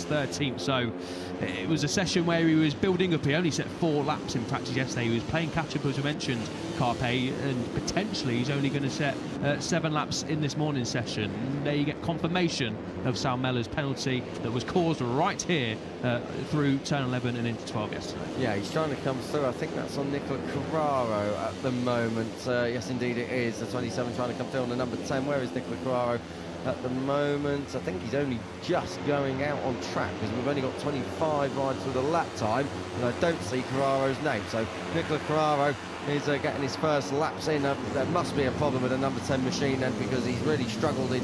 finished 13th. So it was a session where he was building up. He only set 4 laps in practice yesterday. He was playing catch-up, as we mentioned, Carpe, and potentially he's only going to set 7 laps in this morning session. And there you get confirmation of Sal Mella's penalty that was caused right here through turn 11 and into 12 yesterday. Yeah, he's trying to come through. I think that's on Nicola Carraro at the moment. Yes, indeed it is. The 27 trying to come through on the number 10. Where is Nicola Carraro at the moment? I think he's only just going out on track because we've only got 25 rides through the lap time, and I don't see Carraro's name. So Nicola Carraro is getting his first laps in. There must be a problem with the number 10 machine then, because he's really struggled in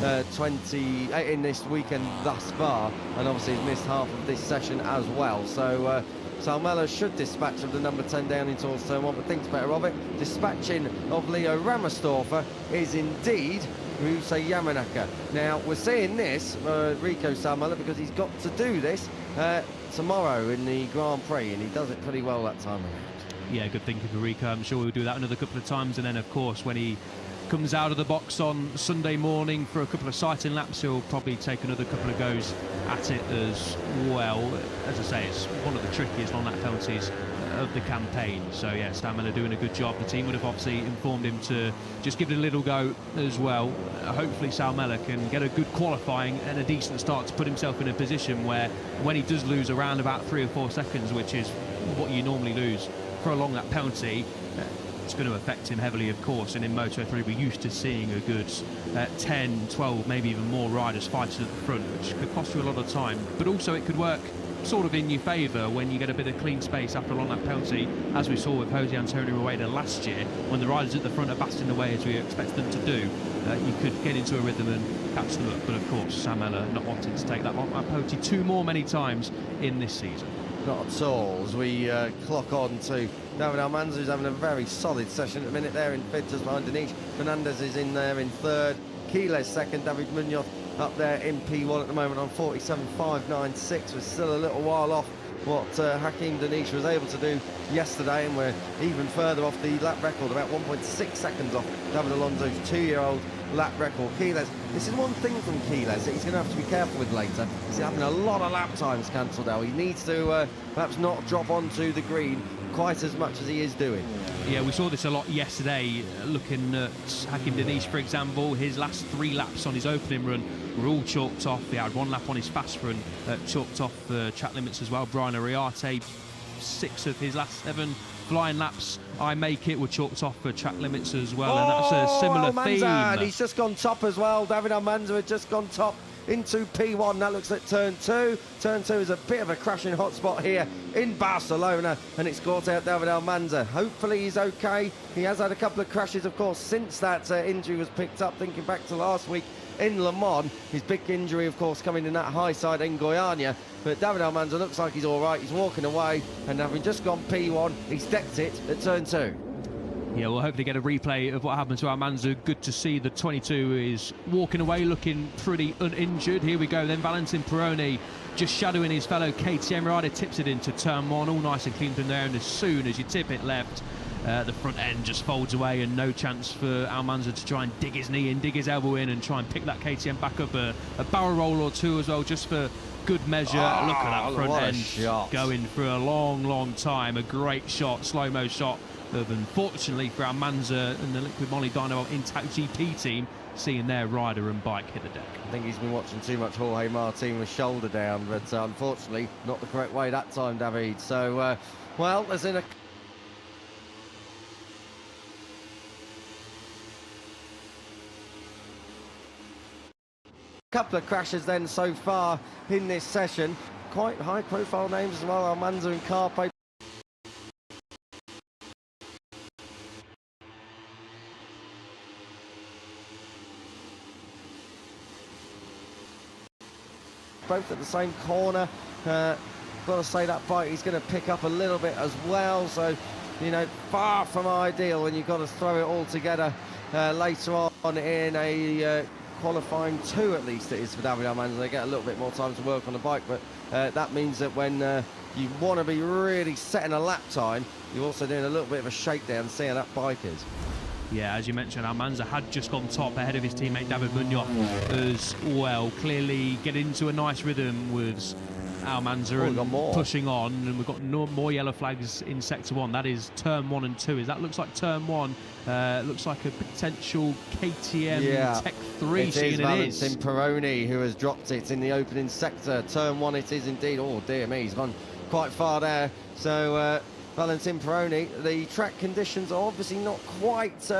in this weekend thus far, and obviously he's missed half of this session as well. So Sal Mella should dispatch of the number 10 down in towards turn 1, but thinks better of it. Dispatching of Leo Ramersdorfer is indeed Ruse Yamanaka. Now, we're seeing this, Rico Sal Mella, because he's got to do this tomorrow in the Grand Prix, and he does it pretty well that time around. Yeah, good thinking for Rico. I'm sure we'll do that another couple of times, and then, of course, when he comes out of the box on Sunday morning for a couple of sighting laps, he'll probably take another couple of goes at it as well. As I say, it's one of the trickiest on-lap penalties of the campaign. So yeah, Sal Mella doing a good job. The team would have obviously informed him to just give it a little go as well. Hopefully Sal Mella can get a good qualifying and a decent start to put himself in a position where when he does lose around about 3 or 4 seconds, which is what you normally lose for a long lap penalty, it's going to affect him heavily, of course. And in Moto3 we're used to seeing a good 10, 12, maybe even more riders fighting at the front, which could cost you a lot of time, but also it could work sort of in your favour when you get a bit of clean space after a long lap penalty, as we saw with Jose Antonio Rueda last year. When the riders at the front are basting away as we expect them to do, you could get into a rhythm and catch them up. But of course, Sal Mella not wanting to take that long lap penalty 2 more many times in this season. Not at all, as we clock on to David Almanza, who's having a very solid session at the minute there in 5th, just behind Denise. Fernandez is in there in 3rd. Quiles 2nd. David Munoz up there in P1 at the moment on 47.596. We're still a little while off what Hakim Danish was able to do yesterday, and we're even further off the lap record, about 1.6 seconds off David Alonso's 2-year-old lap record. Quiles, this is one thing from Quiles that he's going to have to be careful with later. He's having a lot of lap times cancelled out. He needs to perhaps not drop onto the green quite as much as he is doing. Yeah, we saw this a lot yesterday, looking at Hakim Danish, for example. His last 3 laps on his opening run were all chalked off. He had 1 lap on his fast run, chalked off track limits as well. Brian Ariarte, 6 of his last 7 flying laps, I make it, were chalked off for track limits as well, and that's a similar theme. And he's just gone top as well. David Almanza had just gone top into P1. That looks at turn 2. Turn 2 is a bit of a crashing hotspot here in Barcelona, and it's caught out David Almanza. Hopefully he's okay. He has had a couple of crashes, of course, since that injury was picked up. Thinking back to last week in Le Mans, his big injury, of course, coming in that high side in Goiânia. But David Almanza looks like he's all right. He's walking away, and having just gone P1, he's decked it at turn 2. Yeah, we'll hopefully get a replay of what happened to Almanza. Good to see the 22 is walking away, looking pretty uninjured. Here we go then, Valentin Peroni just shadowing his fellow KTM rider, tips it into turn 1, all nice and clean from there, and as soon as you tip it left, the front end just folds away, and no chance for Almanza to try and dig his knee in, dig his elbow in, and try and pick that KTM back up. A barrel roll or 2 as well, just for good measure. Look at that front end going for a long time. A great shot, slow-mo shot of, unfortunately for Almanza and the Liquid Moly Dynamo Intact GP team, seeing their rider and bike hit the deck. I think he's been watching too much Jorge Martin with shoulder down, but unfortunately not the correct way that time, David. So well, there's in a couple of crashes then so far in this session. Quite high profile names as well, Almanza and Carpe. Both at the same corner. Got to say that bike he's going to pick up a little bit as well, so you know, far from ideal when you've got to throw it all together later on in a qualifying 2, at least it is for David Almanza. They get a little bit more time to work on the bike, but that means that when you want to be really setting a lap time, you're also doing a little bit of a shakedown, see how that bike is. Yeah, as you mentioned, Almanza had just gone top ahead of his teammate David Munoz as well. Clearly getting into a nice rhythm with Almanza and pushing on, and we've got more yellow flags in sector 1. That is turn 1 and 2. That looks like turn 1. Looks like a potential KTM Tech 3. It is Valentin Peroni who has dropped it in the opening sector. Turn 1 it is indeed. Oh dear me, he's gone quite far there. So Valentin Peroni, the track conditions are obviously not quite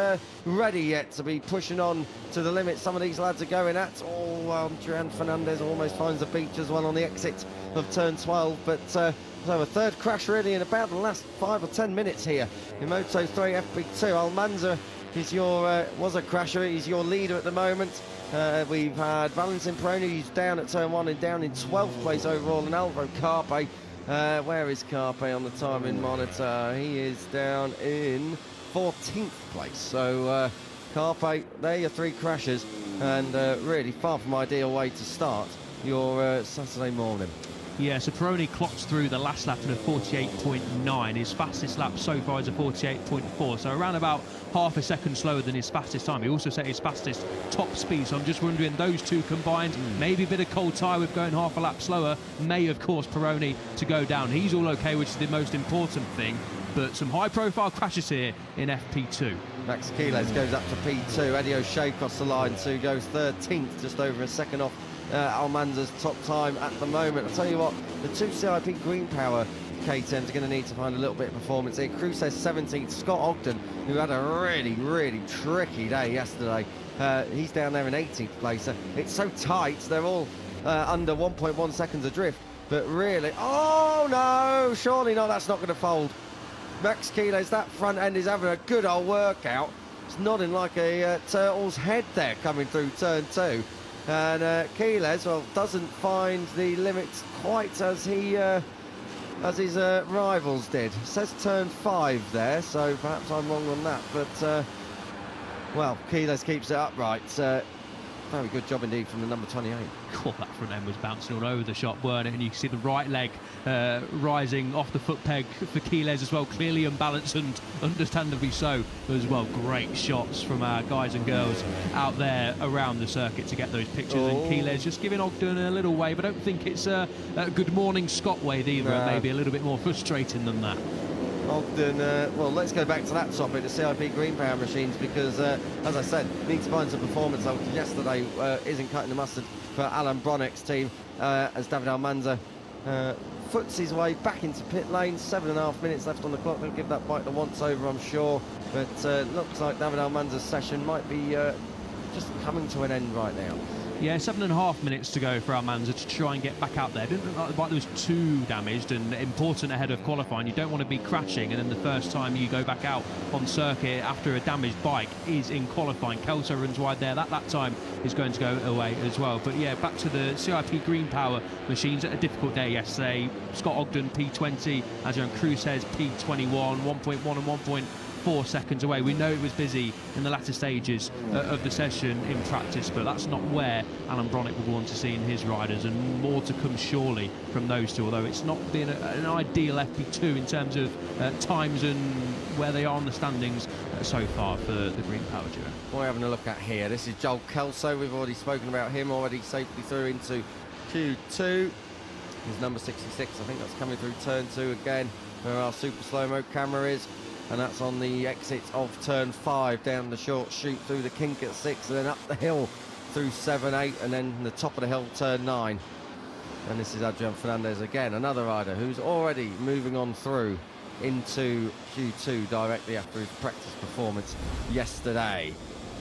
ready yet to be pushing on to the limit. Some of these lads are going at. Juan Fernandez almost finds the beach as well on the exit of turn 12, but so a third crash really in about the last 5 or 10 minutes here in Moto3 FP2. Almanza is your was a crasher. He's your leader at the moment. We've had Valentin Peroni, who's down at turn 1 and down in 12th place overall, and Alvaro Carpe. Where is Carpe on the timing monitor? He is down in 14th place. So Carpe, they're your 3 crashers, and really far from ideal way to start your Saturday morning. Yeah, so Peroni clocks through the last lap in a 48.9. His fastest lap so far is a 48.4, so around about half a second slower than his fastest time. He also set his fastest top speed, so I'm just wondering, those two combined, maybe a bit of cold tyre with going half a lap slower, may have caused Peroni to go down. He's all okay, which is the most important thing, but some high-profile crashes here in FP2. Max Quiles goes up to P2. Eddie O'Shea across the line, so goes 13th, just over a second off Almanza's top time at the moment. I'll tell you what, the 2 CIP Green Power KTMs are going to need to find a little bit of performance here. Cruz says 17th. Scott Ogden, who had a really tricky day yesterday, he's down there in 18th place. It's so tight, they're all under 1.1 seconds adrift, but really, oh no, surely not, that's not going to fold. Max Quiles, that front end is having a good old workout. It's nodding like a turtle's head there coming through turn 2. And Quiles, well, doesn't find the limits quite as he as his rivals did. It says turn 5 there, so perhaps I'm wrong on that. But well, Quiles keeps it upright. Very good job indeed from the number 28. Oh, that front end was bouncing all over the shop, weren't it? And you can see the right leg rising off the foot peg for Quiles as well. Clearly unbalanced, and understandably so as well. Great shots from our guys and girls out there around the circuit to get those pictures. And Quiles just giving Ogden a little wave. I don't think it's a good morning Scott wave either. No. Maybe a little bit more frustrating than that. Ogden, well, let's go back to that topic, the CIP Green Power machines, because, as I said, need to find some performance. Yesterday isn't cutting the mustard for Alan Bronick's team, as David Almanza foots his way back into pit lane. 7.5 minutes left on the clock. They'll give that bike the once-over, I'm sure. But looks like David Almanza's session might be just coming to an end right now. Yeah, 7.5 minutes to go for Almanza to try and get back out there. Didn't look like the bike was too damaged, and important ahead of qualifying. You don't want to be crashing, and then the first time you go back out on circuit after a damaged bike is in qualifying. Kelso runs wide there. That time is going to go away as well. But yeah, back to the CIP Green Power machines. A difficult day yesterday. Scott Ogden P20, as Cruz says P21, 1.1 and 1.4 seconds away. We know it was busy in the latter stages of the session in practice, but that's not where Alan Bronick would want to see in his riders, and more to come surely from those two, although it's not been an ideal FP2 in terms of times and where they are on the standings so far for the Green Power duo. What we're having a look at here, this is Joel Kelso. We've already spoken about him already, safely through into Q2. He's number 66, I think that's coming through turn 2 again, where our super slow-mo camera is. And that's on the exit of turn 5, down the short chute through the kink at 6, and then up the hill through 7, 8, and then the top of the hill, turn 9. And this is Adrian Fernandez again, another rider who's already moving on through into Q2 directly after his practice performance yesterday.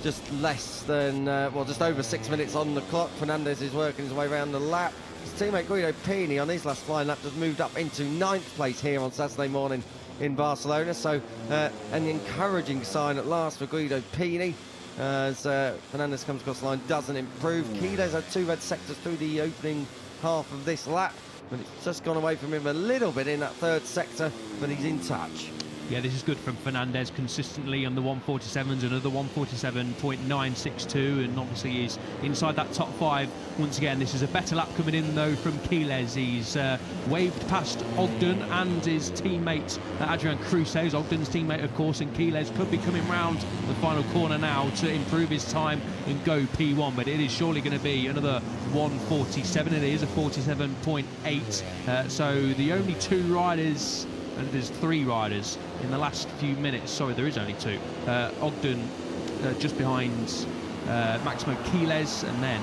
Just less than, well, just over 6 minutes on the clock. Fernandez is working his way around the lap. His teammate Guido Pini on his last flying lap just moved up into 9th place here on Saturday morning in Barcelona, so an encouraging sign at last for Guido Pini as Fernandez comes across the line, doesn't improve. Quiles had 2 red sectors through the opening half of this lap, but it's just gone away from him a little bit in that 3rd sector, but he's in touch. Yeah, this is good from Fernandez consistently on the 147s, another 147.962, and obviously he's inside that top 5 once again. This is a better lap coming in though from Quiles. He's waved past Ogden and his teammate Adrian Cruces, Ogden's teammate of course, and Quiles could be coming round the final corner now to improve his time and go P1, but it is surely going to be another 147. It is a 47.8, so the only 2 riders, and there's 3 riders in the last few minutes. Sorry, there is only 2. Ogden just behind Maximo Quiles, and then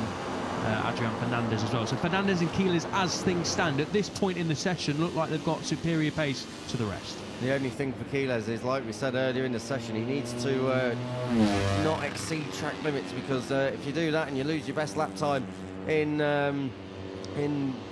Adrian Fernandez as well. So Fernandez and Quiles, as things stand at this point in the session, look like they've got superior pace to the rest. The only thing for Quiles is, like we said earlier in the session, he needs to not exceed track limits, because if you do that and you lose your best lap time in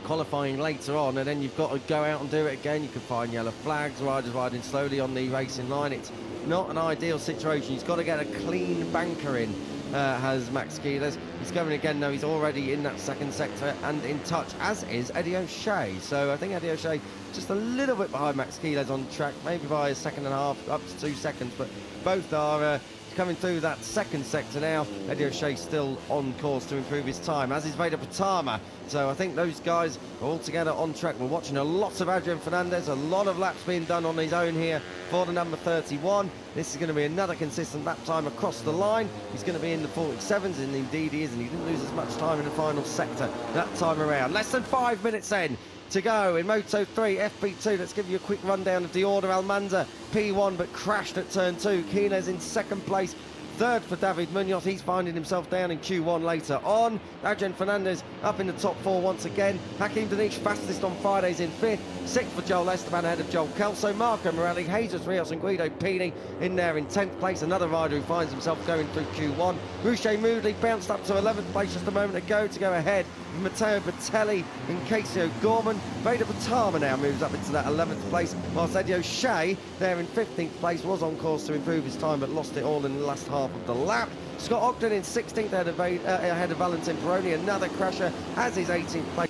qualifying later on, and then you've got to go out and do it again, you can find yellow flags, riders riding slowly on the racing line. It's not an ideal situation. He's got to get a clean banker in, has Max Quiles. He's going again though. He's already in that second sector and in touch, as is Eddie O'Shea. So I think Eddie O'Shea just a little bit behind Max Quiles on track, maybe by a second and a half, up to 2 seconds, but both are coming through that second sector now. Eddie O'Shea still on course to improve his time, as is Vedapratama. So I think those guys are all together on track. We're watching a lot of Adrian Fernandez, a lot of laps being done on his own here for the number 31. This is going to be another consistent lap time across the line. He's going to be in the 47s, and indeed he is, and he didn't lose as much time in the final sector that time around. Less than 5 minutes then to go in Moto3 FP2. Let's give you a quick rundown of the order. Almanza P1 but crashed at turn 2. Quiles in second place. Third for David Munoz, he's finding himself down in Q1 later on. Adrian Fernandez up in the top 4 once again. Hakim Danish fastest on Fridays in 5th. 6th for Joel Esteban ahead of Joel Kelso. Marco Morelli, Jesus Rios and Guido Pini in there in 10th place. Another rider who finds himself going through Q1. Ruche Moodley bounced up to 11th place just a moment ago to go ahead of Matteo Batelli and Casey Gorman. Vedapratama now moves up into that 11th place, whilst Eddie O'Shea there in 15th place was on course to improve his time but lost it all in the last half of the lap. Scott Ogden in 16th ahead of Valentin Peroni, another crasher, as his 18th place.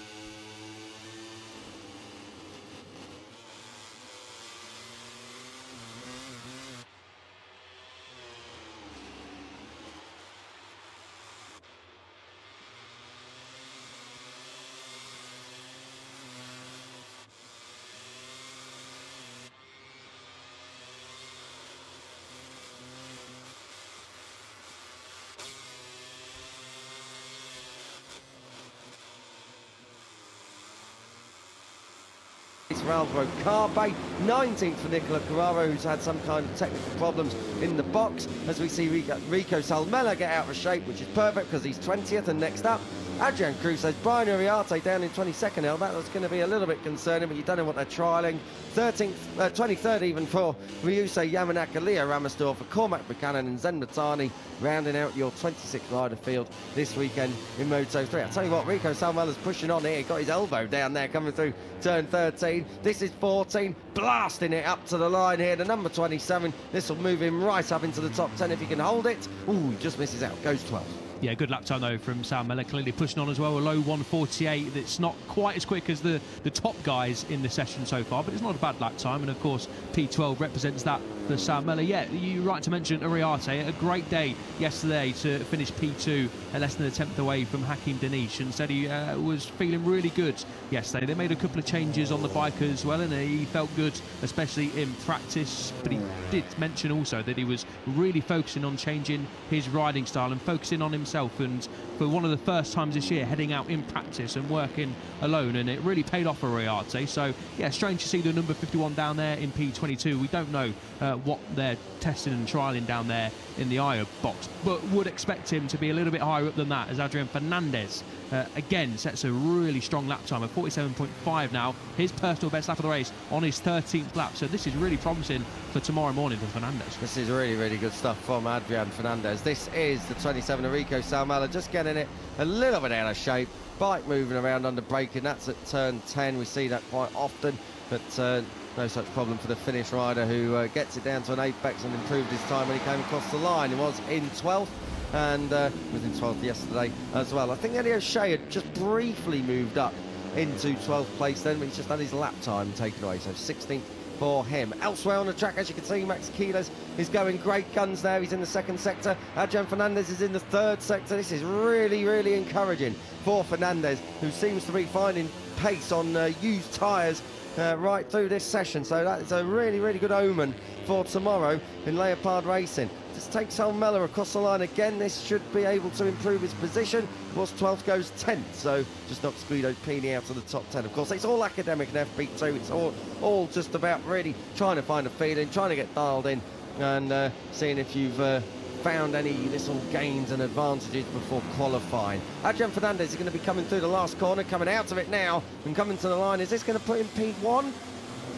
For Alvaro Carpe, 19th for Nicola Carraro, who's had some kind of technical problems in the box, as we see Rico Salmela get out of shape, which is perfect because he's 20th. And next up, Adrian Cruz says Brian Uriarte down in 22nd. Now that was going to be a little bit concerning, but you don't know what they're trialling. 23rd even for Ryusei Yamanaka, Leo Ramasdorf, Cormac Buchanan and Zen Matani, rounding out your 26th rider field this weekend in Moto3. I'll tell you what, Rico Salmela's pushing on here. He got his elbow down there coming through turn 13. This is 14, blasting it up to the line here. The number 27, this will move him right up into the top 10 if he can hold it. Ooh, he just misses out, goes 12th. Yeah, good lap time though from Sam Miller, clearly pushing on as well, a low 148. That's not quite as quick as the top guys in the session so far, but it's not a bad lap time, and of course P12 represents that for Sam Miller. Yeah, you're right to mention Uriarte, a great day yesterday to finish P2 at less than a tenth away from Hakim Danish, and said he was feeling really good yesterday. They made a couple of changes on the bike as well, and he felt good, especially in practice, but he did mention also that he was really focusing on changing his riding style and focusing on himself, and for one of the first times this year heading out in practice and working alone, and it really paid off for Uriarte. So yeah, strange to see the number 51 down there in P22. We don't know what they're testing and trialling down there in the IO box, but would expect him to be a little bit higher up than that, as Adrian Fernandez again sets a really strong lap time of 47.5 now, his personal best lap of the race on his 13th lap. So this is really promising for tomorrow morning for Fernandez. This is really, really good stuff from Adrian Fernandez. This is the 27 Enrico Salmela, just getting it a little bit out of shape. Bike moving around under braking, that's at turn 10. We see that quite often, but no such problem for the Finnish rider, who gets it down to an apex and improved his time when he came across the line. He was in 12th and was in 12th yesterday as well. I think Eddie O'Shea had just briefly moved up into 12th place then, but he's just had his lap time taken away. So 16th for him. Elsewhere on the track, as you can see, Max Quiles is going great guns there. He's in the second sector. Adrian Fernandez is in the third sector. This is really, really encouraging for Fernandez, who seems to be finding pace on used tyres right through this session. So that is a really, really good omen for tomorrow in Leopard Racing. Just takes Almela across the line again. This should be able to improve his position. Of course, 12th goes 10th, so just knocks Guido Pini out of the top 10. Of course, it's all academic in FP2. It's all just about really trying to find a feeling, trying to get dialed in, and seeing if you've found any little gains and advantages before qualifying. Adrian Fernandez is going to be coming through the last corner, coming out of it now and coming to the line. Is this going to put him P1?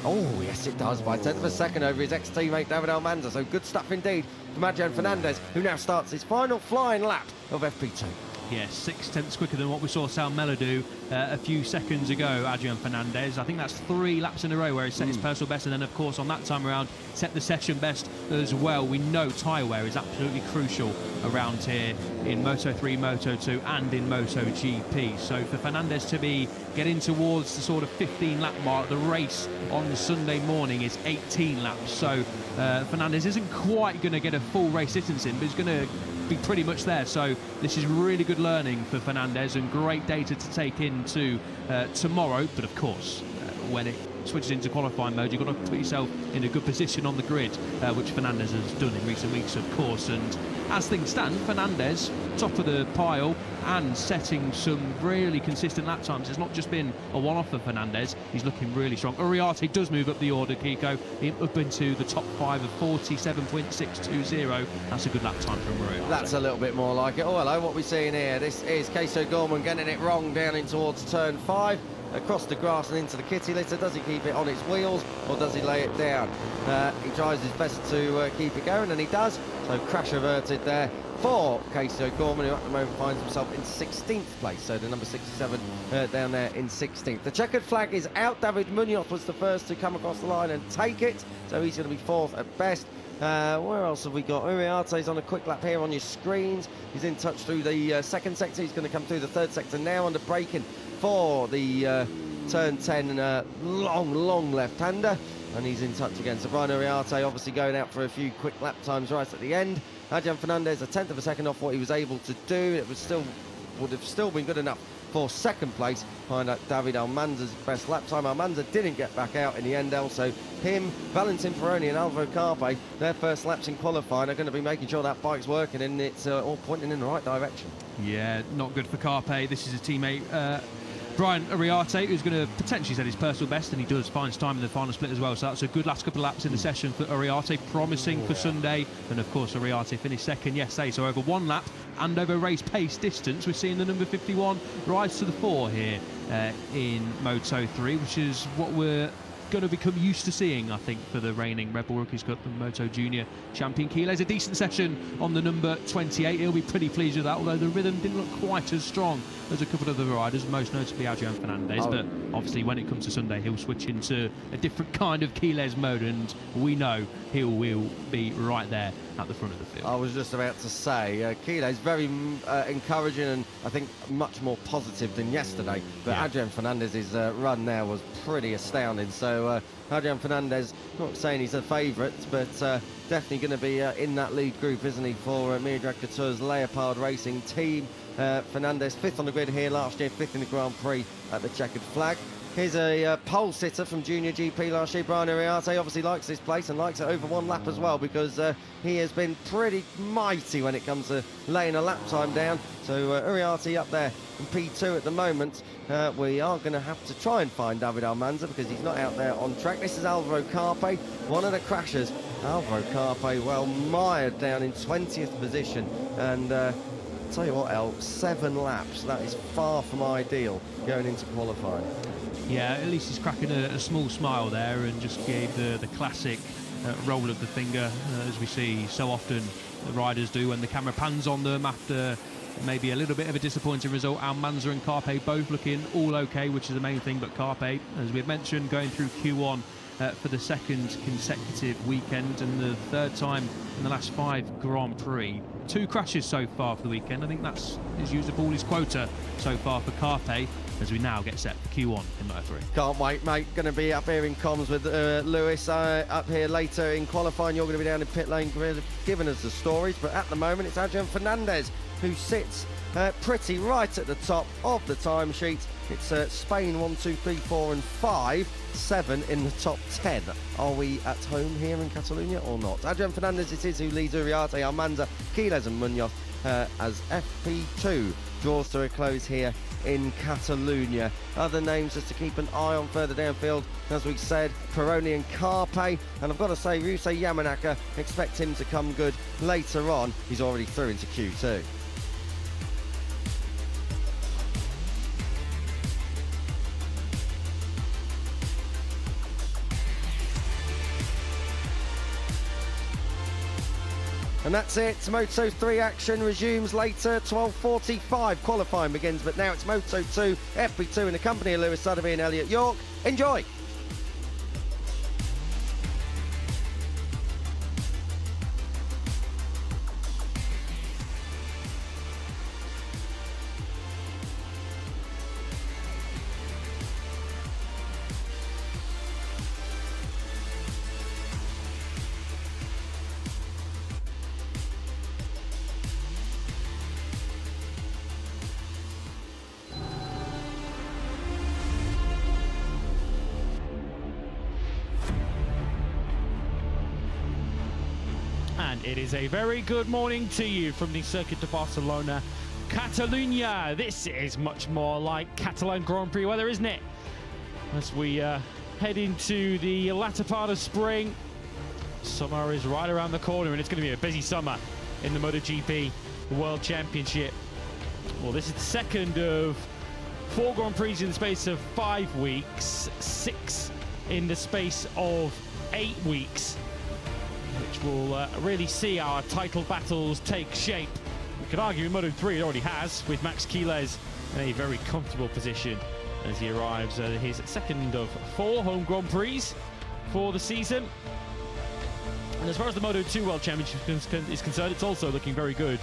Oh, yes, it does, by 10th of a second over his ex-teammate David Almanza. So good stuff indeed from Adrian Fernandez, who now starts his final flying lap of FP2. Yeah, 6/10 quicker than what we saw Sal Mella do a few seconds ago, Adrian Fernandez. I think that's 3 laps in a row where he set his personal best, and then, of course, on that time around, set the session best as well. We know tyre wear is absolutely crucial around here in Moto3, Moto2 and in MotoGP. So for Fernandez to be getting towards the sort of 15-lap mark, the race on Sunday morning is 18 laps. So Fernandez isn't quite going to get a full race distance in, but he's going to be pretty much there. So this is really good learning for Fernandez and great data to take into tomorrow. But of course, when it switches into qualifying mode, you've got to put yourself in a good position on the grid, which Fernandez has done in recent weeks, of course. And as things stand, Fernandez top of the pile and setting some really consistent lap times. It's not just been a one-off for Fernandez. He's looking really strong. Uriarte does move up the order, Kiko, up into the top 5 of 47.620. That's a good lap time from Uriarte. That's a little bit more like it. Oh, hello, what we're seeing here. This is Tissot Gorman getting it wrong down in towards turn 5. Across the grass and into the kitty litter. Does he keep it on its wheels or does he lay it down? He tries his best to keep it going, and he does. So crash averted there for Tissot Gorman, who at the moment finds himself in 16th place. So the number 67 down there in 16th. The checkered flag is out. David Munoz was the first to come across the line and take it. So he's going to be 4th at best. Where else have we got? Uriarte's on a quick lap here on your screens. He's in touch through the second sector. He's going to come through the third sector now under braking for the turn 10 long left-hander, and he's in touch again. So Brian Uriarte obviously going out for a few quick lap times right at the end. Adrian Fernandez a 10th of a second off what he was able to do. It would have still been good enough for second place behind David Almanza's best lap time. Almanza didn't get back out in the end. Also him, Valentin Peroni and Alvaro Carpe, their first laps in qualifying, are going to be making sure that bike's working and it's all pointing in the right direction. Yeah, not good for Carpe. This is a teammate, Brian Uriarte, who's going to potentially set his personal best, and he does finds time in the final split as well. So that's a good last couple of laps in the session for Uriarte, promising for Sunday. And of course, Uriarte finished second yesterday, so over 1 lap and over race pace distance, we're seeing the number 51 rise to the 4 here in Moto3, which is what we're going to become used to seeing, I think, for the reigning Red Bull Rookies Cup and Moto Junior champion. Quiles, a decent session on the number 28. He'll be pretty pleased with that, although the rhythm didn't look quite as strong as a couple of other riders, most notably Adrian Fernandez. But obviously, when it comes to Sunday, he'll switch into a different kind of Quiles mode, and we know he will be right there at the front of the field. I was just about to say, Quiles very encouraging and I think much more positive than yesterday. But yeah, Adrian Fernandez's run there was pretty astounding. So Adrian Fernandez, not saying he's a favourite, but definitely going to be in that lead group, isn't he, for Mia-Drag Couture's Leopard Racing team. Fernandez 5th on the grid here last year, 5th in the Grand Prix at the checkered flag. Here's a pole sitter from Junior GP last year. Brian Uriarte obviously likes this place and likes it over 1 lap as well, because he has been pretty mighty when it comes to laying a lap time down. So Uriarte up there in P2 at the moment. We are going to have to try and find David Almanza because he's not out there on track. This is Alvaro Carpe, one of the crashers. Alvaro Carpe well mired down in 20th position, and tell you what, El, 7 laps. That is far from ideal going into qualifying. Yeah, at least he's cracking a small smile there and just gave the classic roll of the finger, as we see so often the riders do when the camera pans on them after maybe a little bit of a disappointing result. Almanza and Carpe both looking all okay, which is the main thing, but Carpe, as we've mentioned, going through Q1 for the 2nd consecutive weekend and the 3rd time in the last 5 Grand Prix. 2 crashes so far for the weekend. I think that's his used up all his quota so far for Carpe. as we now get set for Q1 in Moto3. Can't wait, mate. Going to be up here in comms with Lewis up here later in qualifying. You're going to be down in pit lane giving us the stories, but at the moment it's Adrian Fernandez who sits pretty right at the top of the timesheet. It's Spain 1, 2, 3, 4 and 5, 7 in the top 10. Are we at home here in Catalunya or not? Adrian Fernandez it is who leads Uriarte, Almanza, Quiles and Munoz as FP2 draws to a close here in Catalunya. Other names just to keep an eye on further downfield, as we said, Peroni and Carpe, and I've got to say Ryusei Yamanaka, expect him to come good later on. He's already through into Q2. And that's it. Moto3 action resumes later. 12:45 qualifying begins, but now it's Moto2 FP2 in the company of Lewis Sotheby and Elliot York. Enjoy. And it is a very good morning to you from the circuit of Barcelona-Catalunya. This is much more like Catalan Grand Prix weather, isn't it? As we head into the latter part of spring, summer is right around the corner, and it's going to be a busy summer in the MotoGP World Championship. Well, this is the second of 4 Grand Prix in the space of 5 weeks, 6 in the space of 8 weeks, which will really see our title battles take shape. We could argue in Moto3 it already has, with Max Quiles in a very comfortable position as he arrives at his second of 4 home Grand Prix for the season. And as far as the Moto2 World Championship is concerned, it's also looking very good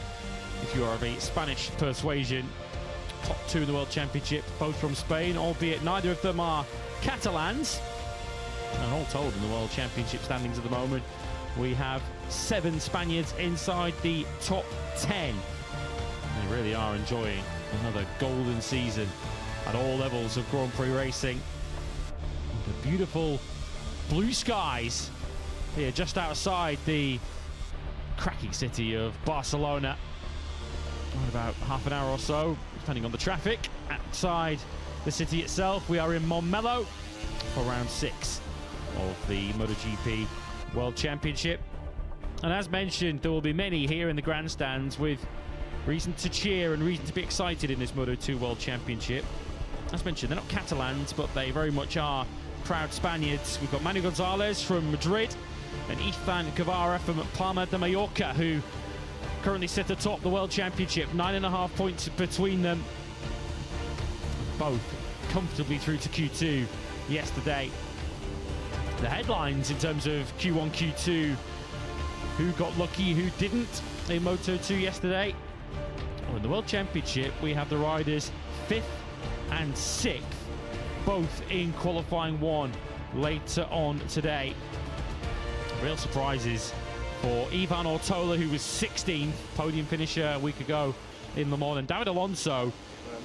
if you are of a Spanish persuasion. Top 2 in the World Championship, both from Spain, albeit neither of them are Catalans. And all told in the World Championship standings at the moment, we have 7 Spaniards inside the top 10. They really are enjoying another golden season at all levels of Grand Prix racing. The beautiful blue skies here just outside the cracking city of Barcelona. In about half an hour or so, depending on the traffic, outside the city itself. We are in Montmeló for round 6 of the MotoGP World Championship. And as mentioned, there will be many here in the grandstands with reason to cheer and reason to be excited in this Moto2 World Championship. As mentioned, they're not Catalans, but they very much are proud Spaniards. We've got Manu Gonzalez from Madrid and Ethan Guevara from Palma de Mallorca, who currently sit atop the World Championship. 9.5 points between them. Both comfortably through to Q2 yesterday. The headlines in terms of Q1, Q2, who got lucky, who didn't in Moto2 yesterday. Oh, in the World Championship, we have the riders 5th and 6th, both in qualifying 1 later on today. Real surprises for Ivan Ortola, who was 16th, podium finisher a week ago in Le Mans, and David Alonso,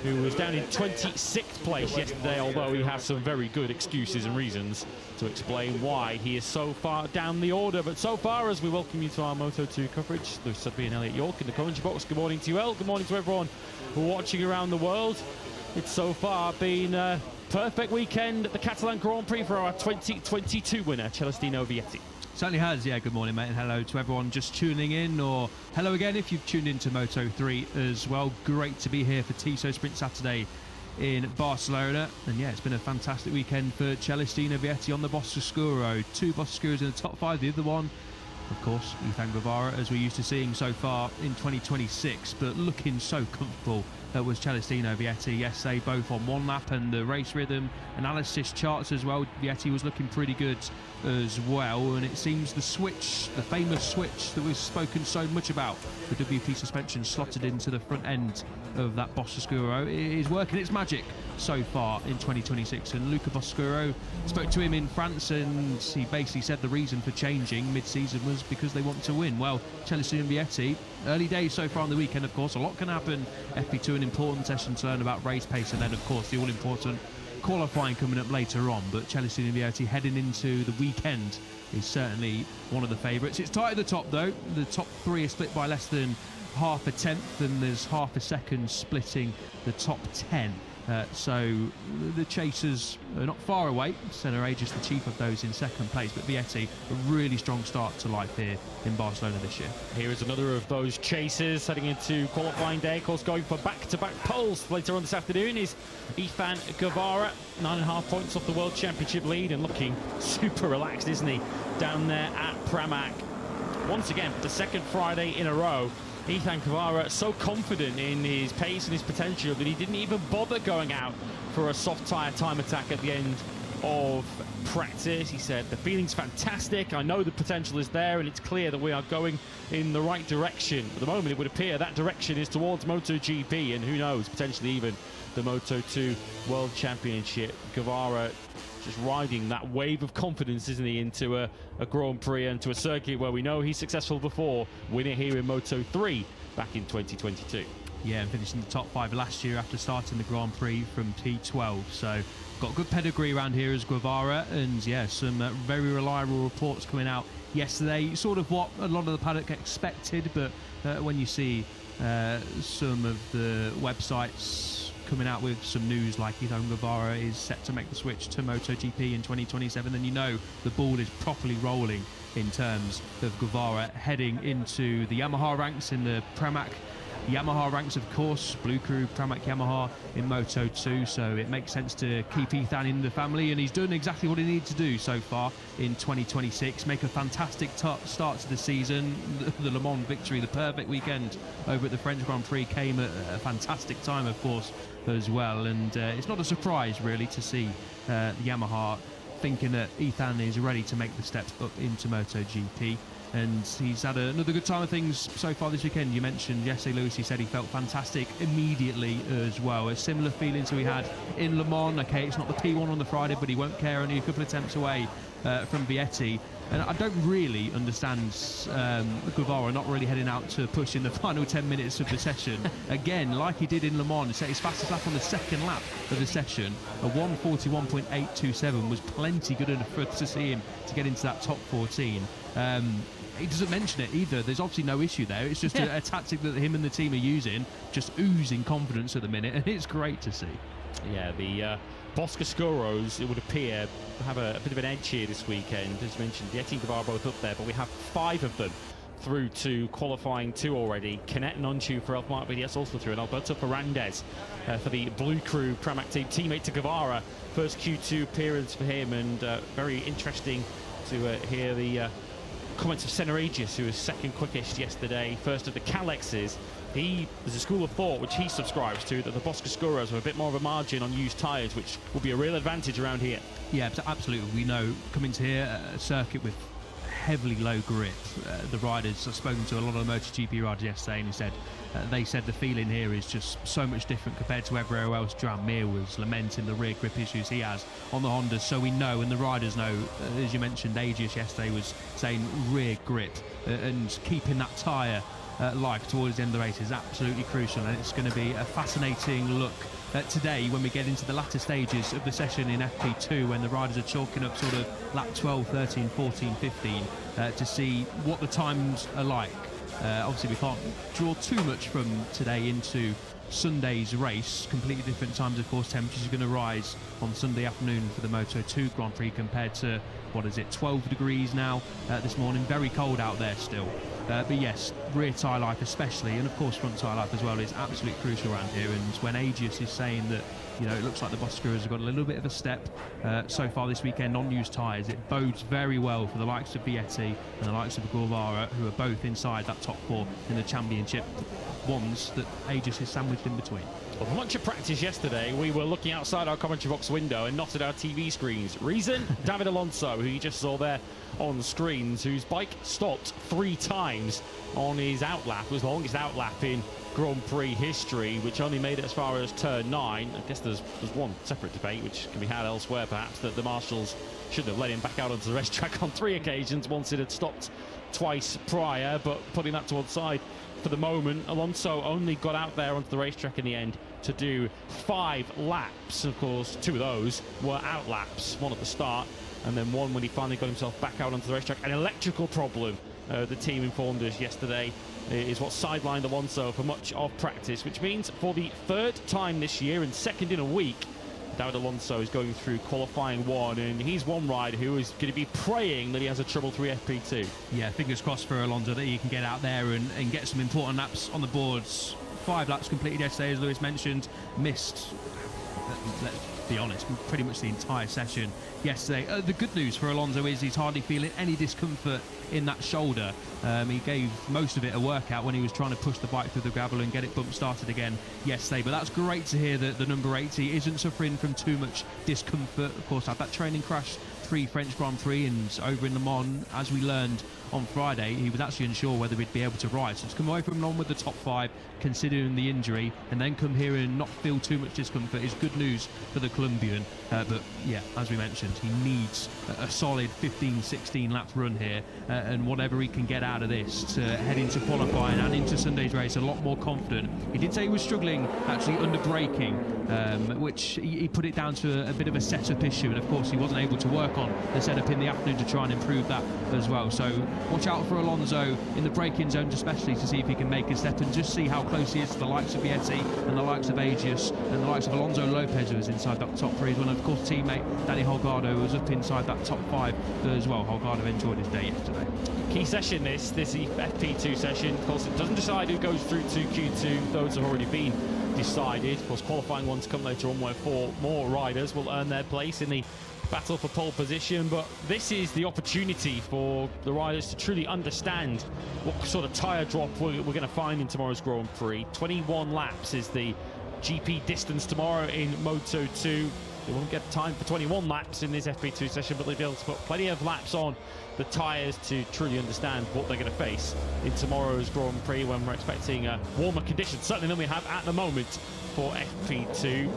who was down in 26th place yesterday, although he has some very good excuses and reasons to explain why he is so far down the order. But so far, as we welcome you to our Moto2 coverage, Lewis Sotheby and Elliot York in the commentary box. Good morning to you, El. Good morning to everyone watching around the world. It's so far been a perfect weekend at the Catalan Grand Prix for our 2022 winner, Celestino Vietti. Certainly has, yeah. Good morning, mate, and hello to everyone just tuning in, or hello again if you've tuned into Moto3 as well. Great to be here for Tissot Sprint Saturday in Barcelona, and yeah, it's been a fantastic weekend for Celestino Vietti on the Boscoscuro. 2 Boscoscuros in the top 5, the other one of course, Ethan Guevara, as we're used to seeing so far in 2026, but looking so comfortable was Celestino Vietti yesterday, both on one lap and the race rhythm analysis charts as well. Vietti was looking pretty good as well, and it seems the switch, the famous switch that we've spoken so much about, the WP suspension slotted into the front end of that Boscoscuro, is working its magic so far in 2026. And Luca Boscoscuro spoke to him in France, and he basically said the reason for changing mid-season was because they want to win. Well, Celestino Vietti, early days so far on the weekend, of course, a lot can happen. FP2, an important session to learn about race pace, and then of course the all-important qualifying coming up later on. But Celestino Vietti heading into the weekend is certainly one of the favourites. It's tight at the top though. The top three are split by less than half a tenth, and there's half a second splitting the top 10. So the chasers are not far away. Senna Aegis, the chief of those, in second place, but Vietti, a really strong start to life here in Barcelona this year. Here is another of those chasers heading into qualifying day. Of course, going for back-to-back poles later on this afternoon is Ethan Guevara, 9.5 points off the World Championship lead, and looking super relaxed, isn't he, down there at Pramac. Once again, the second Friday in a row, Ethan Guevara so confident in his pace and his potential that he didn't even bother going out for a soft tyre time attack at the end of practice. He said, the feeling's fantastic, I know the potential is there, and it's clear that we are going in the right direction. At the moment, it would appear that direction is towards MotoGP, and who knows, potentially even the Moto2 World Championship. Guevara just riding that wave of confidence, isn't he, into a Grand Prix and to a circuit where we know he's successful before, winning here in Moto3 back in 2022. Yeah, and finishing the top 5 last year after starting the Grand Prix from P12. So got good pedigree around here as Guevara, and yeah, some very reliable reports coming out yesterday. Sort of what a lot of the paddock expected, but when you see some of the websites coming out with some news like Ethan Guevara is set to make the switch to MotoGP in 2027, then you know the ball is properly rolling in terms of Guevara heading into the Yamaha ranks in the Pramac Yamaha ranks, of course, Blue Crew, Pramac Yamaha in Moto2, so it makes sense to keep Ethan in the family, and he's done exactly what he needed to do so far in 2026, make a fantastic start to the season. The Le Mans victory, the perfect weekend over at the French Grand Prix, came at a fantastic time, of course, as well, and it's not a surprise, really, to see the Yamaha thinking that Ethan is ready to make the steps up into MotoGP. And he's had another good time of things so far this weekend. You mentioned Jesse Lewis, he said he felt fantastic immediately as well. A similar feeling to he had in Le Mans. Okay, it's not the P1 on the Friday, but he won't care, only a couple of attempts away from Vietti. And I don't really understand Guevara not really heading out to push in the final 10 minutes of the session. Again, like he did in Le Mans, set his fastest lap on the second lap of the session. A 1:41.827 was plenty good enough for us to see him to get into that top 14. He doesn't mention it either. There's obviously no issue there. It's just a tactic that him and the team are using, just oozing confidence at the minute, and it's great to see. Yeah, the Boscoscuros, it would appear, have a bit of an edge here this weekend. As mentioned, Vietti and Guevara both up there, but we have 5 of them through to qualifying 2 already. Canet and Onchu for Marc Vidias also through, and Alberto Fernandez for the Blue Crew Pramac team, teammate to Guevara. First Q2 appearance for him, and very interesting to hear the comments of Senna Aegis, who was second quickest yesterday, first of the Calexes. There's a school of thought which he subscribes to, that the Boscoscuros have a bit more of a margin on used tyres, which will be a real advantage around here. Yeah, absolutely. We know coming to here, a circuit with heavily low grip. The riders, I've spoken to a lot of the MotoGP riders yesterday, and they said the feeling here is just so much different compared to everywhere else. Joan Mir was lamenting the rear grip issues he has on the Hondas, so we know, and the riders know, as you mentioned, Aegis yesterday was saying rear grip and keeping that tyre life towards the end of the race is absolutely crucial, and it's going to be a fascinating look today when we get into the latter stages of the session in FP2, when the riders are chalking up sort of lap 12, 13, 14, 15 to see what the times are like. Obviously we can't draw too much from today into Sunday's race. Completely different times, of course. Temperatures are going to rise on Sunday afternoon for the Moto2 Grand Prix compared to, what is it, 12 degrees now this morning. Very cold out there still. But yes, rear tyre life especially, and of course front tyre life as well, is absolutely crucial around here. And when Agius is saying that, you know, it looks like the Boscaros have got a little bit of a step so far this weekend on used tyres, it bodes very well for the likes of Vietti and the likes of Guevara, who are both inside that top 4 in the championship, ones that Agius is sandwiched in between. Well, for much of practice yesterday, we were looking outside our commentary box window and not at our TV screens. Reason? David Alonso, who you just saw there on the screens, whose bike stopped 3 times on his outlap. It was the longest outlap in Grand Prix history, which only made it as far as turn 9. I guess there's one separate debate, which can be had elsewhere, perhaps, that the marshals should have let him back out onto the racetrack on 3 occasions once it had stopped twice prior. But putting that to one side for the moment, Alonso only got out there onto the racetrack in the end to do 5 laps. Of course, 2 of those were out laps, 1 at the start and then 1 when he finally got himself back out onto the racetrack. An electrical problem, the team informed us yesterday, is what sidelined Alonso for much of practice, which means for the 3rd time this year and 2nd in a week, David Alonso is going through qualifying 1, and he's one rider who is going to be praying that he has a Treble 3 FP2. Yeah, fingers crossed for Alonso that he can get out there and get some important laps on the boards. 5 laps completed yesterday, as Lewis mentioned. Missed, let's be honest, pretty much the entire session yesterday. The good news for Alonso is he's hardly feeling any discomfort in that shoulder. He gave most of it a workout when he was trying to push the bike through the gravel and get it bump started again yesterday. But that's great to hear that the number 80 isn't suffering from too much discomfort. Of course, had that training crash French Grand Prix, and over in Le Mans, as we learned on Friday, he was actually unsure whether he'd be able to ride. So to come away from Le Mans with the top 5, considering the injury, and then come here and not feel too much discomfort is good news for the Colombian. But yeah, as we mentioned, he needs a solid 15-16 lap run here, and whatever he can get out of this to head into qualifying and into Sunday's race a lot more confident. He did say he was struggling actually under braking, which he put it down to a bit of a setup issue, and of course he wasn't able to work on the setup in the afternoon to try and improve that as well. So watch out for Alonso in the braking zones, especially to see if he can make a step and just see how close he is to the likes of Vietti and the likes of Agius and the likes of Alonso Lopez, who was inside that top 3 as well. And of course teammate Danny Holgado was up inside that top 5 as well. Holgado enjoyed his day yesterday. Key session this FP2 session. Of course, it doesn't decide who goes through to Q2. Those have already been decided. Of course, qualifying ones come later on, where 4 more riders will earn their place in the battle for pole position. But this is the opportunity for the riders to truly understand what sort of tyre drop we're going to find in tomorrow's Grand Prix. 21 laps is the GP distance tomorrow in Moto2. They won't get time for 21 laps in this FP2 session, but they'll be able to put plenty of laps on the tyres to truly understand what they're going to face in tomorrow's Grand Prix, when we're expecting warmer conditions, certainly than we have at the moment for FP2.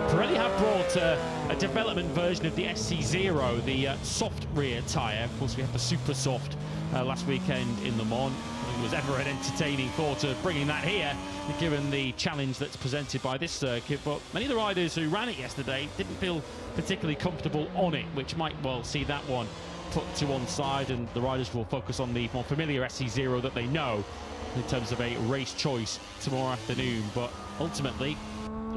Pirelli have brought a development version of the SC0, the soft rear tyre. Of course, we had the super soft last weekend in Le Mans. It was ever an entertaining thought of bringing that here, given the challenge that's presented by this circuit. But many of the riders who ran it yesterday didn't feel particularly comfortable on it, which might well see that one put to one side, and the riders will focus on the more familiar SC0 that they know in terms of a race choice tomorrow afternoon. But ultimately,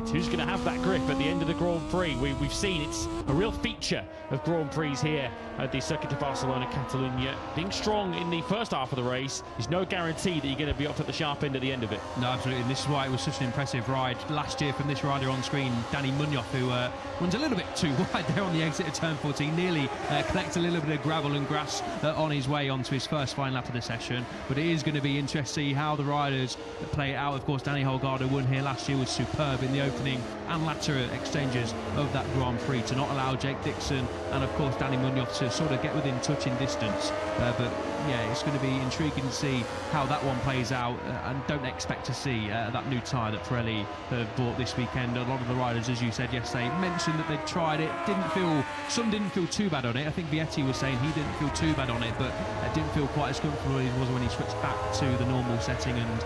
it's who's going to have that grip at the end of the Grand Prix. We've seen it's a real feature of Grand Prix here at the Circuit of Barcelona-Catalunya. Being strong in the first half of the race is no guarantee that you're going to be up at the sharp end at the end of it. No, absolutely, and this is why it was such an impressive ride last year from this rider on screen, Danny Munoz, who runs a little bit too wide there on the exit of turn 14, nearly collects a little bit of gravel and grass on his way onto his first fine lap of the session. But it is going to be interesting to see how the riders play it out. Of course, Danny Holgado won here last year, was superb in the opening and latter exchanges of that Grand Prix to not allow Jake Dixon and of course Danny Munoz to sort of get within touching distance. But yeah, it's going to be intriguing to see how that one plays out, and don't expect to see that new tyre that Pirelli have bought this weekend. A lot of the riders, as you said yesterday, mentioned that they'd tried it, some didn't feel too bad on it. I think Vietti was saying he didn't feel too bad on it, but didn't feel quite as comfortable as he was when he switched back to the normal setting and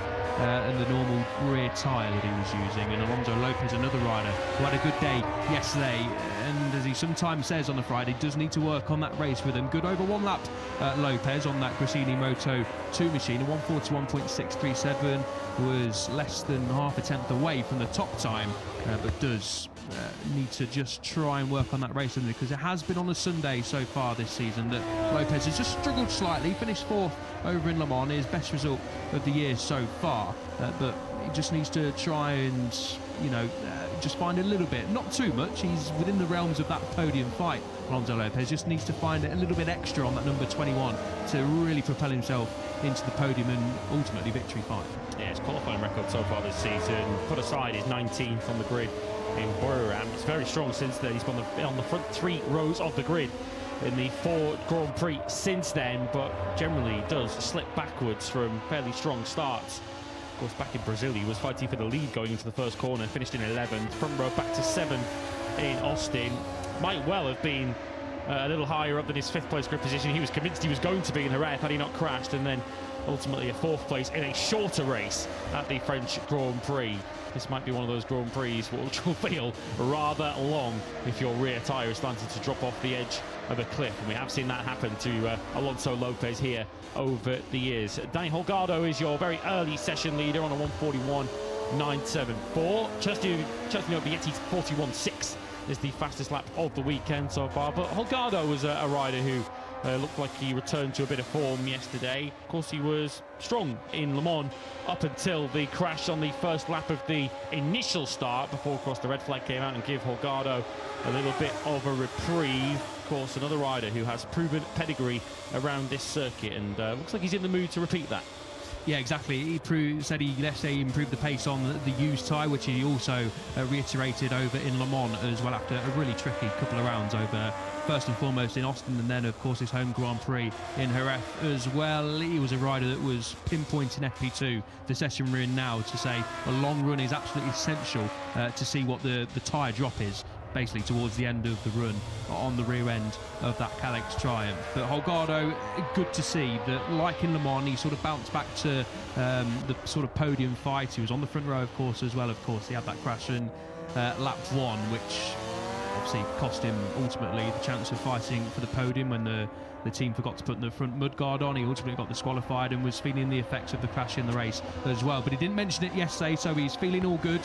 the normal rear tyre that he was using. And Alonso Lopez, another rider who had a good day yesterday, and as he sometimes says on the Friday, does need to work on that race with him. Good over 1 lap Lopez on that Gresini Moto2 machine. A 141.637 was less than half a tenth away from the top time, but does need to just try and work on that race, because it has been on a Sunday so far this season that Lopez has just struggled slightly. Finished 4th over in Le Mans, his best result of the year so far, but he just needs to try and, you know, just find a little bit, not too much. He's within the realms of that podium fight. Alonso Lopez just needs to find a little bit extra on that number 21 to really propel himself into the podium and ultimately victory fight. Yeah, his qualifying record so far this season, put aside his 19th on the grid in Buriram, it's very strong since then. He's been on the front 3 rows of the grid in the 4 Grand Prix since then, but generally does slip backwards from fairly strong starts. Of course, back in Brazil, he was fighting for the lead going into the first corner, finished in 11th, front row back to 7th in Austin. Might well have been a little higher up than his 5th place grid position. He was convinced he was going to be in Jerez had he not crashed, and then ultimately a 4th place in a shorter race at the French Grand Prix. This might be one of those Grand Prix which will feel rather long if your rear tyre is starting to drop off the edge of a cliff, and we have seen that happen to Alonso Lopez here over the years. Danny Holgado is your very early session leader on a 141.974. Chesney Vietti 41.6 is the fastest lap of the weekend so far, but Holgado was a rider who looked like he returned to a bit of form yesterday. Of course, he was strong in Le Mans up until the crash on the first lap of the initial start, before, of course, the red flag came out and gave Holgado a little bit of a reprieve. Of course, another rider who has proven pedigree around this circuit, and looks like he's in the mood to repeat that. Yeah, exactly. He said he improved the pace on the used tyre, which he also reiterated over in Le Mans as well, after a really tricky couple of rounds over, first and foremost in Austin, and then of course his home Grand Prix in Jerez as well. He was a rider that was pinpointing FP2, the session we're in now, to say a long run is absolutely essential to see what the tyre drop is, basically towards the end of the run on the rear end of that Calix Triumph. But Holgado, good to see that, like in Le Mans, he sort of bounced back to the sort of podium fight. He was on the front row, of course, as well. Of course, he had that crash in lap 1, which obviously cost him ultimately the chance of fighting for the podium when the team forgot to put the front mudguard on. He ultimately got disqualified and was feeling the effects of the crash in the race as well. But he didn't mention it yesterday, so he's feeling all good.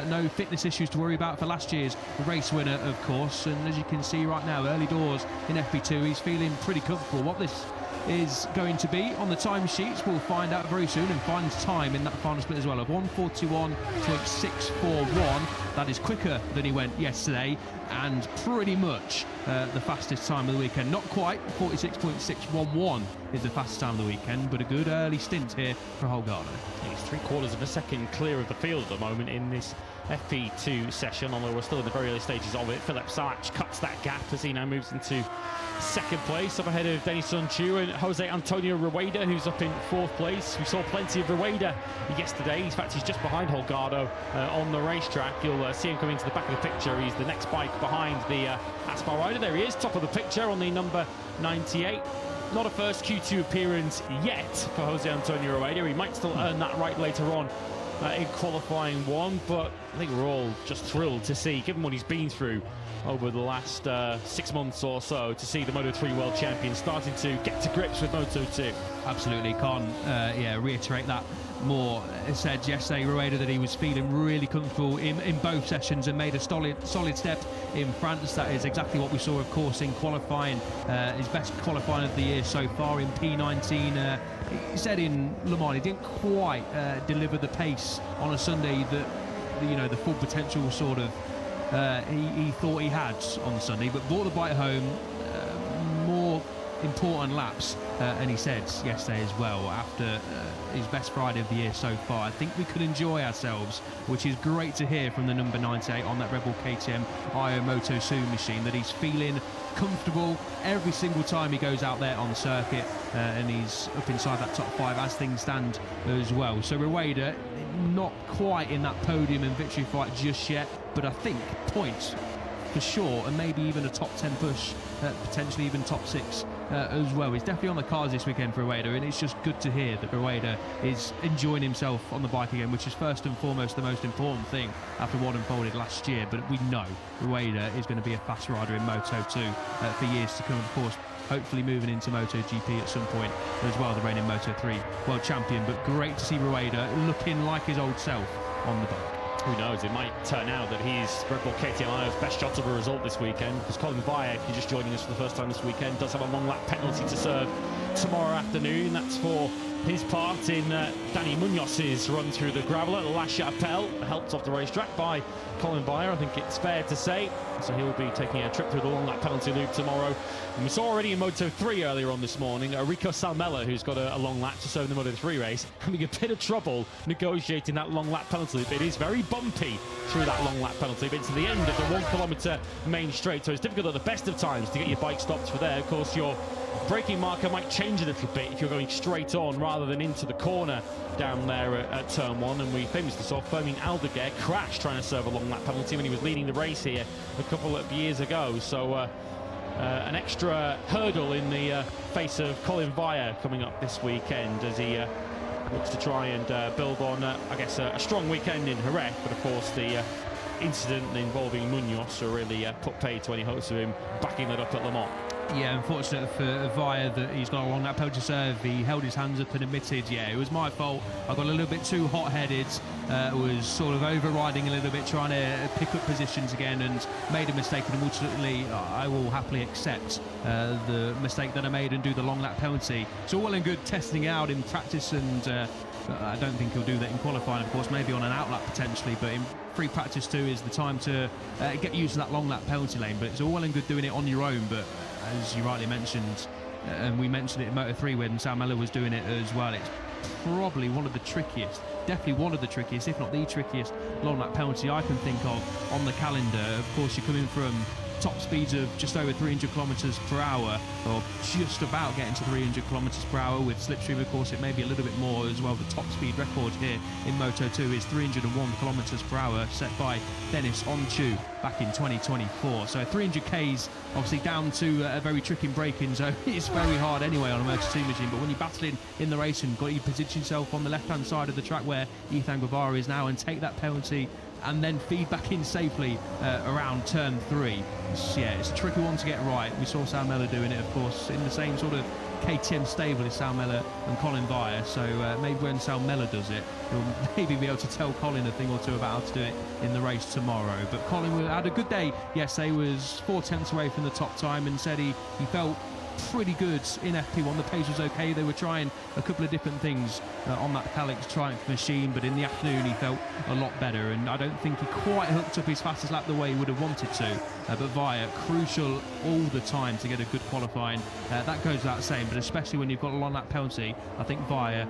No fitness issues to worry about for last year's race winner, of course. And as you can see right now, early doors in FP2, he's feeling pretty comfortable. What this is going to be on the timesheets, we'll find out very soon, and find time in that final split as well of 141.641. That is quicker than he went yesterday, and pretty much the fastest time of the weekend. Not quite, 46.611 is the fastest time of the weekend, but a good early stint here for Holgado. He's 3/4 of a second clear of the field at the moment in this FP2 session, although we're still in the very early stages of it. Philip Sarch cuts that gap as he now moves into 2nd place, up ahead of Denis Sunchu and Jose Antonio Rueda, who's up in 4th place. We saw plenty of Rueda yesterday. In fact, he's just behind Holgado on the racetrack. You'll see him coming to the back of the picture. He's the next bike behind the Aspar rider. There he is, top of the picture on the number 98. Not a first Q2 appearance yet for Jose Antonio Rueda. He might still earn that right later on in qualifying 1, but I think we're all just thrilled to see, given what he's been through over the last 6 months or so, to see the Moto3 World Champion starting to get to grips with Moto2. Absolutely, can't reiterate that more. It said yesterday, Rueda, that he was feeling really comfortable in both sessions and made a solid step in France. That is exactly what we saw, of course, in qualifying. His best qualifying of the year so far in P19. He said in Le Mans he didn't quite deliver the pace on a Sunday that the full potential sort of he thought he had on Sunday, but brought the bike home, more important laps, and he said yesterday as well, after his best Friday of the year so far, I think we could enjoy ourselves, which is great to hear from the number 98 on that Red Bull KTM IO Moto2 machine, that he's feeling comfortable every single time he goes out there on the circuit, and he's up inside that top 5 as things stand as well. So Rueda, not quite in that podium and victory fight just yet, but I think points for sure, and maybe even a top 10 push, potentially even top 6 as well. He's definitely on the cards this weekend for Rueda, and it's just good to hear that Rueda is enjoying himself on the bike again, which is first and foremost the most important thing after what unfolded last year. But we know Rueda is going to be a fast rider in Moto2 for years to come. Of course, hopefully moving into MotoGP at some point as well, the reigning Moto3 world champion. But great to see Rueda looking like his old self on the bike. Who knows, it might turn out that he's Red Bull KTM's best shot of a result this weekend, because Colin Via, if you're just joining us for the first time this weekend, does have a long lap penalty to serve tomorrow afternoon. That's for his part in Danny Munoz's run through the gravel at La Chapelle, helped off the racetrack by Colin Via, I think it's fair to say. So he'll be taking a trip through the long lap penalty loop tomorrow. And we saw already in Moto3 earlier on this morning, Rico Salmela, who's got a long lap to serve in the Moto3 race, having a bit of trouble negotiating that long lap penalty loop. It is very bumpy through that long lap penalty, but it's to the end of the 1 kilometre main straight, so it's difficult at the best of times to get your bike stopped for there. Of course, your braking marker might change a little bit if you're going straight on rather than into the corner down there at turn 1. And we famously saw Fermin Aldeguer crash trying to serve a long lap penalty when he was leading the race here a couple of years ago. So an extra hurdle in the face of Colin Via coming up this weekend as he looks to try and build on, I guess, a strong weekend in Jerez. But of course, the incident involving Munoz really put paid to any hopes of him backing that up at Le Mans. Yeah, unfortunate for Via that he's got a long lap penalty to serve. He held his hands up and admitted, yeah, it was my fault. I got a little bit too hot-headed, was sort of overriding a little bit, trying to pick up positions again, and made a mistake. And ultimately, I will happily accept the mistake that I made and do the long lap penalty. It's all well and good testing it out in practice, and I don't think he'll do that in qualifying, of course, maybe on an outlap potentially, but in free practice 2 is the time to get used to that long lap penalty lane. But it's all well and good doing it on your own, but as you rightly mentioned, and we mentioned it in Moto3 when Salmela was doing it as well, it's probably one of the trickiest, definitely one of the trickiest, if not the trickiest long lap penalty I can think of on the calendar. Of course, you're coming from top speeds of just over 300 kilometers per hour, or just about getting to 300 kilometers per hour. With slipstream, of course, it may be a little bit more as well. The top speed record here in Moto2 is 301 kilometers per hour, set by Dennis Onchu back in 2024. So 300 Ks, obviously down to a very tricky braking zone. It's very hard anyway on a Moto2 machine, but when you're battling in the race and got you position yourself on the left-hand side of the track where Ethan Guevara is now, and take that penalty and then feed back in safely around turn 3. It's a tricky one to get right. We saw Salmela doing it, of course, in the same sort of KTM stable as Salmela and Colin Via. So maybe when Salmela does it, he'll maybe be able to tell Colin a thing or two about how to do it in the race tomorrow. But Colin had a good day yesterday, was 4 tenths away from the top time, and said he felt pretty good in FP1. The pace was okay. They were trying a couple of different things on that Calix Triumph machine, but in the afternoon he felt a lot better, and I don't think he quite hooked up his fastest lap the way he would have wanted to. But Via, crucial all the time to get a good qualifying. That goes without saying, but especially when you've got a long lap penalty, I think Via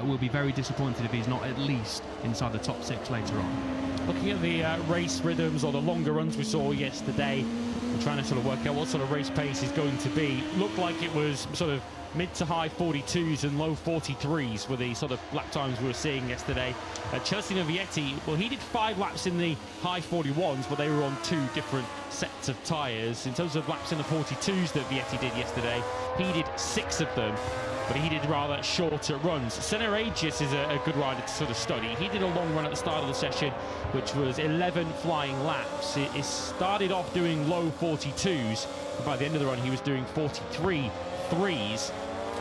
will be very disappointed if he's not at least inside the top 6 later on. Looking at the race rhythms, or the longer runs we saw yesterday, and trying to sort of work out what sort of race pace is going to be, looked like it was sort of mid to high 42s and low 43s were the sort of lap times we were seeing yesterday. Celestino Vietti, well, he did 5 laps in the high 41s, but they were on 2 different sets of tyres. In terms of laps in the 42s that Vietti did yesterday, he did 6 of them, but he did rather shorter runs. Senna Aegis is a good rider to sort of study. He did a long run at the start of the session, which was 11 flying laps. He started off doing low 42s, and by the end of the run he was doing 43 threes.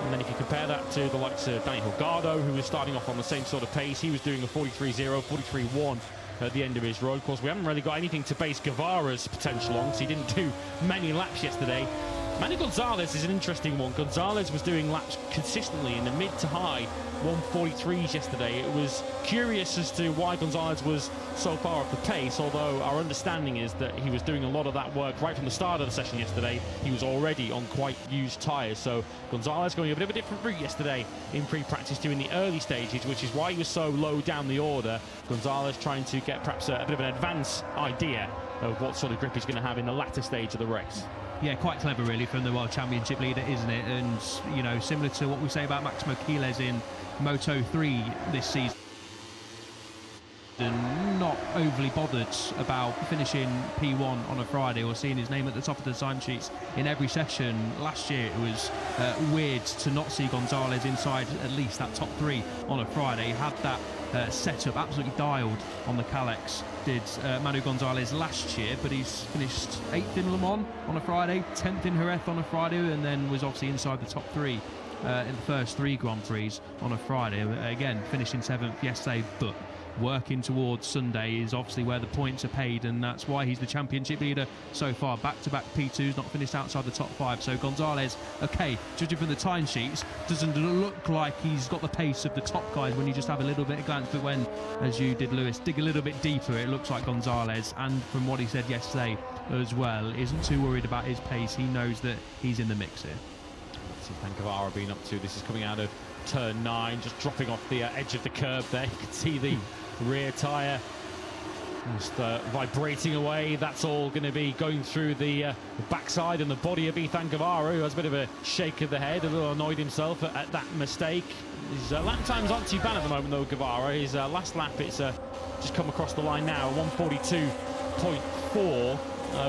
And then if you compare that to the likes of Danny Holgado, who was starting off on the same sort of pace, he was doing a 43.0, 43.1 at the end of his run. Of course, we haven't really got anything to base Guevara's potential on, so he didn't do many laps yesterday. Manny Gonzalez is an interesting one. Gonzalez was doing laps consistently in the mid to high 143s yesterday. It was curious as to why Gonzalez was so far off the pace, although our understanding is that he was doing a lot of that work right from the start of the session yesterday. He was already on quite used tyres, so Gonzalez going a bit of a different route yesterday in pre-practice during the early stages, which is why he was so low down the order. Gonzalez trying to get perhaps a bit of an advanced idea of what sort of grip he's going to have in the latter stage of the race. Yeah, quite clever really from the World Championship leader, isn't it? And, you know, similar to what we say about Maximo Quiles in Moto3 this season, and not overly bothered about finishing P1 on a Friday or seeing his name at the top of the timesheets in every session. Last year it was weird to not see Gonzalez inside at least that top 3 on a Friday. He had that setup, absolutely dialed on the Calex, did Manu Gonzalez last year, but he's finished 8th in Le Mans on a Friday, 10th in Jerez on a Friday, and then was obviously inside the top 3 in the first 3 Grand Prix on a Friday. Again, finishing 7th yesterday, but working towards Sunday is obviously where the points are paid, and that's why he's the championship leader so far. Back-to-back P2s, not finished outside the top 5. So Gonzalez, okay, judging from the timesheets, doesn't look like he's got the pace of the top guys when you just have a little bit of glance. But when, as you did, Lewis, dig a little bit deeper, it looks like Gonzalez, and from what he said yesterday as well, isn't too worried about his pace. He knows that he's in the mix here. Let's see Pancavaro being up to. This is coming out of turn 9, just dropping off the edge of the curb there. You can see the rear tyre just vibrating away. That's all going to be going through the backside and the body of Ethan Guevara, who has a bit of a shake of the head, a little annoyed himself at that mistake. His lap times aren't too bad at the moment though, Guevara. His last lap, it's just come across the line now, 142.4,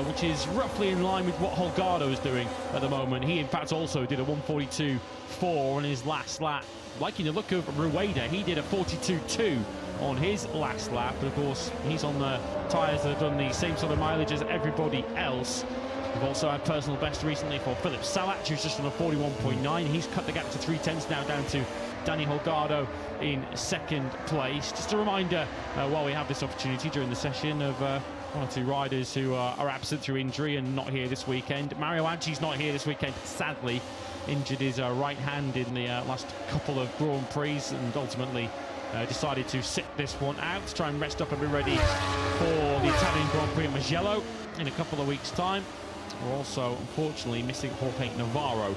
which is roughly in line with what Holgado is doing at the moment. He in fact also did a 142.4 on his last lap. Liking the look of Rueda, he did a 42.2 on his last lap, but of course he's on the tyres that have done the same sort of mileage as everybody else. We've also had personal best recently for Philip Salac, who's just on a 41.9. He's cut the gap to 3/10 now, down to Danny Holgado in 2nd place. Just a reminder, while we have this opportunity during the session, of one or two riders who are absent through injury and not here this weekend. Mario Aggi's not here this weekend, sadly. Injured his right hand in the last couple of Grand Prix, and ultimately decided to sit this one out to try and rest up and be ready for the Italian Grand Prix at Mugello in a couple of weeks' time. We're also unfortunately missing Jorge Navarro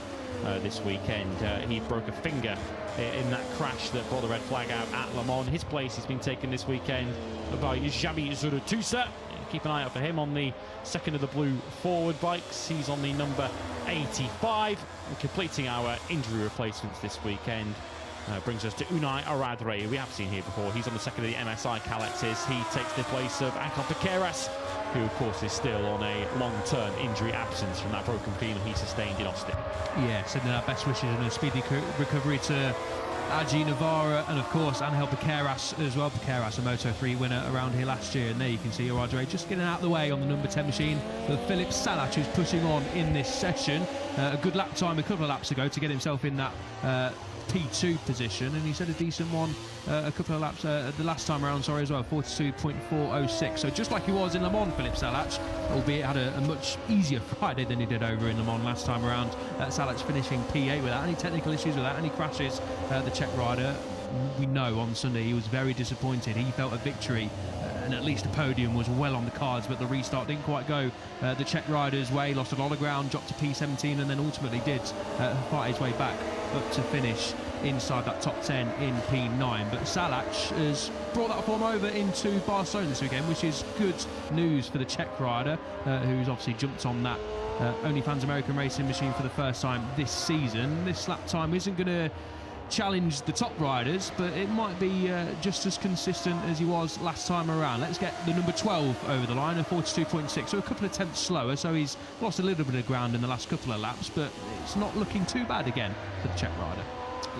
this weekend. He broke a finger in that crash that brought the red flag out at Le Mans. His place has been taken this weekend by Xavi Zurutusa. Keep an eye out for him on the 2nd of the blue forward bikes. He's on the number 85. And completing our injury replacements this weekend brings us to Unai Aradre, who we have seen here before. He's on the 2nd of the MSI Calexes. He takes the place of Angel Piqueras, who of course is still on a long-term injury absence from that broken femur he sustained in Austin. Yeah, sending our best wishes and a speedy recovery to Aggi, Navarra, and of course Angel Piqueras as well. Piqueras, a Moto3 winner around here last year, and there you can see Aradre just getting out of the way on the number 10 machine for Philip Salac, who's pushing on in this session. A good lap time a couple of laps ago to get himself in that P2 position, and he's had a decent one a couple of laps the last time around, sorry, as well, 42.406. So just like he was in Le Mans, Philip Salac, albeit had a much easier Friday than he did over in Le Mans last time around. Salac finishing P8 without any technical issues, without any crashes. The Czech rider, we know on Sunday he was very disappointed. He felt a victory and at least a podium was well on the cards, but the restart didn't quite go the Czech rider's way. Lost a lot of ground, dropped to P17, and then ultimately did fight his way back up to finish inside that top 10 in P9. But Salac has brought that form over into Barcelona this weekend, which is good news for the Czech rider, who's obviously jumped on that OnlyFans American racing machine for the first time this season. This lap time isn't going to challenge the top riders, but it might be just as consistent as he was last time around. Let's get the number 12 over the line, a 42.6, so a couple of tenths slower, so he's lost a little bit of ground in the last couple of laps, but it's not looking too bad again for the Czech rider.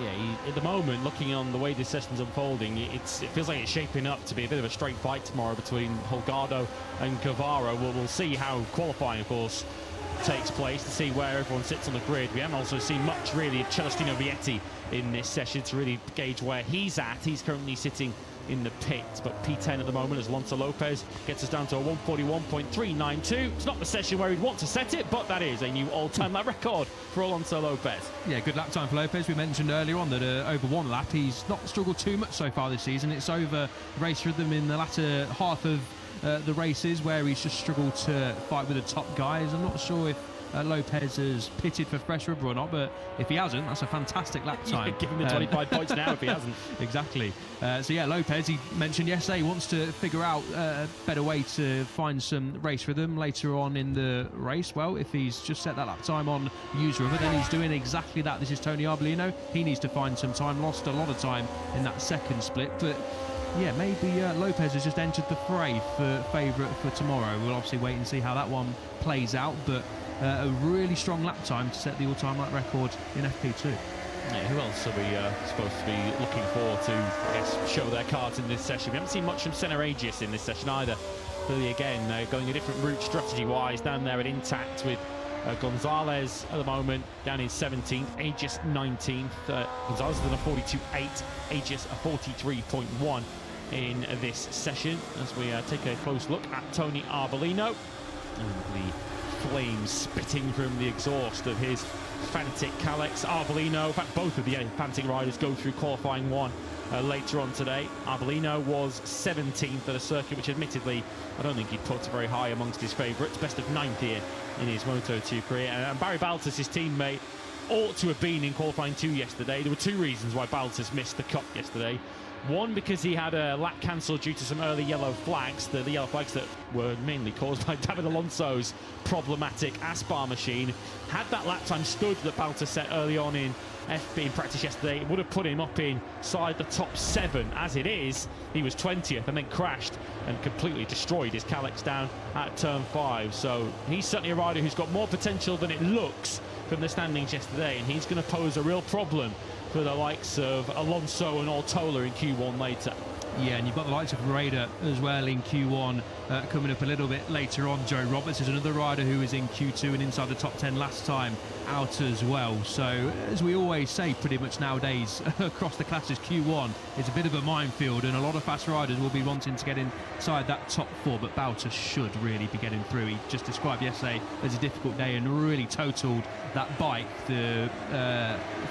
Yeah, at the moment, looking on the way this session's unfolding, it feels like it's shaping up to be a bit of a straight fight tomorrow between Holgado and Guevara. We'll see how qualifying, of course, takes place, to see where everyone sits on the grid. We haven't also seen much really of Celestino Vietti in this session to really gauge where he's at. He's currently sitting in the pits, but P10 at the moment as Alonso Lopez gets us down to a 141.392. It's not the session where he'd want to set it, but that is a new all-time lap record for Alonso Lopez. Yeah, good lap time for Lopez. We mentioned earlier on that over one lap he's not struggled too much so far this season. It's over race rhythm in the latter half of the races where he's just struggled to fight with the top guys. I'm not sure if Lopez has pitted for fresh rubber or not, but if he hasn't, that's a fantastic lap time. Give him the 25 points now if he hasn't. Exactly. So yeah, Lopez, he mentioned yesterday he wants to figure out a better way to find some race rhythm later on in the race. Well, if he's just set that lap time on used rubber, then he's doing exactly that. This is Tony Arbolino. He needs to find some time. Lost a lot of time in that second split, but yeah, maybe Lopez has just entered the fray for favourite for tomorrow. We'll obviously wait and see how that one plays out, but a really strong lap time to set the all-time lap record in FP2. Yeah, who else are we supposed to be looking for to, I guess, show their cards in this session? We haven't seen much from Senna Aegis in this session either. Clearly, again, going a different route strategy-wise down there at Intact with Gonzalez at the moment down in 17th, Aegis 19th. Gonzalez has done a 42.8, Aegis a 43.1 in this session. As we take a close look at Tony Arbolino and the flames spitting from the exhaust of his Fantic Kalex. Arbolino, in fact, both of the Fantic riders go through qualifying one later on today. Arbolino was 17th at a circuit which admittedly I don't think he'd put very high amongst his favourites. Best of 9th here in his Moto2 career. And Barry Baltus, his teammate, ought to have been in qualifying 2 yesterday. There were 2 reasons why Baltus missed the cut yesterday. One, because he had a lap cancelled due to some early yellow flags, the yellow flags that were mainly caused by David Alonso's problematic Aspar machine. Had that lap time stood that Baltus set early on in FP practice yesterday, it would have put him up inside the top 7. As it is, he was 20th and then crashed and completely destroyed his Kalex down at turn 5. So he's certainly a rider who's got more potential than it looks from the standings yesterday, and he's going to pose a real problem for the likes of Alonso and Ortola in Q1 later. Yeah, and you've got the likes of Veda as well in Q1 coming up a little bit later on. Joe Roberts is another rider who was in Q2 and inside the top 10 last time out as well. So, as we always say pretty much nowadays across the classes, Q1 is a bit of a minefield and a lot of fast riders will be wanting to get inside that top 4, but Baltus should really be getting through. He just described yesterday as a difficult day and really totaled that bike. The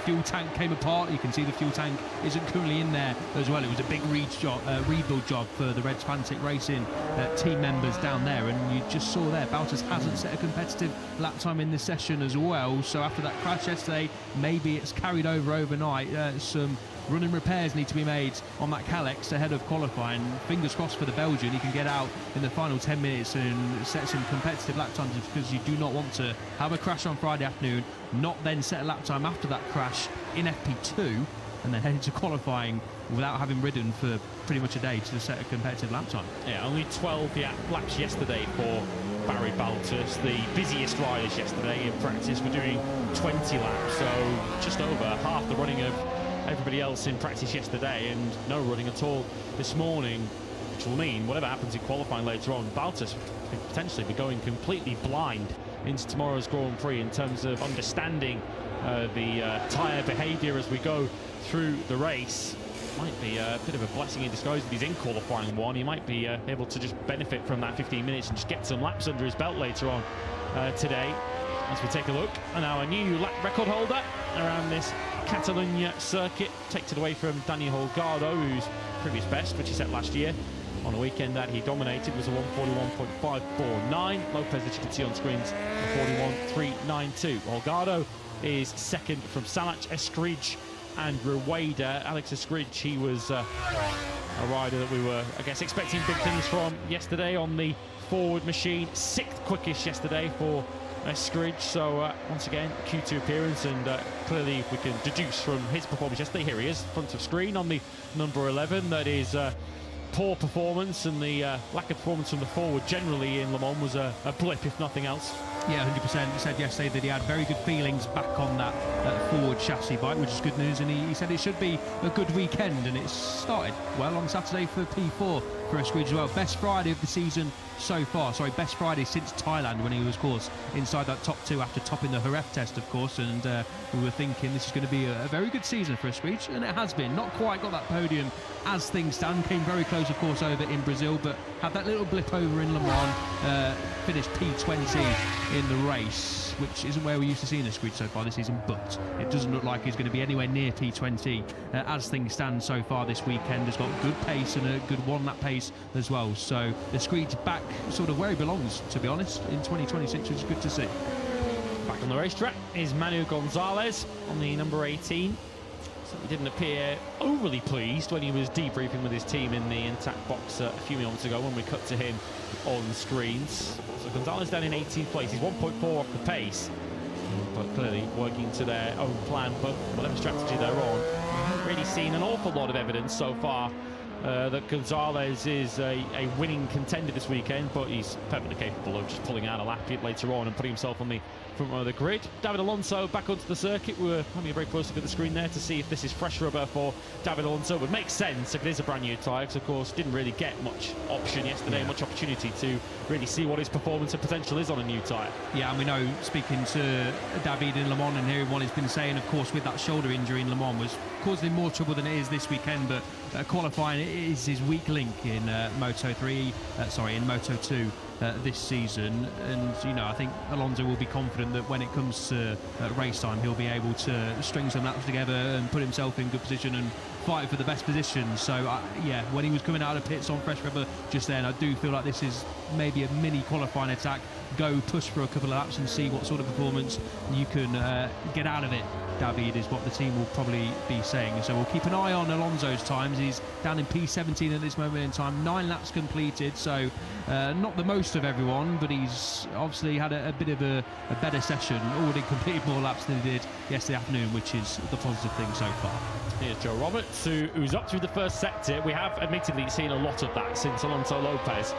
fuel tank came apart. You can see the fuel tank isn't currently in there as well. It was a big rebuild job for the Reds Fantic Racing team members down there, and you just saw there Baltus hasn't set a competitive lap time in this session as well. So after that crash yesterday, maybe it's carried over overnight. Some running repairs need to be made on that Kalex ahead of qualifying. Fingers crossed for the Belgian, he can get out in the final 10 minutes and set some competitive lap times, because you do not want to have a crash on Friday afternoon, not then set a lap time after that crash in FP2 and then head into qualifying without having ridden for pretty much a day to set a competitive lap time. Yeah, only 12 laps yesterday for Barry Baltus. The busiest riders yesterday in practice were doing 20 laps, so just over half the running of everybody else in practice yesterday, and no running at all this morning, which will mean whatever happens in qualifying later on, Baltus could potentially be going completely blind into tomorrow's Grand Prix in terms of understanding the tyre behaviour as we go through the race. Might be a bit of a blessing in disguise if he's in qualifying one. He might be able to just benefit from that 15 minutes and just get some laps under his belt later on today. As we take a look, and our new lap record holder around this Catalunya circuit takes it away from Daniel Holgado, whose previous best, which he set last year on a weekend that he dominated, was a 141.549. Lopez, as you can see on screens, a 41.392. Holgado is second from Salach, Escridge and Rueda. Alex Escridge, he was a rider that we were, I guess, expecting big things from yesterday on the forward machine. 6th quickest yesterday for Escridge, so once again Q2 appearance, and clearly we can deduce from his performance yesterday, here he is front of screen on the number 11, that is poor performance, and the lack of performance from the forward generally in Le Mans was a blip if nothing else. Yeah, 100%. He said yesterday that he had very good feelings back on that forward chassis bike, which is good news, and he said it should be a good weekend, and it started well on Saturday for P4 for Escridge as well. Best Friday of the season so far. Sorry, best Friday since Thailand, when he was, of course, inside that top 2 after topping the Jerez test, of course, and we were thinking this is going to be a very good season for Escridge, and it has been. Not quite got that podium as things stand, came very close, of course, over in Brazil, but had that little blip over in Le Mans, finished P20 in the race, which isn't where we used to see Escridge so far this season, but it doesn't look like he's going to be anywhere near P20 as things stand so far this weekend. Has got good pace and a good one-lap pace as well, so Escridge back sort of where he belongs, to be honest, in 2026, which is good to see. Back on the racetrack is Manu Gonzalez on the number 18. So he didn't appear overly pleased when he was debriefing with his team in the Intact box a few moments ago when we cut to him on screens. So Gonzalez down in 18th place. He's 1.4 off the pace, but clearly working to their own plan. But whatever strategy they're on, we haven't really seen an awful lot of evidence so far that Gonzalez is a winning contender this weekend, but he's perfectly capable of just pulling out a lap later on and putting himself on the front row of the grid. David Alonso back onto the circuit. We're having a very close look at the screen there to see if this is fresh rubber for David Alonso. It would make sense if it is a brand new tyre, because of course didn't really get much option yesterday, much opportunity to really see what his performance and potential is on a new tyre. Yeah, and we know, speaking to David in Le Mans and hearing what he's been saying, of course, with that shoulder injury in Le Mans was causing him more trouble than it is this weekend, but qualifying is his weak link in Moto2 this season. And you know, I think Alonso will be confident that when it comes to race time, he'll be able to string some laps together and put himself in good position and fight for the best position. So yeah, when he was coming out of pits on fresh rubber just then, I do feel like this is maybe a mini qualifying attack. Go push for a couple of laps and see what sort of performance you can get out of it, David, is what the team will probably be saying. So we'll keep an eye on Alonso's times. He's down in P17 at this moment in time, 9 laps completed, so not the most of everyone, but he's obviously had a bit of a better session, already completed more laps than he did yesterday afternoon, which is the positive thing so far. Here's Joe Roberts, who's up through the first sector. We have admittedly seen a lot of that since Alonso Lopez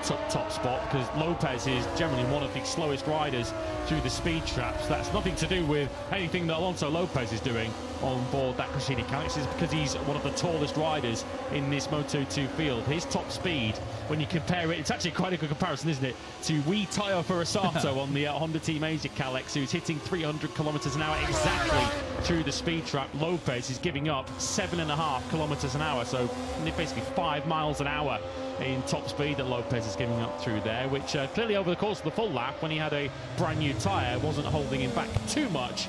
took top spot, because Lopez is generally one of the slowest riders through the speed traps. That's nothing to do with anything that Alonso Lopez is doing on board that Crescini car. It's because he's one of the tallest riders in this Moto2 field. His top speed, when you compare it, it's actually quite a good comparison, isn't it, to wee Tayo Furusato on the Honda Team Asia Kalex, who's hitting 300 kilometers an hour exactly through the speed trap. Lopez is giving up 7.5 kilometers an hour, so basically 5 miles an hour in top speed that Lopez is giving up through there, which clearly over the course of the full lap, when he had a brand new tyre, wasn't holding him back too much.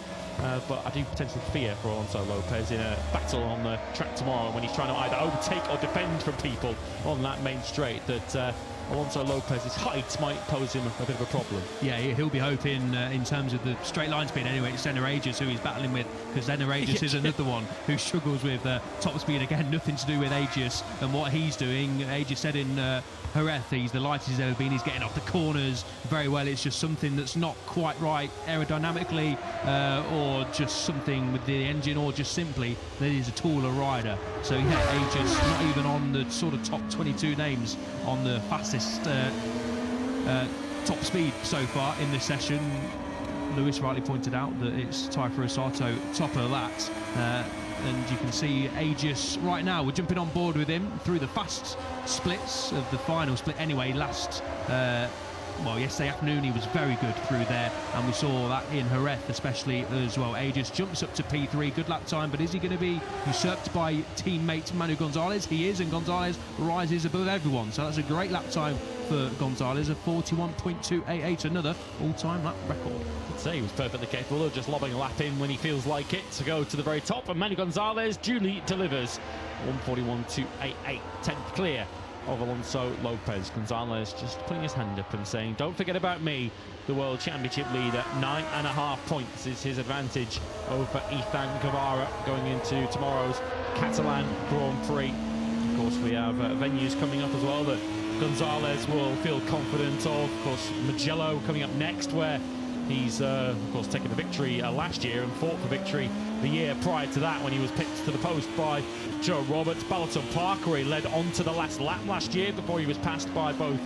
But I do potentially fear for Alonso Lopez in a battle on the track tomorrow, when he's trying to either overtake or defend from people on that main straight, that Alonso Lopez's height might pose him a bit of a problem. Yeah, he'll be hoping in terms of the straight line speed anyway. It's Senna Aegis who he's battling with, because Senna Aegis is another one who struggles with top speed. Again, nothing to do with Aegis and what he's doing. Aegis said in Jerez, he's the lightest he's ever been. He's getting off the corners very well. It's just something that's not quite right aerodynamically, or just something with the engine, or just simply that he's a taller rider. So yeah, Aegis not even on the sort of top 22 names on the fastest top speed so far in this session. Lewis rightly pointed out that it's Tayo Furusato top of that, and you can see Aegis right now. We're jumping on board with him through the fast splits of the final split anyway. Yesterday afternoon he was very good through there, and we saw that in Jerez especially as well. Aegis jumps up to P3, good lap time, but is he going to be usurped by teammate Manu Gonzalez? He is, and Gonzalez rises above everyone, so that's a great lap time for Gonzalez, a 41.288, another all-time lap record. I'd say he was perfectly capable of just lobbing a lap in when he feels like it to go to the very top, and Manu Gonzalez duly delivers 141.288, 10th clear of Alonso Lopez. Gonzalez just putting his hand up and saying, don't forget about me, the World Championship leader. 9.5 points is his advantage over Ethan Guevara going into tomorrow's Catalan Grand Prix. Of course, we have venues coming up as well that Gonzalez will feel confident of. Of course, Mugello coming up next, where he's, of course, taken the victory last year and fought for victory the year prior to that, when he was picked to the post by Joe Roberts. Ballerton Park, where he led on to the last lap last year before he was passed by both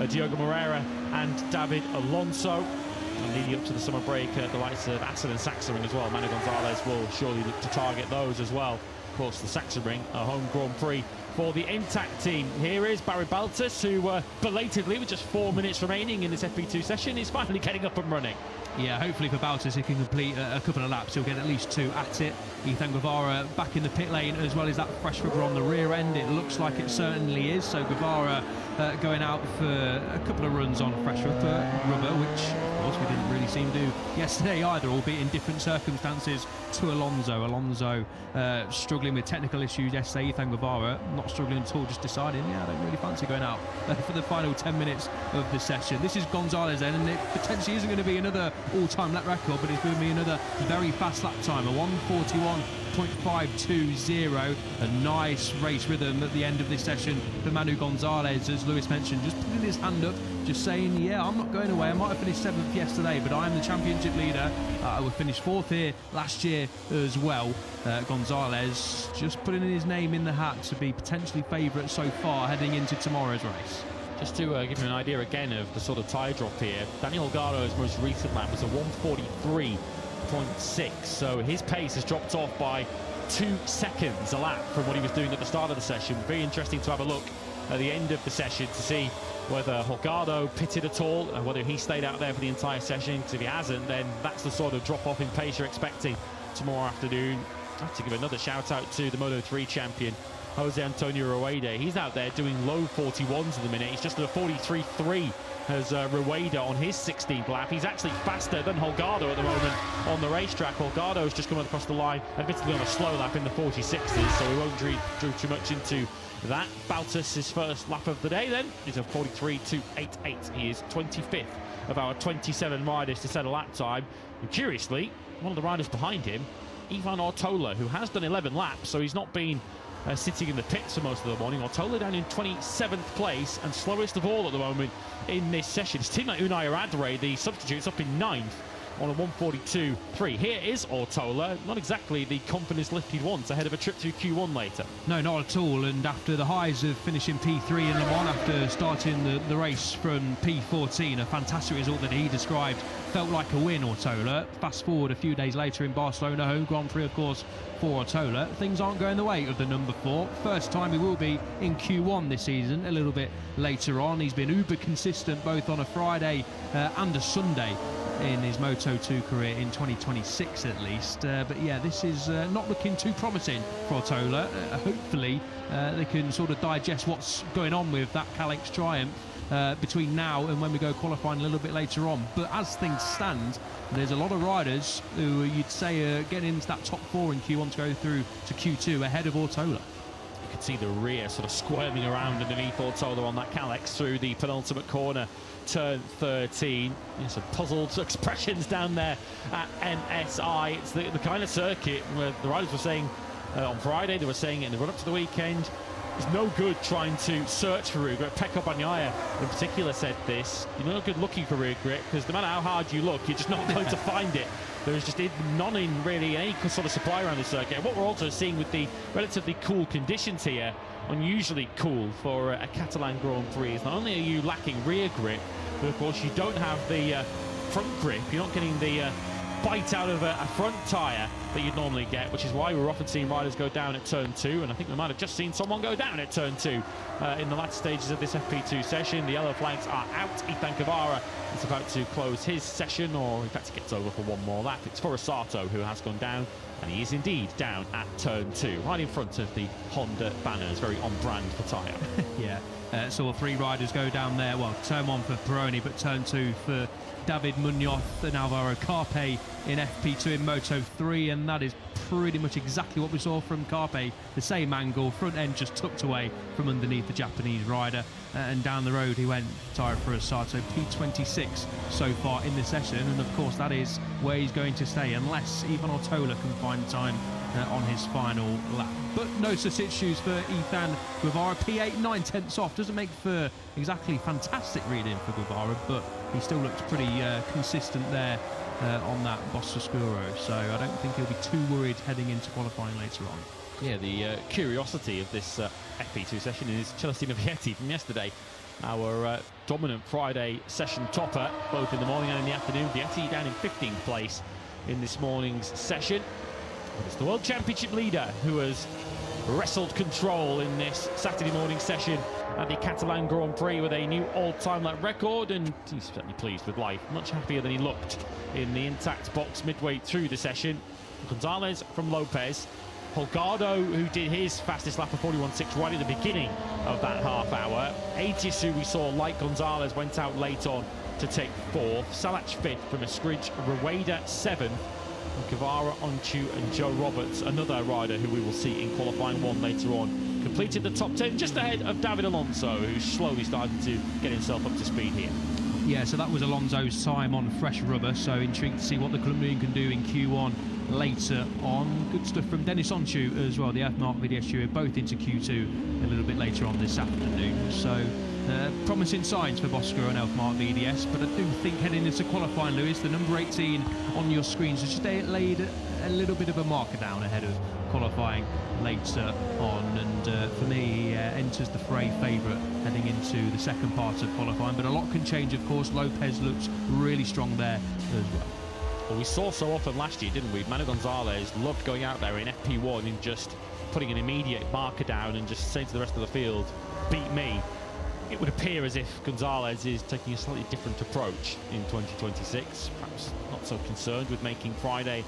Diogo Moreira and David Alonso. And leading up to the summer break, the likes of Assen and Sachsenring as well. Manu Gonzalez will surely look to target those as well. Of course, the Sachsenring, a home Grand Prix for the Intact team. Here is Barry Baltus, who belatedly, with just 4 minutes remaining in this FP2 session, is finally getting up and running. Yeah, hopefully for Baltus, he can complete a couple of laps. He'll get at least 2 at it. Ethan Guevara back in the pit lane, as well as that fresh rubber on the rear end. It looks like it certainly is. So Guevara going out for a couple of runs on fresh rubber, which of course we didn't really see him do yesterday either, albeit in different circumstances to Alonso. Alonso struggling with technical issues yesterday. Ethan Guevara not struggling at all, just deciding, yeah, I don't really fancy going out for the final 10 minutes of the session. This is Gonzalez then, and it potentially isn't going to be another all-time lap record, but it's going to be another very fast lap time, a 1:41.520. A nice race rhythm at the end of this session for Manu Gonzalez, as Lewis mentioned, just putting his hand up just saying, yeah, I'm not going away. I might have finished 7th yesterday, but I'm the championship leader. I would finish 4th here last year as well. Gonzalez just putting his name in the hat to be potentially favourite so far heading into tomorrow's race. Just to give you an idea again of the sort of tyre drop here, Daniel Holgado's most recent lap was a 1:43.6, so his pace has dropped off by 2 seconds a lap from what he was doing at the start of the session. Very interesting to have a look at the end of the session to see whether Holgado pitted at all and whether he stayed out there for the entire session, because if he hasn't, then that's the sort of drop-off in pace you're expecting tomorrow afternoon. I have to give another shout-out to the Moto3 champion, Jose Antonio Rueda. He's out there doing low 41s at the minute. He's just at a 43.3 as Rueda on his 16th lap. He's actually faster than Holgado at the moment on the racetrack. Holgado's just come across the line, admittedly on a slow lap in the 46s, so we won't drew too much into that. Bautas' first lap of the day then is a 43.288. He is 25th of our 27 riders to set a lap time. And curiously, one of the riders behind him, Ivan Ortola, who has done 11 laps, so he's not been sitting in the pits for most of the morning. Ortola down in 27th place and slowest of all at the moment in this session. It's a team like Unai Radre, the substitute's up in 9th on a 1:42.3. Here is Ortola, not exactly the confidence lift he'd want ahead of a trip through Q1 later. No, not at all. And after the highs of finishing P3 in Le Mans, after starting the race from P14, a fantastic result that he described, felt like a win, Ortola. Fast forward a few days later in Barcelona, home Grand Prix, of course, for Ortola. Things aren't going the way of the number 4. First time he will be in Q1 this season, a little bit later on. He's been uber consistent both on a Friday and a Sunday in his Moto2 career in 2026 at least. But yeah, this is not looking too promising for Ortola. Hopefully they can sort of digest what's going on with that Calix triumph between now and when we go qualifying a little bit later on. But as things stand, there's a lot of riders who you'd say are getting into that top 4 in Q1 to go through to Q2 ahead of Ortola. You can see the rear sort of squirming around underneath Ortola on that Calix through the penultimate corner, turn 13. Some puzzled expressions down there at NSI. It's the kind of circuit where the riders were saying on Friday, they were saying it in the run-up to the weekend, it's no good trying to search for rear grip. Pekka Bagnaia in particular said this. You're no good looking for rear grip because no matter how hard you look, you're just not going to find it. There is just none in really any sort of supply around the circuit. And what we're also seeing with the relatively cool conditions here, unusually cool for a Catalan Grand Prix, is not only are you lacking rear grip, but of course you don't have the front grip. You're not getting the bite out of a front tyre that you'd normally get, which is why we're often seeing riders go down at turn 2, and I think we might have just seen someone go down at turn 2 in the latter stages of this FP2 session. The yellow flags are out. Ethan Cavara is about to close his session, or in fact he gets over for one more lap. It's Forasato who has gone down, and he is indeed down at turn 2, right in front of the Honda banners, very on brand for tyre. Yeah, saw 3 riders go down there. Well, turn 1 for Peroni, but turn 2 for David Munoz and Alvaro Carpe in FP2 in Moto3, and that is pretty much exactly what we saw from Carpe. The same angle, front end just tucked away from underneath the Japanese rider, and down the road he went, tyre for Osato, P26 so far in the session, and of course that is where he's going to stay unless Ivan Ortola can find time on his final lap. But no such issues for Ethan Guevara. P8, 9/10 off. Doesn't make for exactly fantastic reading for Guevara, but he still looks pretty consistent there on that Boscoscuro. So I don't think he'll be too worried heading into qualifying later on. Yeah, the curiosity of this FP2 session is Celestino Vietti from yesterday. Our dominant Friday session topper, both in the morning and in the afternoon. Vietti down in 15th place in this morning's session. It's the World Championship leader who has wrestled control in this Saturday morning session at the Catalan Grand Prix with a new all-time lap record, and he's certainly pleased with life. Much happier than he looked in the intact box midway through the session. Gonzalez from Lopez. Holgado, who did his fastest lap of 41.6 right at the beginning of that half hour. Atis, who we saw like Gonzalez, went out late on to take 4th. Salach 5th from Escridge. Rueda 7th. Guevara, Onchu and Joe Roberts, another rider who we will see in qualifying 1 later on, completed the top 10 just ahead of David Alonso, who's slowly starting to get himself up to speed here. Yeah, so that was Alonso's time on fresh rubber, so intrigued to see what the Colombian can do in Q1 later on. Good stuff from Denis Onchu as well, the F-Mark video both into Q2 a little bit later on this afternoon. So Promising signs for Bosco and Elfmark VDS, but I do think heading into qualifying, Lewis, the number 18 on your screens has just laid a little bit of a marker down ahead of qualifying later on, and for me he enters the fray favourite heading into the second part of qualifying, but a lot can change, of course. Lopez looks really strong there as well. Well, we saw so often last year, didn't we? Manu Gonzalez loved going out there in FP1 and just putting an immediate marker down and just saying to the rest of the field, beat me. It would appear as if Gonzalez is taking a slightly different approach in 2026, perhaps not so concerned with making Friday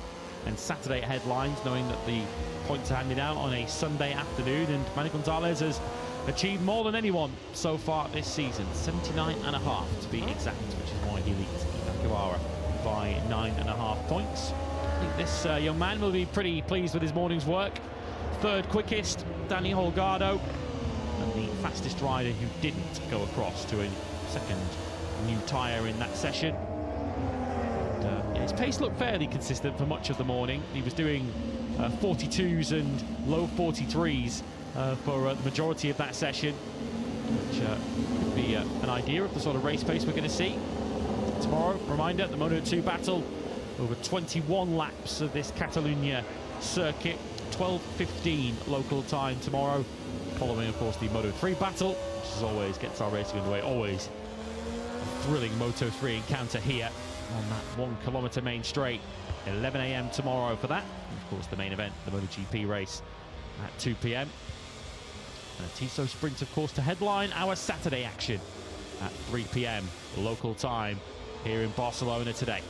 and Saturday headlines, knowing that the points are handed out on a Sunday afternoon, and Manu Gonzalez has achieved more than anyone so far this season, 79.5 to be exact, which is why he leads Ivan Guevara by 9.5 points. I think this young man will be pretty pleased with his morning's work. Third quickest, Danny Holgado, and the fastest rider who didn't go across to a second new tyre in that session. And, his pace looked fairly consistent for much of the morning. He was doing 42s and low 43s for the majority of that session, which could be an idea of the sort of race pace we're going to see tomorrow. Reminder, the Moto2 battle, over 21 laps of this Catalunya circuit, 12:15 local time tomorrow, following of course the Moto3 battle, which as always gets our racing underway. Always a thrilling Moto3 encounter here on that 1 kilometre main straight. 11 AM tomorrow for that, and of course the main event, the MotoGP race at 2 PM, and a Tissot sprint of course to headline our Saturday action at 3 PM local time here in Barcelona today.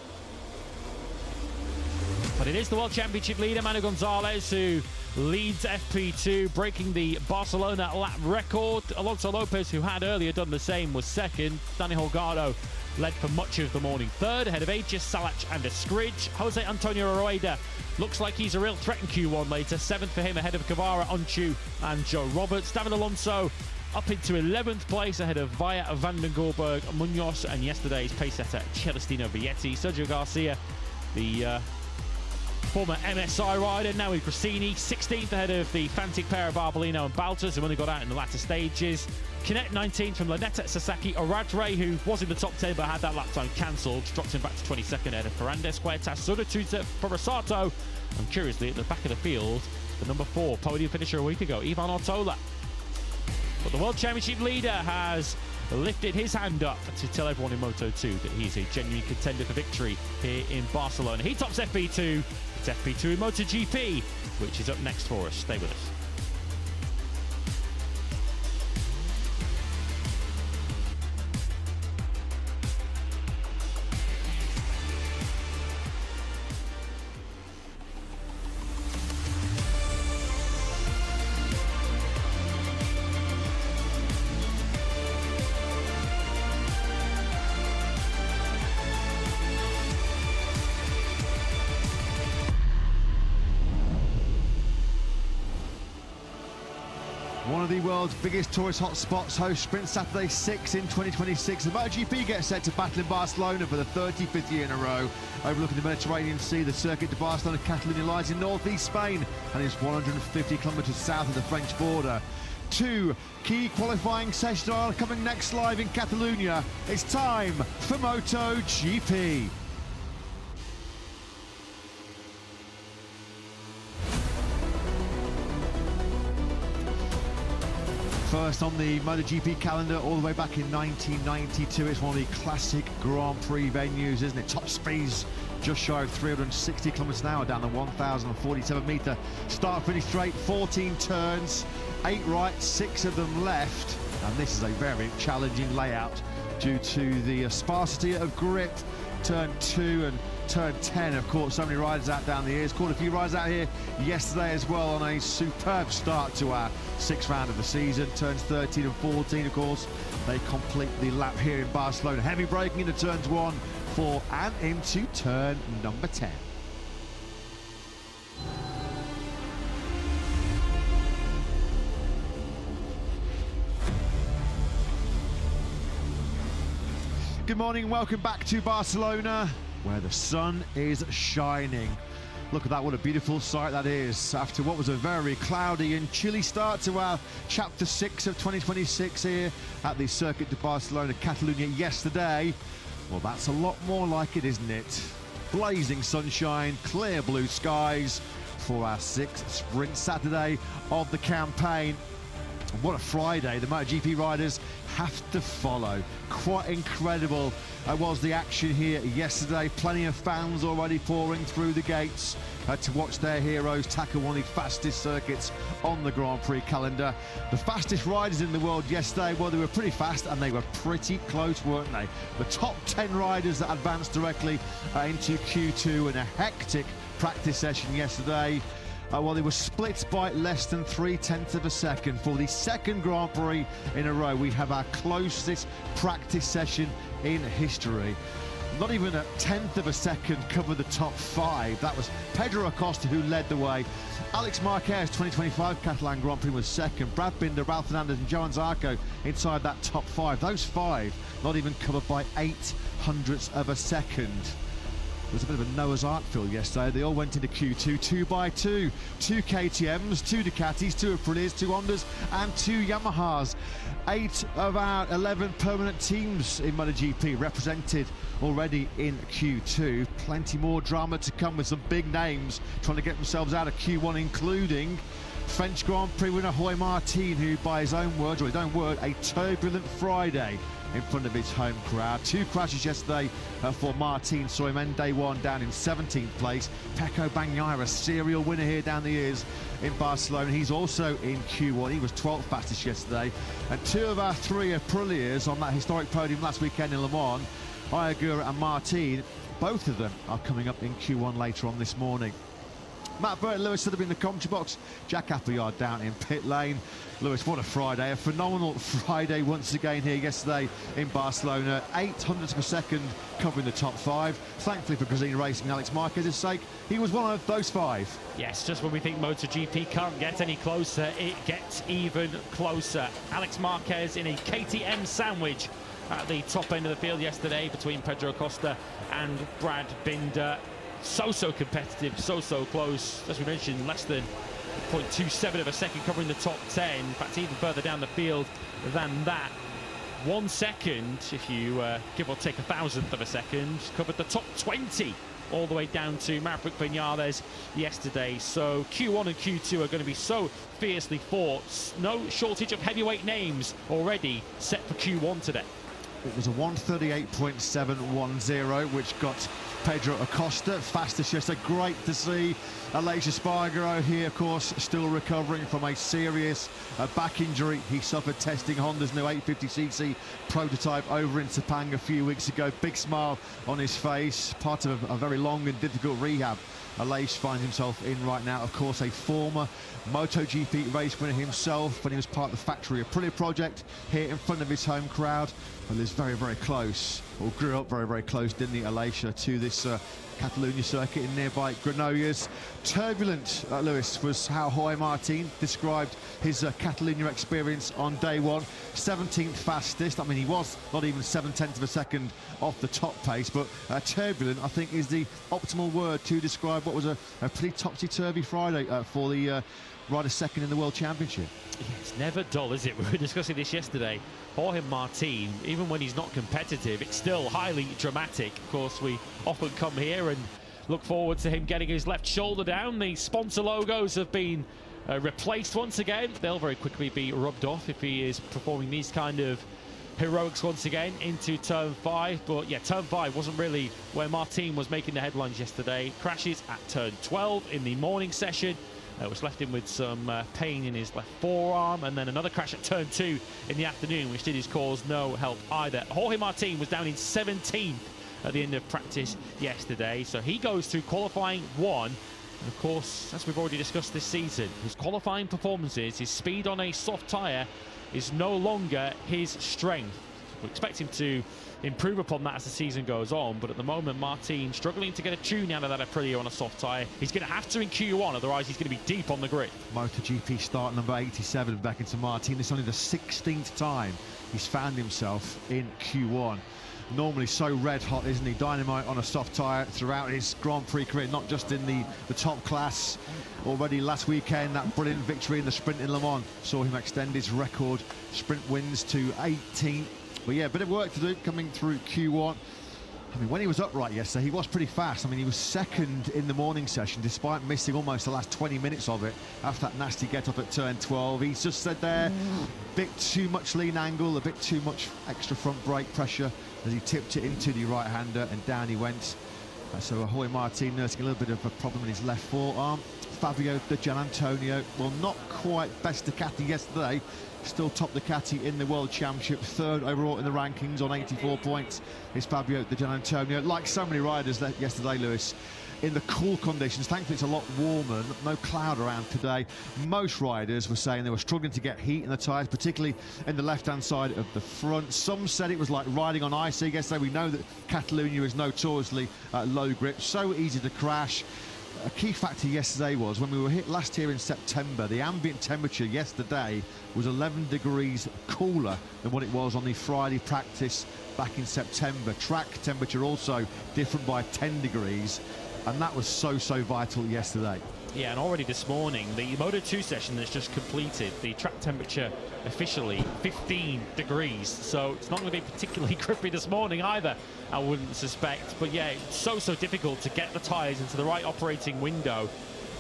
But it is the World Championship leader, Manu Gonzalez, who leads FP2, breaking the Barcelona lap record. Alonso Lopez, who had earlier done the same, was second. Danny Holgado led for much of the morning third, ahead of Aegis, Salach and Escridge. Jose Antonio Rueda looks like he's a real threat in Q1 later. Seventh for him, ahead of Guevara, Onchu and Joe Roberts. David Alonso up into 11th place, ahead of Vaya, Vandengourberg, Munoz, and yesterday's pace setter Celestino Vietti. Sergio Garcia, the former MSI rider, now with Grassini, 16th ahead of the frantic pair of Barbolino and Baltas, who only got out in the latter stages. Kinet 19th from Lanetta Sasaki. Oradre, who was in the top 10 but had that lap time cancelled, dropped him back to 22nd ahead of Fernandez. Quietas Sudatuta for Rosato. And curiously, at the back of the field, the number 4 podium finisher a week ago, Ivan Ortola. But the World Championship leader has lifted his hand up to tell everyone in Moto2 that he's a genuine contender for victory here in Barcelona. He tops FP2. It's FP2 in MotoGP, which is up next for us. Stay with us. One of the world's biggest tourist hotspots hosts Sprint Saturday 6 in 2026. The MotoGP gets set to battle in Barcelona for the 35th year in a row. Overlooking the Mediterranean Sea, the circuit to Barcelona-Catalunya lies in northeast Spain and is 150 kilometres south of the French border. 2 key qualifying sessions are coming next live in Catalunya. It's time for MotoGP. First on the MotoGP calendar, all the way back in 1992. It's one of the classic Grand Prix venues, isn't it? Top speeds just shy of 360 kilometers an hour down the 1,047 meter start-finish straight. 14 turns, 8 right, 6 of them left. And this is a very challenging layout due to the sparsity of grip. Turn 2 and turn 10, of course, so many riders out down the ears. Caught a few riders out here yesterday as well on a superb start to our 6th round of the season. Turns 13 and 14, of course, they complete the lap here in Barcelona. Heavy braking into turns 1, 4 and into turn number 10. Good morning, welcome back to Barcelona, where the sun is shining. Look at that, what a beautiful sight that is after what was a very cloudy and chilly start to our Chapter 6 of 2026 here at the Circuit de Barcelona-Catalunya yesterday. Well, that's a lot more like it, isn't it? Blazing sunshine, clear blue skies for our 6th sprint Saturday of the campaign. What a Friday the MotoGP riders have to follow. Quite incredible was the action here yesterday. Plenty of fans already pouring through the gates to watch their heroes tackle one of the fastest circuits on the Grand Prix calendar. The fastest riders in the world yesterday, well, they were pretty fast and they were pretty close, weren't they? The top 10 riders that advanced directly into Q2 in a hectic practice session yesterday. Well, they were split by less than 0.3 of a second. For the second Grand Prix in a row, we have our closest practice session in history. Not even a 1/10 of a second covered the top 5. That was Pedro Acosta who led the way. Alex Marquez, 2025 Catalan Grand Prix, was second. Brad Binder, Ralph Fernandez and Johan Zarco inside that top 5. Those 5 not even covered by 0.08 of a second. It was a bit of a Noah's Ark field yesterday. They all went into Q2 2 by 2. 2 KTMs, 2 Ducatis, 2 Aprilis, 2 Hondas and 2 Yamahas. 8 of our 11 permanent teams in MotoGP represented already in Q2. Plenty more drama to come with some big names trying to get themselves out of Q1, including French Grand Prix winner Jorge Martin, who by his own words, or his own word, a turbulent Friday in front of his home crowd. 2 crashes yesterday for Martin saw him end day 1 down in 17th place. Pecco Bagnaia, a serial winner here down the years in Barcelona. He's also in Q1. He was 12th fastest yesterday. And 2 of our 3 Aprilias on that historic podium last weekend in Le Mans, Ayagura and Martin, both of them are coming up in Q1 later on this morning. Matt Burton Lewis stood up in the commentary box. Jack Appleyard down in pit lane. Lewis, what a Friday. A phenomenal Friday once again here yesterday in Barcelona. 0.08 of a second covering the top 5. Thankfully for Brazilian Racing and Alex Marquez's sake, he was one of those 5. Yes, just when we think MotoGP can't get any closer, it gets even closer. Alex Marquez in a KTM sandwich at the top end of the field yesterday between Pedro Acosta and Brad Binder. So competitive, so close. As we mentioned, less than 0.27 of a second covering the top 10. In fact, even further down the field than that. 1 second, if you give or take 1,000th of a second, covered the top 20 all the way down to Maverick Viñales yesterday. So Q1 and Q2 are going to be so fiercely fought. No shortage of heavyweight names already set for Q1 today. It was a 1:38.710, which got Pedro Acosta fastest yesterday. Great to see. Aleix Espargaro here, of course, still recovering from a serious back injury he suffered testing Honda's new 850cc prototype over in Sepang a few weeks ago. Big smile on his face, part of a very long and difficult rehab Aleix finds himself in right now. Of course, a former MotoGP race winner himself when he was part of the factory Aprilia project here in front of his home crowd. Well, he's very close, or grew up very close, didn't he, Aleix, to this Catalunya circuit in nearby Granollers. Turbulent, Lewis, was how Jorge Martin described his Catalunya experience on day 1. 17th fastest. I mean, he was not even 0.7 of a second off the top pace, but turbulent, I think, is the optimal word to describe what was a pretty topsy-turvy Friday for the rider second in the World Championship. Yeah, it's never dull, is it? We were discussing this yesterday. Jorge Martin, even when he's not competitive, it's still highly dramatic. Of course, we often come here and look forward to him getting his left shoulder down. The sponsor logos have been replaced once again. They'll very quickly be rubbed off if he is performing these kind of heroics once again into turn 5. But yeah, turn 5 wasn't really where Martin was making the headlines yesterday. Crashes at turn 12 in the morning session, which left him with some pain in his left forearm, and then another crash at turn 2 in the afternoon, which did his cause no help either. Jorge Martin was down in 17th at the end of practice yesterday, so he goes through qualifying 1. And of course, as we've already discussed this season, his qualifying performances, his speed on a soft tyre is no longer his strength. We expect him to improve upon that as the season goes on, but at the moment Martin struggling to get a tune out of that Aprilia on a soft tyre. He's going to have to in Q1, otherwise he's going to be deep on the grid. MotoGP start number 87 back into Martin. It's only the 16th time he's found himself in Q1. normally so red hot, isn't he? Dynamite on a soft tyre throughout his Grand Prix career, not just in the top class. Already last weekend, that brilliant victory in the sprint in Le Mans saw him extend his record sprint wins to 18. But yeah, a bit of work to do coming through Q1. I mean, when he was upright yesterday, he was pretty fast. I mean, he was second in the morning session, despite missing almost the last 20 minutes of it after that nasty get-up at turn 12. He's just said there, a bit too much lean angle, a bit too much extra front brake pressure as he tipped it into the right-hander, and down he went. So Jorge Martin nursing a little bit of a problem in his left forearm. Fabio Di Gianantonio, well, not quite best Ducati yesterday, still top Ducati in the World Championship, third overall in the rankings on 84 points is Fabio Di Gianantonio. Like so many riders yesterday, Lewis, in the cool conditions, thankfully it's a lot warmer, no cloud around today. Most riders were saying they were struggling to get heat in the tyres, particularly in the left-hand side of the front. Some said it was like riding on ice. Yesterday we know that Catalunya is notoriously low grip, so easy to crash. A key factor yesterday was when we were hit last year in September, the ambient temperature yesterday was 11 degrees cooler than what it was on the Friday practice back in September. Track temperature also different by 10 degrees, and that was so vital yesterday. Yeah, and already this morning, the Moto2 session that's just completed, the track temperature officially 15 degrees. So it's not going to be particularly grippy this morning either, I wouldn't suspect. But yeah, it's so difficult to get the tyres into the right operating window,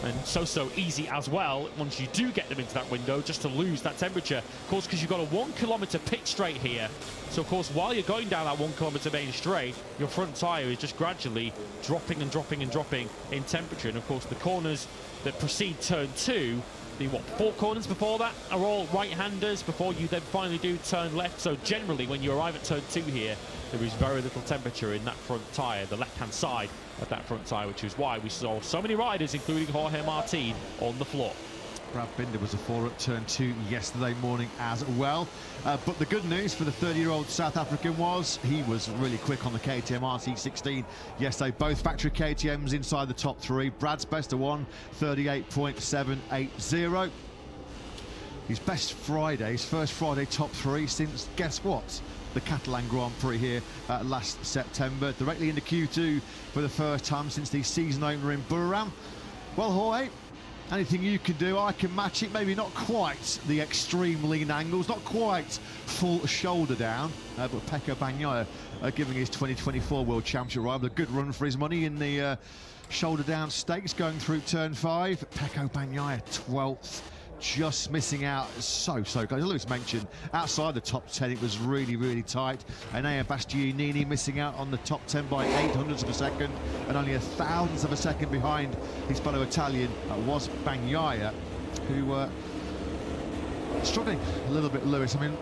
and so easy as well once you do get them into that window, just to lose that temperature. Of course, because you've got a 1 kilometre pit straight here. So of course, while you're going down that 1 kilometre main straight, your front tyre is just gradually dropping and dropping and dropping in temperature. And of course, the corners that precede turn 2, the 4 corners before that are all right-handers before you then finally do turn left. So generally, when you arrive at turn 2 here, there is very little temperature in that front tyre, the left-hand side of that front tyre, which is why we saw so many riders, including Jorge Martin, on the floor. Brad Binder was a 4 at turn 2 yesterday morning as well. But the good news for the 30-year-old South African was he was really quick on the KTM RC16 yesterday. Both factory KTMs inside the top 3. Brad's best of 1:38.780. His best Friday, his first Friday top 3 since, guess what? The Catalan Grand Prix here last September. Directly into Q2 for the first time since the season opener in Buriram. Well, Jorge, anything you can do, I can match it. Maybe not quite the extreme lean angles, not quite full shoulder down, but Pecco Bagnaia giving his 2024 World Championship rival a good run for his money in the shoulder down stakes going through turn 5. Pecco Bagnaia 12th. Just missing out so close. As Lewis mentioned, outside the top 10 it was really tight. Enea Bastianini missing out on the top 10 by 800ths of a second, and only 1,000th of a second behind his fellow Italian was Bagnaia, who struggling a little bit, Lewis. I mean,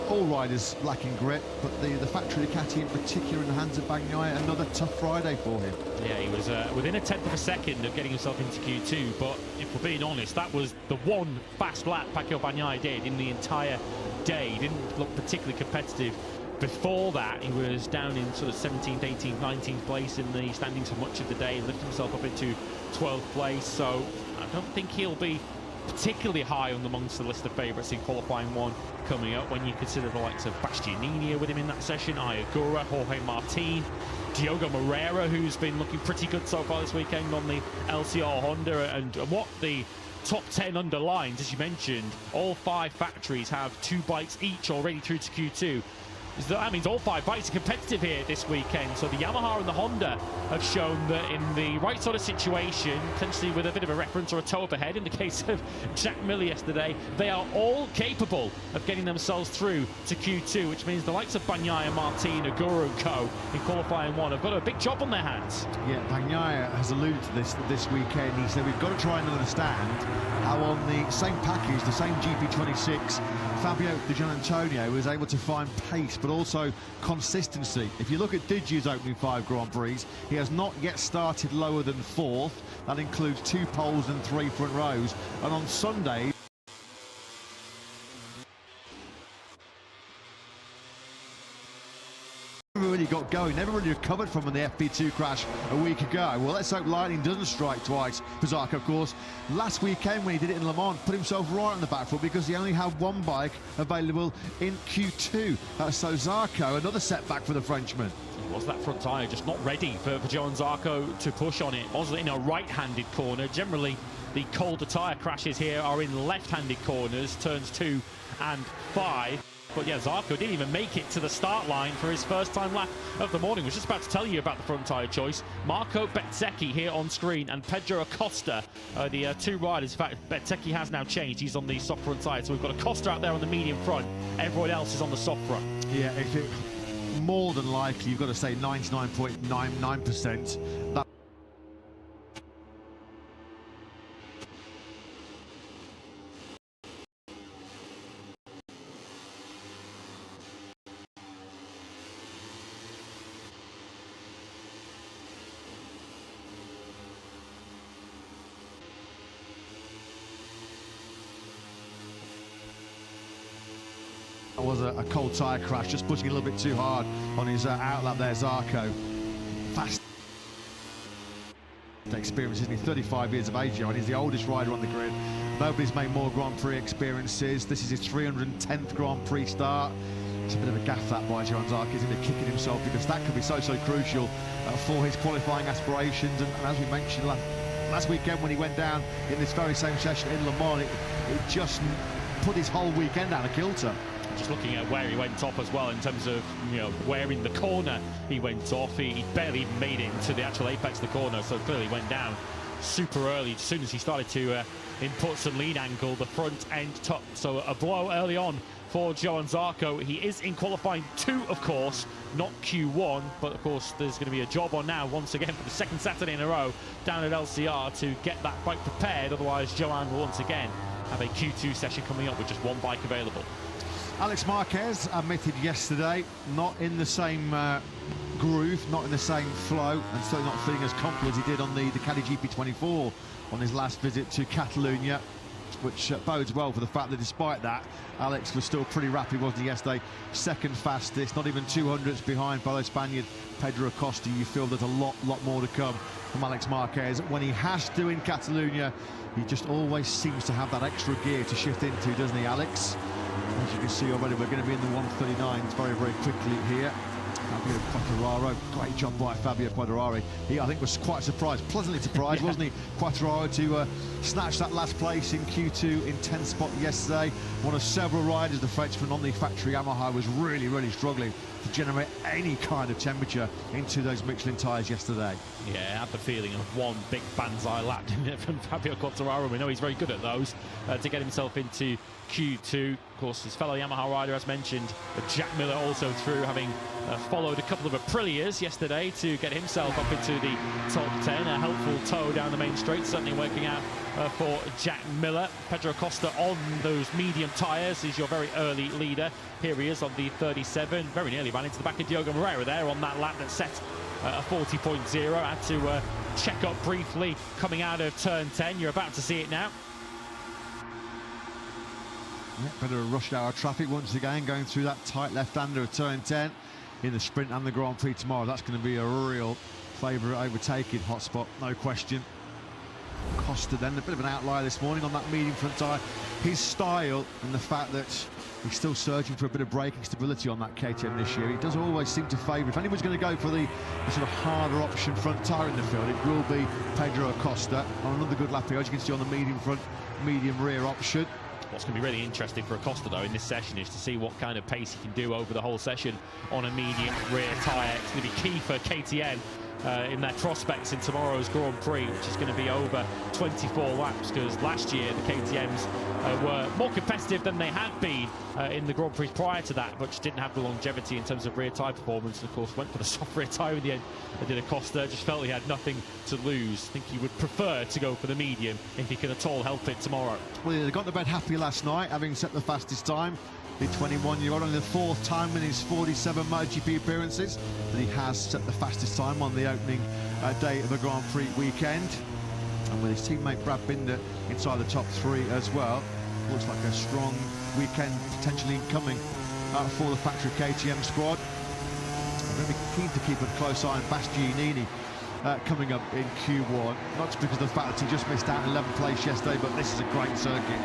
all riders lacking grit, but the factory Ducati in particular in the hands of Bagnaia, another tough Friday for him. Yeah, he was within 1/10 of a second of getting himself into Q2, but if we're being honest, that was the one fast lap Pecco Bagnaia did in the entire day. He didn't look particularly competitive. Before that, he was down in sort of 17th, 18th, 19th place in the standings for much of the day and lifted himself up into 12th place, so I don't think he'll be particularly high on amongst the list of favourites in qualifying 1 coming up, when you consider the likes of Bastianini with him in that session, Ayagura, Jorge Martin, Diogo Moreira, who's been looking pretty good so far this weekend on the LCR Honda. And what the top 10 underlines, as you mentioned, all 5 factories have 2 bikes each already through to Q2. That means all 5 bikes are competitive here this weekend. So the Yamaha and the Honda have shown that in the right sort of situation, potentially with a bit of a reference or a toe up ahead in the case of Jack Miller yesterday, they are all capable of getting themselves through to Q2, which means the likes of Bagnaia, Martin, Agura and co in qualifying 1 have got a big job on their hands. Yeah, Bagnaia has alluded to this weekend. He said we've got to try and understand how on the same package, the same GP26, Fabio Di Gianantonio was able to find pace but also consistency. If you look at Digi's opening 5 Grand Prix, he has not yet started lower than 4th. That includes 2 poles and 3 front rows. And on Sunday, really got going, never really recovered from the FP2 crash a week ago. Well, let's hope lightning doesn't strike twice for Zarco, of course. Last weekend when he did it in Lemans, put himself right on the back foot because he only had one bike available in Q2. So Zarco, another setback for the Frenchman. Was that front tyre just not ready for Johan Zarco to push on it? Also in a right-handed corner. Generally, the colder tyre crashes here are in left-handed corners, turns 2 and 5. But yeah, Zarco didn't even make it to the start line for his first time lap of the morning. I was just about to tell you about the front tyre choice. Marco Bezzecchi here on screen and Pedro Acosta, the two riders. In fact, Bezzecchi has now changed. He's on the soft front tyre. So we've got Acosta out there on the medium front. Everyone else is on the soft front. Yeah, if it, more than likely, you've got to say 99.99%. That was a cold tyre crash, just pushing a little bit too hard on his outlap there, Zarco. Fast experience, isn't he? 35 years of age, and he's the oldest rider on the grid. Nobody's made more Grand Prix experiences. This is his 310th Grand Prix start. It's a bit of a gaff that by Johan Zarco. He's going to be kicking himself because that could be so crucial for his qualifying aspirations. And as we mentioned last weekend when he went down in this very same session in Le Mans, it just put his whole weekend down a kilter. Just looking at where he went off as well in terms of, you know, where in the corner he went off. He barely even made it into the actual apex of the corner, so clearly went down super early as soon as he started to input some lead angle, the front end top. So a blow early on for Johan Zarco. He is in qualifying 2, of course, not Q1, but of course there's going to be a job on now once again for the second Saturday in a row down at LCR to get that bike prepared. Otherwise, Johan will once again have a Q2 session coming up with just one bike available. Alex Marquez admitted yesterday not in the same groove, not in the same flow, and certainly not feeling as confident as he did on the Ducati GP24 on his last visit to Catalunya, which bodes well for the fact that despite that, Alex was still pretty rapid, wasn't he, yesterday? Second fastest, not even 200ths behind fellow Spaniard Pedro Acosta. You feel there's a lot more to come from Alex Marquez. When he has to in Catalunya, he just always seems to have that extra gear to shift into, doesn't he, Alex? As you can see already, we're going to be in the 139s very quickly here. Fabio Quartararo, great job by Fabio Quartararo. He, I think, was quite surprised, pleasantly surprised, yeah, wasn't he, Quartararo, to snatch that last place in Q2 in 10th spot yesterday. One of several riders, the Frenchman on the factory Yamaha, was really struggling to generate any kind of temperature into those Michelin tyres yesterday. Yeah, I had the feeling of one big banzai lap, didn't it, from Fabio Quartararo. We know he's very good at those, to get himself into Q2. Of course, his fellow Yamaha rider, as mentioned, Jack Miller also through, having followed a couple of Aprilias yesterday to get himself up into the top 10. A helpful tow down the main straight, certainly working out for Jack Miller. Pedro Acosta on those medium tyres is your very early leader. Here he is on the 37, very nearly ran into the back of Diogo Moreira there on that lap that set a 40.0. Had to check up briefly coming out of turn 10. You're about to see it now. Yeah, better rush hour traffic once again, going through that tight left-hander of turn 10 in the sprint and the Grand Prix tomorrow. That's going to be a real favourite overtaking hotspot, no question. Costa then, a bit of an outlier this morning on that medium front tyre. His style and the fact that he's still searching for a bit of braking stability on that KTM this year, he does always seem to favour. If anyone's going to go for the sort of harder option front tyre in the field, it will be Pedro Acosta on another good lap here, as you can see on the medium front, medium rear option. What's going to be really interesting for Acosta, though, in this session is to see what kind of pace he can do over the whole session on a medium rear tyre. It's going to be key for KTM in their prospects in tomorrow's Grand Prix, which is going to be over 24 laps, because last year the KTMs were more competitive than they had been in the Grand Prix prior to that, but just didn't have the longevity in terms of rear tyre performance, and of course went for the soft rear tyre in the end. Did Acosta just felt he had nothing to lose. I think he would prefer to go for the medium if he can at all help it tomorrow. Well, they got to bed happy last night, having set the fastest time. The 21-year-old, only the 4th time in his 47 MotoGP appearances that he has set the fastest time on the opening day of a Grand Prix weekend. And with his teammate Brad Binder inside the top 3 as well. Looks like a strong weekend potentially coming for the factory KTM squad. I'm going to be keen to keep a close eye on Bastianini coming up in Q1, not just because of the fact that he just missed out in 11th place yesterday, but this is a great circuit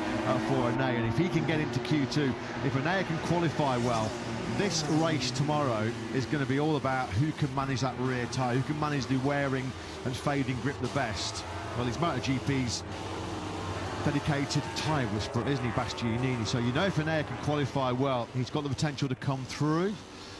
for Enea, and if he can get into Q2, if Enea can qualify well, this race tomorrow is going to be all about who can manage that rear tyre, who can manage the wearing and fading grip the best. Well, he's MotoGP's dedicated tyre whisperer, isn't he, Bastianini? So you know if Enea can qualify well, he's got the potential to come through.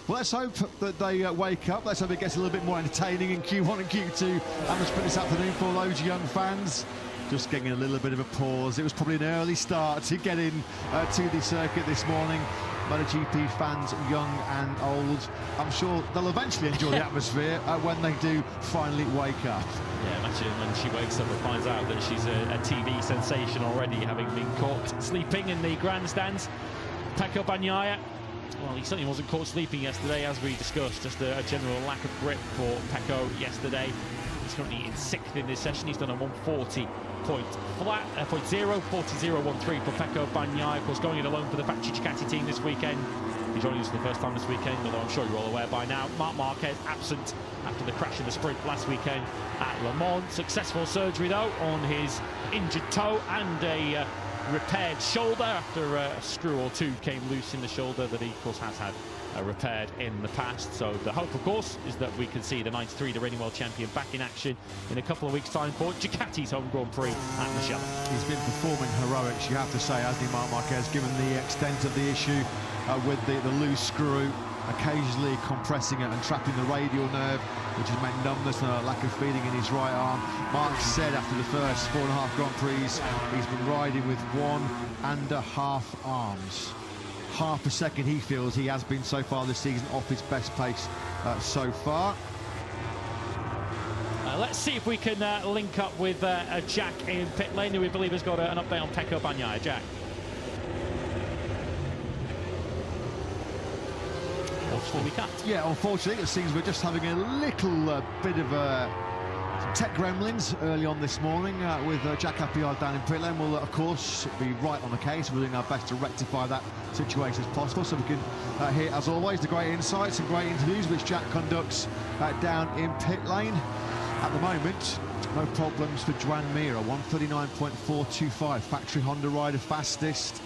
Well, let's hope that they wake up. Let's hope it gets a little bit more entertaining in Q1 and Q2 and the sprint this afternoon for those young fans. Just getting a little bit of a pause. It was probably an early start to get in to the circuit this morning. MotoGP fans, young and old, I'm sure they'll eventually enjoy the atmosphere when they do finally wake up. Yeah, imagine when she wakes up and finds out that she's a TV sensation already, having been caught sleeping in the grandstands. Pecco Bagnaia, well, he certainly wasn't caught sleeping yesterday, as we discussed. Just a general lack of grip for Pecco yesterday. He's currently in 6th in this session. He's done a 140.0, 40.013 for Pecco Bagnaia. Of course, going it alone for the Factory Ducati team this weekend. He joined us for the first time this weekend, although I'm sure you're all aware by now. Marc Marquez absent after the crash in the sprint last weekend at Le Mans. Successful surgery, though, on his injured toe and a repaired shoulder after a screw or two came loose in the shoulder that he, of course, has had repaired in the past. So the hope, of course, is that we can see the 93, the reigning world champion, back in action in a couple of weeks' time for Ducati's home Grand Prix at Michelle. He's been performing heroics, you have to say, hasn't he, Marc Marquez, given the extent of the issue with the loose screw, occasionally compressing it and trapping the radial nerve, which has meant numbness and a lack of feeling in his right arm. Mark said after the first 4.5 Grand Prix, he's been riding with 1.5 arms. Half a second he feels he has been so far this season off his best pace so far. Let's see if we can link up with Jack in pit lane, who we believe has got an update on Pecco Bagnaia. Jack. We can't. Yeah, unfortunately, it seems we're just having a little bit of some tech gremlins early on this morning with Jack Appleyard down in pit lane. We'll, of course, be right on the case. We're doing our best to rectify that situation as possible, so we can hear, as always, the great insights and great interviews which Jack conducts down in pit lane. At the moment, no problems for Joan Mir, 139.425, factory Honda rider, fastest.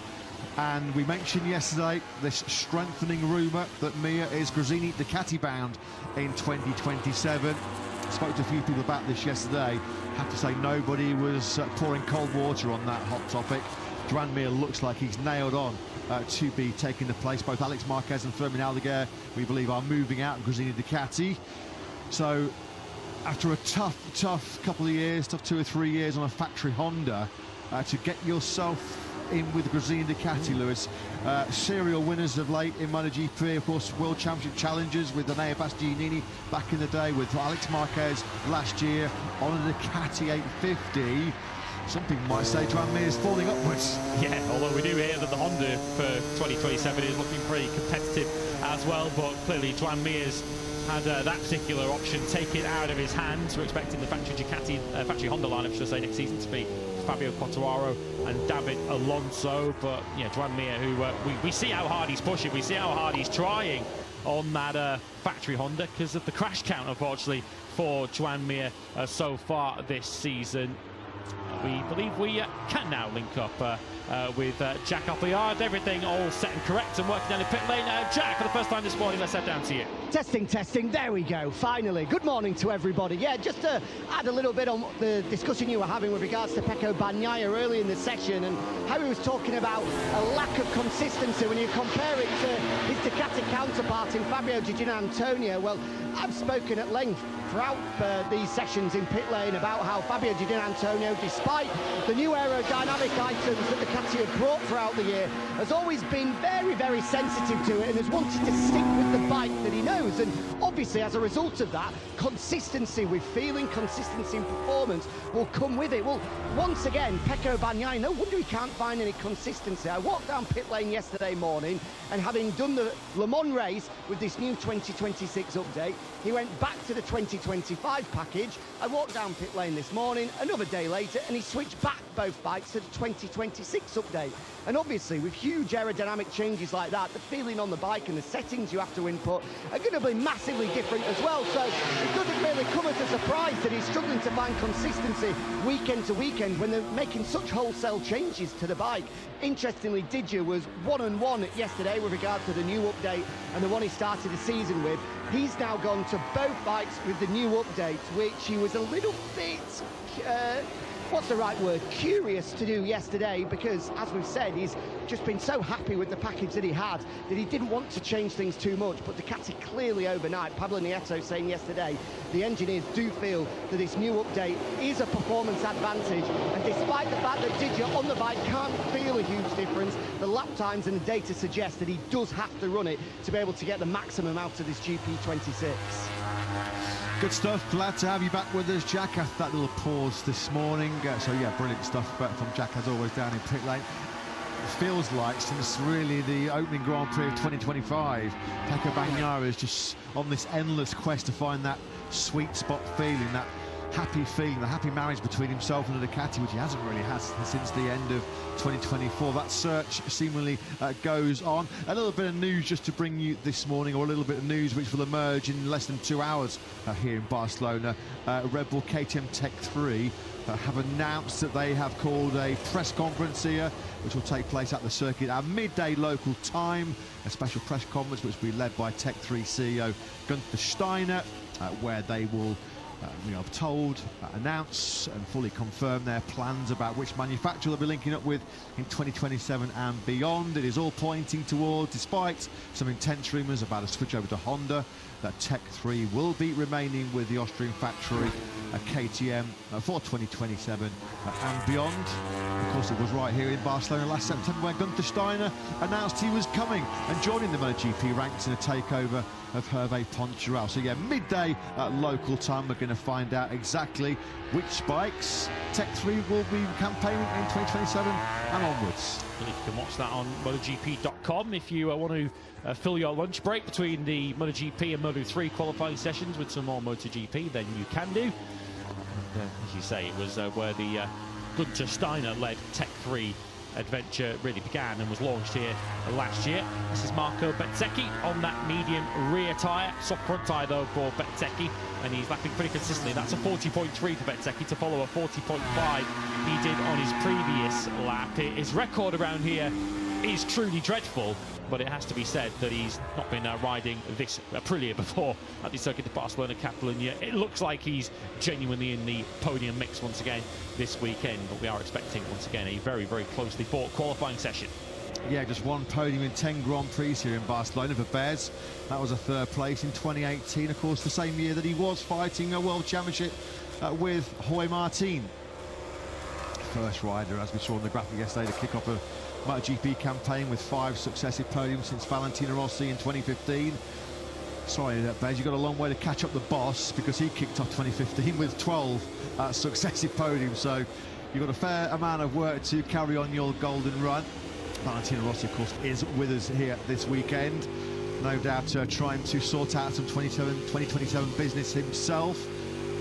And we mentioned yesterday this strengthening rumour that Mir is Gresini Ducati bound in 2027. Spoke to a few people about this yesterday. Have to say nobody was pouring cold water on that hot topic. Joan Mir looks like he's nailed on to be taking the place. Both Alex Marquez and Fermin Aldeguer, we believe, are moving out of Gresini Ducati. So after a tough couple of years, tough 2 or 3 years on a factory Honda, to get yourself in with Gresini Ducati, Lewis. Serial winners of late in MotoGP, of course, World Championship challenges with Enea Bastianini back in the day, with Alex Marquez last year on a Ducati 850. Some people might say Joan Mir is falling upwards. Yeah, although we do hear that the Honda for 2027 is looking pretty competitive as well, but clearly Joan Mir's had that particular option taken out of his hands. We're expecting the factory Ducati, factory Honda lineup, should I say, next season to be Fabio Quartararo and David Alonso. But yeah, Joan Mir, who we see how hard he's pushing, we see how hard he's trying on that factory Honda because of the crash count, unfortunately, for Joan Mir so far this season. We believe we can now link up with Jack Appleyard. Everything all set and correct and working down the pit lane. Jack, for the first time this morning, let's head down to you. Testing, there we go, finally. Good morning to everybody. Yeah, just to add a little bit on the discussion you were having with regards to Pecco Bagnaia early in the session and how he was talking about a lack of consistency when you compare it to his Ducati counterpart in Fabio Di Giannantonio. Well, I've spoken at length throughout these sessions in pit lane about how Fabio Di Giannantonio, despite the new aerodynamic items that Ducati have brought throughout the year, has always been very, very sensitive to it and has wanted to stick with the bike that he knows. And obviously, as a result of that, consistency with feeling, consistency in performance will come with it. Well, once again, Pecco Bagnaia, no wonder he can't find any consistency. I walked down pit lane yesterday morning and having done the Le Mans race with this new 2026 update, He went back to the 2025 package. I walked down pit lane this morning, another day later, and he switched back both bikes to the 2026 update. And obviously, with huge aerodynamic changes like that, the feeling on the bike and the settings you have to input are going to be massively different as well. So it doesn't really come as a surprise that he's struggling to find consistency weekend to weekend when they're making such wholesale changes to the bike. Interestingly, Didier was 1-1 yesterday with regard to the new update and the one he started the season with. He's now gone to both bikes with the new update, which he was a little bit, what's the right word, curious to do yesterday, because as we've said, he's just been so happy with the package that he had that he didn't want to change things too much. But Ducati clearly overnight, Pablo Nieto saying yesterday, the engineers do feel that this new update is a performance advantage, and despite the fact that Didier on the bike can't feel a huge difference, the lap times and the data suggest that he does have to run it to be able to get the maximum out of this GP26. Good stuff. Glad to have you back with us, Jack, after that little pause this morning. So yeah, brilliant stuff from Jack as always down in pit lane. It feels like since really the opening Grand Prix of 2025, Pecco Bagnaia is just on this endless quest to find that sweet spot feeling, that happy feeling, the happy marriage between himself and the Ducati, which he hasn't really had since the end of 2024. That search seemingly goes on. A little bit of news just to bring you this morning, or a little bit of news which will emerge in less than 2 hours here in Barcelona. Red Bull KTM Tech 3 have announced that they have called a press conference here, which will take place at the circuit at midday local time. A special press conference which will be led by Tech 3 CEO Gunther Steiner, where they will we are told, announce and fully confirm their plans about which manufacturer they'll be linking up with in 2027 and beyond. It is all pointing towards, despite some intense rumours about a switch over to Honda, that Tech 3 will be remaining with the Austrian factory KTM for 2027 and beyond. Of course, it was right here in Barcelona last September when Gunther Steiner announced he was coming and joining the MotoGP ranks in a takeover of Hervé Poncharal. So yeah, midday at local time, we're going to find out exactly which bikes Tech 3 will be campaigning in 2027 and onwards. And you can watch that on MotoGP.com if you want to fill your lunch break between the MotoGP and Moto3 qualifying sessions with some more MotoGP, then you can do. And, as you say, it was where the Gunther Steiner-led Tech 3 adventure really began and was launched here last year. This is Marco Bezzecchi on that medium rear tyre, soft front tyre though for Bezzecchi, and he's lapping pretty consistently. That's a 40.3 for Bezzecchi to follow a 40.5 he did on his previous lap. His record around here is truly dreadful, but it has to be said that he's not been riding this Aprilia before at the circuit of Barcelona-Catalunya. It looks like he's genuinely in the podium mix once again this weekend, but we are expecting once again a very, very closely fought qualifying session. Yeah, just one podium in 10 Grand Prix here in Barcelona for Bez. That was a third place in 2018, of course, the same year that he was fighting a World Championship with Jorge Martin. First rider, as we saw in the graphic yesterday, to kick off a MotoGP campaign with 5 successive podiums since Valentino Rossi in 2015. Sorry, Bez, you've got a long way to catch up the boss, because he kicked off 2015 with 12 successive podiums. So you've got a fair amount of work to carry on your golden run. Valentino Rossi, of course, is with us here this weekend. No doubt trying to sort out some 2027 business himself.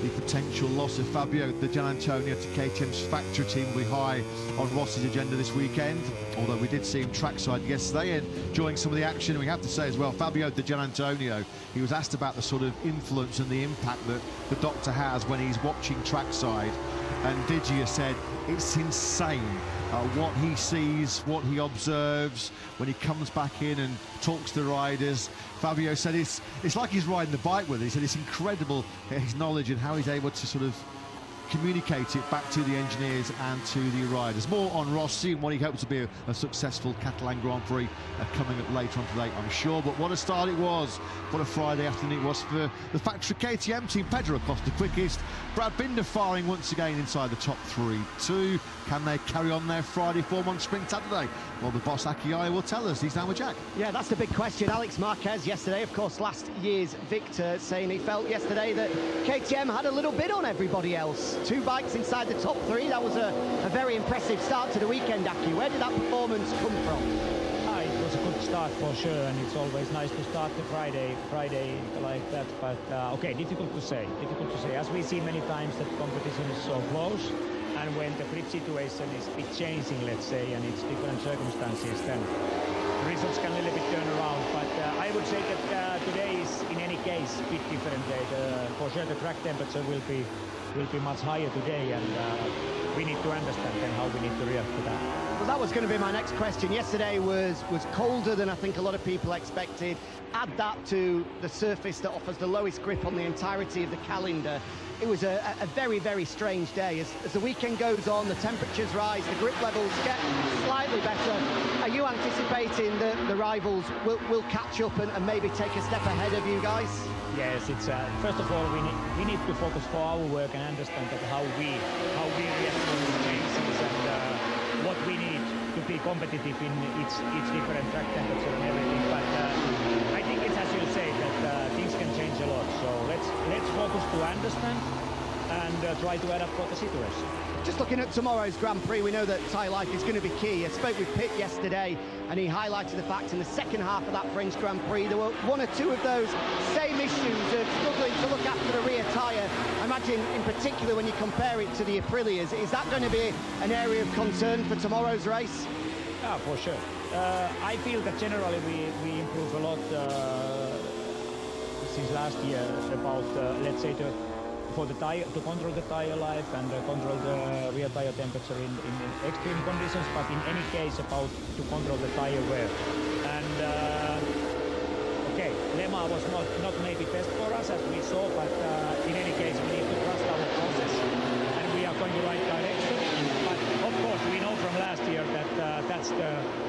The potential loss of Fabio Di Giannantonio to KTM's factory team will be high on Rossi's agenda this weekend, although we did see him trackside yesterday enjoying some of the action. We have to say as well, Fabio Di Giannantonio, he was asked about the sort of influence and the impact that the doctor has when he's watching trackside, and Didier said it's insane what he sees, what he observes when he comes back in and talks to riders. Fabio said it's like he's riding the bike with it. He said it's incredible, his knowledge and how he's able to sort of communicate it back to the engineers and to the riders. More on Rossi and what he hopes to be a successful Catalan Grand Prix coming up later on today, I'm sure. But what a start it was. What a Friday afternoon it was for the factory KTM team. Pedro Acosta quickest. Brad Binder firing once again inside the top 3 too. Can they carry on their Friday form on Spring Saturday? Well, the boss Akiai will tell us. He's down with Jack. Yeah, that's the big question. Alex Marquez yesterday, of course, last year's victor, saying he felt yesterday that KTM had a little bit on everybody else. 2 bikes inside the top 3. That was a very impressive start to the weekend, Aki. Where did that performance come from? It was a good start for sure, and it's always nice to start the Friday like that. But okay, difficult to say. As we see many times that competition is so close, and when the grip situation is a bit changing, let's say, and it's different circumstances, then results can a little bit turn around. But I would say that today is, in any case, a bit different day. For sure, the track temperature will be much higher today, and we need to understand then how we need to react to that. Well, that was going to be my next question. Yesterday was colder than I think a lot of people expected. Add that to the surface that offers the lowest grip on the entirety of the calendar. It was a very, very strange day. As the weekend goes on, the temperatures rise, the grip levels get slightly better. Are you anticipating that the rivals will catch up and maybe take a step ahead of you guys? Yes, it's first of all we need to focus for our work and understand that how we react to the changes and what we need to be competitive in each different track temperature and everything. But I think it's as you say that things can change a lot. So let's focus to understand and try to adapt for the situation. Just looking at tomorrow's Grand Prix, we know that tyre life is going to be key. I spoke with Pitt yesterday, and he highlighted the fact in the second half of that French Grand Prix, there were one or two of those same issues of struggling to look after the rear tyre. I imagine, in particular, when you compare it to the Aprilias, is that going to be an area of concern for tomorrow's race? Yeah, for sure. I feel that generally we improve a lot since last year about, let's say, for the tire, to control the tire life and control the rear tire temperature in extreme conditions, but in any case about to control the tire wear. And okay, Lemans was not maybe best for us as we saw, but in any case we need to trust our process and we are going the right direction. But of course we know from last year that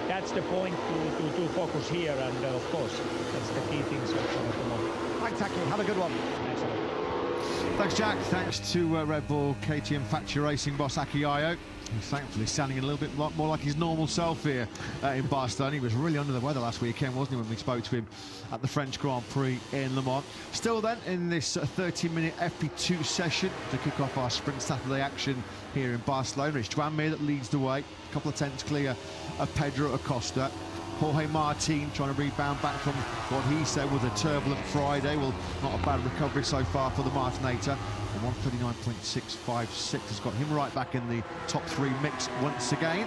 that's the point to focus here, and of course that's the key things also at the moment. Thanks, Aki. Have a good one. Thanks a lot. Thanks, Jack. Thanks to Red Bull KTM Factory Racing boss Aki Ayo. He's thankfully sounding a little bit more like his normal self here in Barcelona. He was really under the weather last weekend, wasn't he, when we spoke to him at the French Grand Prix in Le Mans. Still then, in this 30-minute FP2 session to kick off our Sprint Saturday action here in Barcelona. It's Joanmir that leads the way, a couple of tenths clear of Pedro Acosta. Jorge Martin trying to rebound back from what he said was a turbulent Friday. Well, not a bad recovery so far for the Martinator. 139.656 has got him right back in the top three mix once again.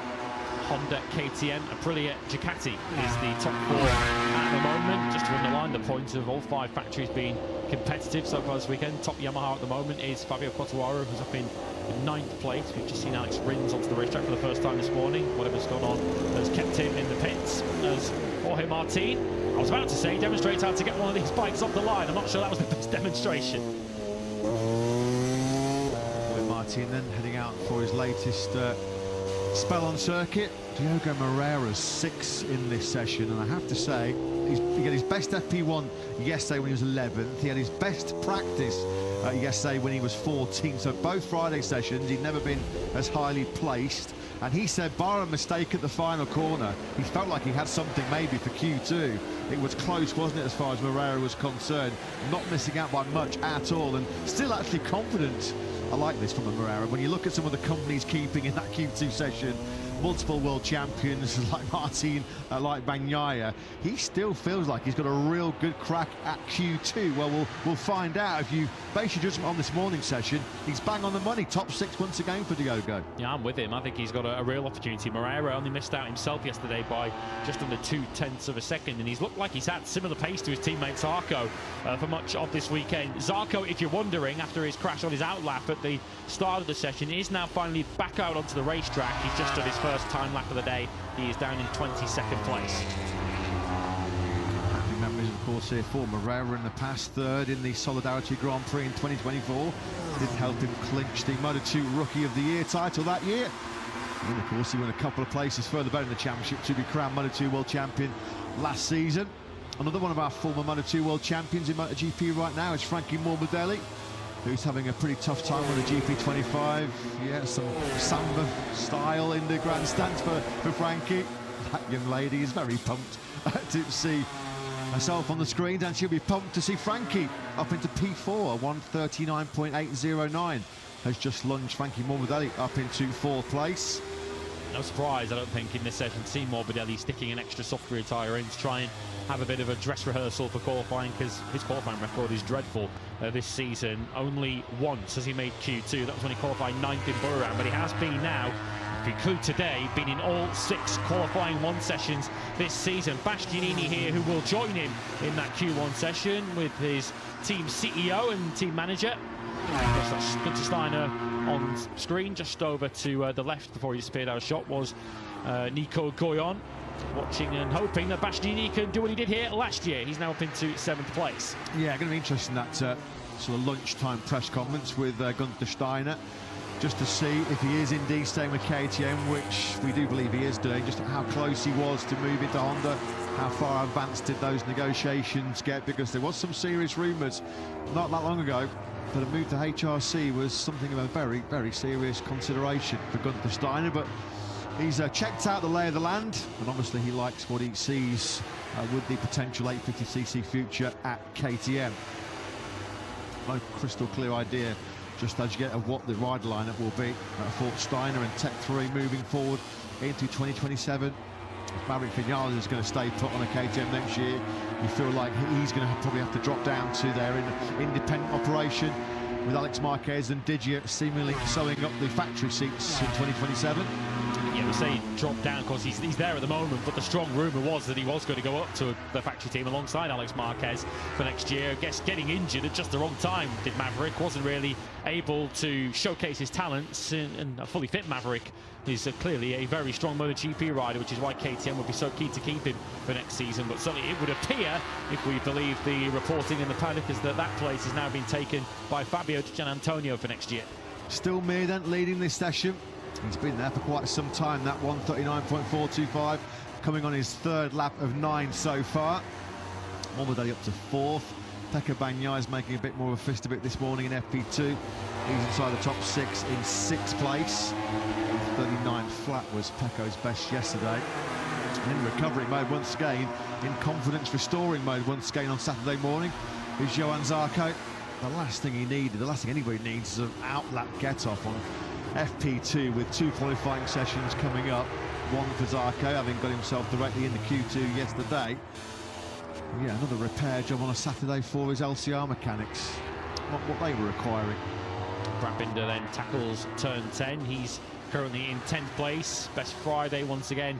Honda, KTM, Aprilia, Ducati is the top four at the moment. Just to underline the point of all five factories being competitive so far this weekend. Top Yamaha at the moment is Fabio Quartararo, who's up in 9th place. We've just seen Alex Rins onto the racetrack for the first time this morning. Whatever's gone on has kept him in the pits. As Jorge Martin, I was about to say, demonstrates how to get one of these bikes off the line. I'm not sure that was the best demonstration. Jorge Martin then heading out for his latest spell on circuit. Diogo Moreira's 6th in this session, and I have to say, he got his best FP1 yesterday when he was 11th. He had his best practice yesterday when he was 14th. So both Friday sessions, he'd never been as highly placed. And he said, bar a mistake at the final corner, he felt like he had something maybe for Q2. It was close, wasn't it, as far as Moreira was concerned? Not missing out by much at all, and still actually confident. I like this from Moreira. When you look at some of the companies keeping in that Q2 session, multiple world champions like Martin, like Bagnaia, he still feels like he's got a real good crack at Q2. Well, we'll find out. If you base your judgment on this morning's session, he's bang on the money. Top 6 once again for Diogo. Yeah, I'm with him. I think he's got a real opportunity. Moreira only missed out himself yesterday by just under 0.2 of a second, and he's looked like he's had similar pace to his teammate Zarco for much of this weekend. Zarco, if you're wondering, after his crash on his outlap at the start of the session, is now finally back out onto the racetrack. He's just done his first time lap of the day. He is down in 22nd place. Happy memories, of course, here for Moreira in the past, 3rd in the Solidarity Grand Prix in 2024. Did help him clinch the Moto2 Rookie of the Year title that year. And of course, he went a couple of places further back in the championship to be crowned Moto2 World Champion last season. Another one of our former Moto2 World Champions in MotoGP right now is Frankie Morbidelli, who's having a pretty tough time with the GP25. Yeah, some samba style in the grandstands for Frankie. That young lady is very pumped to see herself on the screen, and she'll be pumped to see Frankie up into P4. 139.809 has just lunged Frankie Morbidelli up into 4th place. No surprise, I don't think, in this session to see Morbidelli sticking an extra soft rear tyre in to try and have a bit of a dress rehearsal for qualifying, because his qualifying record is dreadful this season. Only once has he made Q2. That was when he qualified 9th in Buriram, but he has been now, if you include today, been in all 6 qualifying 1 sessions this season. Bastianini here, who will join him in that Q1 session with his team CEO and team manager. That's Gunther Steiner on screen. Just over to the left before he disappeared out of shot was Nico Goyon, watching and hoping that Bastianini can do what he did here last year. He's now up into 7th place. Yeah, going to be interesting, that sort of lunchtime press conference with Gunther Steiner, just to see if he is indeed staying with KTM, which we do believe he is doing, just how close he was to move into Honda, how far advanced did those negotiations get, because there was some serious rumours not that long ago that a move to HRC was something of a very, very serious consideration for Gunther Steiner. But he's checked out the lay of the land, and obviously he likes what he sees with the potential 850cc future at KTM. No crystal clear idea just as you get of what the rider lineup will be for Steiner and Tech 3 moving forward into 2027. If Maverick Vinales is going to stay put on a KTM next year, you feel like he's going to probably have to drop down to their independent operation, with Alex Marquez and Digia seemingly sewing up the factory seats in 2027. Yeah, we say drop down because he's there at the moment, but the strong rumour was that he was going to go up to the factory team alongside Alex Marquez for next year. I guess getting injured at just the wrong time did Maverick, wasn't really able to showcase his talents, and a fully fit Maverick is clearly a very strong MotoGP rider, which is why KTM would be so keen to keep him for next season. But certainly it would appear, if we believe the reporting in the paddock, is that place has now been taken by Fabio Gianantonio for next year. Still Mir then leading this session. He's been there for quite some time, that 1:39.425, coming on his 3rd lap of 9 so far. Morbidelli up to 4th. Pecco Bagnaia is making a bit more of a fist of it this morning in FP2. He's inside the top 6 in 6th place. 39 flat was Pecco's best yesterday. And in recovery mode once again, in confidence restoring mode once again on Saturday morning, is Johan Zarco. The last thing he needed, the last thing anybody needs, is an outlap get-off on FP2, with 2 qualifying sessions coming up. One for Zarco, having got himself directly into Q2 yesterday. Yeah, another repair job on a Saturday for his LCR mechanics. What they were requiring. Brad Binder then tackles turn 10. He's currently in 10th place. Best Friday once again.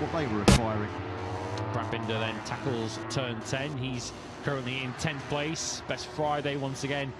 What they were requiring. Brad Binder then tackles turn 10. He's currently in 10th place. Best Friday once again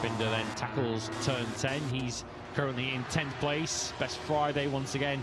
Binder then tackles turn 10. He's currently in 10th place. Best Friday once again.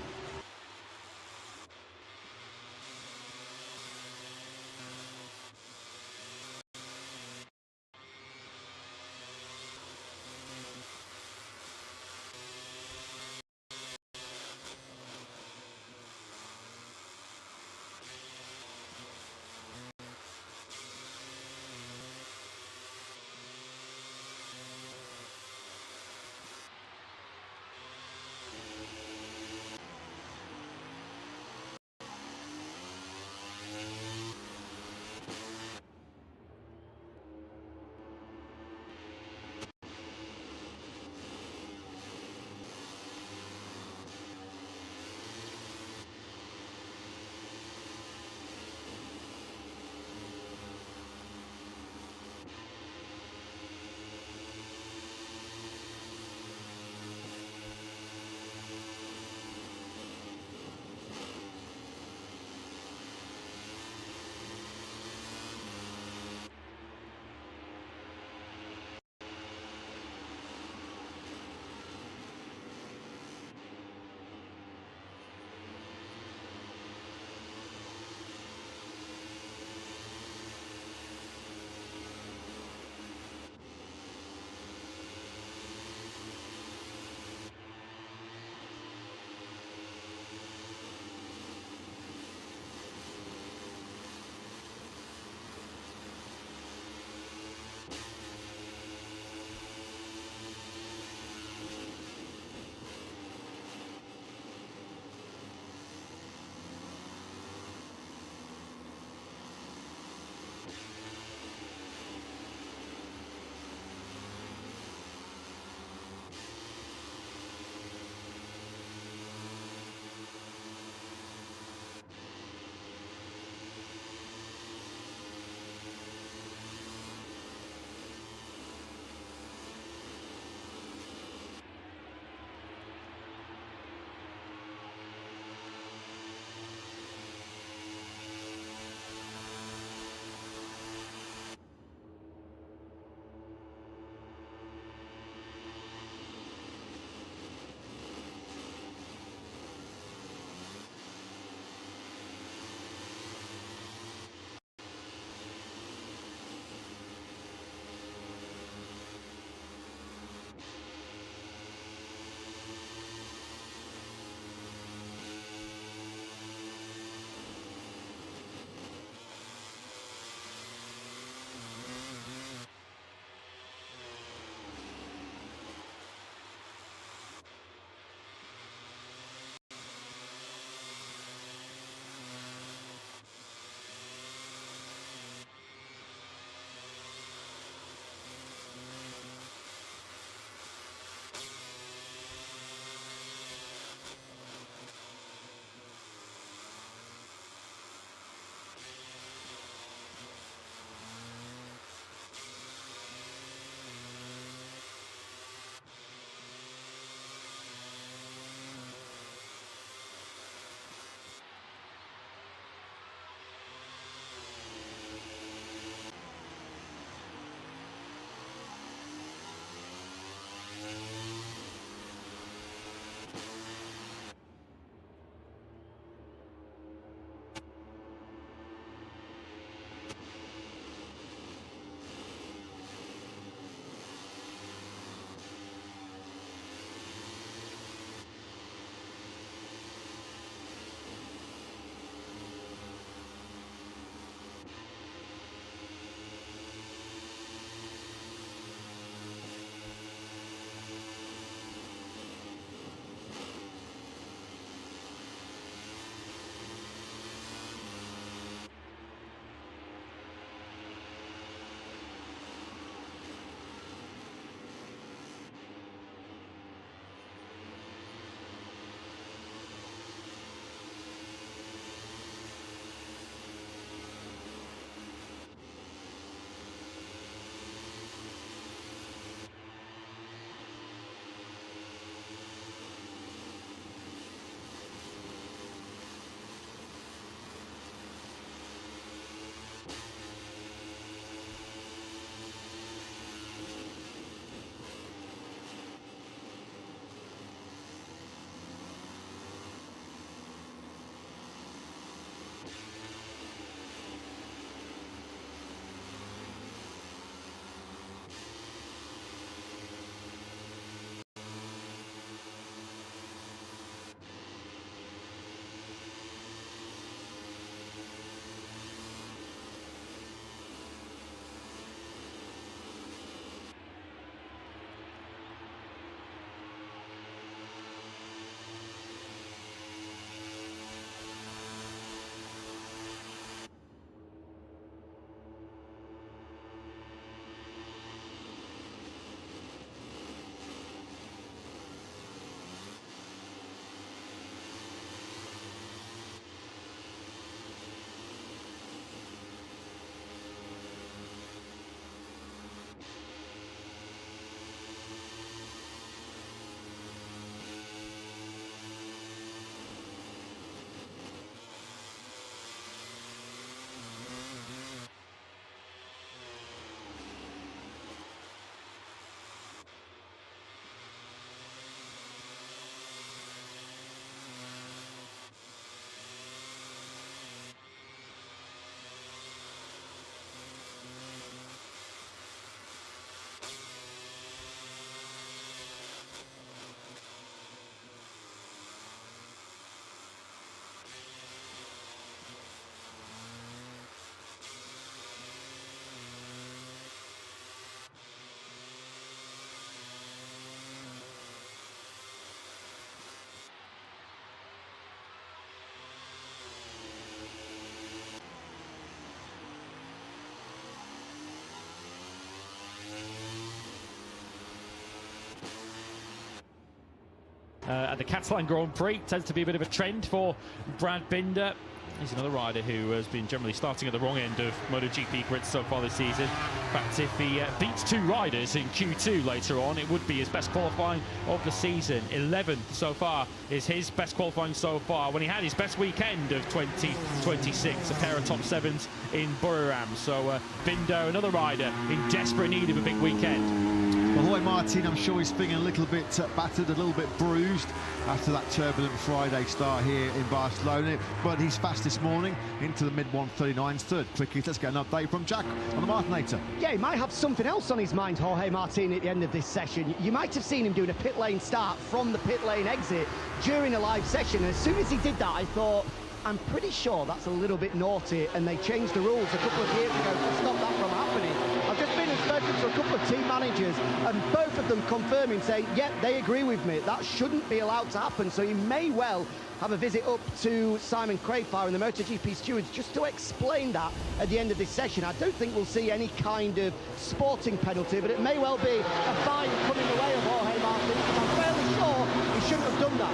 at the Catalan Grand Prix. Tends to be a bit of a trend for Brad Binder. He's another rider who has been generally starting at the wrong end of MotoGP grids so far this season. In fact, if he beats 2 riders in Q2 later on, it would be his best qualifying of the season. 11th so far is his best qualifying so far, when he had his best weekend of 2026, a pair of top 7s in Buriram. So Binder, another rider in desperate need of a big weekend. Well, Jorge Martin, I'm sure he's feeling a little bit battered, a little bit bruised after that turbulent Friday start here in Barcelona, but he's fast this morning into the mid-139s, third quickest. Let's get an update from Jack on the Martinator. Yeah, he might have something else on his mind, Jorge Martin, at the end of this session. You might have seen him doing a pit lane start from the pit lane exit during a live session, and as soon as he did that, I thought, I'm pretty sure that's a little bit naughty, and they changed the rules a couple of years ago to stop that from happening. I've just been and spoken to a couple of team managers, and both of them confirming, saying, yeah, they agree with me. That shouldn't be allowed to happen, so he may well have a visit up to Simon Crafar and the MotoGP stewards just to explain that at the end of this session. I don't think we'll see any kind of sporting penalty, but it may well be a fine coming the way of Jorge Martin, because I'm fairly sure he shouldn't have done that.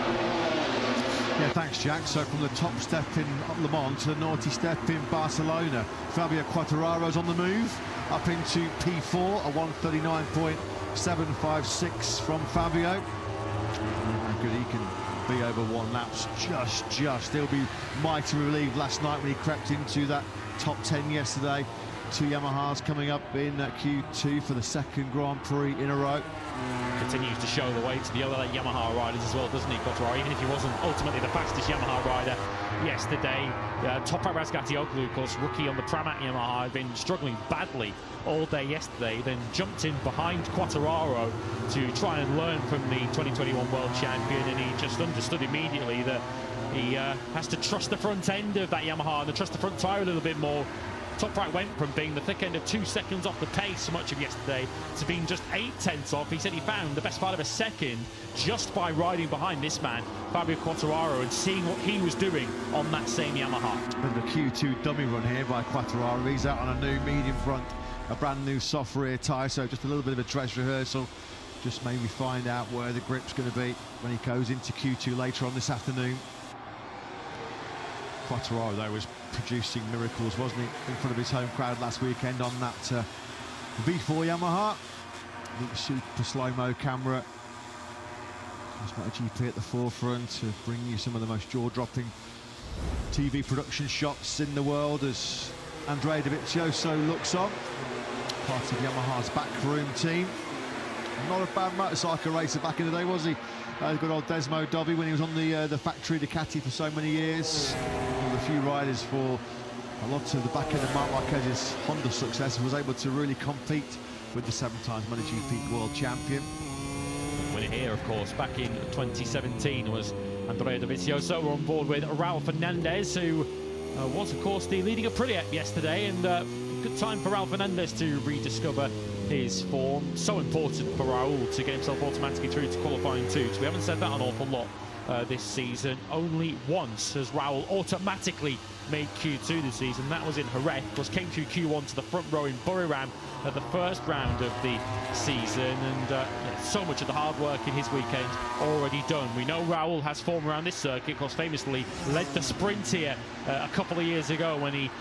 Yeah, thanks, Jack. So from the top step in Lemans to the naughty step in Barcelona, Fabio Quartararo's on the move, up into P4, a 139.756 from Fabio. How good he can be over 1 laps, just. He'll be mighty relieved last night when he crept into that top 10 yesterday. 2 Yamahas coming up in Q2 for the 2nd Grand Prix in a row. Continues to show the way to the other Yamaha riders as well, doesn't he, Quartararo? Even if he wasn't ultimately the fastest Yamaha rider yesterday. Toprak Razgatlioglu, of course, rookie on the Pramac Yamaha, had been struggling badly all day yesterday, then jumped in behind Quartararo to try and learn from the 2021 world champion, and he just understood immediately that he has to trust the front end of that Yamaha and trust the front tyre a little bit more. Toprak went from being the thick end of 2 seconds off the pace much of yesterday to being just 8/10 off. He said he found the best part of a second just by riding behind this man, Fabio Quartararo, and seeing what he was doing on that same Yamaha. And the Q2 dummy run here by Quartararo. He's out on a new medium front, a brand new soft rear tyre, so just a little bit of a dress rehearsal. Just maybe find out where the grip's going to be when he goes into Q2 later on this afternoon. Quartararo, though, was producing miracles, wasn't he, in front of his home crowd last weekend on that V4 Yamaha. The super slow-mo camera. MotoGP at the forefront to bring you some of the most jaw-dropping TV production shots in the world as Andrea Dovizioso looks on. Part of Yamaha's backroom team. Not a bad motorcycle racer back in the day, was he? Good old Desmo Dobby when he was on the factory Ducati for so many years. One of the few riders for a lot of the back end of Marc Marquez's Honda success, was able to really compete with the 7-time MotoGP world champion. Winner here, of course, back in 2017 was Andrea Dovizioso. We're on board with Raul Fernandez, who was, of course, the leading Aprilia yesterday, and good time for Raul Fernandez to rediscover his form. So important for Raul to get himself automatically through to qualifying 2. So we haven't said that an awful lot this season. Only once has Raul automatically made Q2 this season. That was in Jerez. Of course, came through Q1 to the front row in Buriram at the first round of the season, and yeah, so much of the hard work in his weekend already done. We know Raul has form around this circuit. Of course, famously led the sprint here a couple of years ago when he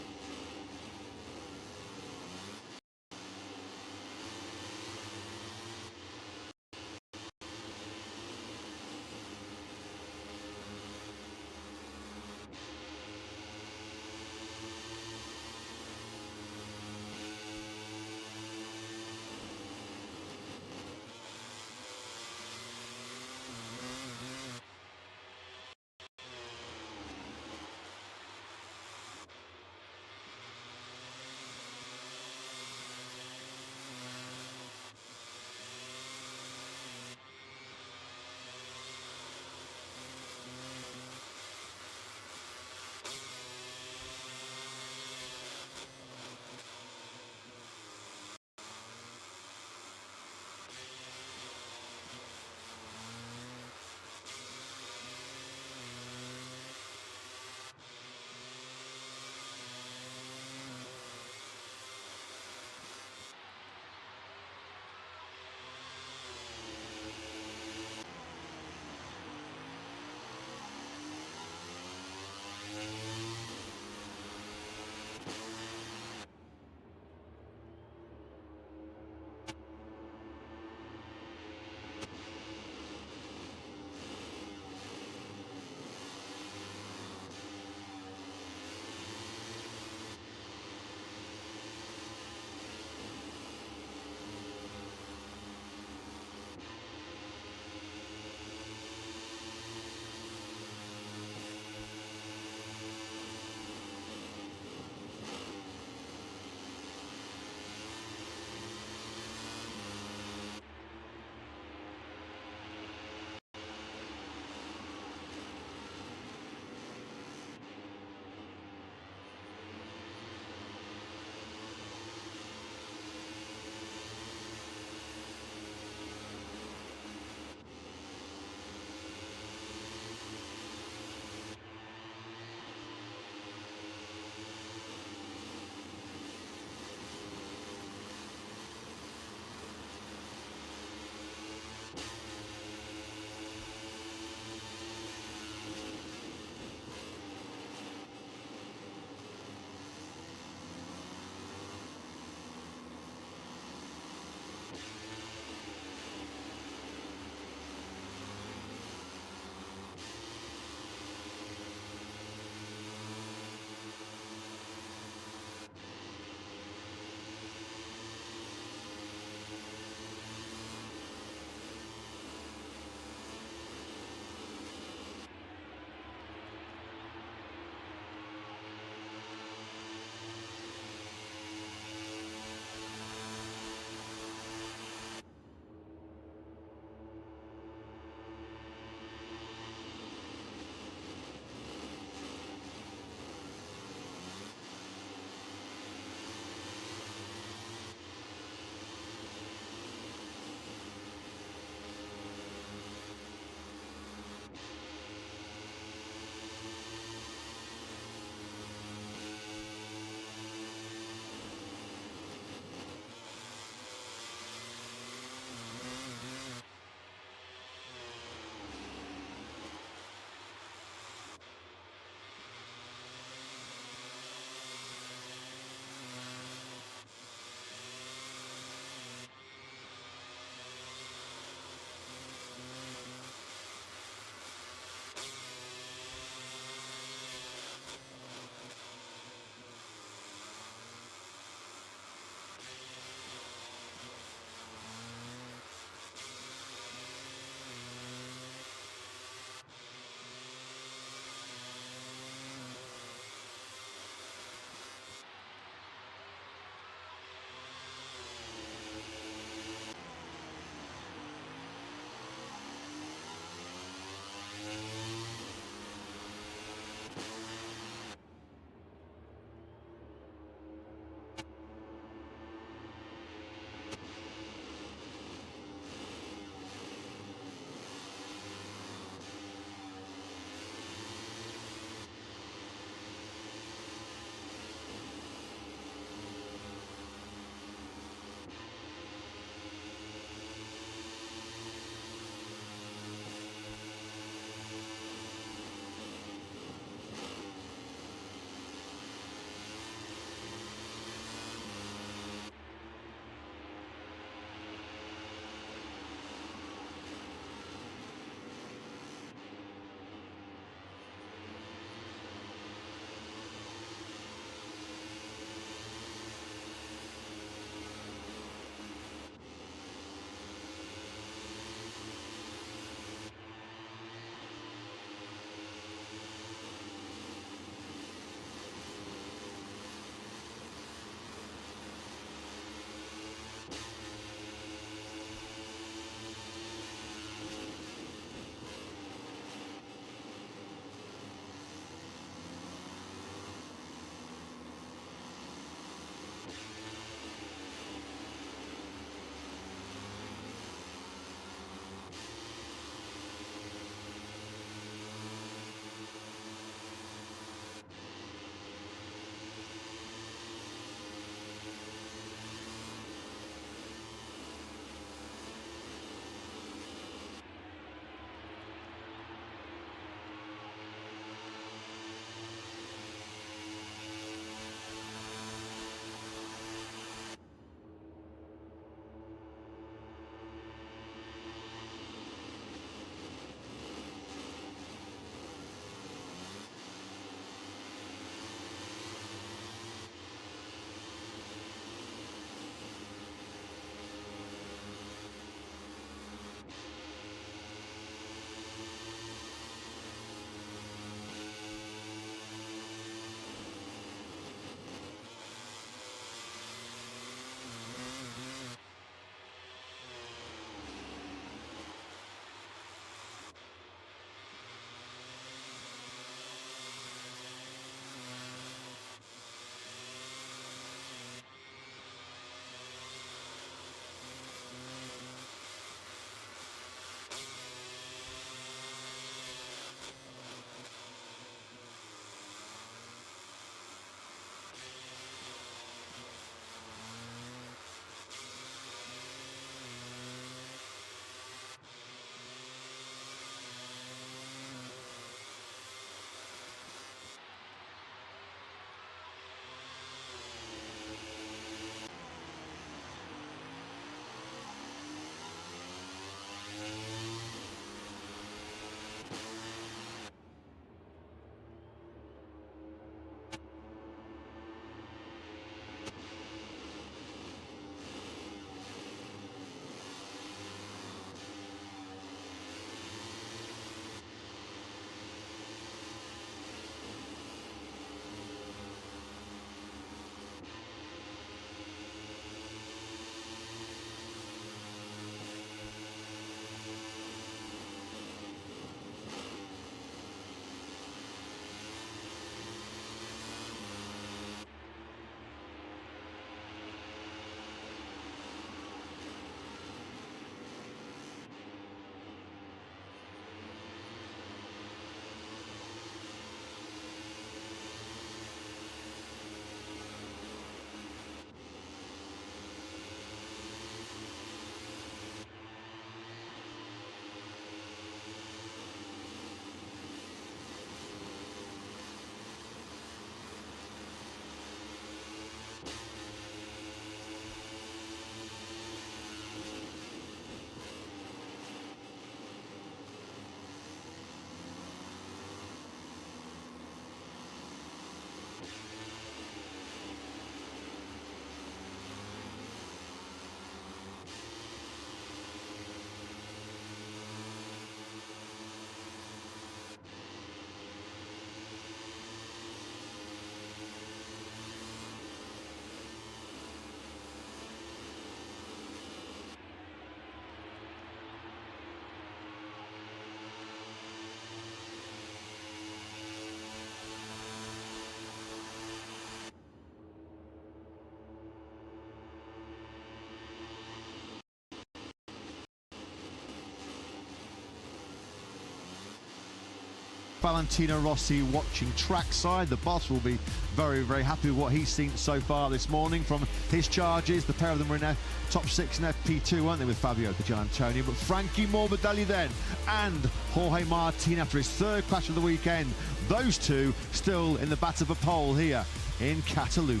Valentino Rossi watching trackside. The boss will be very, very happy with what he's seen so far this morning from his charges. The pair of them were in their top 6 in FP2, weren't they, with Fabio Di Giannantonio? But Frankie Morbidelli then and Jorge Martin after his 3rd crash of the weekend. Those two still in the battle for pole here in Catalunya.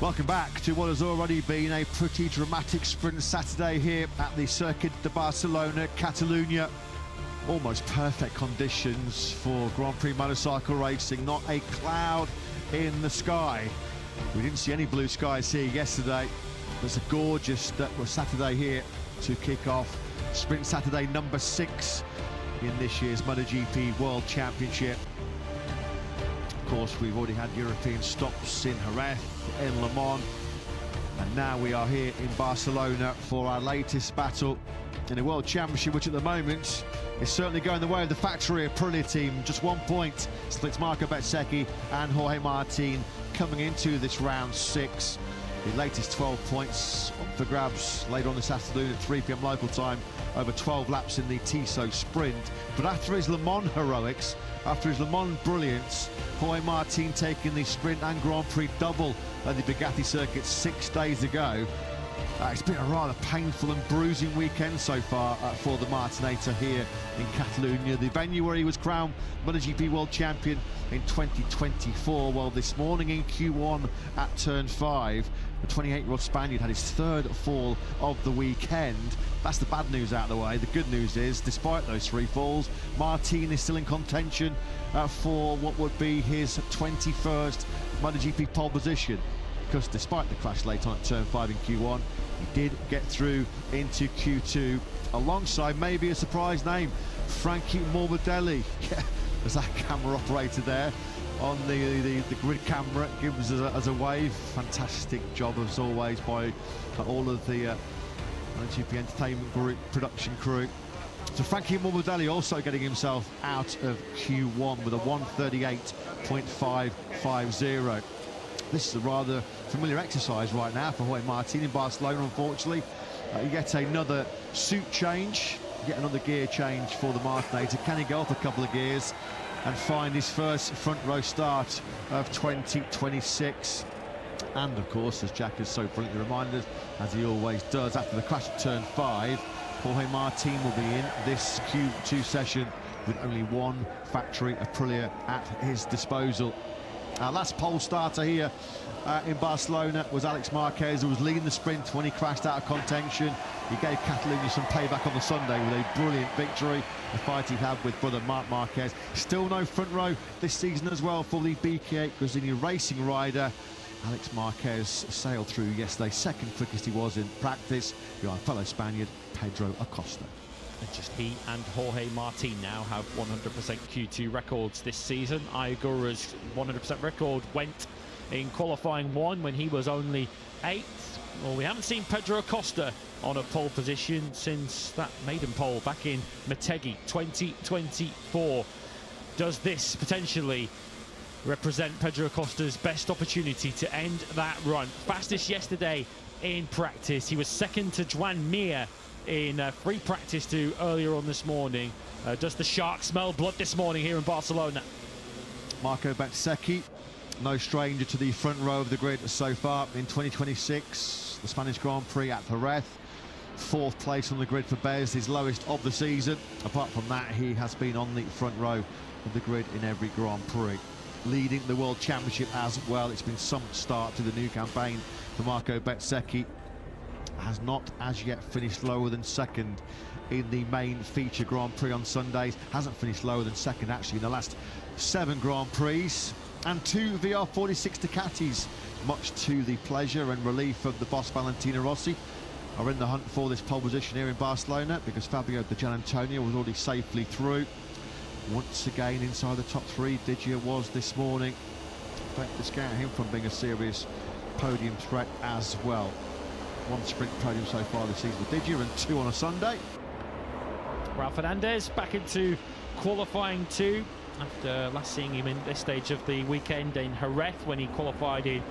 Welcome back to what has already been a pretty dramatic sprint Saturday here at the Circuit de Barcelona-Catalunya. Almost perfect conditions for Grand Prix motorcycle racing, not a cloud in the sky. We didn't see any blue skies here yesterday. It's a gorgeous Saturday here to kick off Sprint Saturday number 6 in this year's MotoGP World Championship. Of course, we've already had European stops in Jerez, in Lemans, and now we are here in Barcelona for our latest battle in a World Championship, which at the moment is certainly going the way of the factory Aprilia team. Just 1 point splits Marco Bezzecchi and Jorge Martin coming into this round 6. The latest 12 points up for grabs later on this afternoon at 3 p.m. local time, over 12 laps in the Tissot sprint. But after his Le Mans heroics, after his Le Mans brilliance, Jorge Martin taking the sprint and Grand Prix double at the Bugatti circuit 6 days ago. It's been a rather painful and bruising weekend so far for the Martinator here in Catalunya, the venue where he was crowned MotoGP World Champion in 2024. Well, this morning in Q1 at turn 5, the 28-year-old Spaniard had his 3rd fall of the weekend. That's the bad news out of the way. The good news is, despite those 3 falls, Martin is still in contention for what would be his 21st MotoGP pole position, because despite the crash late on at turn 5 in Q1, he did get through into Q2 alongside maybe a surprise name, Frankie Morbidelli. Yeah, there's that camera operator there on the grid camera, gives us as a wave. Fantastic job as always by all of the MotoGP Entertainment Group production crew. So Frankie Morbidelli also getting himself out of Q1 with a 138.550. This is a rather familiar exercise right now for Jorge Martin in Barcelona, unfortunately. Yet another suit change, yet another gear change for the Martinator. Can he go up a couple of gears and find his first front row start of 2026? And of course, as Jack has so brilliantly reminded us, as he always does, after the crash at turn 5, Jorge Martin will be in this Q2 session with only one factory Aprilia at his disposal. Our last pole starter here in Barcelona was Alex Marquez, who was leading the sprint when he crashed out of contention. He gave Catalunya some payback on the Sunday with a brilliant victory, the fight he had with brother Marc Marquez. Still no front row this season as well for the BK8 Gresini racing rider. Alex Marquez sailed through yesterday, 2nd quickest he was in practice, behind fellow Spaniard Pedro Acosta. And just he and Jorge Martin now have 100% Q2 records this season. Ayagura's 100% record went in qualifying 1 when he was only 8th. Well, we haven't seen Pedro Acosta on a pole position since that maiden pole back in Motegi 2024. Does this potentially represent Pedro Acosta's best opportunity to end that run? Fastest yesterday in practice. He was 2nd to Joan Mir in free practice too earlier on this morning. Does the shark smell blood this morning here in Barcelona? Marco Bezzecchi, no stranger to the front row of the grid so far in 2026. The Spanish Grand Prix at Jerez, 4th place on the grid for Bez, his lowest of the season. Apart from that, he has been on the front row of the grid in every Grand Prix, leading the World Championship as well. It's been some start to the new campaign for Marco Bezzecchi. Has not as yet finished lower than 2nd in the main feature Grand Prix on Sundays. Hasn't finished lower than 2nd actually in the last 7 Grand Prix. And 2 VR46 Ducatis, much to the pleasure and relief of the boss Valentino Rossi, are in the hunt for this pole position here in Barcelona, because Fabio Di Giannantonio was already safely through. Once again inside the top 3, Digia was this morning. Don't discount him from being a serious podium threat as well. 1 sprint podium so far this season with Digia and 2 on a Sunday. Ralph Fernandez back into qualifying 2 after last seeing him in this stage of the weekend in Jerez when he qualified in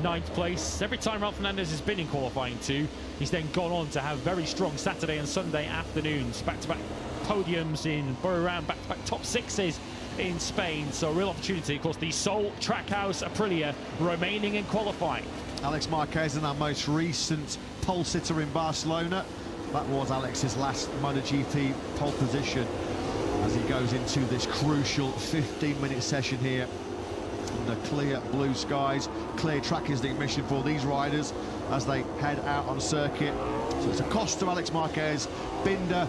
9th place. Every time Ralph Fernandez has been in qualifying 2, he's then gone on to have very strong Saturday and Sunday afternoons, back-to-back podiums in Burro-Round, back-to-back top 6s in Spain. So a real opportunity. Of course, the sole Trackhouse Aprilia remaining in qualifying. Alex Marquez in our most recent pole sitter in Barcelona. That was Alex's last MotoGP pole position as he goes into this crucial 15-minute session here in the clear blue skies. Clear track is the mission for these riders as they head out on circuit. So it's Acosta, Alex Marquez, Binder,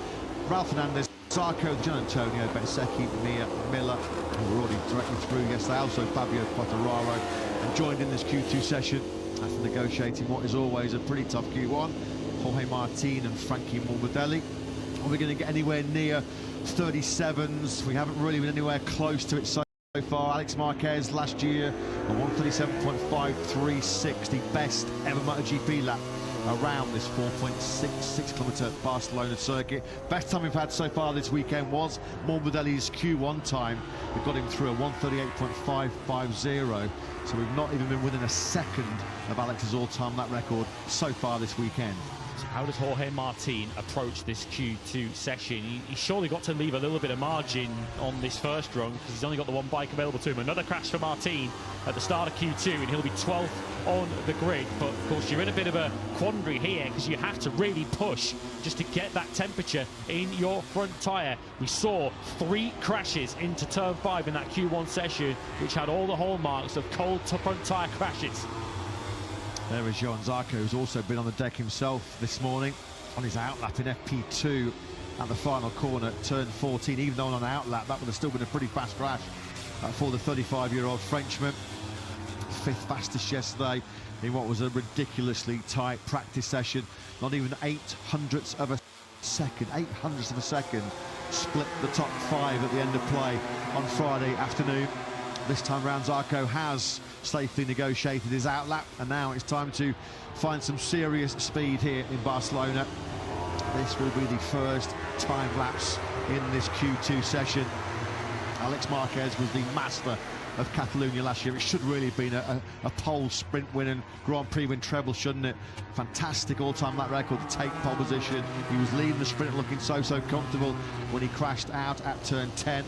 Ralph Fernandez, Zarco, Gian Antonio, Bezzecchi, Mir, Miller, who were already directly through yesterday, also Fabio Quartararo, and joined in this Q2 session after negotiating what is always a pretty tough Q1. Jorge Martin and Frankie Morbidelli. Are we going to get anywhere near 37s? We haven't really been anywhere close to it so far. Alex Marquez last year, a 137.536, the best ever MotoGP lap around this 4.66 kilometre Barcelona circuit. Best time we've had so far this weekend was Morbidelli's Q1 time. We got him through a 138.550, so we've not even been within a second of Alex's all-time lap record so far this weekend. So how does Jorge Martin approach this Q2 session? He surely got to leave a little bit of margin on this first run because he's only got the one bike available to him. Another crash for Martin at the start of Q2 and he'll be 12th on the grid. But of course you're in a bit of a quandary here because you have to really push just to get that temperature in your front tyre. We saw 3 crashes into turn 5 in that Q1 session, which had all the hallmarks of cold front tyre crashes. There is Johan Zarco, who's also been on the deck himself this morning on his outlap in FP2 at the final corner, turn 14. Even though on an outlap, that would have still been a pretty fast crash for the 35-year-old Frenchman. 5th fastest yesterday in what was a ridiculously tight practice session. Not even 800ths of a second split the top 5 at the end of play on Friday afternoon. This time round, Zarco has safely negotiated his outlap, and now it's time to find some serious speed here in Barcelona. This will be the first time lapse in this Q2 session. Alex Marquez was the master of Catalunya last year. It should really have been a pole sprint win and Grand Prix win treble, shouldn't it? Fantastic all-time lap record to take pole position. He was leading the sprint looking so comfortable when he crashed out at turn 10.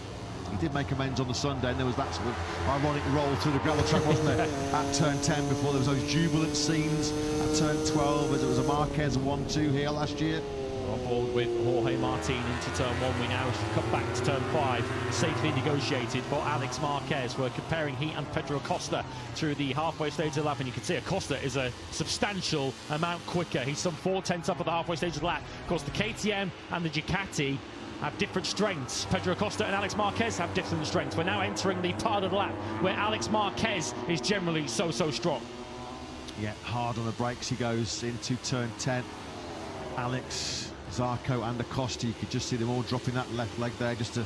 He did make amends on the Sunday, and there was that sort of ironic roll through the gravel track, wasn't there, at turn 10 before there was those jubilant scenes at turn 12 as it was a Marquez 1-2 here last year. On board with Jorge Martin into turn 1. We now come back to turn 5. Safely negotiated for Alex Marquez. We're comparing he and Pedro Acosta through the halfway stage of the lap, and you can see Acosta is a substantial amount quicker. He's some 4/10 up at the halfway stage of the lap. Of course, the KTM and the Ducati have different strengths. Pedro Acosta and Alex Marquez have different strengths. We're now entering the part of the lap where Alex Marquez is generally so strong. Yeah, hard on the brakes he goes into turn 10. Alex, Zarco and Acosta, you could just see them all dropping that left leg there just to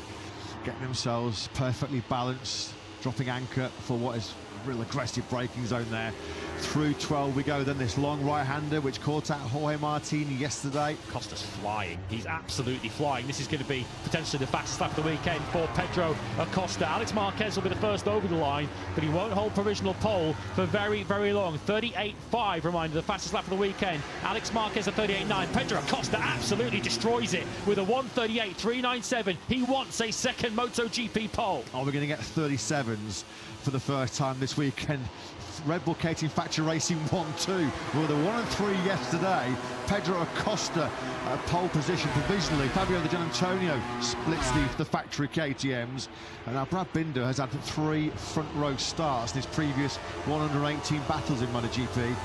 get themselves perfectly balanced, dropping anchor for what is real aggressive braking zone there. Through 12 we go, then this long right-hander which caught out Jorge Martin yesterday. Acosta's flying. He's absolutely flying. This is going to be potentially the fastest lap of the weekend for Pedro Acosta. Alex Marquez will be the first over the line, but he won't hold provisional pole for very long. 38.5, reminder, the fastest lap of the weekend. Alex Marquez at 38.9. Pedro Acosta absolutely destroys it with a 1:38.397. He wants a second MotoGP pole. Are we going to get 37s for the first time this weekend? Red Bull KTM Factory Racing 1-2. We were the 1 and 3 yesterday. Pedro Acosta pole position provisionally. Fabio Gian Antonio splits the factory KTMs. And now Brad Binder has had 3 front row starts in his previous 118 battles in MotoGP.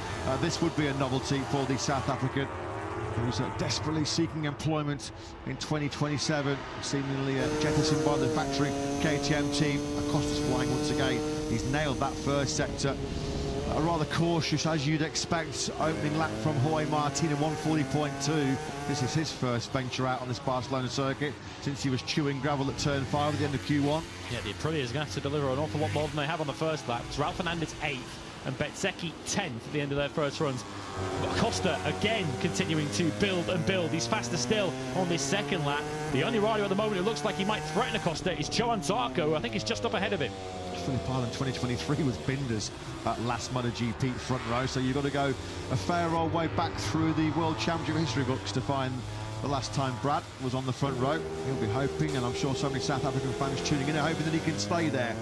This would be a novelty for the South African, who's desperately seeking employment in 2027, seemingly jettisoned by the factory KTM team. Acosta's flying once again. He's nailed that first sector. A rather cautious, as you'd expect, opening lap from Jorge Martin in 1:40.2. This is his first venture out on this Barcelona circuit since he was chewing gravel at turn 5 at the end of Q1. Yeah, the Aprilia is going to have to deliver an awful lot more than they have on the first lap. It's Ralph Fernandez 8th and Bezzecchi 10th at the end of their first runs. Acosta again continuing to build and build. He's faster still on this second lap. The only rider at the moment who looks like he might threaten Acosta is Johan Zarco. I think he's just up ahead of him. Phillip Island 2023 was Binder's last MotoGP front row, so you've got to go a fair old way back through the World Championship history books to find the last time Brad was on the front row. He'll be hoping, and I'm sure so many South African fans tuning in, hoping that he can stay there.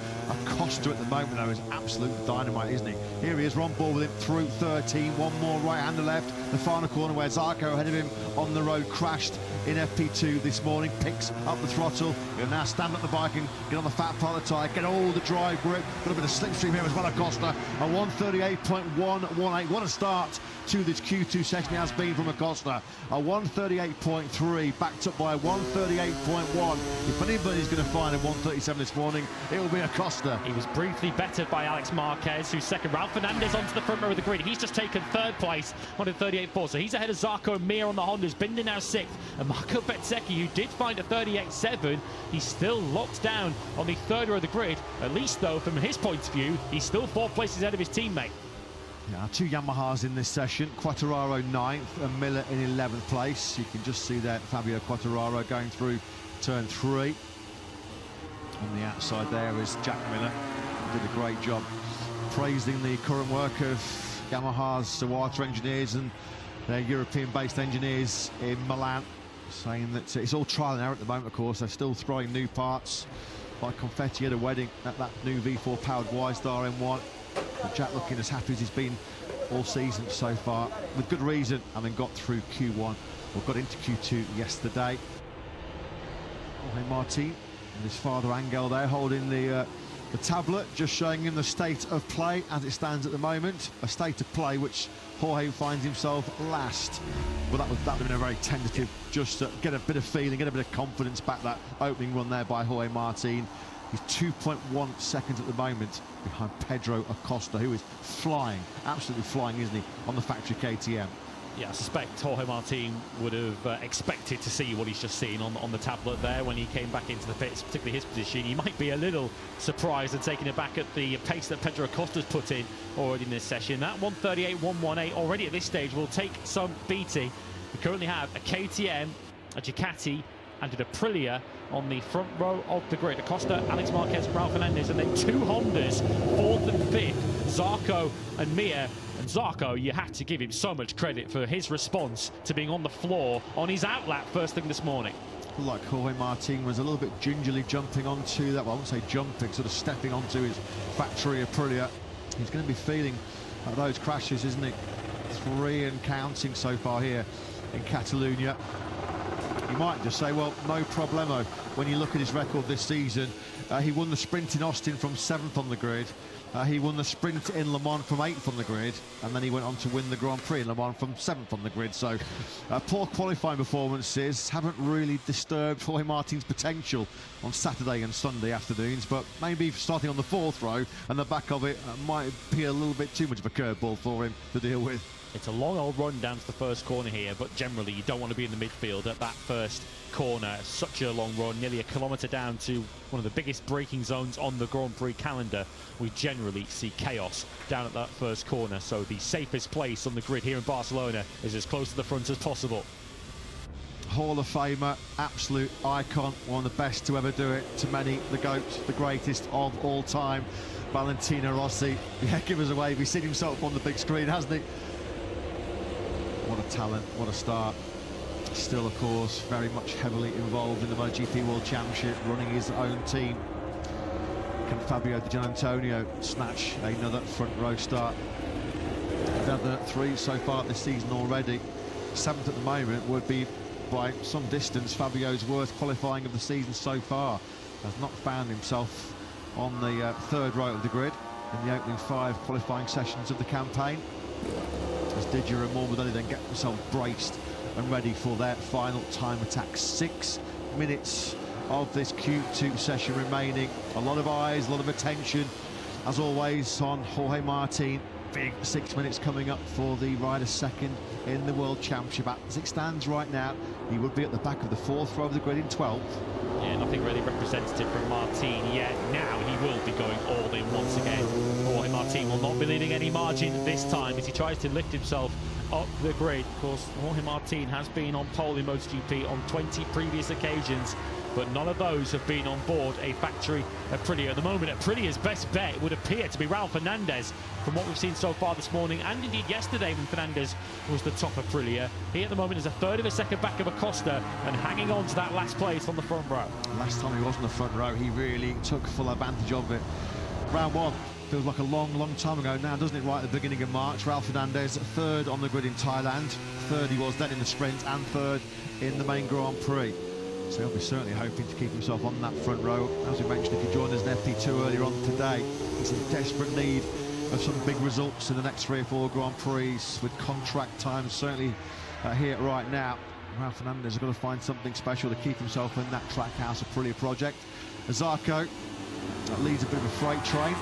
Acosta at the moment, though, is absolute dynamite, isn't he? Here he is, on board with him through 13. One more right and a left. The final corner where Zarco ahead of him on the road crashed in FP2 this morning. Picks up the throttle. He'll now stand up the bike and get on the fat part of the tyre, get all the drive grip. Got a bit of slipstream here as well, Acosta. A 138.118. What a start to this Q2 section it has been from Acosta. A 138.3 backed up by a 138.1. If anybody's going to find a 137 this morning, it will be Acosta. He was briefly bettered by Alex Marquez, who's second. Ralph Fernandez onto the front row of the grid. He's just taken third place, 138.4. So he's ahead of Zarco and Mir on the Hondas. Binder now sixth. And Marco Bezzecchi, who did find a 38.7, he's still locked down on the third row of the grid. At least, though, from his point of view, he's still 4 places ahead of his teammate. Yeah, two Yamahas in this session. Quartararo 9th and Miller in 11th place. You can just see there Fabio Quartararo going through turn 3. On the outside there is Jack Miller. He did a great job praising the current work of Yamaha's Sawata engineers and their European-based engineers in Milan, saying that it's all trial and error at the moment, of course. They're still throwing new parts like confetti at a wedding at that new V4-powered Y-Star M1. And Jack looking as happy as he's been all season so far, with good reason, having got through Q1, or got into Q2 yesterday. Jorge Martin and his father Angel there holding the tablet, just showing him the state of play as it stands at the moment. A state of play which Jorge finds himself last. But that would have been a very tentative, just to get a bit of feeling, get a bit of confidence back. That opening run there by Jorge Martin. He's 2.1 seconds at the moment behind Pedro Acosta, who is flying, absolutely flying, isn't he, on the factory KTM. Yeah, I suspect Jorge Martin would have expected to see what he's just seen on the tablet there when he came back into the pits, particularly his position. He might be a little surprised and taken aback at the pace that Pedro Acosta's put in already in this session. That 138.118 already at this stage will take some beating. We currently have a KTM, a Ducati, and an Aprilia on the front row of the grid. Acosta, Alex Marquez, Ralph Fernandez, and then two Hondas, 4th and 5th, Zarco and Mir. And Zarco, you have to give him so much credit for his response to being on the floor on his outlap first thing this morning. Like Jorge Martin was a little bit gingerly jumping onto that, well, I wouldn't say jumping, sort of stepping onto his factory Aprilia. He's going to be feeling those crashes, isn't he? 3 and counting so far here in Catalunya. You might just say, well, no problemo. When you look at his record this season, he won the sprint in Austin from 7th on the grid. He won the sprint in Le Mans from 8th on the grid, and then he went on to win the Grand Prix in Le Mans from 7th on the grid. So poor qualifying performances haven't really disturbed Jorge Martin's potential on Saturday and Sunday afternoons, but maybe starting on the 4th row and the back of it might be a little bit too much of a curveball for him to deal with. It's a long old run down to the first corner here, but generally you don't want to be in the midfield at that first corner. Such a long run, nearly a kilometre down to one of the biggest braking zones on the Grand Prix calendar. We generally see chaos down at that first corner, so the safest place on the grid here in Barcelona is as close to the front as possible. Hall of Famer, absolute icon, one of the best to ever do it. To many, the GOAT, the greatest of all time, Valentino Rossi. Yeah, give us a wave. He's seen himself on the big screen, hasn't he? What a talent, what a start. Still, of course, very much heavily involved in the MotoGP World Championship, running his own team. Can Fabio Di Gianantonio snatch another front row start? Another 3 so far this season already. 7th at the moment would be, by some distance, Fabio's worst qualifying of the season so far. Has not found himself on the 3rd row of the grid in the opening 5 qualifying sessions of the campaign. As Didier and Morbidelli then get themselves braced and ready for their final time attack. 6 minutes of this Q2 session remaining. A lot of eyes, a lot of attention, as always, on Jorge Martin. Big 6 minutes coming up for the rider second in the World Championship. As it stands right now, he would be at the back of the 4th row of the grid in 12th. Yeah, nothing really representative from Martin yet. Now he will be going all in once again. Jorge Martin will not be leaving any margin this time as he tries to lift himself up the grid. Of course, Jorge Martin has been on pole in MotoGP on 20 previous occasions, but none of those have been on board a factory Aprilia. At the moment, Aprilia's best bet would appear to be Raul Fernandez from what we've seen so far this morning, and indeed yesterday when Fernandez was the top Aprilia. He at the moment is a third of a second back of Acosta and hanging on to that last place on the front row. Last time he was on the front row, he really took full advantage of it. Round one feels like a long time ago now, doesn't it, right at the beginning of March. Raul Fernandez, third on the grid in Thailand. Third he was then in the sprint, and third in the main Grand Prix. So he'll be certainly hoping to keep himself on that front row. As we mentioned, if he joined us in FP2 earlier on today, he's in desperate need of some big results in the next 3 or 4 Grand Prix, with contract time certainly here right now. Raul Fernandez has got to find something special to keep himself in that Trackhouse Aprilia project. Zarco, that leads a bit of a freight train.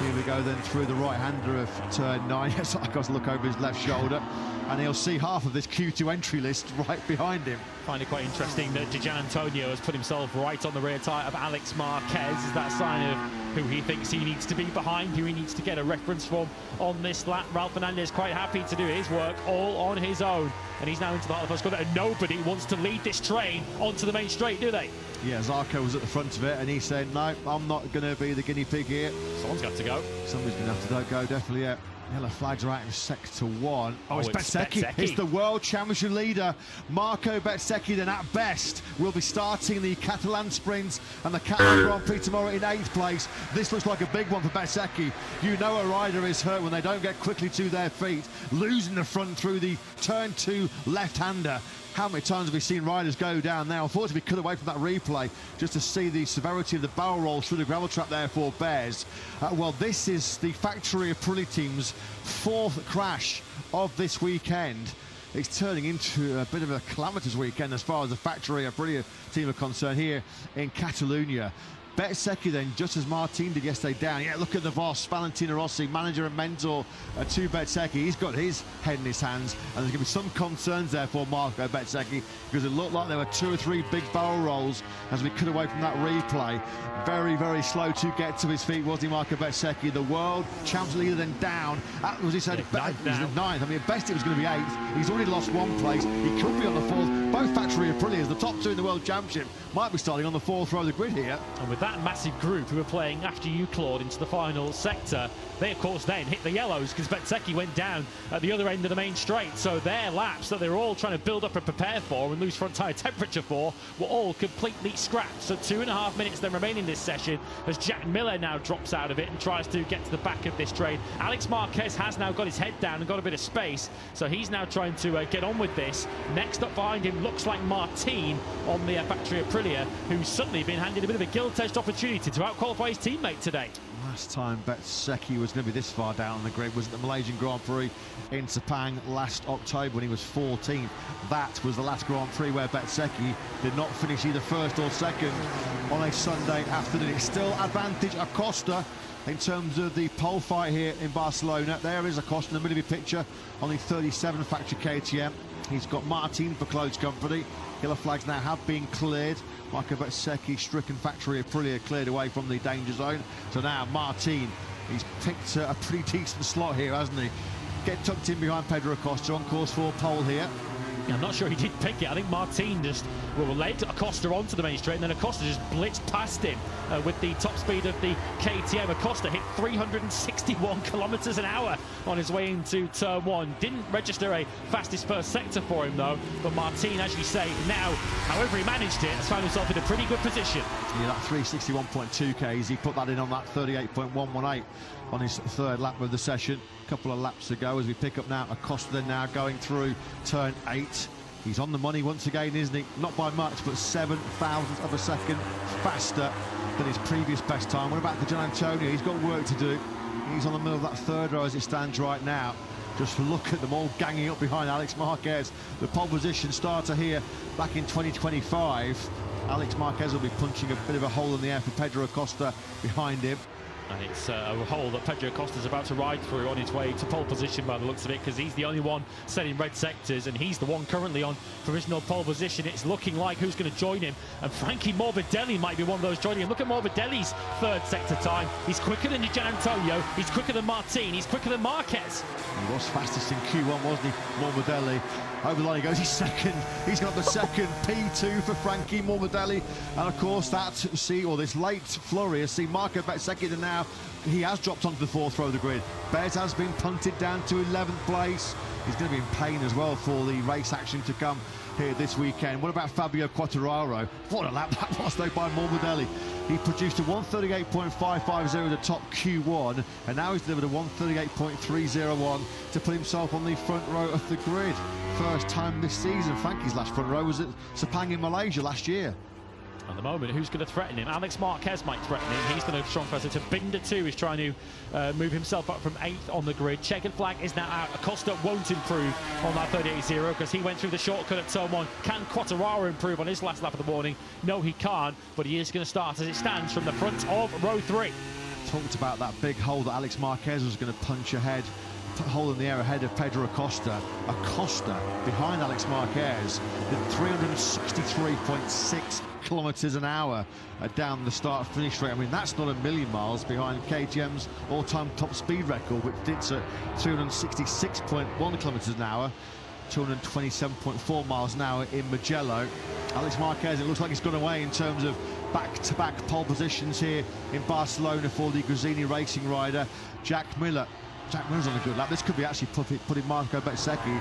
Here we go then through the right-hander of turn 9. Zarco's look over his left shoulder, and he'll see half of this Q2 entry list right behind him. Find it quite interesting that Gian Antonio has put himself right on the rear tyre of Alex Marquez. Is that a sign of who he thinks he needs to be behind, who he needs to get a reference from on this lap? Raul Fernandez quite happy to do his work all on his own, and he's now into the heart of the first corner, and nobody wants to lead this train onto the main straight, do they? Yeah, Zarco was at the front of it, and he said, no, I'm not going to be the guinea pig here. Someone's got to go. Somebody's going to have to go, definitely, yeah. Yellow flags are out in sector 1. Oh, it's Bezzecchi. It's the World Championship leader, Marco Bezzecchi, then at best will be starting the Catalan Sprint and the Catalan Grand Prix tomorrow in 8th place. This looks like a big one for Bezzecchi. You know a rider is hurt when they don't get quickly to their feet, losing the front through the turn 2 left-hander. How many times have we seen riders go down there? Unfortunately, we cut away from that replay just to see the severity of the barrel rolls through the gravel trap there for Bears. Well, this is the factory Aprilia team's 4th crash of this weekend. It's turning into a bit of a calamitous weekend as far as the factory Aprilia team are concerned here in Catalunya. Bezzecchi then, just as Martin did yesterday, down. Yeah, look at the Voss, Valentino Rossi, manager and mentor to Bezzecchi. He's got his head in his hands, and there's going to be some concerns there for Marco Bezzecchi, because it looked like there were 2 or 3 big barrel rolls as we cut away from that replay. Very slow to get to his feet, was he, Marco Bezzecchi, the world champion leader, then down. Was he said? Yeah, It was the 9th. I mean, at best it was going to be 8th. He's already lost 1 place. He could be on the 4th. Both factory Aprilias, the top 2 in the world championship, might be starting on the 4th row of the grid here. And with that massive group who were playing after you, Claude, into the final sector, they of course then hit the yellows because Bezzecchi went down at the other end of the main straight. So their laps that they were all trying to build up and prepare for and lose front tyre temperature for were all completely scrapped. So 2.5 minutes then remain in this session as Jack Miller now drops out of it and tries to get to the back of this train. Alex Marquez has now got his head down and got a bit of space, so he's now trying to get on with this. Next up behind him looks like Martin on the factory Aprilia, who's suddenly been handed a bit of a gilt-edged opportunity to out-qualify his teammate today. Last time Bezzecchi was going to be this far down on the grid was at the Malaysian Grand Prix in Sepang last October when he was 14th. That was the last Grand Prix where Bezzecchi did not finish either first or second on a Sunday afternoon. It's still advantage Acosta in terms of the pole fight here in Barcelona. There is Acosta in the middle of the picture on the 37 factory KTM. He's got Martin for close company. Yellow flags now have been cleared. Marco Bezzecchi, stricken factory Aprilia, cleared away from the danger zone. So now Martin, he's picked a pretty decent slot here, hasn't he? Get tucked in behind Pedro Acosta on course for pole here. I'm not sure he did pick it. I think Martin just led Acosta onto the main straight, and then Acosta just blitzed past him with the top speed of the KTM. Acosta hit 361 kilometers an hour on his way into turn 1. Didn't register a fastest first sector for him though, but Martin, as you say, now, however he managed it, has found himself in a pretty good position. Yeah, that 361.2 Ks, he put that in on that 38.118 on his 3rd lap of the session. A couple of laps ago as we pick up now Acosta then now going through turn 8. He's on the money once again, isn't he? Not by much, but 0.07 of a second faster than his previous best time. What about the Gian Antonio? He's got work to do. He's on the middle of that 3rd row as it stands right now. Just look at them all ganging up behind Alex Marquez, the pole position starter here back in 2025. Alex Marquez will be punching a bit of a hole in the air for Pedro Acosta behind him. And it's a hole that Pedro Acosta's about to ride through on his way to pole position by the looks of it, because he's the only one set in red sectors, and he's the one currently on provisional pole position. It's looking like who's going to join him, and Frankie Morbidelli might be one of those joining him. Look at Morbidelli's third sector time. He's quicker than Gian Antonio, he's quicker than Martin, he's quicker than Marquez. He was fastest in Q1, wasn't he, Morbidelli? Over the line he goes, he's second. He's got the second P2 for Frankie Morbidelli. And of course, this late flurry has seen Marco Bezzecchi, and now he has dropped onto the fourth row of the grid. Bez has been punted down to 11th place. He's going to be in pain as well for the race action to come here this weekend. What about Fabio Quartararo? What a lap that was, though, by Morbidelli. He produced a 138.550 to top Q1, and now he's delivered a 138.301 to put himself on the front row of the grid. First time this season. Frankie's last front row was at Sepang in Malaysia last year. At the moment, who's going to threaten him? Alex Marquez might threaten him. He's going to strong first. It's a Binder 2 is trying to move himself up from 8th on the grid. Checkered flag is now out. Acosta won't improve on that 38.0 because he went through the shortcut at turn 1. Can Quartararo improve on his last lap of the morning? No, he can't, but he is going to start as it stands from the front of row 3. Talked about that big hole that Alex Marquez was going to punch ahead. Hole in the air ahead of Pedro Acosta. Acosta behind Alex Marquez did 363.6 kilometers an hour down the start-finish straight. I mean, that's not a million miles behind KTM's all-time top speed record, which did at 366.1 kilometers an hour, 227.4 miles an hour in Mugello. Alex Marquez, it looks like he's gone away in terms of back-to-back pole positions here in Barcelona for the Gresini racing rider. Jack Miller's on a good lap. This could be actually putting Marco Bezzecchi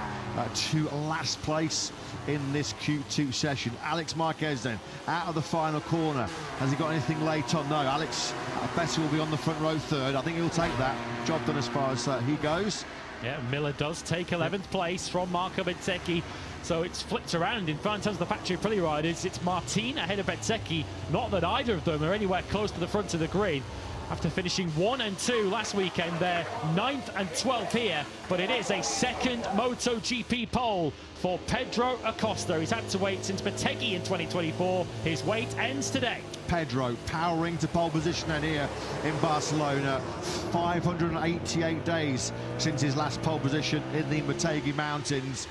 to last place in this Q2 session. Alex Marquez then out of the final corner. Has he got anything late on? No. Alex Better will be on the front row third. I think he'll take that. Job done as far as he goes. Yeah, Miller does take 11th place from Marco Bezzecchi. So it's flipped around in front of the factory Prix riders. It's Martin ahead of Bezzecchi. Not that either of them are anywhere close to the front of the grid. After finishing 1 and 2 last weekend, they're 9th and 12th here, but it is a second MotoGP pole for Pedro Acosta. He's had to wait since Bezzecchi in 2024. His wait ends today. Pedro powering to pole position and here in Barcelona. 588 days since his last pole position in the Motegi Mountains.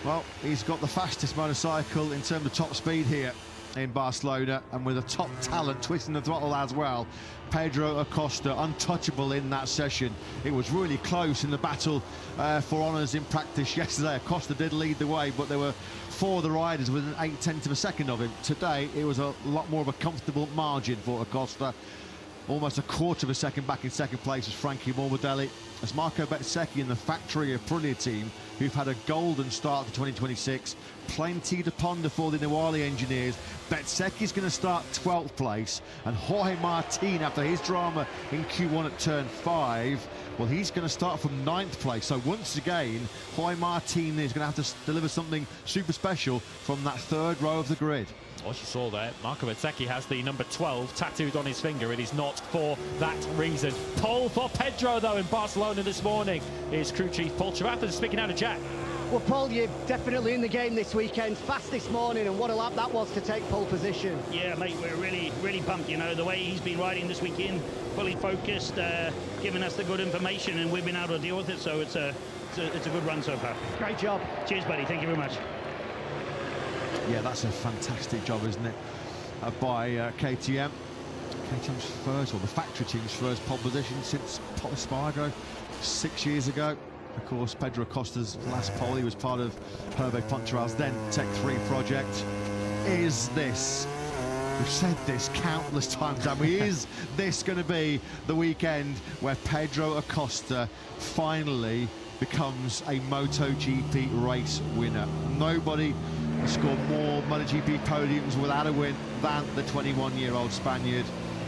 Well, he's got the fastest motorcycle in terms of top speed here in Barcelona, and with a top talent twisting the throttle as well. Pedro Acosta untouchable in that session. It was really close in the battle for honours in practice yesterday. Acosta did lead the way, but there were 4 of the riders within 0.8 of a second of him. Today it was a lot more of a comfortable margin for Acosta. Almost a quarter of a second back in second place was Frankie Morbidelli. As Marco Bezzecchi and the factory Aprilia team, who've had a golden start to 2026, plenty to ponder for the Nawali engineers. Bezzecchi's going to start 12th place, and Jorge Martin, after his drama in Q1 at turn 5, well, he's going to start from 9th place. So once again, Jorge Martin is going to have to deliver something super special from that third row of the grid. What you saw there, Marco Bezzecchi has the number 12 tattooed on his finger. It is not for that reason. Pole for Pedro, though, in Barcelona this morning. Here's crew chief Paul Chirathas speaking out of Jack. Well, Paul, you're definitely in the game this weekend. Fast this morning, and what a lap that was to take pole position. Yeah, mate, we're really pumped. You know, the way he's been riding this weekend, fully focused, giving us the good information, and we've been able to deal with it. So it's a good run so far. Great job. Cheers, buddy. Thank you very much. Yeah, that's a fantastic job, isn't it, by KTM. KTM's first, or the factory team's first pole position since Espargaro 6 years ago. Of course, Pedro Acosta's last pole, he was part of Hervé Poncheral's then Tech 3 project. Is this, we've said this countless times, haven't we, is this going to be the weekend where Pedro Acosta finally becomes a MotoGP race winner? Nobody has scored more MotoGP podiums without a win than the 21-year-old Spaniard.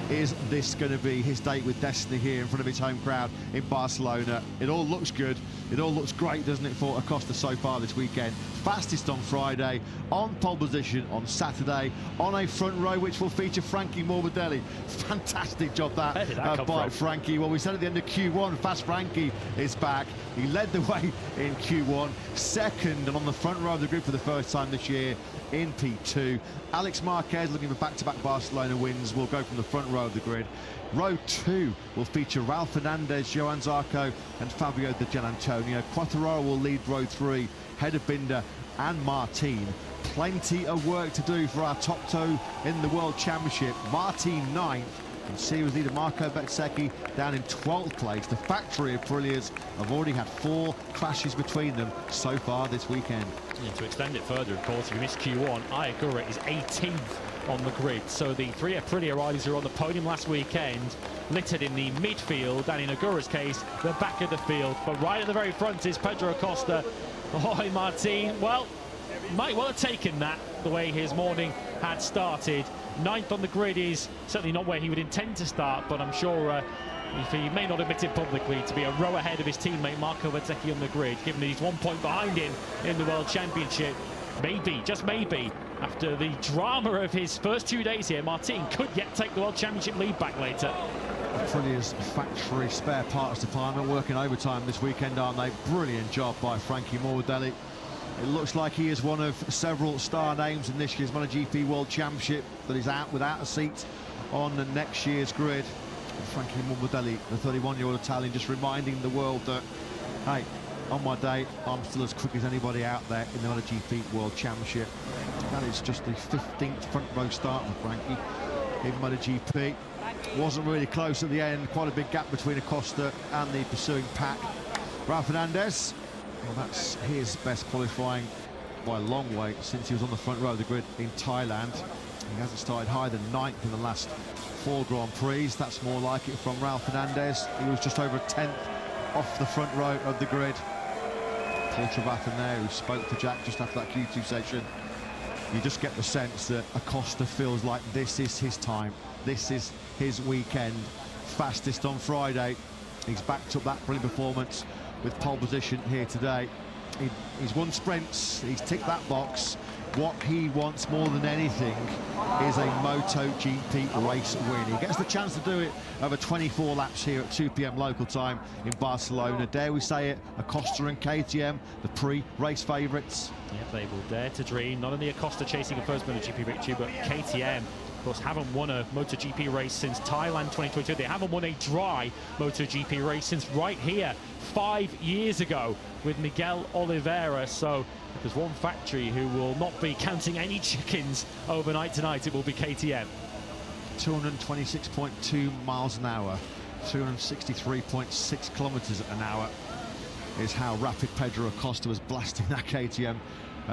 Is this going to be his date with destiny here in front of his home crowd in Barcelona? It all looks good. It all looks great, doesn't it, for Acosta so far this weekend? fastest on Friday, on pole position on Saturday, on a front row which will feature Frankie Morbidelli. Fantastic job that by Frankie. Well, we said at the end of Q1, Fast Frankie is back. He led the way in Q1, second and on the front row of the group for the first time this year in P2. Alex Marquez, looking for back-to-back Barcelona wins, will go from the front row of the grid. Row 2 will feature Ralph Fernandez, Johan Zarco and Fabio Di Gianantonio. Quartararo will lead row 3, ahead of Binder and Martin. Plenty of work to do for our top two in the World Championship. Martin 9th, and series leader Marco Bezzecchi down in 12th place. The factory Aprilias have already had 4 crashes between them so far this weekend. And to extend it further, of course, if you missed Q1, Ayagura is 18th on the grid. So the 3 Aprilia riders who were on the podium last weekend littered in the midfield, and in Agura's case, the back of the field. But right at the very front is Pedro Acosta. Jorge Martin, well, might well have taken that the way his morning had started. 9th on the grid is certainly not where he would intend to start, but I'm sure if he may not admit it publicly, to be a row ahead of his teammate Marco Bezzecchi on the grid, given that he's 1 point behind him in the World Championship. Maybe, just maybe, after the drama of his first 2 days here, Martin could yet take the World Championship lead back later. Aprilia's factory spare parts department working overtime this weekend, aren't they? Brilliant job by Frankie Morbidelli. It looks like he is one of several star names in this year's MotoGP World Championship that is out without a seat on the next year's grid. Frankie Morbidelli, the 31-year-old Italian, just reminding the world that, hey, on my day, I'm still as quick as anybody out there in the MotoGP World Championship. That is just the 15th front row start for Frankie in MotoGP. Wasn't really close at the end, quite a big gap between Acosta and the pursuing pack. Ralph Fernandez, well, that's his best qualifying by a long way since he was on the front row of the grid in Thailand. He hasn't started higher than 9th in the last 4 Grand Prix. That's more like it from Ralph Fernandez. He was just over a 10th off the front row of the grid. Paul Travatin there, who spoke to Jack just after that Q2 session. You just get the sense that Acosta feels like this is his time. This is his weekend. Fastest on Friday. He's backed up that brilliant performance with pole position here today. He's won sprints, he's ticked that box. What he wants more than anything is a MotoGP race win. He gets the chance to do it over 24 laps here at 2 p.m. local time in Barcelona. Dare we say it, Acosta and KTM, the Prix race favourites. Yep, they will dare to dream. Not only Acosta chasing a first MotoGP victory, but KTM, of course, haven't won a MotoGP race since Thailand 2022. They haven't won a dry MotoGP race since right here 5 years ago with Miguel Oliveira. So if there's one factory who will not be counting any chickens overnight tonight, it will be KTM. 226.2 miles an hour, 263.6 kilometers an hour is how rapid Pedro Acosta was blasting that KTM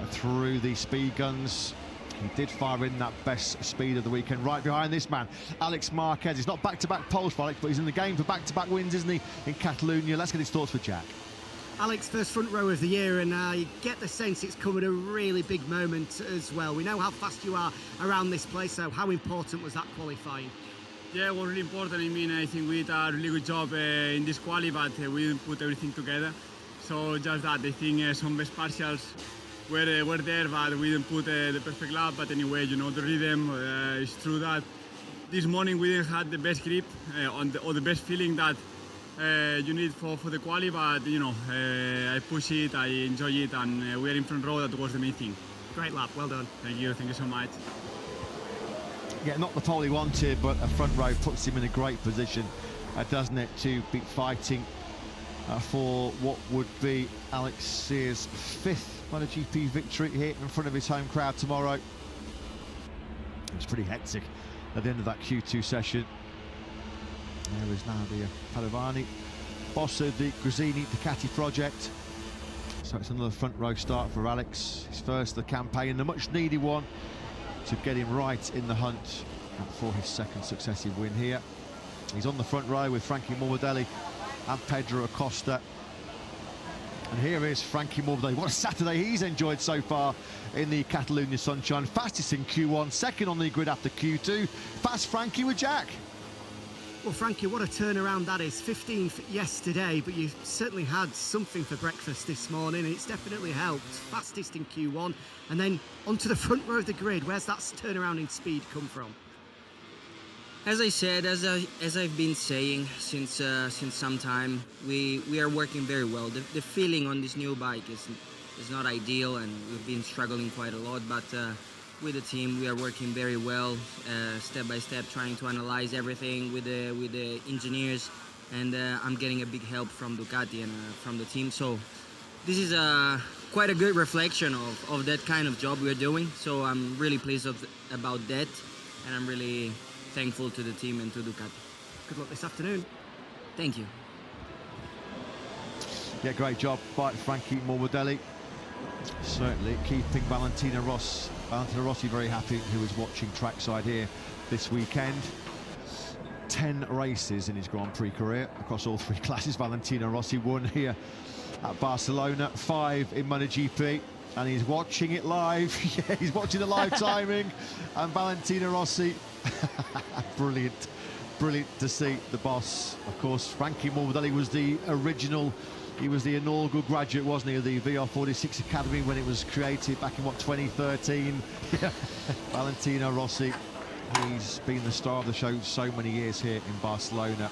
through the speed guns. He did fire in that best speed of the weekend. Right behind this man, Alex Marquez. He's not back-to-back poles for Alex, but he's in the game for back-to-back wins, isn't he, in Catalunya? Let's get his thoughts for Jack. Alex, first front row of the year, and you get the sense it's come at a really big moment as well. We know how fast you are around this place, so how important was that qualifying? Yeah, it was really important. I mean, I think we did a really good job in this quali, but we didn't put everything together. So just that, I think some best partials were there, but we didn't put the perfect lap. But anyway, you know, the rhythm, it's true that this morning we didn't have the best grip or the best feeling that you need for the quali, but you know, I push it, I enjoy it, and we are in front row. That was the main thing. Great lap, well done. Thank you so much. Yeah, not the pole he wanted, but a front row puts him in a great position, doesn't it, to be fighting for what would be Alex's 5th MotoGP victory here in front of his home crowd tomorrow. It was pretty hectic at the end of that Q2 session. There is now the Padovani, boss of the Gresini Ducati project. So it's another front row start for Alex. His first of the campaign, a much needed one to get him right in the hunt for his 2nd successive win here. He's on the front row with Frankie Morbidelli and Pedro Acosta. And here is Frankie Morbidelli. What a Saturday he's enjoyed so far in the Catalunya sunshine. Fastest in Q1, 2nd on the grid after Q2. Fast Frankie with Jack. Well, Frankie, what a turnaround that is. 15th yesterday, but you certainly had something for breakfast this morning. It's definitely helped. Fastest in Q1, and then onto the front row of the grid. Where's that turnaround in speed come from? As I said, as I've been saying since some time, we are working very well. The feeling on this new bike is not ideal, and we've been struggling quite a lot, but with the team we are working very well, step by step, trying to analyze everything with the engineers, and I'm getting a big help from Ducati and from the team. So this is quite a good reflection of that kind of job we're doing. So I'm really pleased about that, and I'm really thankful to the team and to Ducati. Good luck this afternoon. Thank you. Yeah, great job by Frankie Morbidelli. Certainly keeping Valentino Rossi very happy, who is watching trackside here this weekend. 10 races in his Grand Prix career across all 3 classes. Valentino Rossi won here at Barcelona, 5 in MotoGP, and he's watching it live. Yeah, he's watching the live timing, and Valentino Rossi, brilliant to see the boss. Of course, Frankie Morbidelli was the original. He was the inaugural graduate, wasn't he, of the VR46 Academy when it was created back in, what, 2013? Yeah. Valentino Rossi, he's been the star of the show so many years here in Barcelona.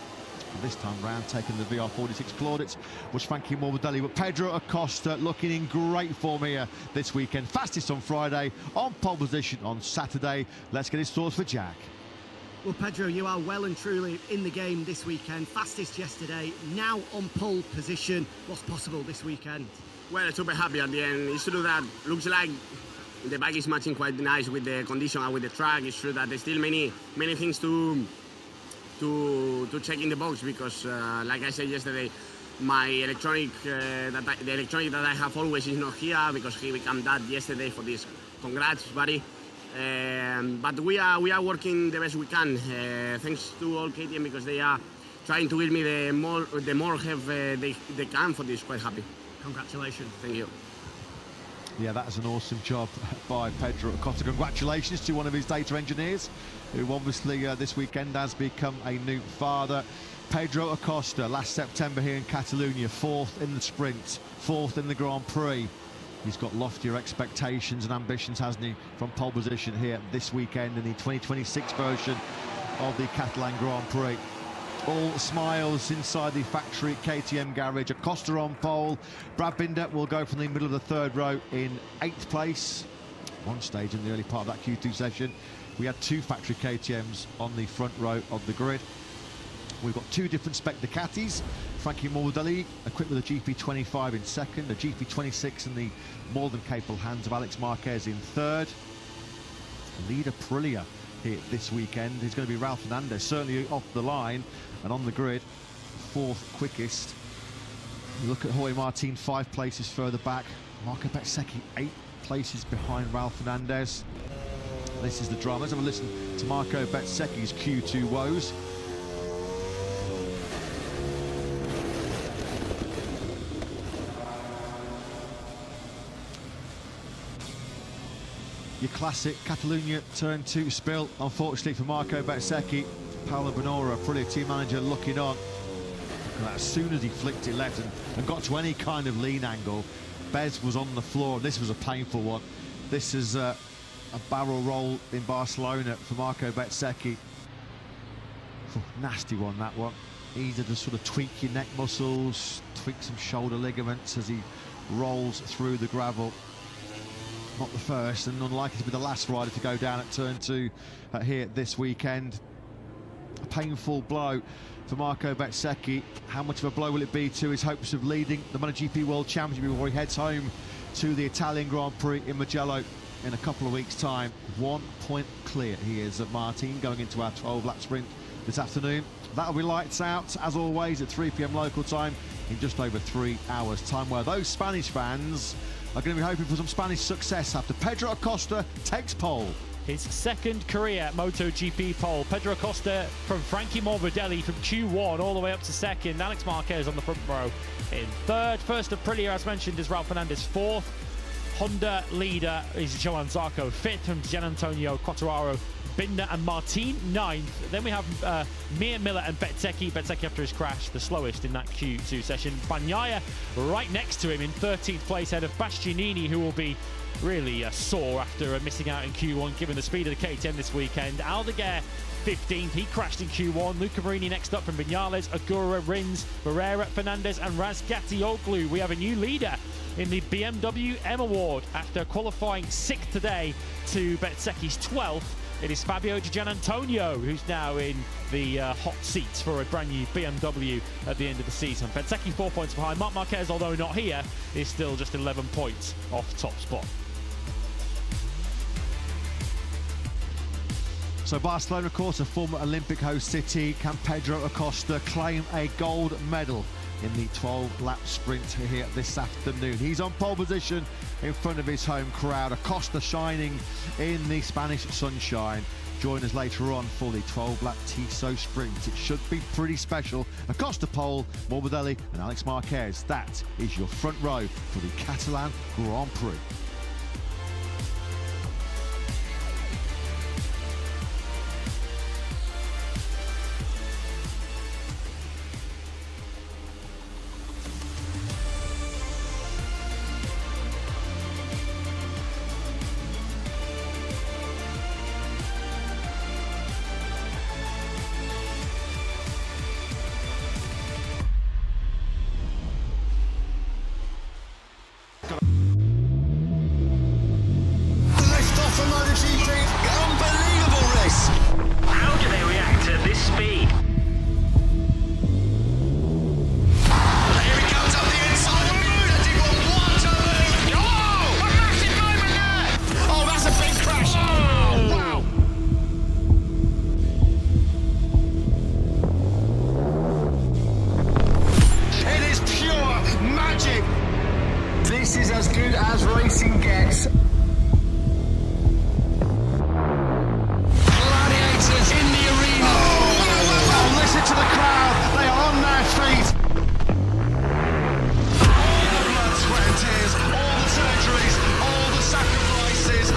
And this time round, taking the VR46 plaudits was Frankie Morbidelli. But Pedro Acosta looking in great form here this weekend. Fastest on Friday, on pole position on Saturday. Let's get his thoughts for Jack. Well, Pedro, you are well and truly in the game this weekend. Fastest yesterday, now on pole position. What's possible this weekend? Well, super happy at the end. It's true that looks like the bike is matching quite nice with the condition and with the track. It's true that there's still many things to check in the box, because like I said yesterday, my electronic, the electronic that I have always is not here, because he became that yesterday for this. Congrats, buddy. But we are working the best we can. Thanks to all KTM, because they are trying to give me the more help they can for this. Quite happy. Congratulations. Thank you. Yeah, that is an awesome job by Pedro Acosta. Congratulations to one of his data engineers, who obviously this weekend has become a new father. Pedro Acosta, last September here in Catalunya, 4th in the sprint, 4th in the Grand Prix. He's got loftier expectations and ambitions, hasn't he, from pole position here this weekend in the 2026 version of the Catalan Grand Prix. All smiles inside the factory KTM garage. Acosta on pole. Brad Binder will go from the middle of the 3rd row in 8th place. One stage in the early part of that Q2 session, we had 2 factory KTMs on the front row of the grid. We've got 2 different spec Ducatis. Frankie Morbidelli equipped with a GP25 in 2nd, a GP26 in the more than capable hands of Alex Marquez in 3rd. Leader Aprilia here this weekend is going to be Ralph Fernandez, certainly off the line and on the grid, 4th quickest. You look at Jorge Martin, 5 places further back. Marco Bezzecchi 8 places behind Ralph Fernandez. This is the drama. Let's have a listen to Marco Bezzecchi's Q2 woes. Your classic Catalunya Turn 2 spill, unfortunately for Marco Bezzecchi. Paolo Bonora, Aprilia team manager, looking on. And as soon as he flicked it left and got to any kind of lean angle, Bez was on the floor. This was a painful one. This is a barrel roll in Barcelona for Marco Bezzecchi. Nasty one, that one. Easy to sort of tweak your neck muscles, tweak some shoulder ligaments as he rolls through the gravel. Not the first, and unlikely to be the last rider to go down at Turn 2 here this weekend. A painful blow for Marco Bezzecchi. How much of a blow will it be to his hopes of leading the MotoGP World Championship before he heads home to the Italian Grand Prix in Mugello in a couple of weeks' time? 1 point clear he is at Martin, going into our 12-lap sprint this afternoon. That'll be lights out, as always, at 3 p.m. local time in just over 3 hours' time, where those Spanish fans are going to be hoping for some Spanish success after Pedro Acosta takes pole. His 2nd career MotoGP pole. Pedro Acosta from Frankie Morbidelli from Q1 all the way up to 2nd. Alex Marquez on the front row in 3rd. First Aprilia, as mentioned, is Ralph Fernandez. 4th. Honda leader is Johan Zarco. 5th from Gian Antonio Quartararo. Binder and Martin 9th. Then we have Mir Miller and Bezzecchi. Bezzecchi after his crash, the slowest in that Q2 session. Bagnaia right next to him in 13th place ahead of Bastianini, who will be really sore after missing out in Q1 given the speed of the KTM this weekend. Aldeguer 15th, he crashed in Q1. Luca Marini next up from Viñales, Agura, Rins, Barrera, Fernandez and Razgatioglu. We have a new leader in the BMW M Award after qualifying 6th today to Bezzecchi's 12th. It is Fabio Di Gianantonio who's now in the hot seats for a brand new BMW at the end of the season. Bezzecchi 4 points behind. Marc Marquez, although not here, is still just 11 points off top spot. So Barcelona, of course, a former Olympic host city. Can Pedro Acosta claim a gold medal in the 12-lap sprint here this afternoon? He's on pole position in front of his home crowd. Acosta shining in the Spanish sunshine. Join us later on for the 12-lap Tissot sprint. It should be pretty special. Acosta pole, Morbidelli and Alex Marquez. That is your front row for the Catalan Grand Prix. This is as good as racing gets. Gladiators in the arena. Oh, listen to the crowd. They are on their feet. All the blood, sweat and tears, all the surgeries, all the sacrifices.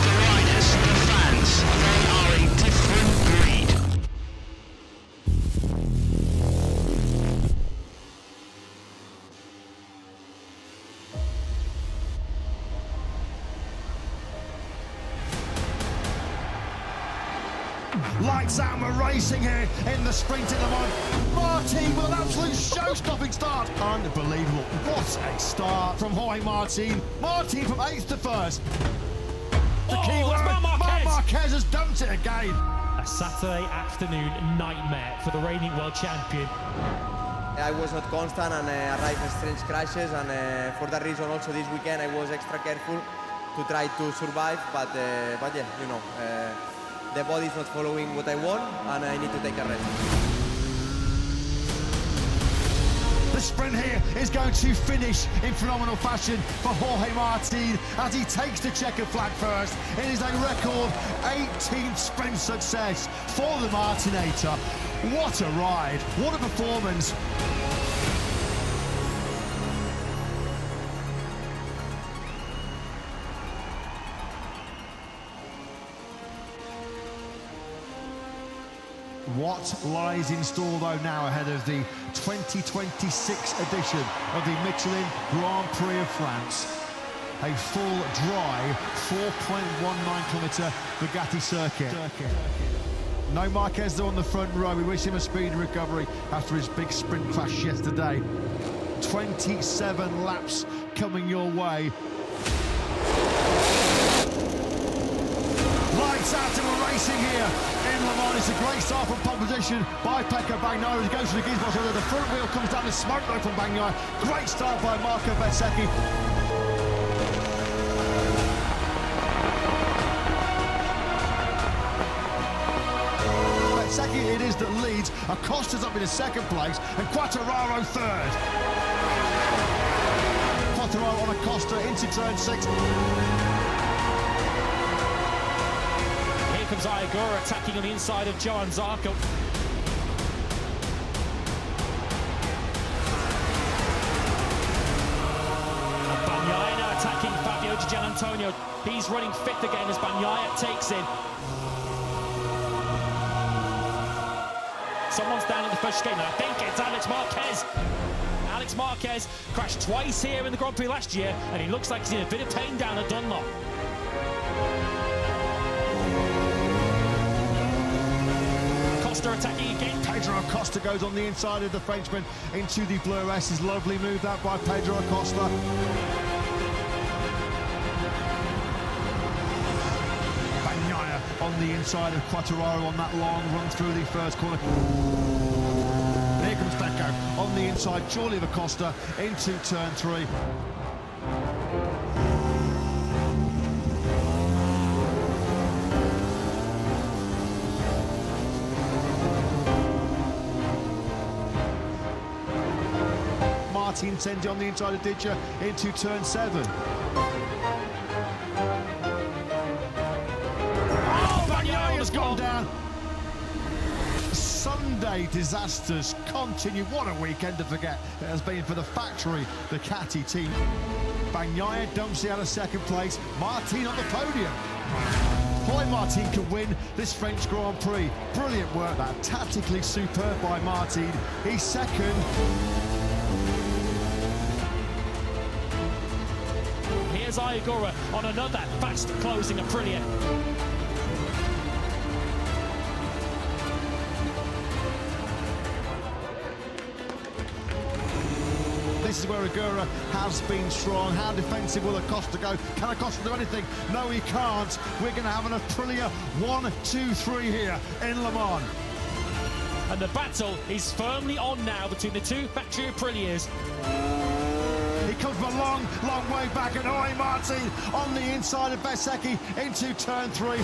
The riders, the fans, they are a different breed. Lights out, we're racing here in the sprint in the mud. Martin with an absolute show-stopping start. Unbelievable. What a start from Jorge Martin. Martin from 8th to 1st. The key word, Marc Marquez has dumped it again. A Saturday afternoon nightmare for the reigning world champion. I was not constant and arrived in strange crashes, and for that reason also this weekend I was extra careful to try to survive, but yeah, you know, the body is not following what I want and I need to take a rest. The sprint here is going to finish in phenomenal fashion for Jorge Martin as he takes the checkered flag first. It is a record 18th sprint success for the Martinator. What a ride, what a performance. What lies in store though now ahead of the 2026 edition of the Michelin Grand Prix of France? A full dry 4.19km Bugatti circuit. No Marquez though on the front row. We wish him a speedy recovery after his big sprint crash yesterday. 27 laps coming your way. Lights out and we're racing here in Lemans. It's a great start from pole position by Pecco Bagnaia as he goes to the gearbox. The front wheel comes down the smoke though from Bagnaia. Great start by Marco Bezzecchi. Bezzecchi it is that leads. Acosta's up in the second place and Quartararo third. Quartararo on Acosta into turn 6. Here comes Ayagura attacking on the inside of Johan Zarco. Bagnaia attacking Fabio Sergio Gianantonio, he's running fifth again as Bagnaia takes in. Someone's down in the first chicane, I think it's Alex Marquez. Alex Marquez crashed twice here in the Grand Prix last year, and he looks like he's in a bit of pain down at Dunlop. Costa attacking again. Pedro Acosta goes on the inside of the Frenchman into the Blue S's. Lovely move that by Pedro Acosta. Bagnaia on the inside of Quartararo on that long run through the first corner. Here comes Pecco on the inside, surely of Acosta into turn 3. Martin Senzi on the inside of Didja into turn 7. Oh, Bagnaia has gone down. Sunday disasters continue. What a weekend to forget it has been for the factory, the Ducati team. Bagnaia dumps out of second place. Martin on the podium. Jorge Martin can win this French Grand Prix. Brilliant work, that tactically superb by Martin. He's second. Here's Ayagura on another fast closing Aprilia. This is where Agura has been strong. How defensive will Acosta go? Can Acosta do anything? No, he can't. We're going to have an Aprilia 1, 2, 3 here in Le Mans. And the battle is firmly on now between the two factory Aprilias. He comes from a long, long way back, and Jorge Martin on the inside of Bezzecchi into turn 3.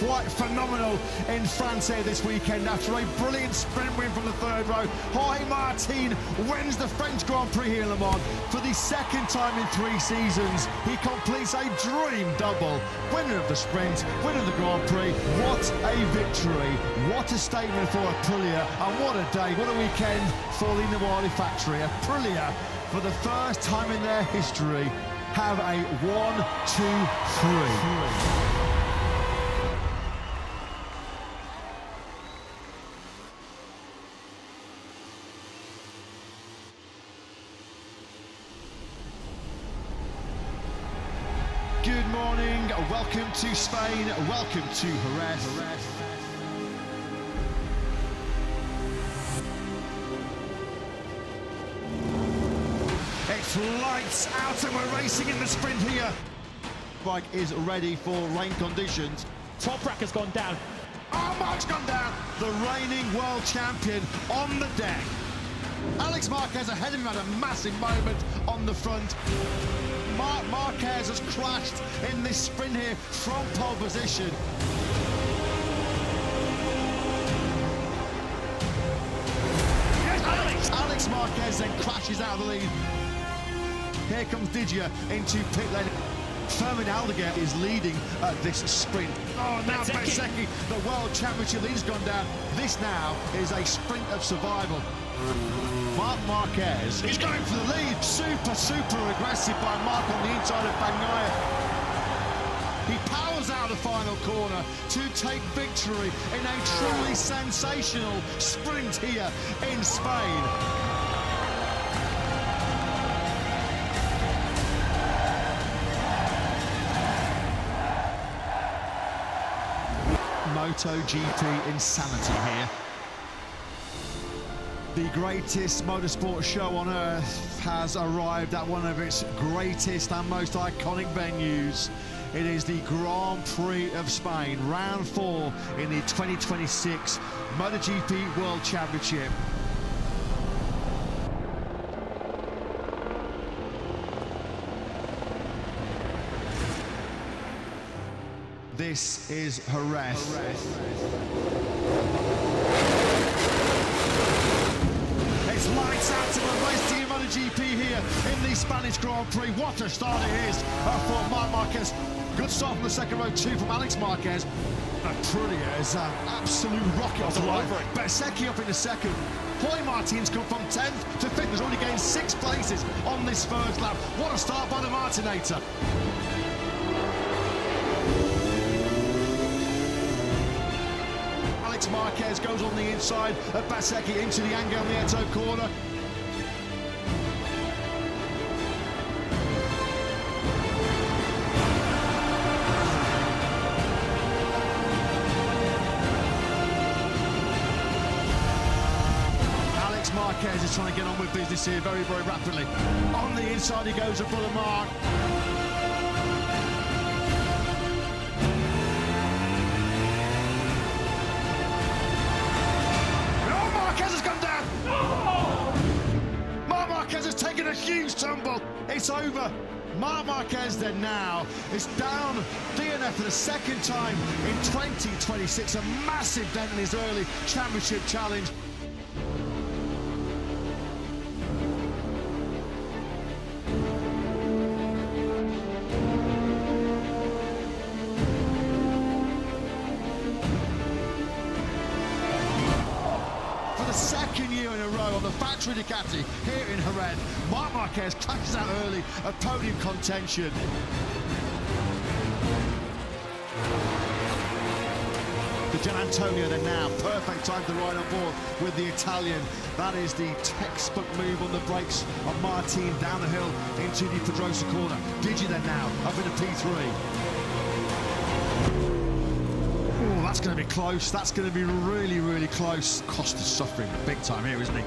Quite phenomenal in France here this weekend after a brilliant sprint win from the third row. Jorge Martin wins the French Grand Prix here in Le Mans for the second time in 3 seasons. He completes a dream double. Winner of the sprint, winner of the Grand Prix. What a victory. What a statement for Aprilia, and what a day, what a weekend for the Nawali factory. Aprilia, for the first time in their history, have a 1, 2, 3. Good morning, welcome to Spain, welcome to Jerez. It's lights out and we're racing in the sprint here. Bike is ready for rain conditions. Toprak has gone down. Oh, Mark's gone down. The reigning world champion on the deck. Alex Marquez ahead of him had a massive moment on the front. Marquez has crashed in this sprint here from pole position. Yes, Alex Marquez then crashes out of the lead. Here comes Didja into pit lane. Fermin Aldeguer is leading this sprint. Oh, now Bezzecchi, the World Championship leader's gone down. This now is a sprint of survival. Marc Marquez is going for the lead. Super aggressive by Marc on the inside of Bagnaia. He powers out the final corner to take victory in a truly sensational sprint here in Spain. MotoGP insanity here. The greatest motorsport show on earth has arrived at one of its greatest and most iconic venues. It is the Grand Prix of Spain, round 4 in the 2026 MotoGP World Championship. This is Jerez. It's lights out to the race team MotoGP here in the Spanish Grand Prix. What a start it is for Marc Marquez. Good start from the second row too from Alex Marquez. Aprilia is an absolute rocket off the line. Bezzecchi up in the second. Jorge Martin's come from 10th to 5th. Has already gained 6 places on this first lap. What a start by the Martinator. Alex Marquez goes on the inside of Bezzecchi into the Angel Nieto corner. Marquez is trying to get on with business here very, very rapidly. On the inside he goes of Brother Mark. Oh, Marquez has gone down! Marc Marquez has taken a huge tumble. It's over. Marc Marquez then now is down DNF for the second time in 2026. A massive dent in his early championship challenge. Second year in a row on the factory Ducati here in Jerez. Marc Marquez clashes out early of podium contention. The Gian Antonio then now, perfect time to ride on board with the Italian. That is the textbook move on the brakes of Martin down the hill into the Pedrosa corner. Digi then now up in the P3. Oh, that's going to be close. That's going to be really, really close. Costa's suffering big time here, isn't he?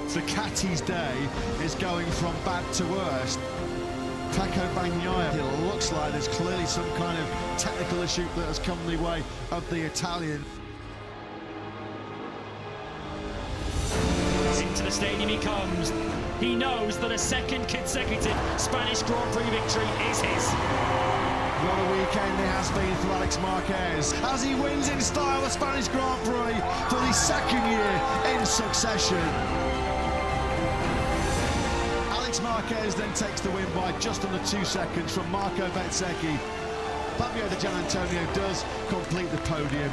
Ducati's day is going from bad to worse. Pecco Bagnaia, it looks like there's clearly some kind of technical issue that has come the way of the Italian. Into the stadium he comes. He knows that a second consecutive Spanish Grand Prix victory is his. What a weekend it has been for Alex Marquez as he wins in style the Spanish Grand Prix for the second year in succession. Alex Marquez then takes the win by just under 2 seconds from Marco Bezzecchi. Fabio Di Gianantonio does complete the podium.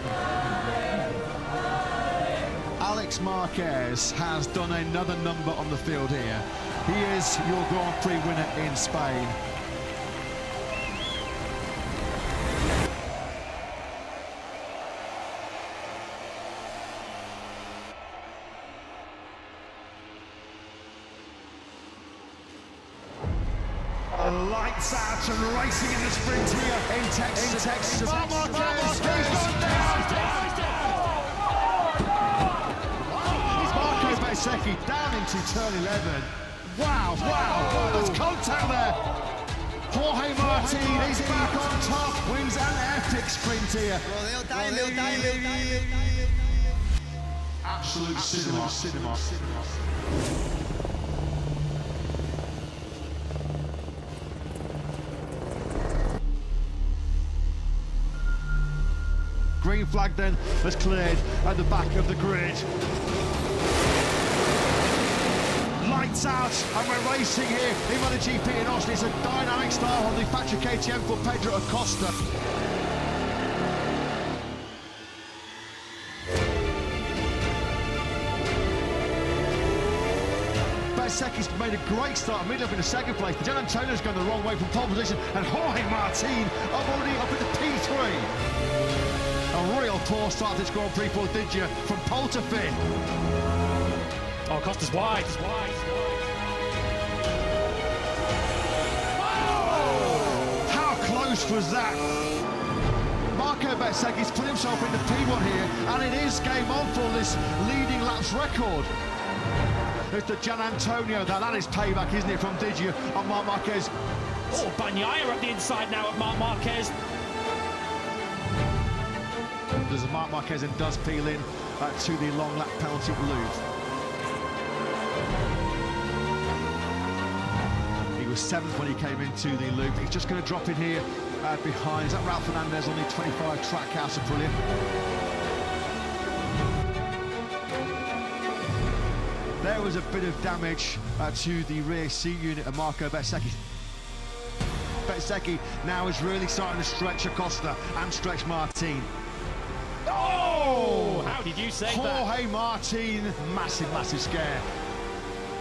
Alex Marquez has done another number on the field here. He is your Grand Prix winner in Spain. Lights out and racing in the sprint here in Texas. Marc Marquez, he's gone down! Marco Bezzecchi down into turn 11. Wow, there's contact there. Jorge Martin is back on top, wins an epic sprint here. Absolute cinema. Green flag then has cleared at the back of the grid. Lights out, and we're racing here in MotoGP in Austin. It's a dynamic start on the factory KTM for Pedro Acosta. Bezzecchi's made a great start, middle up in the second place. Gian Antonio's going the wrong way from pole position, and Jorge Martin already up in the P3. A real poor start this Grand Prix for Digia from pole to 5th. Oh, Costa's wide. How close was that? Marco Bezzecchi's put himself into P1 here, and it is game on for this leading laps record. It's the Gian Antonio, that is payback, isn't it, from Digia on Marc Marquez. Oh, Bagnaia up the inside now of Marc Marquez. There's a Marc Marquez and does peel in to the long lap penalty loop. He was 7th when he came into the loop. He's just going to drop in here behind. Is that Ralph Fernandez on the 25 Trackhouse Aprilia? There was a bit of damage to the rear seat unit of Marco Bezzecchi. Bezzecchi now is really starting to stretch Acosta and stretch Martin. Oh! How did you say that? Jorge Martin, massive scare.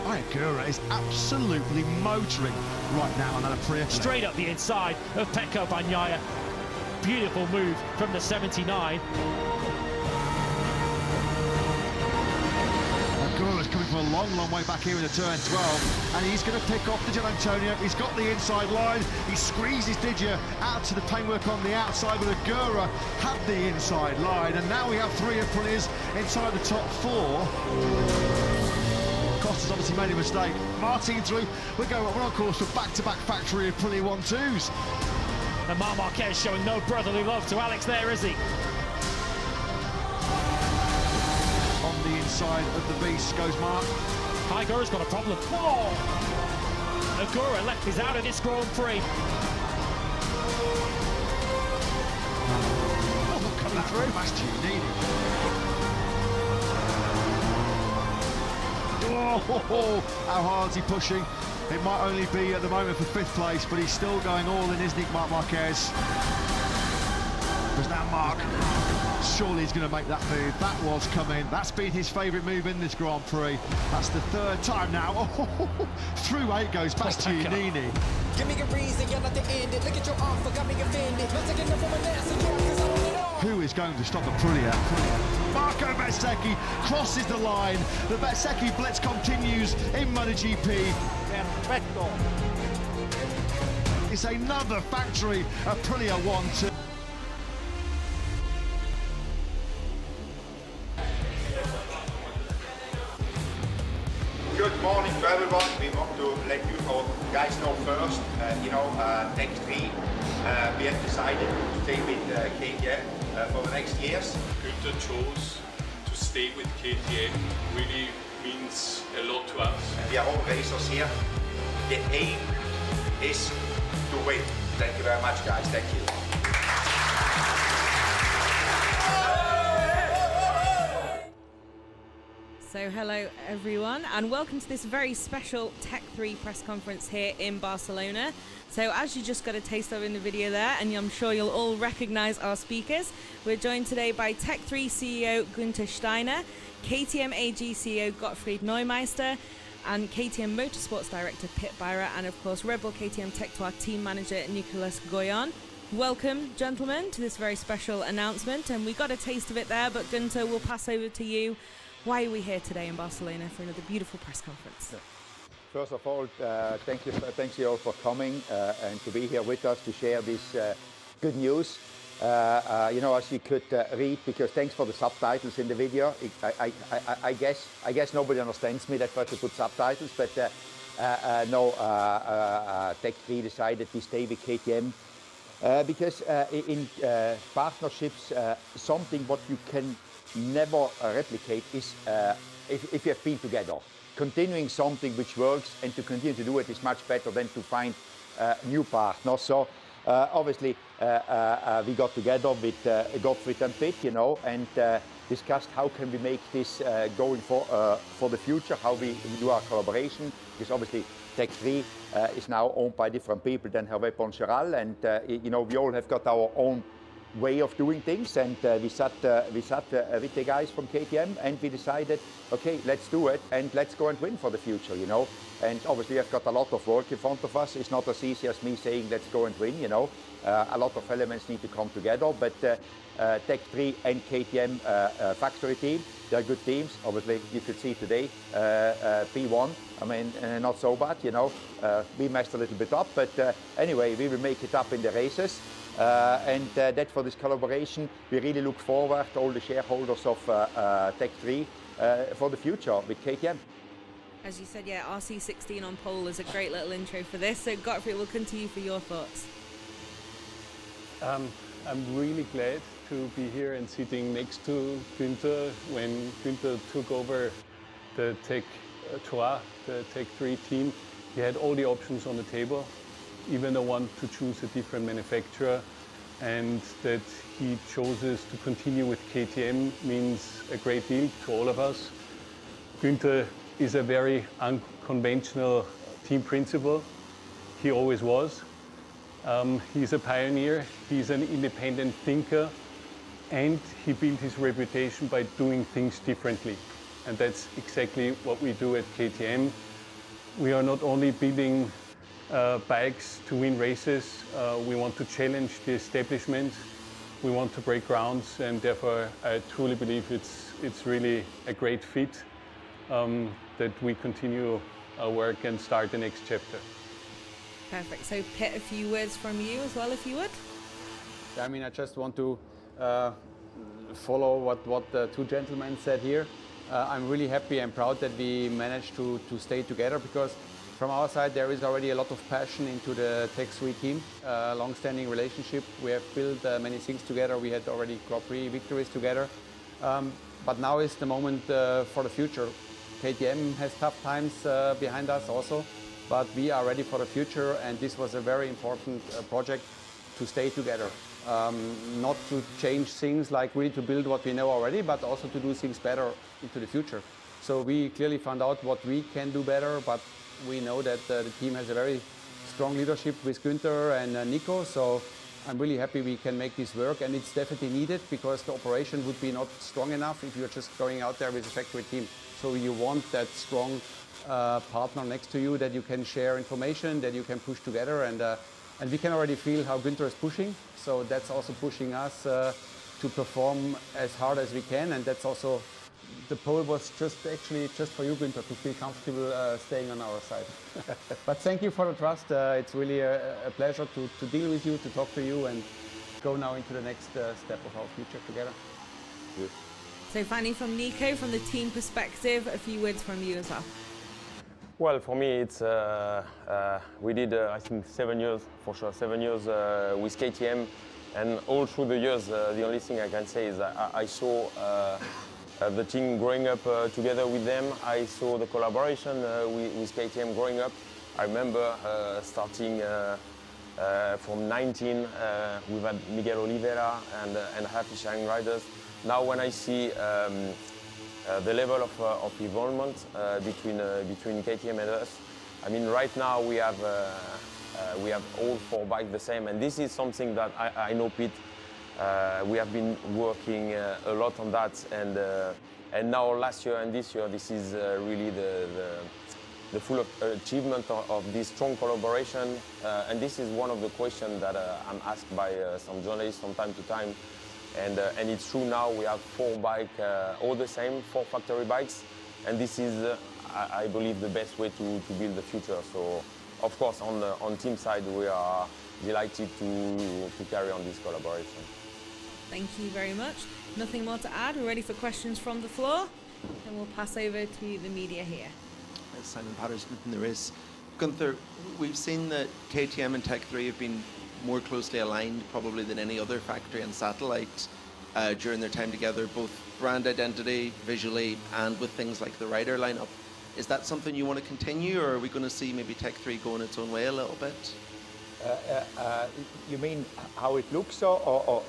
Ayagura is absolutely motoring right now on that Prix. Straight up the inside of Pecco Bagnaia. Beautiful move from the 79. Ayagura's coming from a long way back here in the turn 12, and he's going to pick off the Gian Antonio. He's got the inside line. He squeezes Didier out to the paintwork on the outside, but Ayagura had the inside line, and now we have 3 Aprilias inside the top 4. Costa's obviously made a mistake. Martin through. We're on course for back-to-back factory Aprilia 1-2s. And Marc Marquez showing no brotherly love to Alex there, is he? On the inside of the beast goes Marc. Ayagura's got a problem. Oh! Ayagura left is out of this Grand Prix. Oh, coming through. Bastianini. Oh, how hard is he pushing? It might only be at the moment for 5th place, but he's still going all in, isn't he, Marc Marquez? There's now Marc. Surely he's going to make that move. That was coming. That's been his favourite move in this Grand Prix. That's the 3rd time now. Oh, through 8 goes Bastianini. Give me a reason, you're not the end. Look at your offer, got me offended. Not taking it from a nasty job, 'cause I want it all. Who is going to stop Aprilia? Marco Bezzecchi crosses the line. The Bezzecchi blitz continues in MotoGP. Perfecto. It's another factory Aprilia 1-2. Good morning to everyone. We want to let you guys know first, Tech 3, we have decided to stay with KTM for the next years. Günther chose to stay with KTM, really means a lot to us. We are all racers here. The aim is to win. Thank you very much, guys. Thank you. So hello everyone and welcome to this very special Tech 3 press conference here in Barcelona. So as you just got a taste of in the video there, and I'm sure you'll all recognise our speakers, we're joined today by Tech 3 CEO Günther Steiner, KTM AG CEO Gottfried Neumeister, and KTM Motorsports Director Pit Beirer, and of course Red Bull KTM Tech 2 team manager Nicolas Goyon. Welcome, gentlemen, to this very special announcement, and we got a taste of it there, but Günther, we'll pass over to you. Why are we here today in Barcelona for another beautiful press conference? First of all, thanks you all for coming and to be here with us to share this good news. As you could read, because thanks for the subtitles in the video. I guess nobody understands me. That's why to put subtitles. But Tech 3 decided we stay with KTM because in partnerships, something what you can never replicate is if you have been together. Continuing something which works and to continue to do it is much better than to find new partners. So obviously we got together with Gottfried and Pit, and discussed how can we make this going for the future, how we do our collaboration, because obviously Tech 3 is now owned by different people than Hervé Poncharal, and we all have got our own way of doing things, and we sat with the guys from KTM and we decided, okay, let's do it and let's go and win for the future, And obviously I've got a lot of work in front of us. It's not as easy as me saying let's go and win, A lot of elements need to come together, but Tech 3 and KTM factory team, they're good teams. Obviously you could see today P1, not so bad, we messed a little bit up, but anyway, we will make it up in the races. And that for this collaboration, we really look forward to all the shareholders of Tech 3 for the future with KTM. As you said, yeah, RC16 on pole is a great little intro for this. So Gottfried, we'll come to you for your thoughts. I'm really glad to be here and sitting next to Günther. When Günther took over the Tech 3, the Tech 3 team, he had all the options on the table. Even want to choose a different manufacturer, and that he chooses to continue with KTM means a great deal to all of us. Günther is a very unconventional team principal. He always was. He's a pioneer, he's an independent thinker, and he built his reputation by doing things differently. And that's exactly what we do at KTM. We are not only building bikes to win races, we want to challenge the establishment, we want to break grounds, and therefore I truly believe it's really a great fit that we continue our work and start the next chapter. Perfect. So Pit, a few words from you as well, if you would. I mean, I just want to follow what the two gentlemen said here. I'm really happy and proud that we managed to stay together, because from our side there is already a lot of passion into the Tech 3 team, long-standing relationship. We have built many things together. We had already Grand Prix victories together. But now is the moment for the future. KTM has tough times behind us also, but we are ready for the future, and this was a very important project to stay together. Not to change things, like really to build what we know already, but also to do things better into the future. So we clearly found out what we can do better, but we know that the team has a very strong leadership with Günther and Nico, so I'm really happy we can make this work, and it's definitely needed, because the operation would be not strong enough if you're just going out there with a factory team. So you want that strong partner next to you, that you can share information, that you can push together, and we can already feel how Günther is pushing, so that's also pushing us to perform as hard as we can, and that's also, the pole was just for you, Günther, to feel comfortable staying on our side. But thank you for the trust. It's really a pleasure to deal with you, to talk to you, and go now into the next step of our future together. Good. So finally from Nico, from the team perspective, a few words from you as well. Well, for me, it's we did I think 7 years, for sure, 7 years with KTM, and all through the years, the only thing I can say is that I saw the team growing up together with them. I saw the collaboration with KTM growing up. I remember starting from 19, we had Miguel Oliveira and happy sharing riders. Now when I see the level of involvement between KTM and us, I mean, right now we have all 4 bikes the same, and this is something that I know, Pete, we have been working a lot on that, and now last year and this year, this is really the full achievement of this strong collaboration, and this is one of the questions that I'm asked by some journalists from time to time. And it's true now, we have 4 bikes, all the same, 4 factory bikes. And this is, I believe, the best way to build the future. So, of course, on team side, we are delighted to carry on this collaboration. Thank you very much. Nothing more to add. We're ready for questions from the floor. And we'll pass over to the media here. Simon Patterson from the race. Gunther, we've seen that KTM and Tech 3 have been more closely aligned probably than any other factory and satellite during their time together, both brand identity, visually, and with things like the rider lineup. Is that something you want to continue, or are we going to see maybe Tech 3 going its own way a little bit? You mean how it looks, or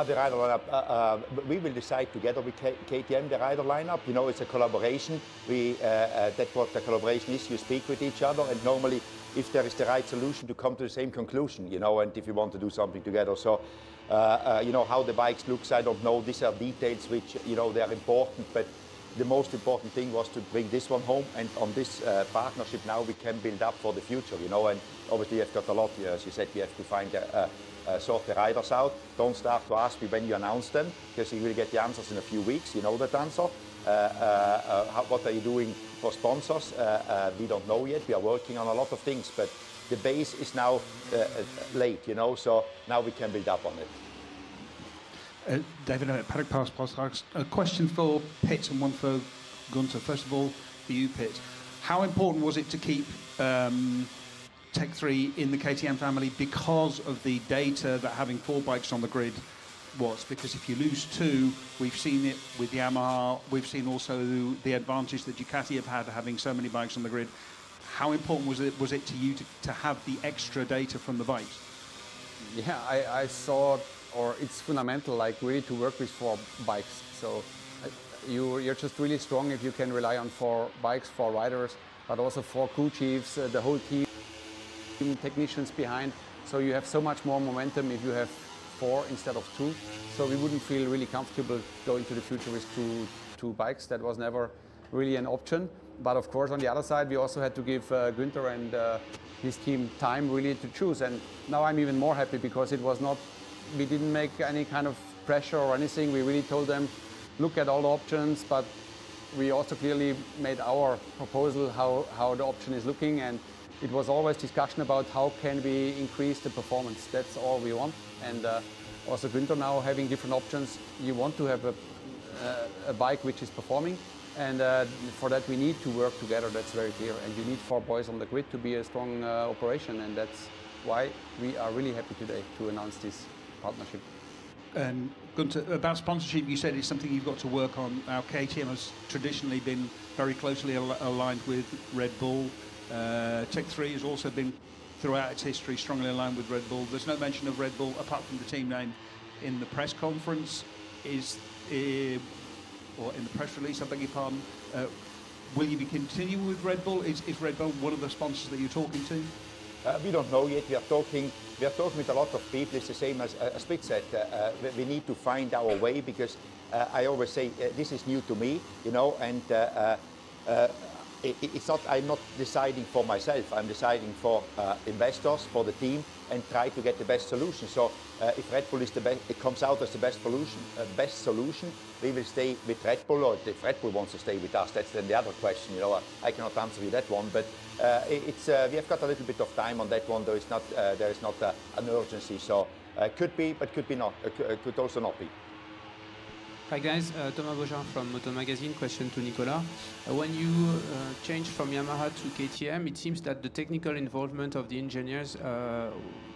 the rider lineup? We will decide together with KTM the rider lineup. You know, it's a collaboration. That's what the collaboration is. You speak with each other, and normally, if there is the right solution, to come to the same conclusion, you know, and if you want to do something together. So, you know, how the bikes looks, I don't know. These are details which, you know, they are important, but the most important thing was to bring this one home, and on this partnership now we can build up for the future, you know, and obviously you've got a lot, as you said, we have to find sort the riders out. Don't start to ask me when you announce them, because you will get the answers in a few weeks, you know that answer. What are you doing for sponsors? We don't know yet. We are working on a lot of things, but the base is now late, you know, so now we can build up on it. David, Paddock Pass Podcast. A question for Pitt and one for Gunther. First of all, for you, Pitt. How important was it to keep Tech 3 in the KTM family because of the data that having 4 bikes on the grid was? Because if you lose 2, we've seen it with Yamaha, we've seen also the advantage that Ducati have had having so many bikes on the grid. How important was it to you to have the extra data from the bikes? Yeah, I thought, or it's fundamental, like really to work with 4 bikes. So you're just really strong if you can rely on 4 bikes, 4 riders, but also 4 crew chiefs, the whole team technicians behind, so you have so much more momentum if you have 4 instead of 2. So we wouldn't feel really comfortable going to the future with two bikes. That was never really an option. But of course, on the other side, we also had to give Günther and his team time really to choose. And now I'm even more happy because it was not, we didn't make any kind of pressure or anything. We really told them, look at all the options, but we also clearly made our proposal how the option is looking, and it was always discussion about how can we increase the performance. That's all we want. And also Günther now having different options. You want to have a bike which is performing, and for that we need to work together. That's very clear. And you need 4 boys on the grid to be a strong operation, and that's why we are really happy today to announce this partnership. And Günther, about sponsorship, you said it's something you've got to work on. Now, KTM has traditionally been very closely aligned with Red Bull. Tech 3 has also been, throughout its history, strongly aligned with Red Bull. There's no mention of Red Bull, apart from the team name, in the press conference. Or in the press release, I beg your pardon. Will you be continuing with Red Bull? Is Red Bull one of the sponsors that you're talking to? We don't know yet. We are talking with a lot of people. It's the same as Split said. We need to find our way, because I always say this is new to me, you know, and it's not. I'm not deciding for myself. I'm deciding for investors, for the team, and try to get the best solution. So if Red Bull is the best, it comes out as the best solution. We will stay with Red Bull, or if Red Bull wants to stay with us, that's then the other question. You know, I cannot answer you that one, but we have got a little bit of time on that one. Though it's not, there is not an urgency. So could be, but could be not. Could also not be. Hi guys, Thomas Beaujean from Moto Magazine. Question to Nicolas. When you changed from Yamaha to KTM, it seems that the technical involvement of the engineers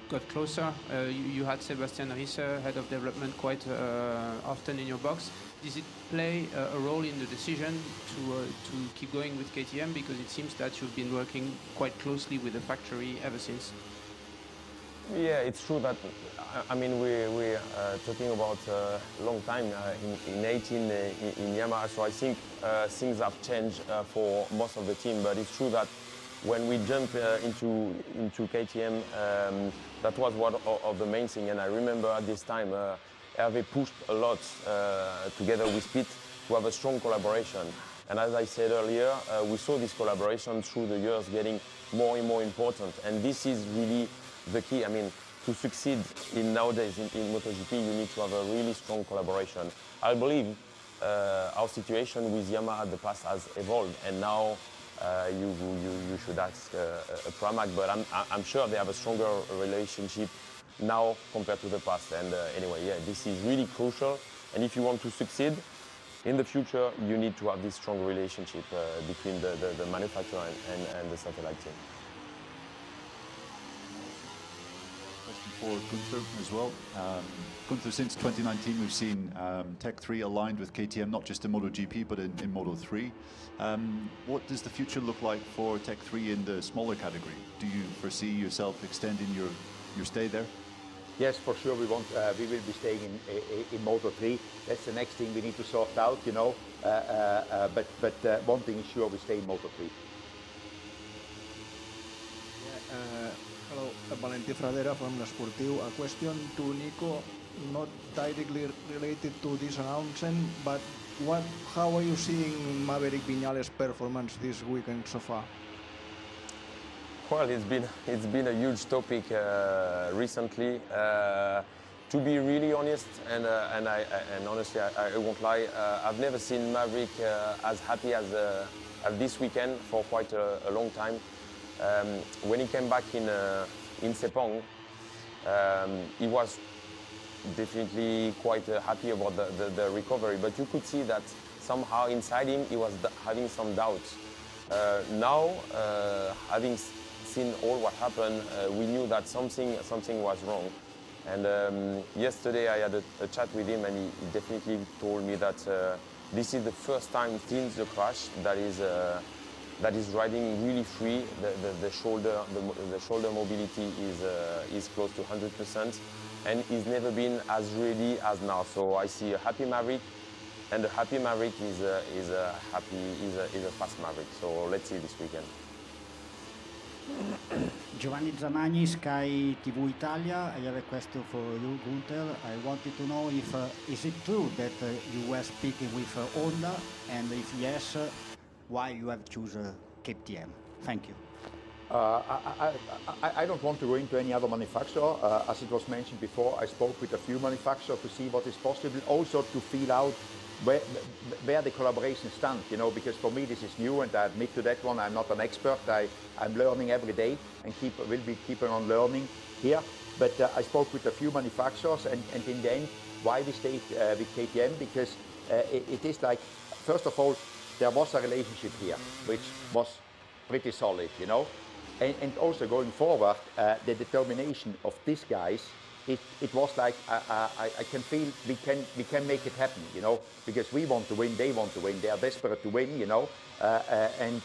got closer. You had Sebastian Risse, head of development, quite often in your box. Does it play a role in the decision to keep going with KTM? Because it seems that you've been working quite closely with the factory ever since. Yeah, it's true that, I mean, we're talking about a long time in 18 in Yamaha, so I think things have changed for most of the team, but it's true that when we jump into KTM, that was one of the main things, and I remember at this time Hervé pushed a lot together with Pete to have a strong collaboration. And as I said earlier, we saw this collaboration through the years getting more and more important, and this is really the key. I mean, to succeed nowadays in MotoGP, you need to have a really strong collaboration. I believe our situation with Yamaha in the past has evolved, and now you should ask Pramac, but I'm sure they have a stronger relationship now compared to the past. And anyway, yeah, this is really crucial. And if you want to succeed in the future, you need to have this strong relationship between the manufacturer and the satellite team. For Günther as well. Günther, since 2019 we've seen Tech 3 aligned with KTM, not just in MotoGP but in Moto3. What does the future look like for Tech 3 in the smaller category? Do you foresee yourself extending your stay there? Yes, for sure. We will be staying in Moto3. That's the next thing we need to sort out, you know. But one thing is sure, we stay in Moto3. Hello, Valentin Fradera from L'Esportiu. A question to Nico, not directly related to this announcement, but how are you seeing Maverick Viñales' performance this weekend so far? Well, it's been a huge topic recently. To be really honest, and honestly, I won't lie, I've never seen Maverick as happy as this weekend for quite a long time. When he came back in Sepang, he was definitely quite happy about the recovery, but you could see that somehow inside him he was having some doubts. Now, having seen all what happened, we knew that something was wrong. And yesterday I had a chat with him, and he definitely told me that this is the first time since the crash that is riding really free. The shoulder mobility is close to 100%, and he's never been as ready as now. So I see a happy Maverick, and a happy Maverick is a fast Maverick. So let's see this weekend. Giovanni Zamagni, Sky TV Italia. I have a question for you, Gunther. I wanted to know if is it true that you were speaking with Honda, and if yes, why you have chosen KTM? Thank you. I don't want to go into any other manufacturer. As it was mentioned before, I spoke with a few manufacturers to see what is possible, also to feel out where the collaboration stands, you know, because for me this is new, and I admit to that one, I'm not an expert. I'm learning every day and will be keeping on learning here. But I spoke with a few manufacturers, and in the end, why we stayed with KTM, because it is like, first of all, there was a relationship here, which was pretty solid, you know. And also going forward, the determination of these guys, it was like I can feel we can make it happen, you know, because we want to win, they want to win, they are desperate to win, you know, and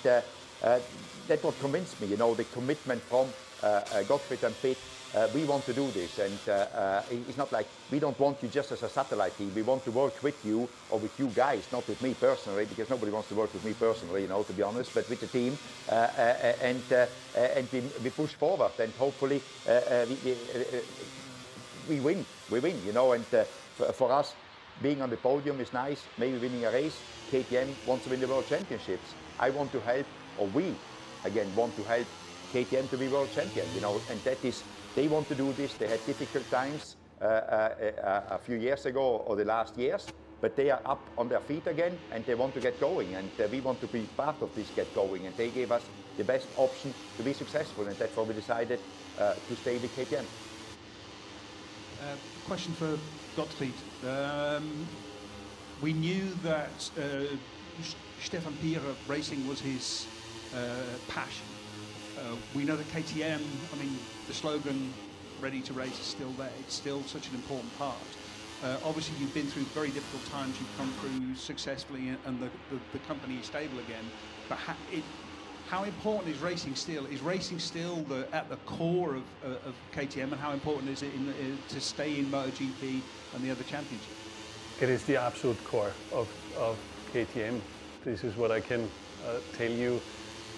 that's what convinced me, you know, the commitment from Gottfried and Pitt. We want to do this, and it's not like we don't want you just as a satellite team. We want to work with you, or with you guys, not with me personally, because nobody wants to work with me personally, you know, to be honest, but with the team, and we push forward, and hopefully we win, you know, and for us, being on the podium is nice, maybe winning a race. KTM wants to win the World Championships. I want to help, or we, again, want to help KTM to be world champion, you know, and that is, they want to do this. They had difficult times a few years ago, or the last years, but they are up on their feet again, and they want to get going, and we want to be part of this get going, and they gave us the best option to be successful, and that's why we decided to stay with KTM. Question for Gottfried. We knew that Stefan Pierer racing was his passion. We know that KTM, I mean, the slogan "Ready to Race" is still there. It's still such an important part. Obviously, you've been through very difficult times. You've come through successfully, and the company is stable again. But how important is racing still? Is racing still at the core of KTM, and how important is it to stay in MotoGP and the other championships? It is the absolute core of KTM. This is what I can tell you.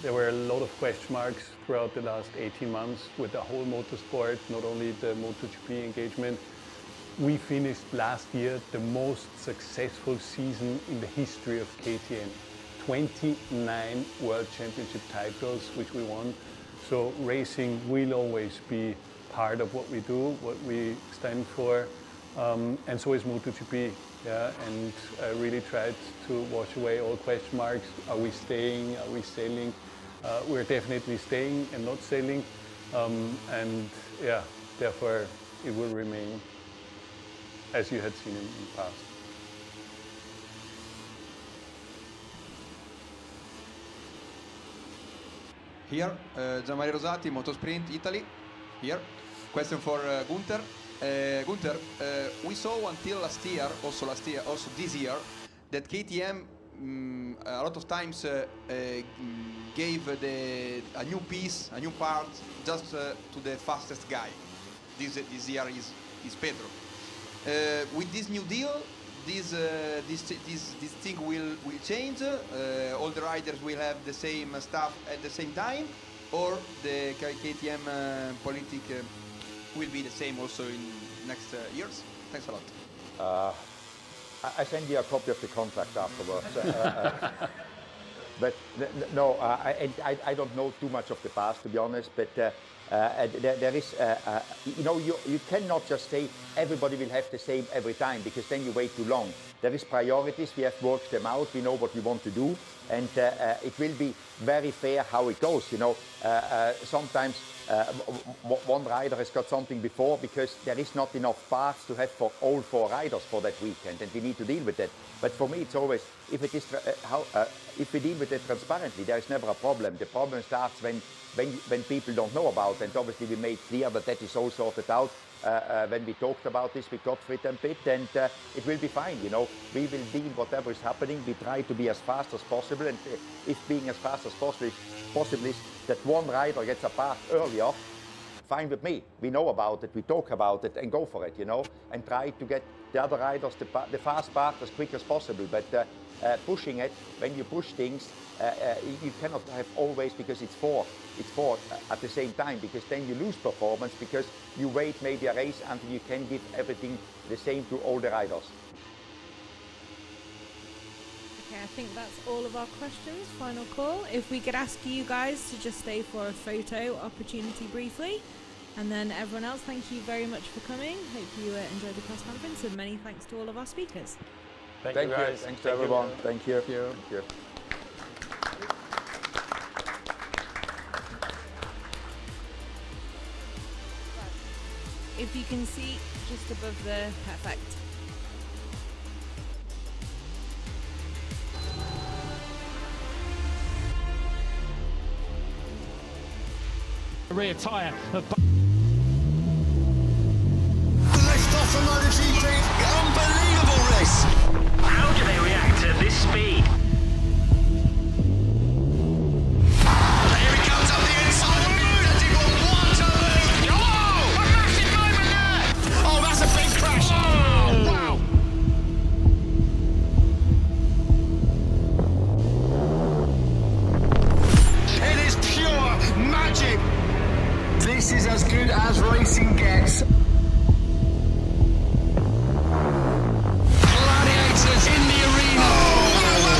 There were a lot of question marks throughout the last 18 months with the whole motorsport, not only the MotoGP engagement. We finished last year the most successful season in the history of KTM. 29 World Championship titles, which we won. So racing will always be part of what we do, what we stand for, and so is MotoGP. Yeah, and I really tried to wash away all question marks. Are we staying? Are we sailing? We're definitely staying and not sailing, and yeah, therefore it will remain as you had seen in the past. Here, Gianmaria Rosati, Motosprint Italy. Here, question for Gunther. Gunther, we saw until last year, also this year, that KTM a lot of times gave a new piece, a new part, just to the fastest guy. This year is Pedro. With this new deal, this thing will change. All the riders will have the same stuff at the same time, or the KTM politic will be the same also in next years. Thanks a lot. I send you a copy of the contract afterwards. But no, I don't know too much of the past, to be honest, but there is, you know, you cannot just say everybody will have the same every time, because then you wait too long. There is priorities, we have worked them out, we know what we want to do, and it will be very fair how it goes, you know. Sometimes one rider has got something before, because there is not enough parts to have for all 4 riders for that weekend, and we need to deal with that. But for me, it's always, if it is if we deal with it transparently, there is never a problem. The problem starts when people don't know about, and obviously we made clear that that is all sorted out when we talked about this with Gottfried and Pitt, and it will be fine, you know. We will deal whatever is happening. We try to be as fast as possible, and if being as fast as possible is that one rider gets a part earlier, fine with me. We know about it, we talk about it, and go for it, you know, and try to get the other riders the fast part as quick as possible. But pushing it, when you push things, you cannot have always, because it's four at the same time, because then you lose performance, because you wait maybe a race until you can give everything the same to all the riders. Okay, I think that's all of our questions. Final call. If we could ask you guys to just stay for a photo opportunity briefly. And then everyone else, thank you very much for coming. Hope you enjoyed the press conference, and many thanks to all of our speakers. Thank you guys. Thanks to everyone. Thank you. Thank you. Thank you. If you can see just above the perfect. Rear tyre of Lift off from MotoGP, unbelievable race. How do they react at this speed? Here he comes up the inside of me. What a move! Oh, a massive moment there! Oh, that's a big crash. Oh, wow! It is pure magic. This is as good as racing gets. Gladiators in the arena.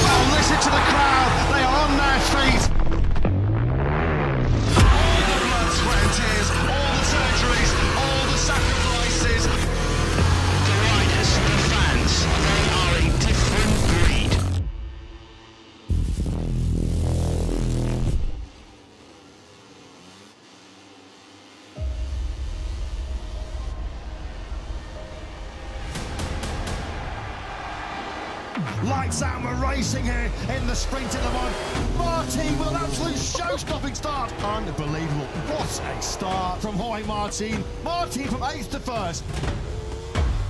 Oh, listen to the crowd. They are on their feet. All the blood, sweat and tears, all the surgeries, all the sacrifices. The riders, the fans, they are a different breed. Lights out, we're racing here in the sprint in Lemans. Martin with an absolute show-stopping start. Unbelievable. What a start from Jorge Martin. Martin from 8th to 1st.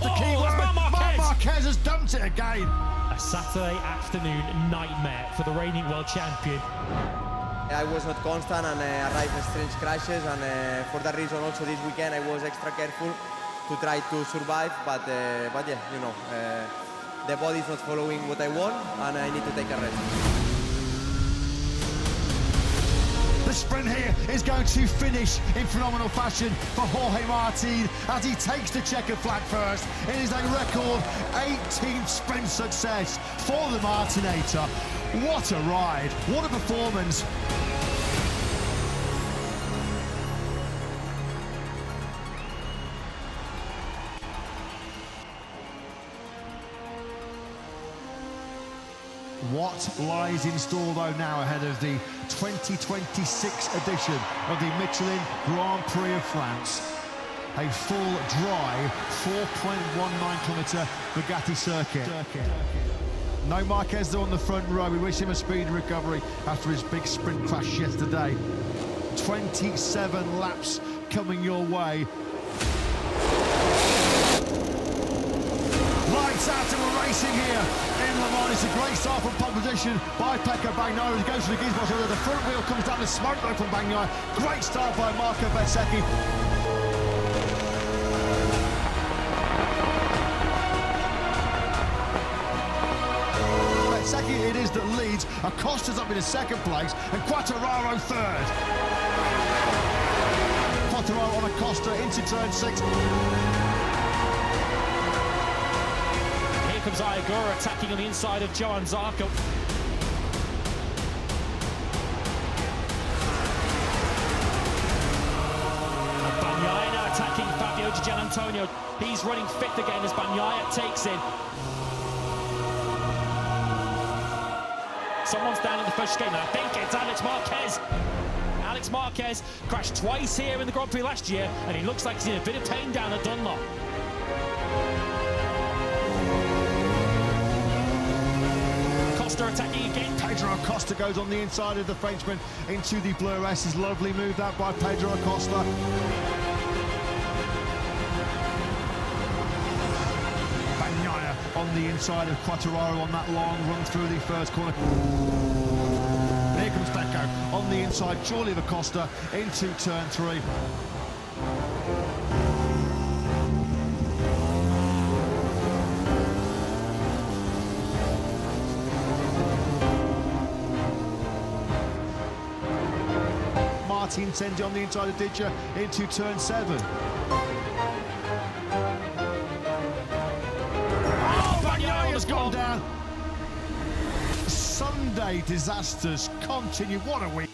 The key word, Marc Marquez has dumped it again. a Saturday afternoon nightmare for the reigning world champion. I was not constant and arrived in strange crashes, and for that reason also this weekend I was extra careful to try to survive, but yeah, you know, the body is not following what I want and I need to take a rest. The sprint here is going to finish in phenomenal fashion for Jorge Martin as he takes the checkered flag first. It is a record 18th sprint success for the Martinator. What a ride, what a performance. What lies in store though now ahead of the 2026 edition of the Michelin Grand Prix of France? A full dry 4.19-kilometre Bugatti circuit. No Marquez though on the front row. We wish him a speedy recovery after his big sprint crash yesterday. 27 laps coming your way. Lights out and we're racing here in Lemans. It's a great start from pole position by Pecco Bagnaia. He goes for the gearbox. The front wheel comes down the smoke though from Bagnaia. Great start by Marco Bezzecchi. Bezzecchi it is that leads. Acosta's up in second place and Quartararo third. Quartararo on Acosta into turn 6. Comes Iagura attacking on the inside of Johan Zarco. Bagnaia now attacking Fabio Di Gianantonio. He's running fit again as Bagnaia takes in. Someone's down in the first game, and I think it's Alex Marquez. Alex Marquez crashed twice here in the Grand Prix last year, and he looks like he's in a bit of pain down at Dunlop. Attacking again. Pedro Acosta goes on the inside of the Frenchman into the Blue S's. Lovely move that by Pedro Acosta. Bagnaia on the inside of Quartararo on that long run through the first corner. Here comes Pecco on the inside, surely of Acosta into turn 3. Martin sends you on the inside of Didger into turn 7. Oh, Bagnaia has gone down. Sunday disasters continue. What a week.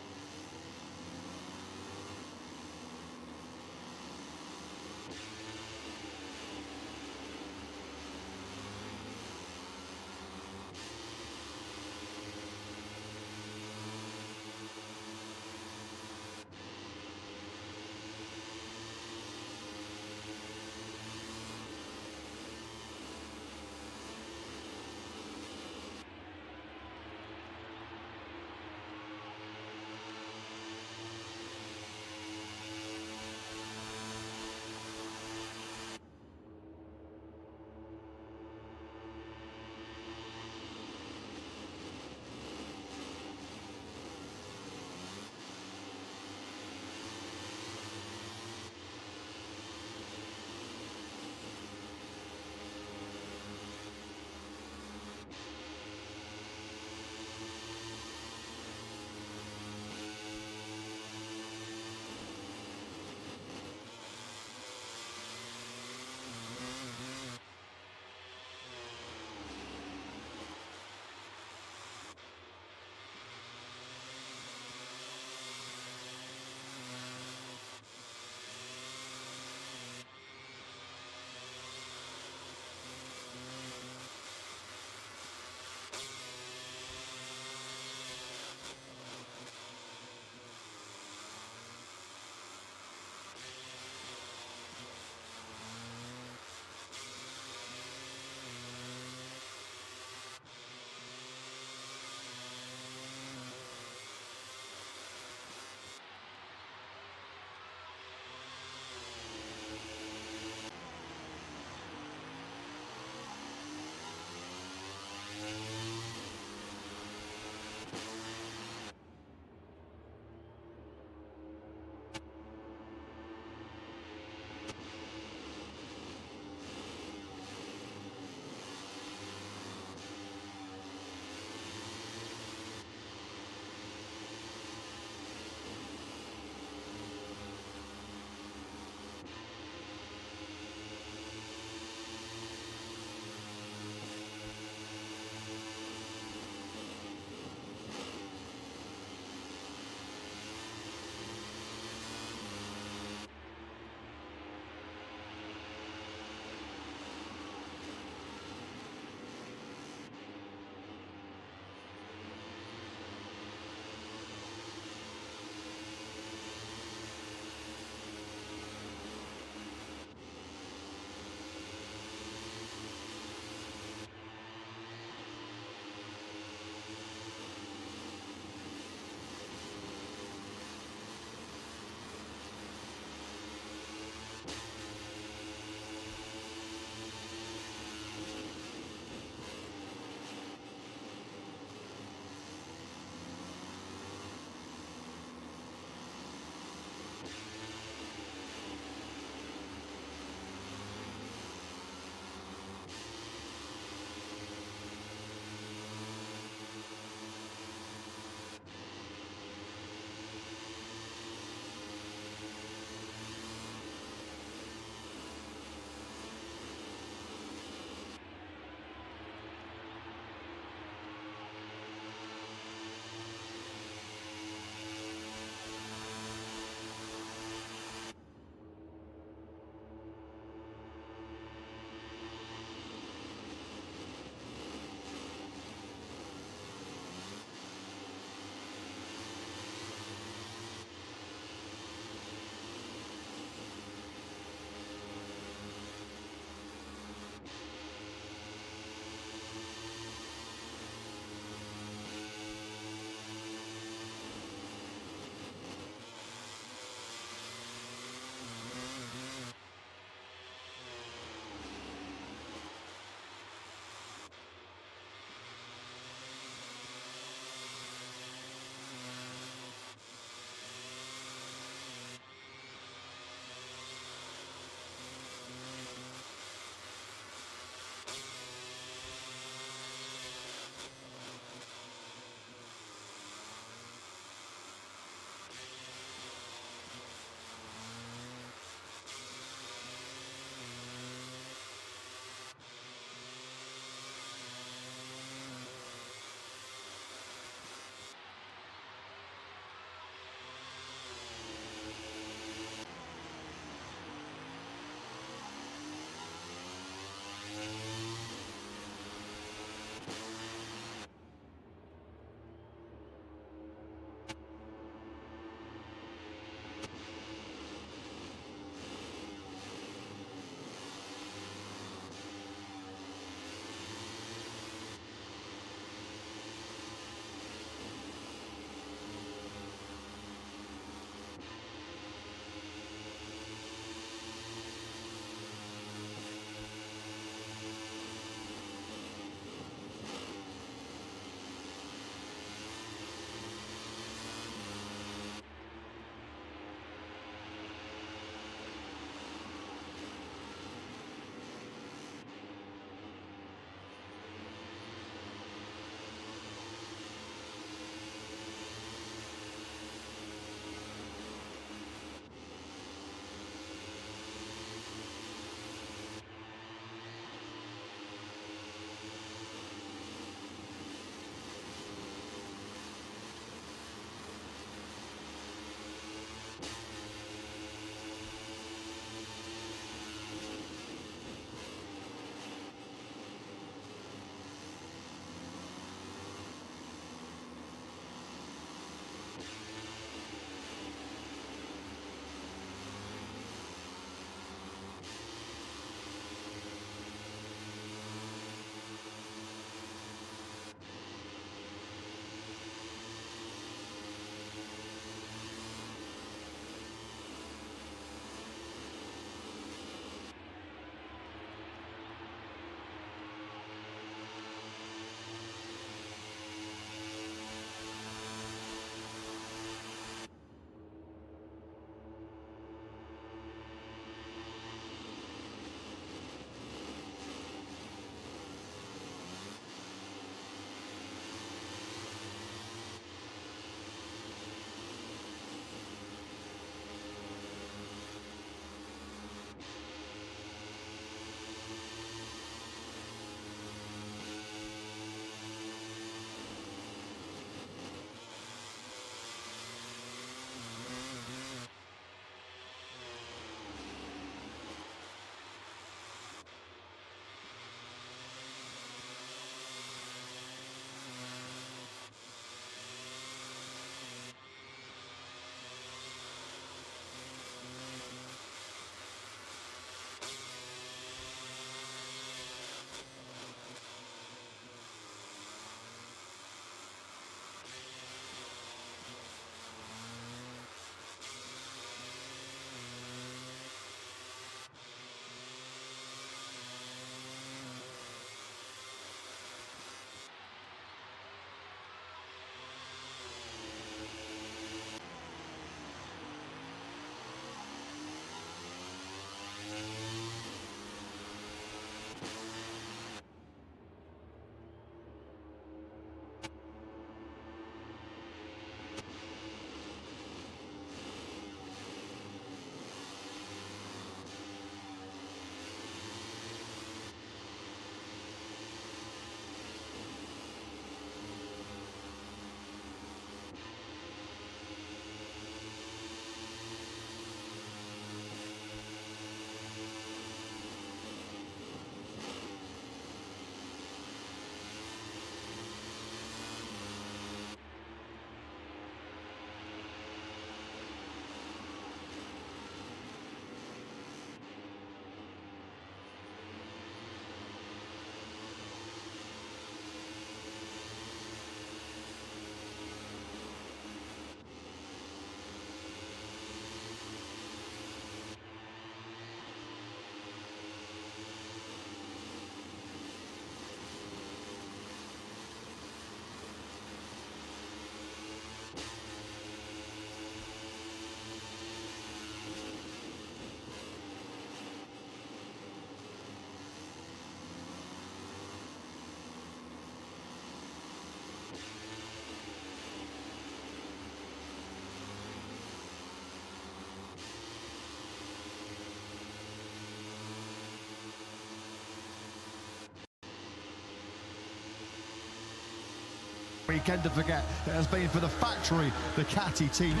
weekend to forget it has been for the factory, the Catty team.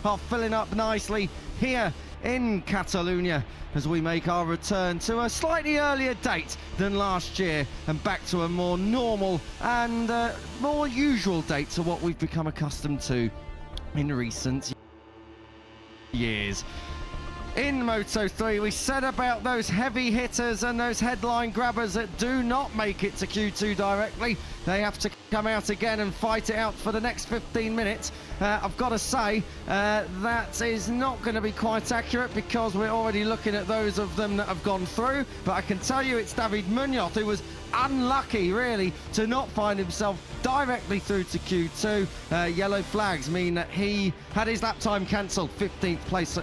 Are filling up nicely here in Catalunya as we make our return to a slightly earlier date than last year and back to a more normal and more usual date to what we've become accustomed to in recent years. In Moto3, we said about those heavy hitters and those headline grabbers that do not make it to Q2 directly. They have to come out again and fight it out for the next 15 minutes. I've got to say, that is not going to be quite accurate because we're already looking at those of them that have gone through. But I can tell you it's David Munoz who was unlucky, really, to not find himself directly through to Q2. Yellow flags mean that he had his lap time cancelled, 15th place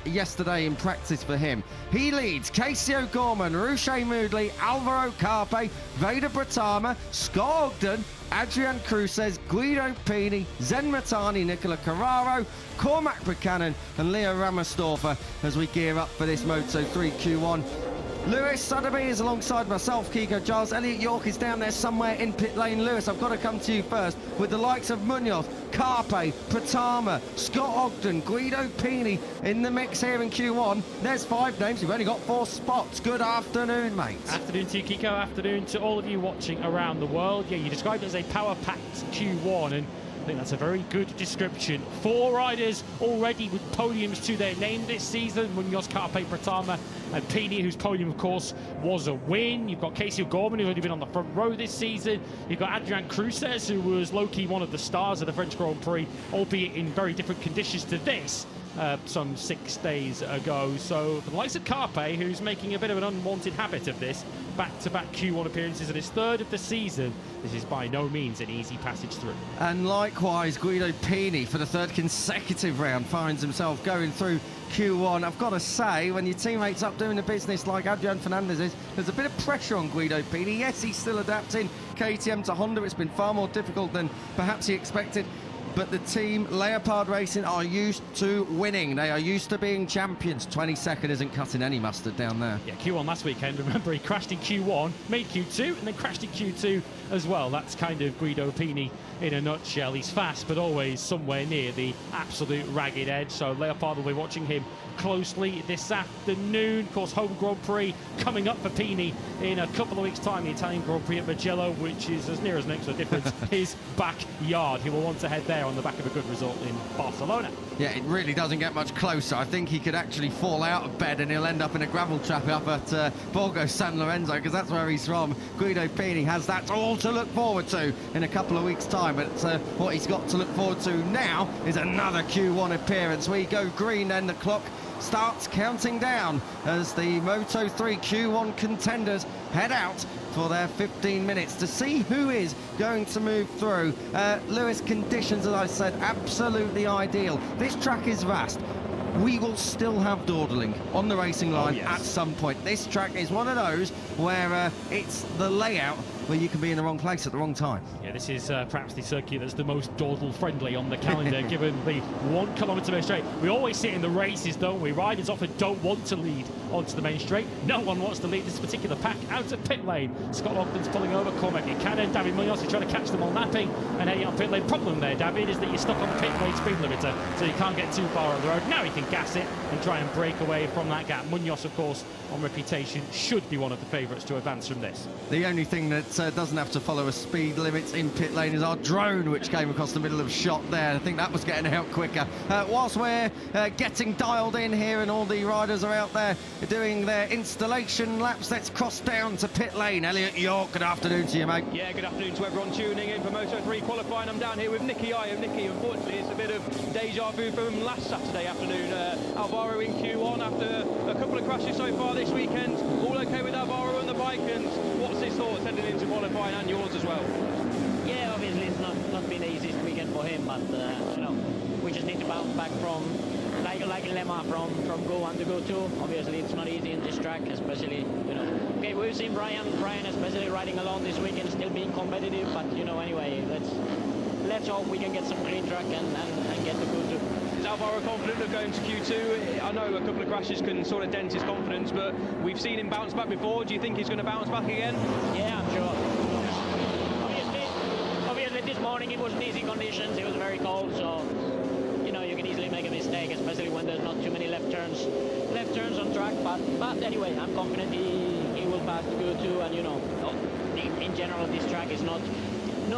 yesterday in practice for him. He leads Casey O'Gorman, Ruche Moodley, Alvaro Carpe, Vedapratama, Scott Ogden, Adrian Cruces, Guido Pini, Zen Matani, Nicola Carraro, Cormac Buchanan and Leo Ramersdorfer as we gear up for this Moto3 Q1. Lewis Sotheby is alongside myself, Kiko Giles. Elliot York is down there somewhere in pit lane. Lewis, I've got to come to you first. With the likes of Munoz, Carpe, Pratama, Scott Ogden, Guido Pini in the mix here in Q1. There's 5 names. We've only got 4 spots. Good afternoon, mate. Afternoon to you, Kiko. Afternoon to all of you watching around the world. Yeah, you described it as a power-packed Q1, and I think that's a very good description. 4 riders already with podiums to their name this season. Munoz, Carpe, Pratama and Pini, whose podium, of course, was a win. You've got Casey O'Gorman, who's already been on the front row this season. You've got Adrian Cruces, who was low-key one of the stars of the French Grand Prix, albeit in very different conditions to this. Some 6 days ago. So for the likes of Carpe, who's making a bit of an unwanted habit of this, back-to-back Q1 appearances at his 3rd of the season, this is by no means an easy passage through. And likewise, Guido Pini, for the 3rd consecutive round, finds himself going through Q1. I've got to say, when your teammate's up doing the business like Adrian Fernandez is, there's a bit of pressure on Guido Pini. Yes, he's still adapting KTM to Honda. It's been far more difficult than perhaps he expected. But the team, Leopard Racing, are used to winning. They are used to being champions. 22nd isn't cutting any mustard down there. Yeah, Q1 last weekend. Remember, he crashed in Q1, made Q2, and then crashed in Q2 as well. That's kind of Guido Pini in a nutshell. He's fast, but always somewhere near the absolute ragged edge. So Leopard will be watching him closely this afternoon. Of course, home Grand Prix coming up for Pini in a couple of weeks' time. The Italian Grand Prix at Mugello, which is as near as next to a difference, his backyard. He will want to head there on the back of a good result in Barcelona. Yeah, it really doesn't get much closer. I think he could actually fall out of bed and he'll end up in a gravel trap up at Borgo San Lorenzo, because that's where he's from. Guido Pini has that all to look forward to in a couple of weeks' time. But what he's got to look forward to now is another Q1 appearance. We go green, then the clock starts counting down as the Moto3 Q1 contenders head out for their 15 minutes to see who is going to move through. Lewis, conditions, as I said, absolutely ideal. This track is vast. We will still have dawdling on the racing line at some point. This track is one of those where it's the layout where you can be in the wrong place at the wrong time. Yeah, this is perhaps the circuit that's the most dawdle-friendly on the calendar, given the 1 kilometre main straight. We always see it in the races, don't we? Riders often don't want to lead onto the main straight. No one wants to lead this particular pack out of pit lane. Scott Ogden's pulling over, Cormac Buchanan, David Munoz is trying to catch them all napping, and Eddie on pit lane. Problem there, David, is that you're stuck on the pit lane speed limiter, so you can't get too far on the road. Now he can gas it and try and break away from that gap. Munoz, of course, on reputation, should be one of the favourites to advance from this. The only thing that doesn't have to follow a speed limit in pit lane is our drone, which came across the middle of shot there. I think that was getting out quicker. Whilst we're getting dialed in here and all the riders are out there doing their installation laps, let's cross down to pit lane. Elliot York, good afternoon to you, mate. Yeah, good afternoon to everyone tuning in for Moto3 Qualifying. I'm down here with Nicky Iron. Nicky, unfortunately, it's a bit of deja vu from last Saturday afternoon. Alvaro in Q1 after a couple of crashes so far this weekend. All okay with Alvaro and the bike, and what's his thoughts heading into qualifying and yours as well? Yeah, obviously it's not been the easiest weekend for him, but you know, we just need to bounce back from like Lemans from Go 1 to Go 2. Obviously it's not easy in this track, especially, you know. Okay, we've seen Brian especially riding along this weekend, still being competitive, but you know, anyway, let's hope we can get some clean track and get the Go 2. Is Alvaro confident of going to Q2? I know a couple of crashes can sort of dent his confidence, but we've seen him bounce back before. Do you think he's going to bounce back again? Yeah, I'm sure. Obviously this morning it was easy conditions, it was very cold, so you know you can easily make a mistake, especially when there's not too many left turns on track. But anyway, I'm confident he will pass the good too, and you know, in general this track is not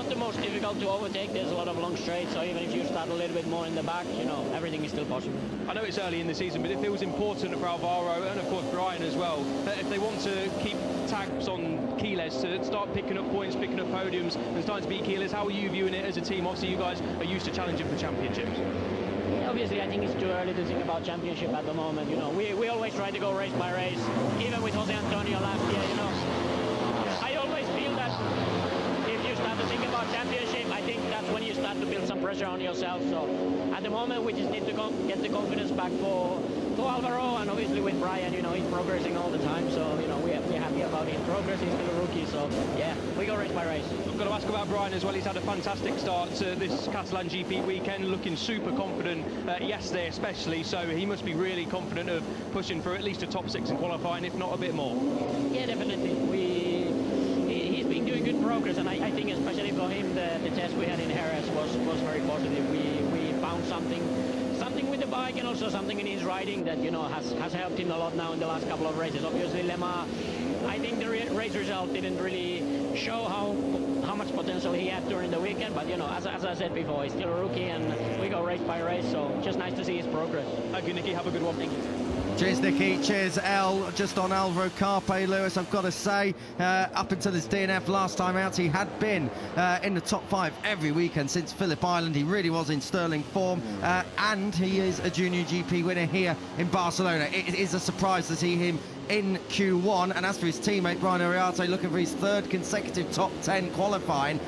the most difficult to overtake. There's a lot of long straights, so even if you start a little bit more in the back, you know, everything is still possible. I know it's early in the season, but it feels important for Alvaro and of course Brian as well, that if they want to keep tabs on keyless, to start picking up points, picking up podiums and starting to beat keyless, how are you viewing it as a team? Obviously you guys are used to challenging for championships. Yeah, obviously I think it's too early to think about championship at the moment. You know, we always try to go race by race, even with Jose Antonio last year, you know. I always feel that if you start to think about championship, I think that's when you start to build some pressure on yourself. So at the moment we just need to get the confidence back for Alvaro, and obviously with Brian, you know, he's progressing all the time, so you know we're happy about his progress. He's still a rookie, so yeah, we go race by race. I've got to ask about Brian as well. He's had a fantastic start to this Catalan GP weekend, looking super confident yesterday especially, so he must be really confident of pushing for at least a top 6 in qualifying, if not a bit more. Yeah, definitely. He's been doing good progress, and I think especially for him the test we had in Jerez was very positive. We found something with the bike and also something in his riding that, you know, has helped him a lot now in the last couple of races. Obviously Lemans, I think the race result didn't really show how much potential he had during the weekend, but you know, as I said before, he's still a rookie and we go race by race, so just nice to see his progress. Thank you, Nicky. Have a good one. Thank you. Cheers, Nicky. Cheers, El. Just on Alvaro Carpe, Lewis, I've got to say, up until his DNF last time out, he had been in the top 5 every weekend since Phillip Island. He really was in sterling form, and he is a junior GP winner here in Barcelona. It is a surprise to see him in Q1, and as for his teammate Brian Uriarte, looking for his 3rd consecutive top 10 qualifying.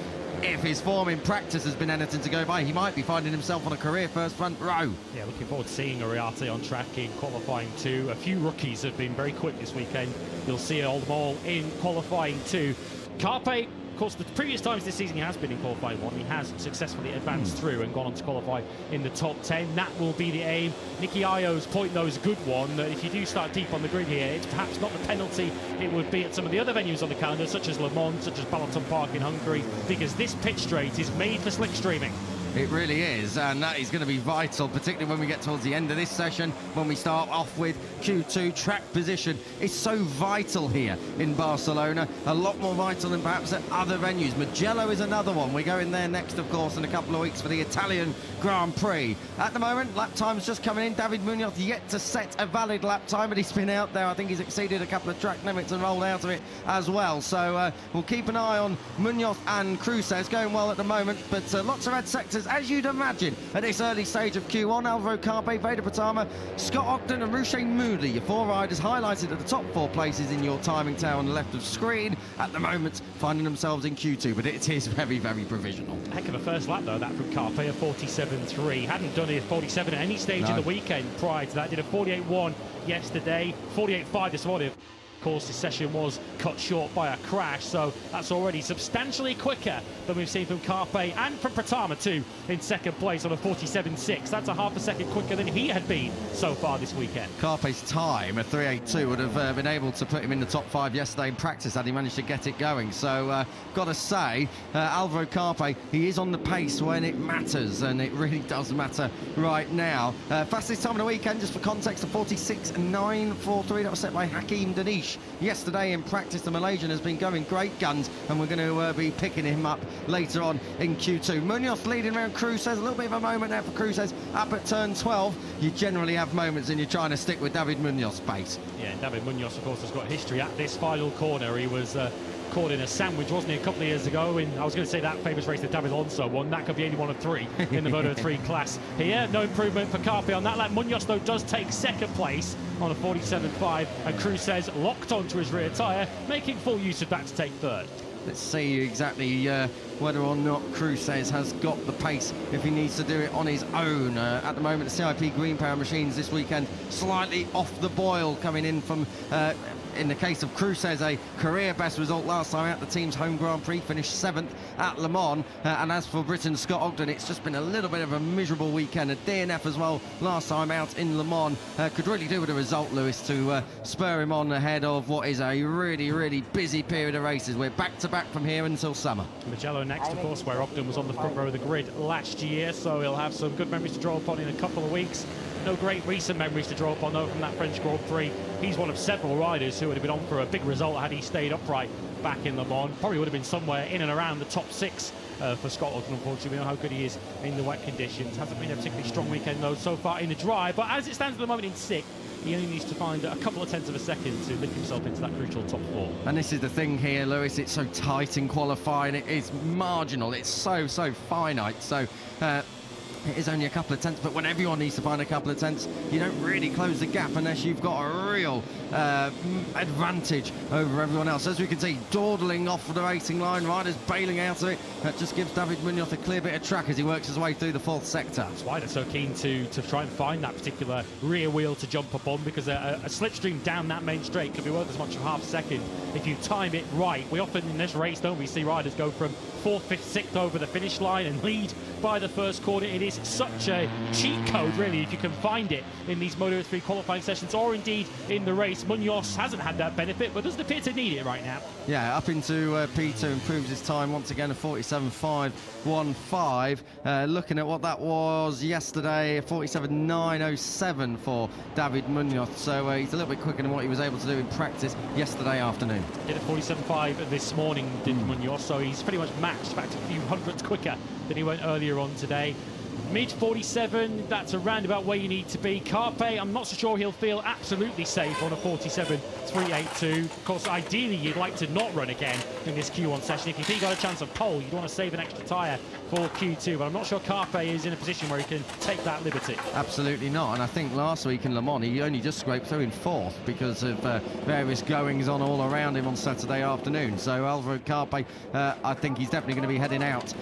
If his form in practice has been anything to go by, he might be finding himself on a career first front row. Yeah, looking forward to seeing Uriarte on track in qualifying 2. A few rookies have been very quick this weekend. You'll see them all in qualifying 2. Carpe, of course, the previous times this season he has been in qualifying 1, he has successfully advanced through and gone on to qualify in the top 10. That will be the aim. Nicky Ayo's point, though, is a good one. That if you do start deep on the grid here, it's perhaps not the penalty it would be at some of the other venues on the calendar, such as Lemans, such as Balaton Park in Hungary, because this pitch straight is made for slick streaming. It really is, and that is going to be vital, particularly when we get towards the end of this session, when we start off with Q2. Track position is so vital here in Barcelona, a lot more vital than perhaps at other venues. Mugello is another one. We're going there next, of course, in a couple of weeks for the Italian Grand Prix. At the moment, lap time's just coming in. David Munoz yet to set a valid lap time, but he's been out there. I think he's exceeded a couple of track limits and rolled out of it as well. So we'll keep an eye on Munoz and Cruces, going well at the moment, but lots of red sectors, as you'd imagine, at this early stage of Q1. Alvaro Carpe, Vedapratama, Scott Ogden and Ruche Moodley, your 4 riders highlighted at the top 4 places in your timing tower on the left of screen. At the moment, finding themselves in Q2, but it is very, very provisional. Heck of a first lap, though, that from Carpe, a 47.3. Hadn't done a 47 at any stage in the weekend prior to that. Did a 48.1 yesterday, 48.5 this morning. Of course, this session was cut short by a crash, so that's already substantially quicker than we've seen from Carpe and from Pratama too, in 2nd place on a 47.6. That's a half a second quicker than he had been so far this weekend. Carpe's time, a 3.82, would have been able to put him in the top 5 yesterday in practice had he managed to get it going. So, got to say, Alvaro Carpe, he is on the pace when it matters, and it really does matter right now. Fastest time of the weekend, just for context, a 46.943. That was set by Hakim Danish yesterday in practice. The Malaysian has been going great guns, and we're going to be picking him up later on in Q2. Munoz leading around Cruces. A little bit of a moment there for Cruces up at turn 12. You generally have moments and you're trying to stick with David Munoz's pace. Yeah, David Munoz, of course, has got history at this final corner. He was caught in a sandwich, wasn't he, a couple of years ago? I was going to say that famous race that David Alonso won. That could be only one of 3 in the Moto3 class here. No improvement for Carpe on that lap. Munoz, though, does take 2nd place on a 47.5, and Cruces locked onto his rear tyre, making full use of that to take 3rd. Let's see exactly whether or not Cruces has got the pace if he needs to do it on his own. At the moment, the CIP Green Power machines this weekend slightly off the boil, coming in from, in the case of Cruces, a career best result last time out. The team's home Grand Prix finished 7th at Le Mans. And as for Britain's Scott Ogden, it's just been a little bit of a miserable weekend. A DNF as well last time out in Le Mans. Could really do with a result, Lewis, to spur him on ahead of what is a really, really busy period of races. We're back to back from here until summer. Mugello next, of course, where Ogden was on the front row of the grid last year, so he'll have some good memories to draw upon in a couple of weeks. No great recent memories to draw upon, though, from that French Grand Prix. He's one of several riders who would have been on for a big result had he stayed upright back in Le Mans. Probably would have been somewhere in and around the top 6 for Scott Ogden. Unfortunately, we know how good he is in the wet conditions. Hasn't been a particularly strong weekend, though, so far in the dry, but as it stands at the moment in 6th, he only needs to find a couple of tenths of a second to lift himself into that crucial top 4. And this is the thing here, Lewis, it's so tight in qualifying, it is marginal, it's so finite, so it is only a couple of tenths, but when everyone needs to find a couple of tenths, you don't really close the gap unless you've got a real advantage over everyone else. As we can see, dawdling off the racing line, riders bailing out of it. That just gives David Munoz a clear bit of track as he works his way through the 4th sector. That's why they're so keen to try and find that particular rear wheel to jump up on, because a slipstream down that main straight could be worth as much as half a second if you time it right. We often in this race, don't we, see riders go from 4th, 5th, 6th over the finish line and lead by the first corner. It is such a cheat code, really, if you can find it in these Moto3 qualifying sessions or indeed in the race. Munoz hasn't had that benefit, but doesn't appear to need it right now. Yeah, up into P2, improves his time once again, a 47.515. Looking at what that was yesterday, 47.907 for David Munoz. So he's a little bit quicker than what he was able to do in practice yesterday afternoon. Did a 47.5 this morning, did Munoz, so he's pretty much matched, back to a few hundredths quicker than he went earlier on today. Mid 47, that's around about where you need to be. Carpe, I'm not so sure he'll feel absolutely safe on a 47.382. Of course, ideally, you'd like to not run again in this Q1 session. If you think you got a chance of pole, you'd want to save an extra tyre for Q2, but I'm not sure Carpe is in a position where he can take that liberty. Absolutely not, and I think last week in Le Mans, he only just scraped through in 4th because of various goings on all around him on Saturday afternoon. So Alvaro Carpe, I think he's definitely going to be heading out.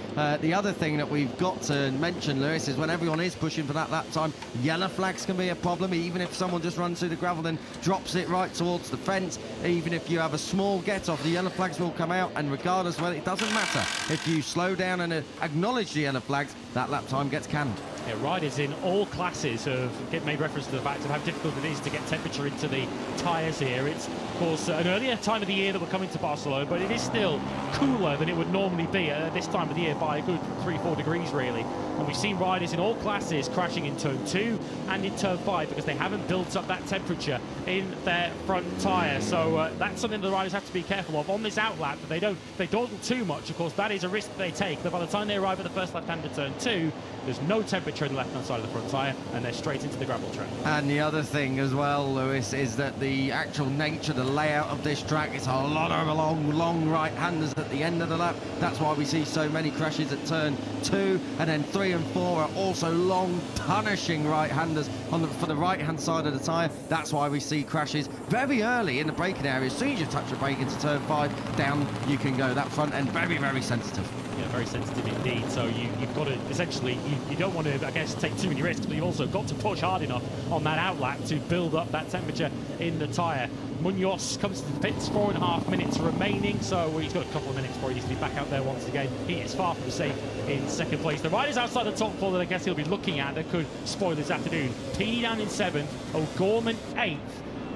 The other thing that we've got to mention, Lewis, is when everyone is pushing for that lap time, yellow flags can be a problem. Even if someone just runs through the gravel and drops it right towards the fence, even if you have a small get off, the yellow flags will come out, and regardless, well, it doesn't matter. If you slow down and acknowledge the yellow flags, that lap time gets canned. Yeah, riders in all classes have made reference to the fact of how difficult it is to get temperature into the tyres here. It's, of course, an earlier time of the year that we're coming to Barcelona, but it is still cooler than it would normally be at this time of the year by a good 3-4 degrees, really. And we've seen riders in all classes crashing in turn 2 and in turn 5 because they haven't built up that temperature in their front tyre. So that's something the riders have to be careful of on this outlap, that they dawdle too much. Of course, that is a risk that they take, that by the time they arrive at the first left-hand of turn 2, there's no temperature in the left-hand side of the front tyre, and they're straight into the gravel track. And the other thing as well, Lewis, is that the actual nature, the layout of this track, it's a lot of long right-handers at the end of the lap. That's why we see so many crashes at turn 2, and then 3 and 4 are also long, punishing right-handers for the right-hand side of the tyre. That's why we see crashes very early in the braking area. As soon as you touch the brake into turn 5, down you can go. That front end, very, very sensitive. Yeah, very sensitive indeed. So you've got to, essentially, you don't want to, I guess, take too many risks, but you've also got to push hard enough on that outlap to build up that temperature in the tyre. Munoz comes to the pits, 4.5 minutes remaining, so he's got a couple of minutes before he needs to be back out there once again. He is far from safe in second place. The riders outside the top 4 that I guess he'll be looking at that could spoil this afternoon. P down in 7th, O'Gorman 8th,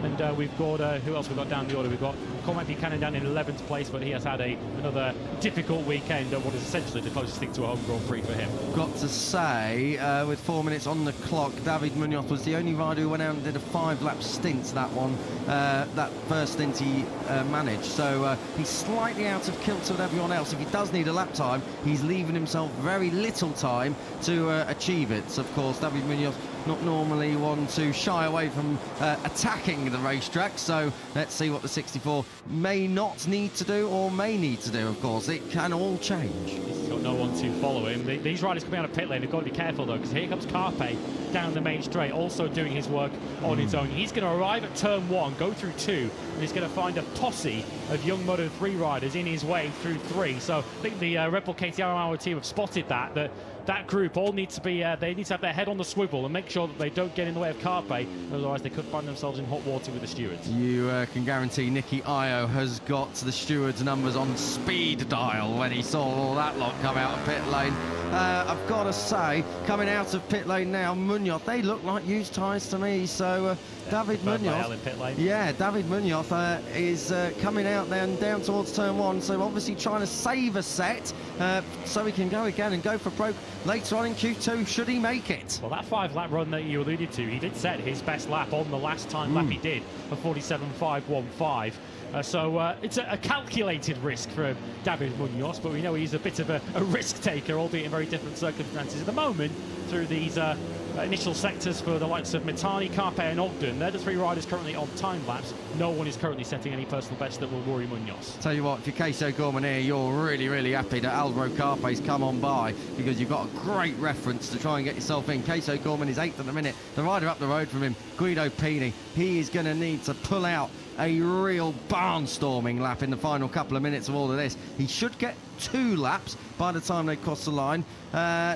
and we've got, who else we've got down the order? We've got Cormac Buchanan down in 11th place, but he has had another difficult weekend at what is essentially the closest thing to a home Grand Prix for him. Got to say, with 4 minutes on the clock, David Munoz was the only rider who went out and did a 5-lap stint, that first stint he managed. So he's slightly out of kilter with everyone else. If he does need a lap time, he's leaving himself very little time to achieve it. So, of course, David Munoz not normally one to shy away from attacking the racetrack, so let's see what the 64 may not need to do or may need to do. Of course, it can all change. He's got no one to follow him. These riders coming out of pit lane have got to be careful, though, because here comes Carpe down the main straight, also doing his work on his own. He's going to arrive at turn 1, go through 2, and he's going to find a posse of young Moto3 riders in his way through 3. So I think the Red Bull KTM team have spotted that that group all need to be, they need to have their head on the swivel and make sure that they don't get in the way of Carpe, otherwise they could find themselves in hot water with the stewards. You can guarantee Nicky Io has got the steward's numbers on speed dial when he saw all that lot come out of pit lane. I've got to say, coming out of pit lane now, Munoz, they look like used tyres to me, so David Munoz, David Munoz is coming out there and down towards turn 1, so obviously trying to save a set so he can go again and go for broke later on in Q2, should he make it. Well, that 5-lap run that you alluded to, he did set his best lap on the last time lap he did, a 47.515. So it's a calculated risk for David Munoz, but we know he's a bit of a risk taker, albeit in very different circumstances. At the moment, through these initial sectors for the likes of Mitani, Carpe and Ogden, they're the 3 riders currently on time laps. No one is currently setting any personal best that will worry Munoz. Tell you what, if you're Tissot Gorman here, you're really happy that Alvaro Carpe's come on by, because you've got a great reference to try and get yourself in. Tissot Gorman is 8th at the minute. The rider up the road from him, Guido Pini, he is going to need to pull out a real barnstorming lap in the final couple of minutes of all of this. He should get 2 laps by the time they cross the line,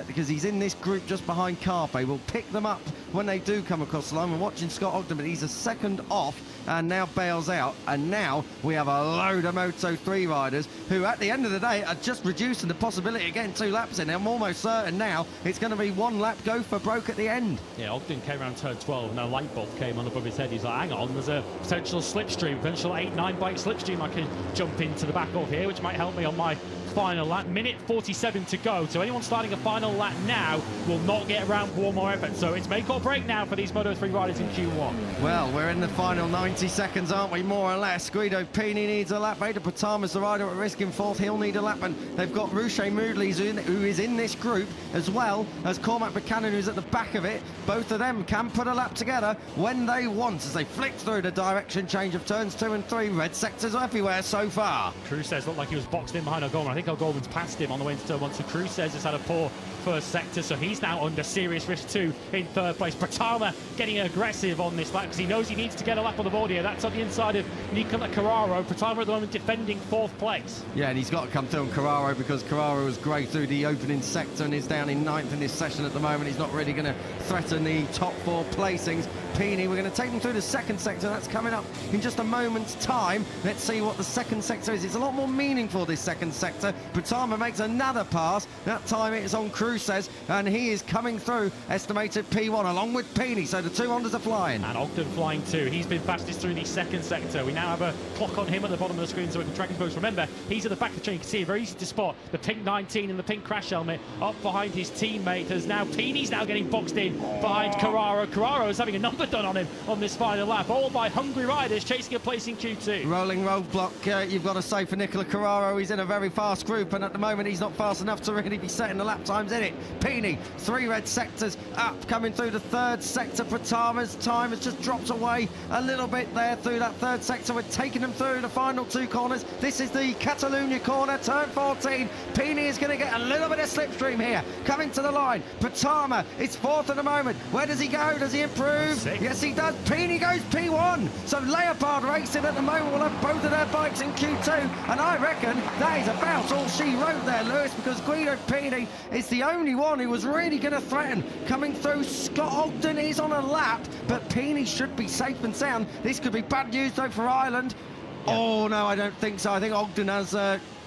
because he's in this group just behind Carpe. We'll pick them up when they do come across the line. We're watching Scott Ogden, but he's a second off and now bails out. And now we have a load of Moto3 riders who, at the end of the day, are just reducing the possibility of getting 2 laps in. I'm almost certain now it's going to be 1 lap go for broke at the end. Yeah, Ogden came around turn 12 and a light bulb came on above his head. He's like, hang on, there's a potential slipstream, potential 8-9 bike slipstream I can jump into the back of here, which might help me on my final lap. Minute 47 to go, so anyone starting a final lap now will not get around for one more effort, so it's make or break now for these Moto3 riders in Q1. Well, we're in the final 90 seconds, aren't we, more or less? Guido Pini needs a lap. Vedapratama is the rider at risk in 4th. He'll need a lap, and they've got Ruche Moodley, who is in this group, as well as Cormac Buchanan, who's at the back of it. Both of them can put a lap together when they want, as they flick through the direction change of turns 2 and 3. Red sectors everywhere so far. Cruz looked like he was boxed in behind O'Gorman. I think O'Gorman's passed him on the way into turn 1, so Cruz has had a poor first sector, so he's now under serious risk too in 3rd place. Pratama getting aggressive on this lap because he knows he needs to get a lap on the board here. That's on the inside of Nicola Carraro. Pratama at the moment defending 4th place. Yeah, and he's got to come through on Carraro, because Carraro was great through the opening sector and is down in 9th in this session at the moment. He's not really going to threaten the top 4 placings. Pini, we're going to take them through the 2nd sector. That's coming up in just a moment's time. Let's see what the 2nd sector is. It's a lot more meaningful, this 2nd sector. Pratama makes another pass. That time it is on Cruz, and he is coming through estimated P1 along with Pini, so the 2 Hondas are flying. And Ogden flying too. He's been fastest through the 2nd sector. We now have a clock on him at the bottom of the screen so we can track his post. Remember, he's at the back of the train. You can see it very easy to spot. The pink 19 and the pink crash helmet up behind his teammate. As now Pini's now getting boxed in behind Carraro. Carraro is having a number done on him on this final lap, all by hungry riders chasing a place in Q2. Rolling roadblock, you've got to say, for Nicola Carraro. He's in a very fast group, and at the moment he's not fast enough to really be setting the lap times in it. Pini, 3 red sectors up, coming through the 3rd sector. Pratama's time has just dropped away a little bit there through that 3rd sector. We're taking them through the final 2 corners. This is the Catalunya corner, turn 14. Pini is going to get a little bit of slipstream here, coming to the line. Pratama is 4th at the moment. Where does he go? Does he improve? 6th. Yes, he does. Pini goes P1. So Leopard Racing at the moment will have both of their bikes in Q2, and I reckon that is about all she wrote there, Lewis, because Guido Pini is the only one who was really going to threaten coming through. Scott Ogden is on a lap, but Pini should be safe and sound. This could be bad news though for Ireland. Yeah. Oh no, I don't think so. I think Ogden has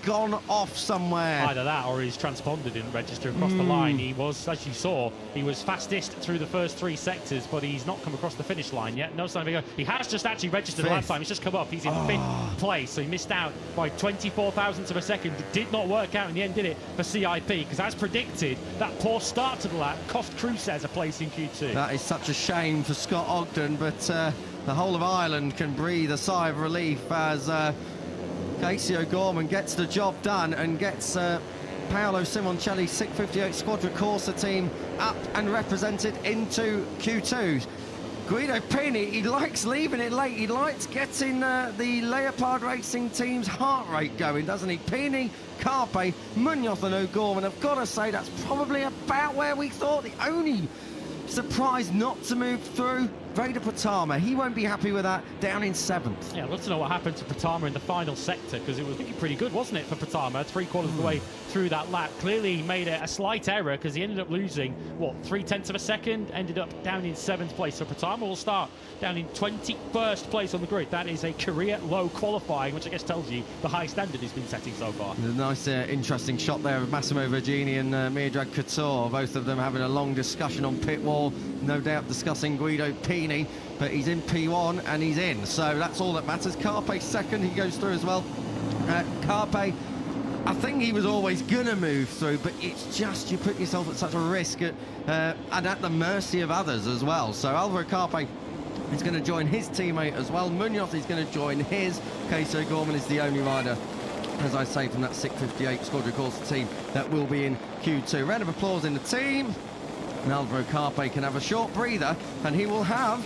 gone off somewhere. Either that or he's transponded, didn't register across the line. He was, as you saw, he was fastest through the first 3 sectors, but he's not come across the finish line yet. No sign of it. He has just actually registered the last time. He's just come up. He's in 5th place, so he missed out by 24 thousandths of a second. It did not work out in the end, did it, for CIP? Because as predicted, that poor start to the lap cost Cruz a place in Q2. That is such a shame for Scott Ogden, but the whole of Ireland can breathe a sigh of relief as Casey O'Gorman gets the job done and gets Paolo Simoncelli's 658 Squadra Corsa team up and represented into Q2. Guido Pini, he likes leaving it late. He likes getting the Leopard Racing team's heart rate going, doesn't he? Pini, Carpe, Munoz and O'Gorman. I've got to say, that's probably about where we thought. The only surprise not to move through Pratama, he won't be happy with that, down in 7th. Yeah, I'd love to know what happened to Pratama in the final sector, because it was looking pretty good, wasn't it, for Pratama? 3/4 of the way through that lap. Clearly he made a slight error, because he ended up losing, what, 0.3 of a second? Ended up down in 7th place. So Pratama will start down in 21st place on the grid. That is a career low qualifying, which I guess tells you the high standard he's been setting so far. A nice, interesting shot there of Massimo Vergini and Miodrag Couture, both of them having a long discussion on pit wall, no doubt discussing Guido Pini, but he's in P1 and he's in, so that's all that matters. Carpe second, he goes through as well. Carpe, I think he was always gonna move through, but it's just you put yourself at such a risk and at the mercy of others as well. So Alvaro Carpe is going to join his teammate as well. Munoz is going to join his. Casey Gorman is the only rider, as I say, from that 658 Squadra Corsa team that will be in Q2. Round of applause in the team. And Alvaro Carpe can have a short breather, and he will have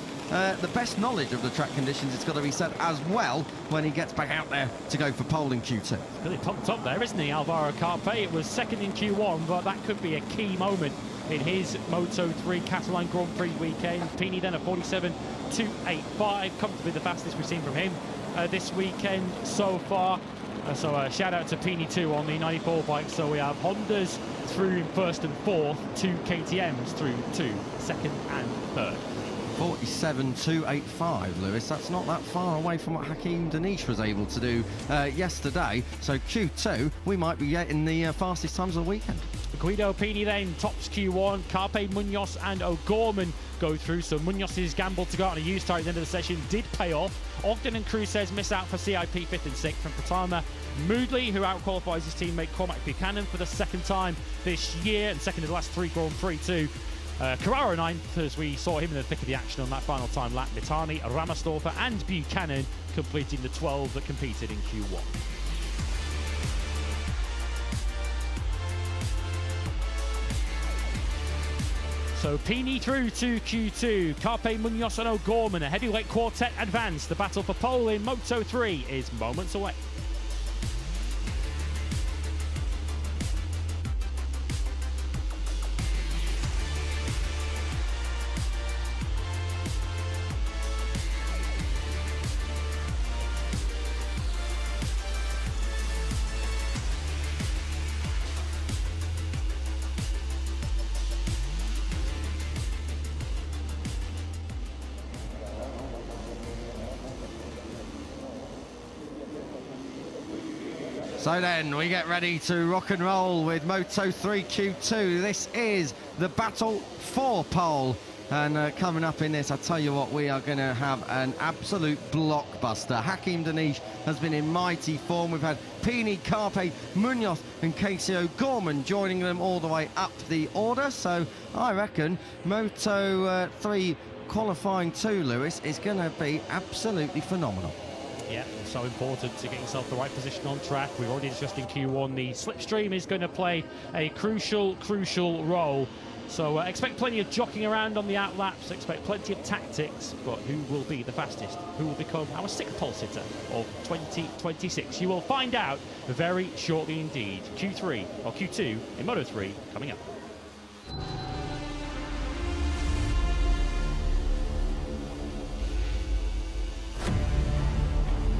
the best knowledge of the track conditions, it's got to be said, as well, when he gets back out there to go for pole in Q2. Really pumped up there, isn't he, Alvaro Carpe? It was second in Q1, but that could be a key moment in his Moto3 Catalan Grand Prix weekend. Pini then a 47.285, comfortably the fastest we've seen from him this weekend so far. So shout out to Pini too on the 94 bike. So we have Hondas through in first and fourth, 2 KTMs through to second and third. 47.285, Lewis. That's not that far away from what Hakeem Danish was able to do yesterday. So Q2, we might be getting the fastest times of the weekend. Guido Pini then tops Q1. Carpe, Munoz and O'Gorman go through. So Munoz's gamble to go out on a used tire at the end of the session did pay off. Ogden and Cruces miss out for CIP 5th and 6th from Pratama. Moodley, who outqualifies his teammate Cormac Buchanan for the second time this year, and second in the last 3 Grand Prix too. Carraro 9th, as we saw him in the thick of the action on that final time lap. Mitani, Ramastorfer and Buchanan completing the 12 that competed in Q1. So Pini through to Q2. Carpe, Munoz and O'Gorman, a heavyweight quartet advance. The battle for pole in Moto3 is moments away. So then we get ready to rock and roll with Moto3 Q2. This is the battle for pole. And coming up in this, I tell you what, we are going to have an absolute blockbuster. Hakeem Danish has been in mighty form. We've had Pini, Carpe, Munoz and Casey O'Gorman joining them all the way up the order. So I reckon Moto3 Qualifying 2, Lewis, is going to be absolutely phenomenal. Yeah, so important to get yourself the right position on track. We've already discussed in Q1 the slipstream is going to play a crucial role. So expect plenty of jockeying around on the outlaps, expect plenty of tactics, but who will be the fastest? Who will become our 6th pole sitter of 2026? You will find out very shortly indeed. Q3 or Q2 in Moto3 coming up.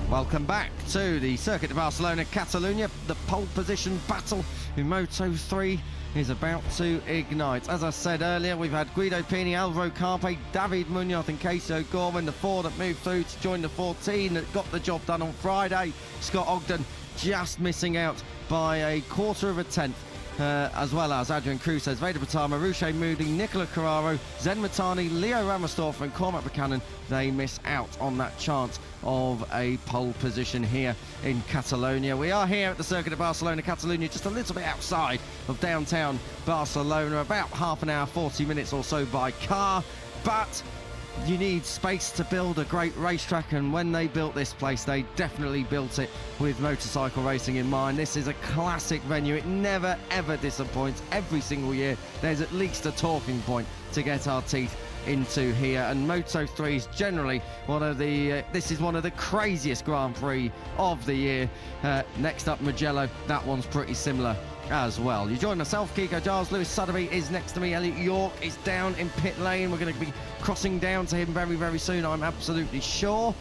Welcome back to the Circuit de Barcelona-Catalunya. The pole position battle in Moto3 is about to ignite. As I said earlier, we've had Guido Pini, Alvaro Carpe, David Munoz and Casey O'Gorman, the 4 that moved through to join the 14 that got the job done on Friday. Scott Ogden just missing out by a 1/4 of a tenth. As well as Adrian Cruces, Vedapratama, Ruche Moody, Nicola Carraro, Zen Matani, Leo Ramastorff and Cormac Buchanan. They miss out on that chance of a pole position here in Catalonia. We are here at the Circuit of Barcelona-Catalunya, just a little bit outside of downtown Barcelona, about half an hour, 40 minutes or so by car. But you need space to build a great racetrack, and when they built this place, they definitely built it with motorcycle racing in mind. This is a classic venue. It never, ever disappoints. Every single year, there's at least a talking point to get our teeth into here, and Moto3 is generally one of the this is one of the craziest Grand Prix of the year. Next up, Mugello, that one's pretty similar as well. You join myself, Kiko Giles, Lewis Sotheby is next to me, Elliot York is down in pit lane. We're going to be crossing down to him very, very soon, I'm absolutely sure.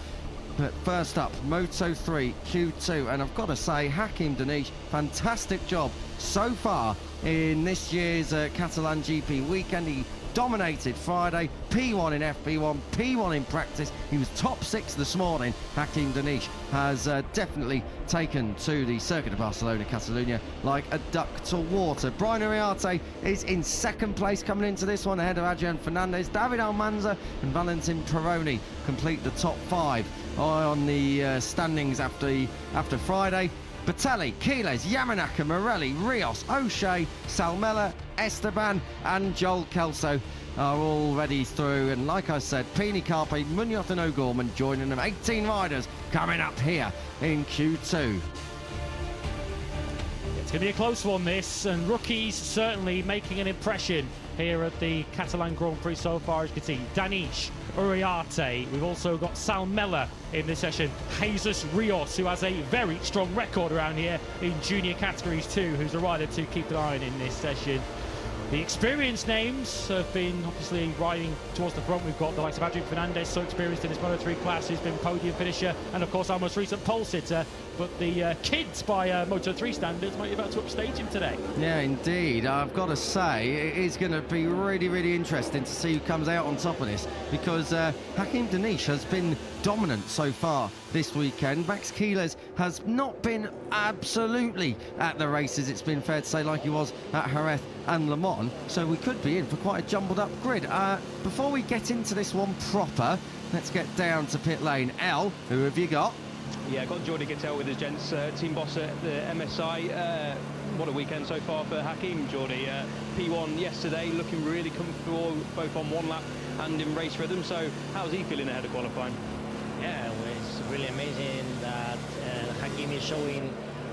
But first up, Moto3 Q2, and I've got to say, Hakim Danish, fantastic job so far in this year's Catalan GP weekend. He dominated Friday, P1 in FP1, P1 in practice. He was top 6 this morning. Hakim Danish has definitely taken to the circuit of Barcelona-Catalunya like a duck to water. Brian Uriarte is in second place coming into this one, ahead of Adrian Fernandez. David Almanza and Valentin Peroni complete the top 5 on the standings after Friday. Batelli, Quiles, Yamanaka, Morelli, Rios, O'Shea, Salmela, Esteban and Joel Kelso are already through. And like I said, Pini Carpe, Munoz and O'Gorman joining them. 18 riders coming up here in Q2. It's going to be a close one, this, and rookies certainly making an impression here at the Catalan Grand Prix so far, as you can see. Danish, Uriarte, we've also got Salmela in this session, Jesus Rios, who has a very strong record around here in junior categories too, who's a rider to keep an eye on in this session. The experienced names have been obviously riding towards the front. We've got the likes of Adrian Fernandez, so experienced in his Moto3 class, who's been podium finisher, and of course our most recent pole sitter. But the kids by Moto3 standards might be about to upstage him today. Yeah, indeed. I've got to say, it is going to be really, really interesting to see who comes out on top of this, because Hakim Danish has been dominant so far this weekend. Max Quiles has not been absolutely at the races, it's been fair to say, like he was at Jerez and Le Mans, so we could be in for quite a jumbled up grid. Before we get into this one proper, let's get down to pit lane. El, who have you got? Yeah, got Jordi Gattel with his gents, team boss at the MSI. What a weekend so far for Hakim, Jordi. P1 yesterday, looking really comfortable, both on one lap and in race rhythm. So how's he feeling ahead of qualifying? Yeah, well, it's really amazing that Hakim is showing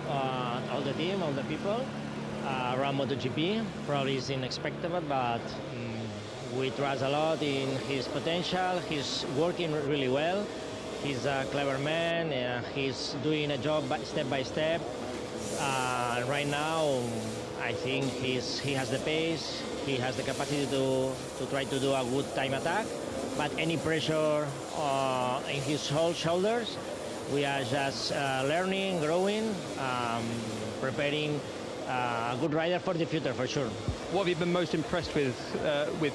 all the team, all the people around MotoGP. Probably is unexpected, but we trust a lot in his potential. He's working really well. He's a clever man. He's doing a job step by step. Right now, I think he has the pace. He has the capacity to try to do a good time attack. But any pressure in his whole shoulders, we are just learning, growing, preparing a good rider for the future, for sure. What have you been most impressed with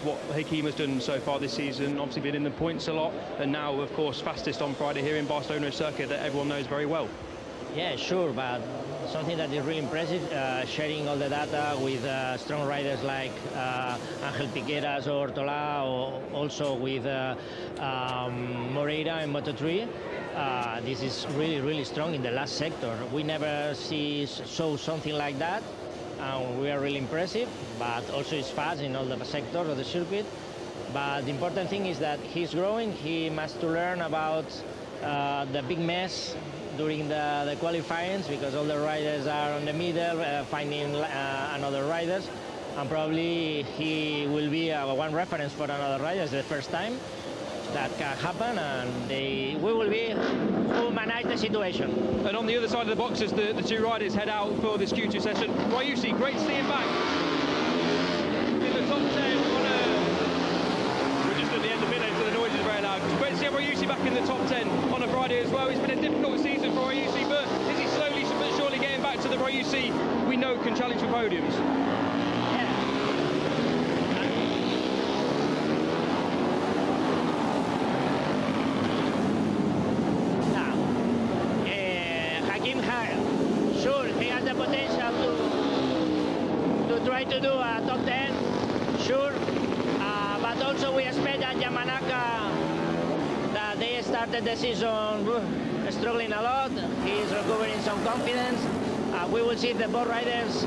what Hakim has done so far this season? Obviously been in the points a lot, and now, of course, fastest on Friday here in Barcelona, a circuit that everyone knows very well. Yeah, sure, but something that is really impressive, sharing all the data with strong riders like Angel Piqueras or Ortola, or also with Moreira and Moto3. This is really, really strong in the last sector. We never saw something like that. We are really impressive, but also he's fast in all the sectors of the circuit. But the important thing is that he's growing. He must to learn about the big mess during the qualifyings, because all the riders are on the middle, finding another riders, and probably he will be one reference for another rider. It's the first time that can happen, and we will be who manage the situation. And on the other side of the boxes, the two riders head out for this Q2 session. Ryushi, great to see him back in the top 10. We're just at the end of midday, so the noise is very loud. It's great to see Ryushi back in the top 10 on a Friday as well. It's been a difficult season for Ryushi, but is he slowly but surely getting back to the Ryushi we know can challenge for podiums? To do a top 10, sure, but also we expect that Yamanaka, that they started the season struggling a lot. He is recovering some confidence. We will see the both riders.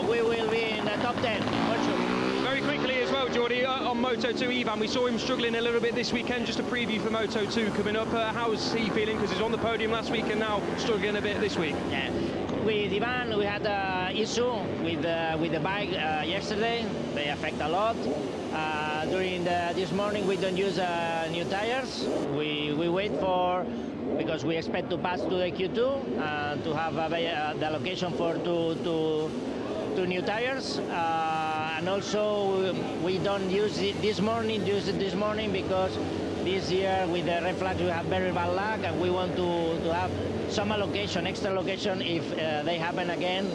We will be in the top 10 for sure. Very quickly as well, Jordi, on Moto2 Ivan, we saw him struggling a little bit this weekend. Just a preview for Moto2 coming up. How's he feeling? Because he's on the podium last week and now struggling a bit this week. Yeah. with Ivan, we had an issue with the bike yesterday. They affect a lot. During this morning, we don't use new tires. We wait for, because we expect to pass to the Q2 to have the allocation for two new tires. And also, we don't use it this morning because this year with the red flags we have very bad luck, and we want to have some allocation, extra allocation if they happen again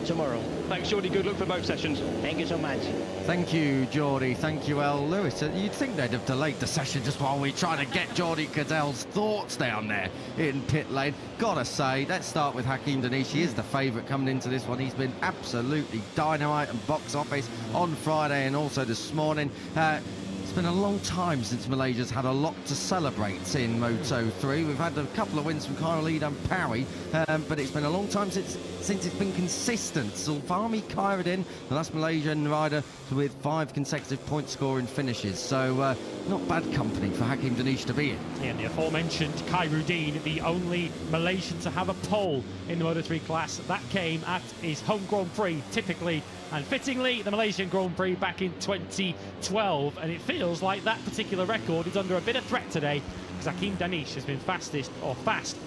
tomorrow. Thanks, Jordi. Good luck for both sessions. Thank you so much. Thank you, Jordi. Thank you, L. Lewis. You'd think they'd have delayed the session just while we try to get Jordi Cadell's thoughts down there in pit lane. Gotta say, let's start with Hakim Danish. He is the favourite coming into this one. He's been absolutely dynamite and box office on Friday and also this morning. It's been a long time since Malaysia's had a lot to celebrate in Moto3. We've had a couple of wins from Khairul and Parry, but it's been a long time since it's been consistent. Zulfami Khairuddin, the last Malaysian rider with 5 consecutive point-scoring finishes. So not bad company for Hakim Danish to be in. Yeah, and the aforementioned Khairuddin, the only Malaysian to have a pole in the Moto3 class. That came at his home Grand Prix, typically and fittingly the Malaysian Grand Prix back in 2012, and it feels like that particular record is under a bit of threat today, because Hakim Danish has been fast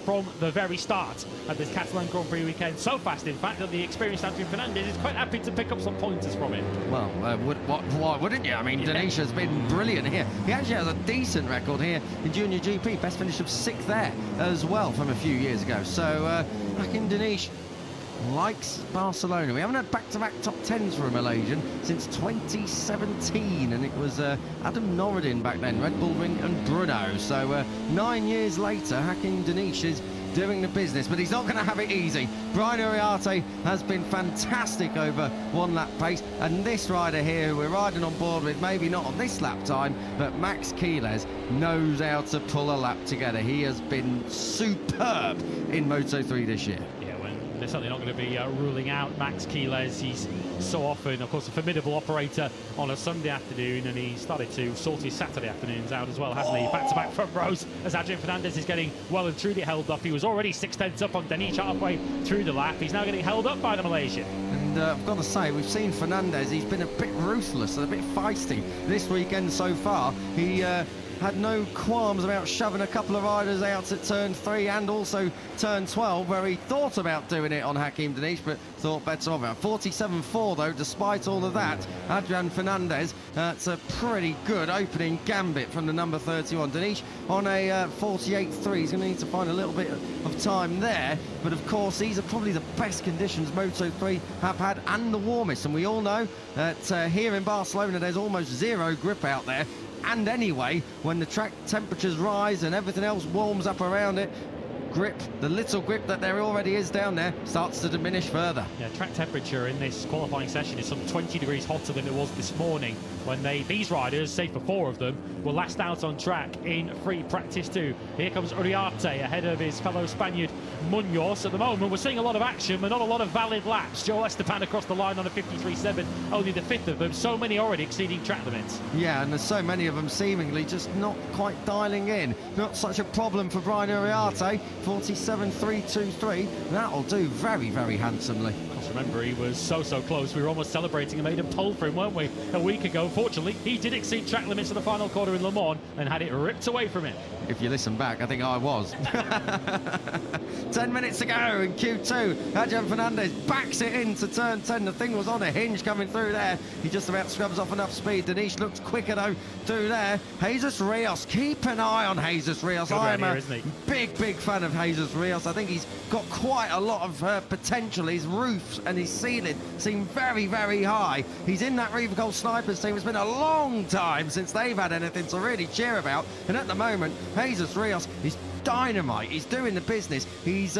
from the very start of this Catalan Grand Prix weekend. So fast, in fact, that the experienced Adrian Fernandez is quite happy to pick up some pointers from it. Well, why wouldn't you? I mean, yeah. Danish has been brilliant here. He actually has a decent record here in Junior GP, best finish of 6th there as well from a few years ago. So Hakim Danish likes Barcelona. We haven't had back-to-back top 10s for a Malaysian since 2017, and it was Adam Noureddin back then, Red Bull Ring and Bruno. So 9 years later, Hakim Danish is doing the business, but he's not going to have it easy. Brian Uriarte has been fantastic over one lap pace, and this rider here who we're riding on board with, maybe not on this lap time, but Max Quiles knows how to pull a lap together. He has been superb in Moto3 this year. They're certainly not going to be ruling out Max Quiles. He's so often, of course, a formidable operator on a Sunday afternoon, and he started to sort his Saturday afternoons out as well, hasn't he? Back-to-back front rows as Adrian Fernandez is getting well and truly held up. He was already 6/10 up on Danish halfway through the lap. He's now getting held up by the Malaysian. And I've got to say, we've seen Fernandez. He's been a bit ruthless and a bit feisty this weekend so far. He had no qualms about shoving a couple of riders out at turn 3 and also turn 12, where he thought about doing it on Hakim Danish, but thought better of it. 47.4 though, despite all of that, Adrian Fernandez, it's a pretty good opening gambit from the number 31. Danish on a 48.3. He's going to need to find a little bit of time there, but of course these are probably the best conditions Moto3 have had and the warmest, and we all know that here in Barcelona there's almost zero grip out there. And anyway, when the track temperatures rise and everything else warms up around it, grip, the little grip that there already is down there, starts to diminish further. Yeah, track temperature in this qualifying session is some 20 degrees hotter than it was this morning when these riders, save for 4 of them, were last out on track in free practice 2. Here comes Uriarte ahead of his fellow Spaniard Munoz. At the moment, we're seeing a lot of action, but not a lot of valid laps. Joel Esteban across the line on a 53.7, only the 5th of them. So many already exceeding track limits. Yeah, and there's so many of them seemingly just not quite dialing in. Not such a problem for Brian Uriarte. 47.323. That'll do very, very handsomely. Remember, he was so close. We were almost celebrating a maiden pole for him, weren't we, a week ago? Fortunately, he did exceed track limits in the final quarter in Lemans and had it ripped away from him. If you listen back, I think I was. 10 minutes to go in Q2. Adrian Fernandez backs it into turn 10. The thing was on a hinge coming through there. He just about scrubs off enough speed. Danish looks quicker though through there. Jesus Rios, keep an eye on Jesus Rios. I'm a big fan of Jesus Rios. I think he's got quite a lot of potential. His roofs and his ceiling seem very, very high. He's in that Riva Gold Snipers team. It's been a long time since they've had anything to really cheer about, and at the moment Jesus Rios is dynamite. He's doing the business. He's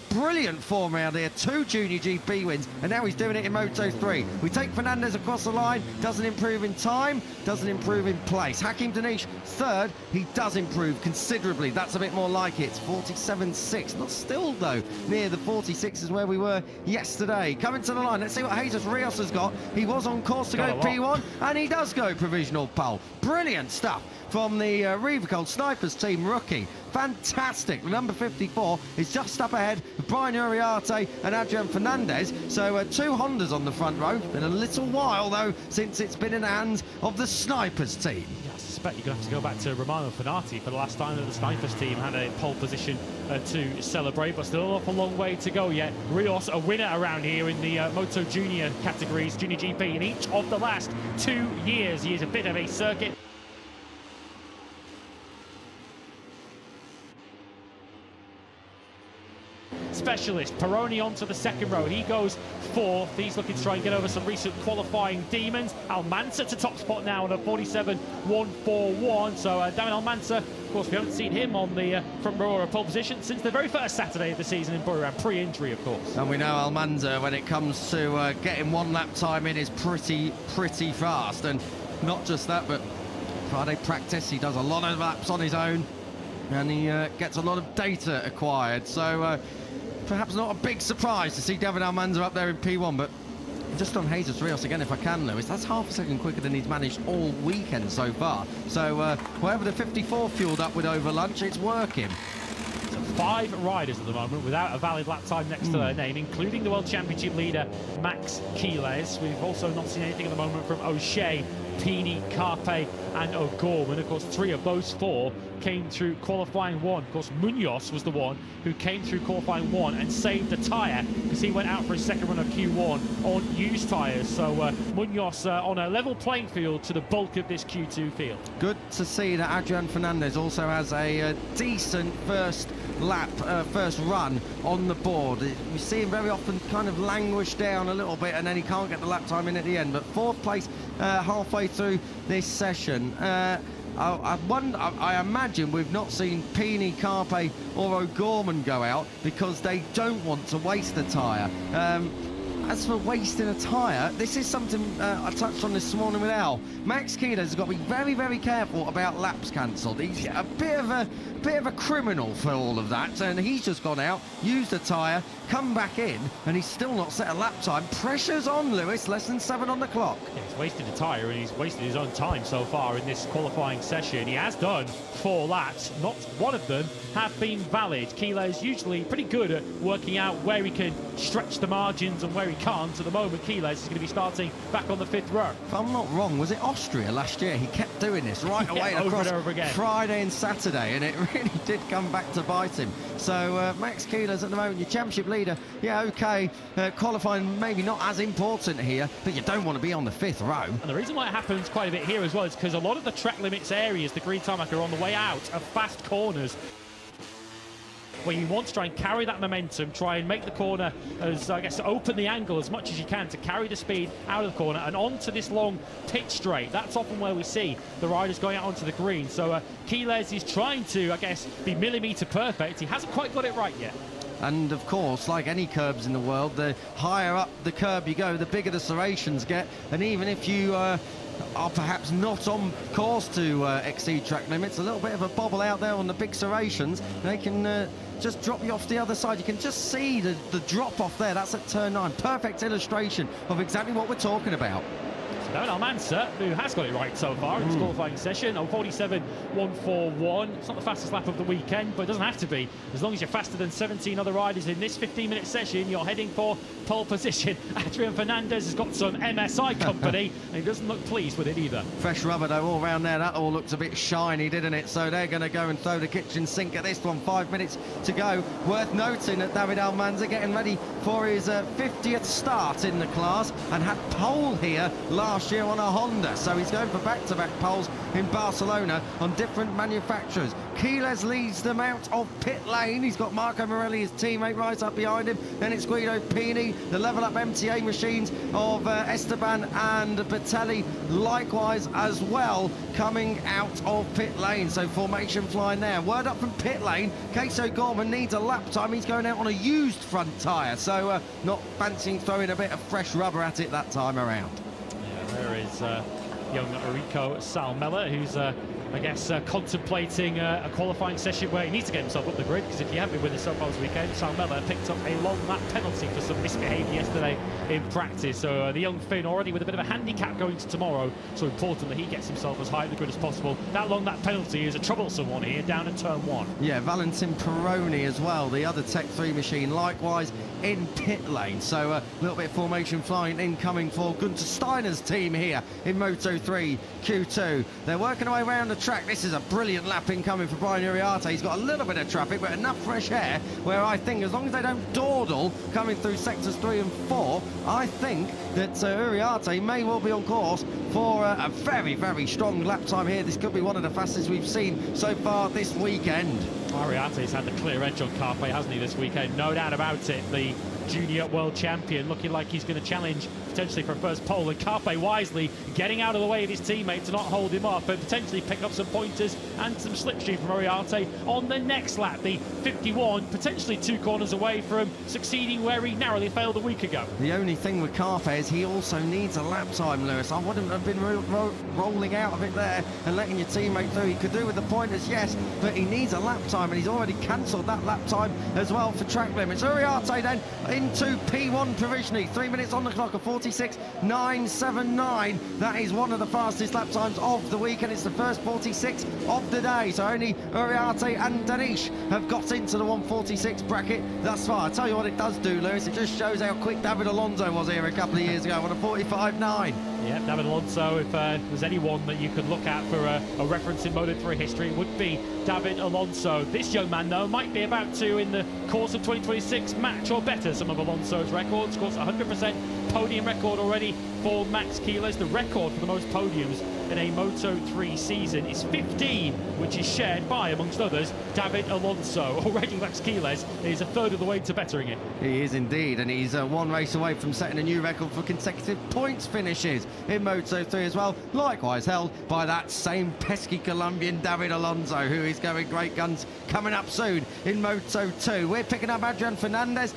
brilliant form around here. 2 Junior GP wins, and now he's doing it in Moto3. We take Fernandez across the line, doesn't improve in time, doesn't improve in place. Hakim Danish, 3rd, he does improve considerably. That's a bit more like it. 47.6, not still though near the 46 is where we were yesterday. Coming to the line, let's see what Jesus Rios has got. He was on course to go P1, and he does go provisional pole. Brilliant stuff from the Riva Gold Snipers team rookie. Fantastic. Number 54 is just up ahead of Brian Uriarte and Adrian Fernandez. So 2 Hondas on the front row. Been a little while, though, since it's been in the hands of the Snipers team. Yeah, I suspect you're going to have to go back to Romano Fenati for the last time that the Snipers team had a pole position to celebrate, but still an awful long way to go yet. Rios, a winner around here in the Moto Junior categories, Junior GP, in each of the last 2 years. He is a bit of a circuit specialist. Peroni onto the second row. He goes 4th. He's looking to try and get over some recent qualifying demons. Almanza to top spot now on a 47.141. So David Almanza, of course, we haven't seen him on the front row or a pole position since the very first Saturday of the season in Buriram, pre-injury, of course. And we know Almanza, when it comes to getting 1 lap time in, is pretty fast. And not just that, but Friday practice, he does a lot of laps on his own, and he gets a lot of data acquired. So perhaps not a big surprise to see David Almanza up there in P1, but just on Jesus Rios again, if I can, Lewis, that's half a second quicker than he's managed all weekend so far. So whatever the 54 fueled up with over lunch, it's working. So 5 riders at the moment without a valid lap time next to their name, including the World Championship leader, Max Quiles. We've also not seen anything at the moment from O'Shea, Pini, Carpe and O'Gorman. Of course, 3 of those 4 came through qualifying 1. Of course, Munoz was the one who came through qualifying 1 and saved the tyre because he went out for his second run of Q1 on used tyres. So Munoz on a level playing field to the bulk of this Q2 field. Good to see that Adrian Fernandez also has a decent first lap, first run on the board. We see him very often kind of languish down a little bit and then he can't get the lap time in at the end. But 4th place halfway through this session. I imagine we've not seen Pini, Carpe or O'Gorman go out because they don't want to waste the tyre. As for wasting a tyre, this is something I touched on this morning with Al. Max Quiles has got to be very careful about laps cancelled. He's a bit of a criminal for all of that, and he's just gone out, used a tyre, come back in, and he's still not set a lap time. Pressure's on, Lewis, less than 7 on the clock. Yeah, he's wasted a tyre and he's wasted his own time so far in this qualifying session. He has done 4 laps, not one of them have been valid. Quiles usually pretty good at working out where he can stretch the margins and where he can't. At the moment, Quiles is going to be starting back on the 5th row. If I'm not wrong, was it Austria last year? He kept doing this right away across over again. Friday and Saturday, and it really did come back to bite him. So Max Quiles at the moment, your championship leader. Yeah, okay, qualifying maybe not as important here, but you don't want to be on the 5th row. And the reason why it happens quite a bit here as well is because a lot of the track limits areas, the green tarmac, are on the way out of fast corners, where you want to try and carry that momentum, try and make the corner as, I guess, open the angle as much as you can to carry the speed out of the corner and onto this long pitch straight. That's often where we see the riders going out onto the green. So Quiles is trying to, I guess, be millimetre perfect. He hasn't quite got it right yet. And of course, like any curbs in the world, the higher up the curb you go, the bigger the serrations get. And even if you are perhaps not on course to exceed track limits, a little bit of a bobble out there on the big serrations, they can just drop you off the other side. You can just see the drop off there. That's at turn 9. Perfect illustration of exactly what we're talking about. So David Almanza, who has got it right so far in this qualifying session, on 47.141. It's not the fastest lap of the weekend, but it doesn't have to be. As long as you're faster than 17 other riders in this 15-minute session, you're heading for pole position. Adrian Fernandez has got some MSI company, and he doesn't look pleased with it either. Fresh rubber, though, all around there. That all looks a bit shiny, didn't it? So they're going to go and throw the kitchen sink at this one. 5 minutes to go. Worth noting that David Almanza getting ready for his 50th start in the class and had pole here last year on a Honda, so he's going for back-to-back poles in Barcelona on different manufacturers. Quiles leads them out of pit lane. He's got Marco Morelli, his teammate, right up behind him. Then it's Guido Pini, the level-up MTA machines of Esteban and Bertelli, likewise as well, coming out of pit lane. So formation flying there. Word up from pit lane, Case O'Gorman needs a lap time. He's going out on a used front tyre, so not fancying throwing a bit of fresh rubber at it that time around. There is young Rico Salmella, who's I guess, contemplating a qualifying session where he needs to get himself up the grid, because if you haven't been with us so far this weekend, Salmela picked up a long lap penalty for some misbehaviour yesterday in practice. So the young Finn already with a bit of a handicap going to tomorrow, so important that he gets himself as high up the grid as possible. That long lap penalty is a troublesome one here down at turn 1. Yeah, Valentin Peroni as well, the other Tech 3 machine, likewise in pit lane. So a little bit of formation flying incoming for Gunther Steiner's team here in Moto3 Q2. They're working their way around the track. This is a brilliant lap incoming for Brian Uriarte. He's got a little bit of traffic, but enough fresh air where I think as long as they don't dawdle coming through sectors 3 and 4, I think that Uriarte may well be on course for a very, very strong lap time here. This could be one of the fastest we've seen so far this weekend. Uriarte's had the clear edge on Carpe, hasn't he, this weekend? No doubt about it. The junior world champion looking like he's going to challenge potentially for a first pole, and Carpe wisely getting out of the way of his teammate to not hold him up and potentially pick up some pointers and some slipstream from Uriarte on the next lap. The 51 potentially 2 corners away from succeeding where he narrowly failed a week ago. The only thing with Carpe is he also needs a lap time, Lewis. I wouldn't have been rolling out of it there and letting your teammate through. He could do with the pointers, yes, but he needs a lap time, and he's already cancelled that lap time as well for track limits. Uriarte then into P1 provisionally, 3 minutes on the clock of 46.979. That is one of the fastest lap times of the week, and it's the first 46 of the day. So only Uriarte and Danish have got into the 146 bracket thus far. I tell you what it does do, Lewis, it just shows how quick David Alonso was here a couple of years ago on a 45.9. Yeah, David Alonso, if there's anyone that you could look at for a reference in Moto3 history, it would be David Alonso. This young man, though, might be about to, in the course of 2026, match or better some of Alonso's records. Of course, 100% podium record already for Max Quiles. The record for the most podiums in a Moto3 season is 15, which is shared by, amongst others, David Alonso. Already Max Quiles is a third of the way to bettering it. He is indeed, and he's one race away from setting a new record for consecutive points finishes in Moto3 as well, likewise held by that same pesky Colombian David Alonso, who is going great guns coming up soon in Moto2. We're picking up Adrian Fernandez,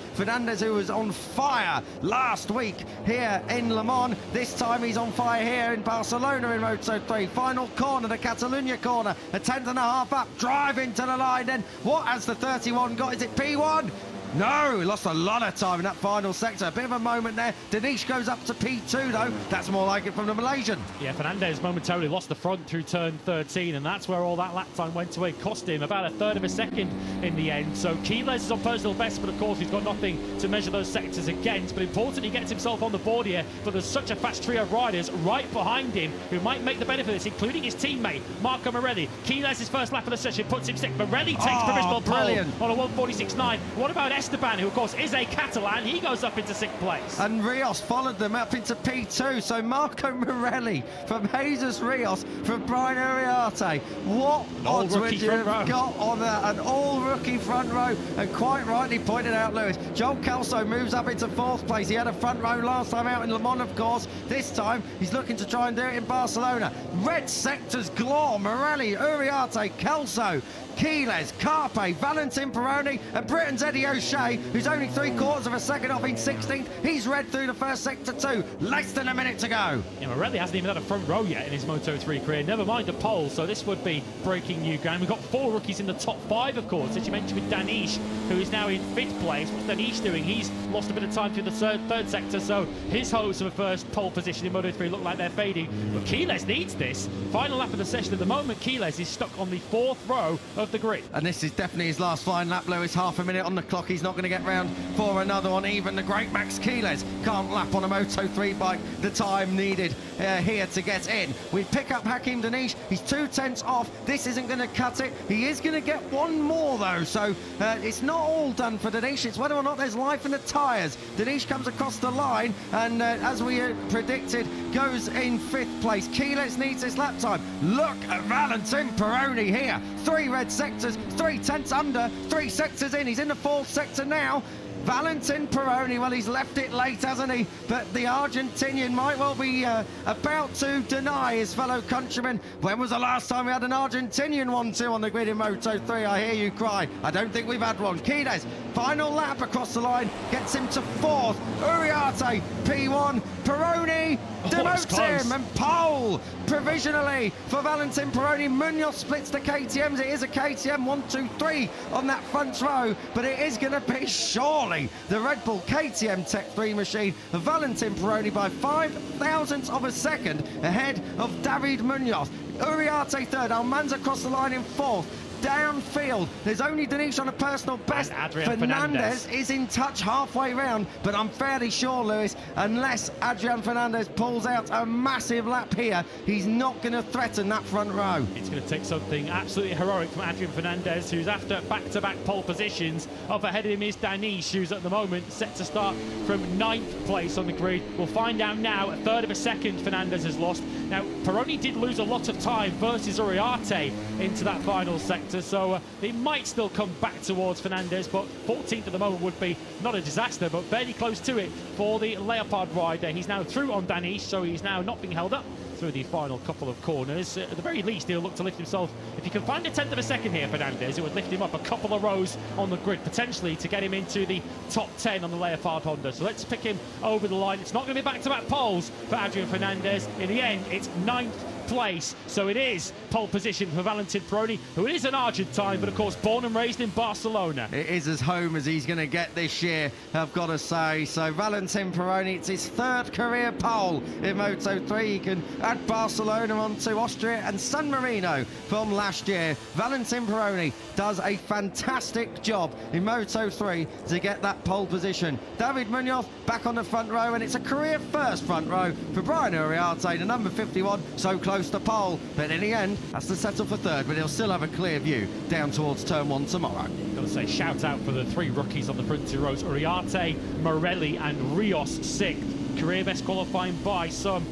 who was on fire last week here in Le Mans. This time he's on fire here in Barcelona in Moto3. Final corner, the Catalunya corner, a 10.5 up, drive into the line. Then what has the 31 got? Is it P1? No, he lost a lot of time in that final sector. A bit of a moment there. Danish goes up to P2, though. That's more like it from the Malaysian. Yeah, Fernandez momentarily lost the front through turn 13, and that's where all that lap time went away. Cost him about a third of a second in the end. So Quiles is on personal best, but of course he's got nothing to measure those sectors against. But important, he gets himself on the board here, but there's such a fast trio of riders right behind him who might make the benefit of this, including his teammate, Marco Morelli. Quiles' first lap of the session puts him 6th. Morelli takes provisional pole on a 146.9. What about Esteban, who of course is a Catalan? He goes up into 6th place. And Rios followed them up into P2. So Marco Morelli from Jesus Rios from Brian Uriarte. What odds would you have got on that? An all-rookie front row, and quite rightly pointed out, Lewis. Joel Kelso moves up into 4th place. He had a front row last time out in Le Mans, of course. This time he's looking to try and do it in Barcelona. Red sectors galore. Morelli, Uriarte, Kelso, Quiles, Carpe, Valentin Peroni, and Britain's Eddie O'Shea, who's only 3/4 of a second off in 16th. He's red through the first sector too. Less than a minute to go. Yeah, Morelli hasn't even had a front row yet in his Moto3 career, never mind a pole, so this would be breaking new ground. We've got 4 rookies in the top 5, of course, as you mentioned with Danish, who is now in 5th place. What's Danish doing? He's lost a bit of time through the third sector, so his hopes of a first pole position in Moto3 look like they're fading. But Quiles needs this. Final lap of the session at the moment, Quiles is stuck on the 4th row of the grid. And this is definitely his last flying lap, Lewis. Half a minute on the clock. He's not going to get round for another one. Even the great Max Quiles can't lap on a Moto3 bike the time needed here to get in. We pick up Hakim Danish. He's 2/10 off. This isn't going to cut it. He is going to get one more, though. So it's not all done for Danish. It's whether or not there's life in the tyres. Danish comes across the line and, as we predicted, goes in 5th place. Quiles needs this lap time. Look at Valentin Peroni here. 3 red sectors, 3/10 under, 3 sectors in. He's in the 4th sector now. Valentin Peroni, well, he's left it late, hasn't he? But the Argentinian might well be about to deny his fellow countrymen. When was the last time we had an Argentinian 1-2 on the grid in Moto3? I hear you cry. I don't think we've had one. Quides, final lap across the line, gets him to 4th. Uriarte, P1. Peroni demotes him, and pole provisionally for Valentin Peroni. Munoz splits the KTMs. It is a KTM 1, 2, 3 on that front row, but it is going to be surely the Red Bull KTM Tech 3 machine. Valentin Peroni by 0.005 of a second ahead of David Munoz. Uriarte 3rd, Almanza across the line in 4th. Downfield, there's only Denise on a personal best. Fernandez is in touch halfway round, but I'm fairly sure, Lewis, unless Adrian Fernandez pulls out a massive lap here, he's not going to threaten that front row. It's going to take something absolutely heroic from Adrian Fernandez, who's after back-to-back pole positions. Up ahead of him is Danish, who's at the moment set to start from 9th place on the grid. We'll find out now. A 1/3 of a second Fernandez has lost. Now, Peroni did lose a lot of time versus Uriarte into that final sector. So it might still come back towards Fernandez, but 14th at the moment would be not a disaster, but fairly close to it for the Leopard rider. He's now through on Danish, so he's now not being held up through the final couple of corners. At the very least, he'll look to lift himself. If he can find a 1/10 of a second here, Fernandez, it would lift him up a couple of rows on the grid, potentially to get him into the top 10 on the Leopard Honda. So let's pick him over the line. It's not going to be back-to-back poles for Adrian Fernandez. In the end, it's 9th place, so it is pole position for Valentin Peroni, who is an Argentine, but of course born and raised in Barcelona. It is as home as he's going to get this year, I've got to say. So Valentin Peroni, it's his 3rd career pole in Moto3. He can add Barcelona onto Austria and San Marino from last year. Valentin Peroni does a fantastic job in Moto3 to get that pole position. David Munoz back on the front row, and it's a career 1st front row for Brian Uriarte, the number 51, so close to pole, but in the end has to settle for 3rd, but he'll still have a clear view down towards turn 1 tomorrow. Got to say, shout out for the 3 rookies on the front 2 rows: Uriarte, Morelli and Rios 6th. Career best qualifying by some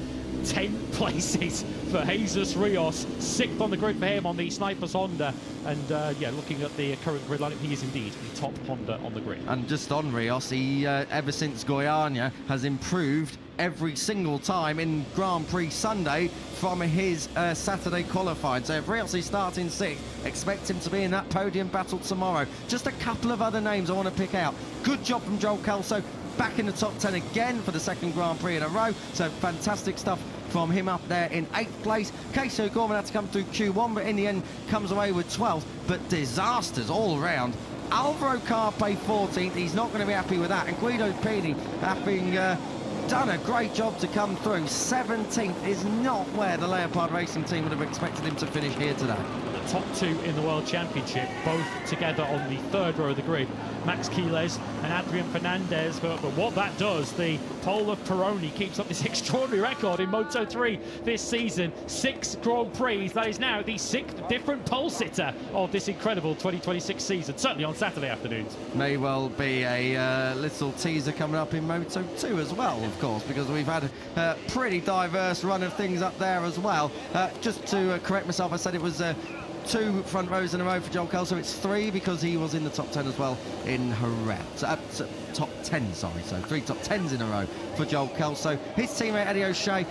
10 places for Jesus Rios. 6th on the grid for him on the Snipers Honda, and yeah, looking at the current grid lineup, he is indeed the top Honda on the grid. And just on Rios, he ever since Goiânia has improved every single time in Grand Prix Sunday from his Saturday qualifying. So if Rios is starting 6th, expect him to be in that podium battle tomorrow. Just a couple of other names I want to pick out. Good job from Joel Kelso, back in the top 10 again for the 2nd Grand Prix in a row. So fantastic stuff from him up there in 8th place. Casey Gorman had to come through Q1, but in the end comes away with 12th. But disasters all round. Alvaro Carpe 14th, he's not going to be happy with that. And Guido Pini having done a great job to come through. 17th is not where the Leopard Racing team would have expected him to finish here today. The top 2 in the World Championship, both together on the 3rd row of the grid. Max Quiles and Adrian Fernandez, but what that does, the pole of Peroni keeps up this extraordinary record in Moto3 this season. 6 Grand Prix, that is now the 6th different pole sitter of this incredible 2026 season, certainly on Saturday afternoons. May well be a little teaser coming up in Moto2 as well, of course, because we've had a pretty diverse run of things up there as well. Just to correct myself, I said it was 2 front rows in a row for Joel Kelso. It's 3 because he was in the top 10 as well in Jerez. Top 10, sorry. So 3 top 10s in a row for Joel Kelso. His teammate Eddie O'Shea,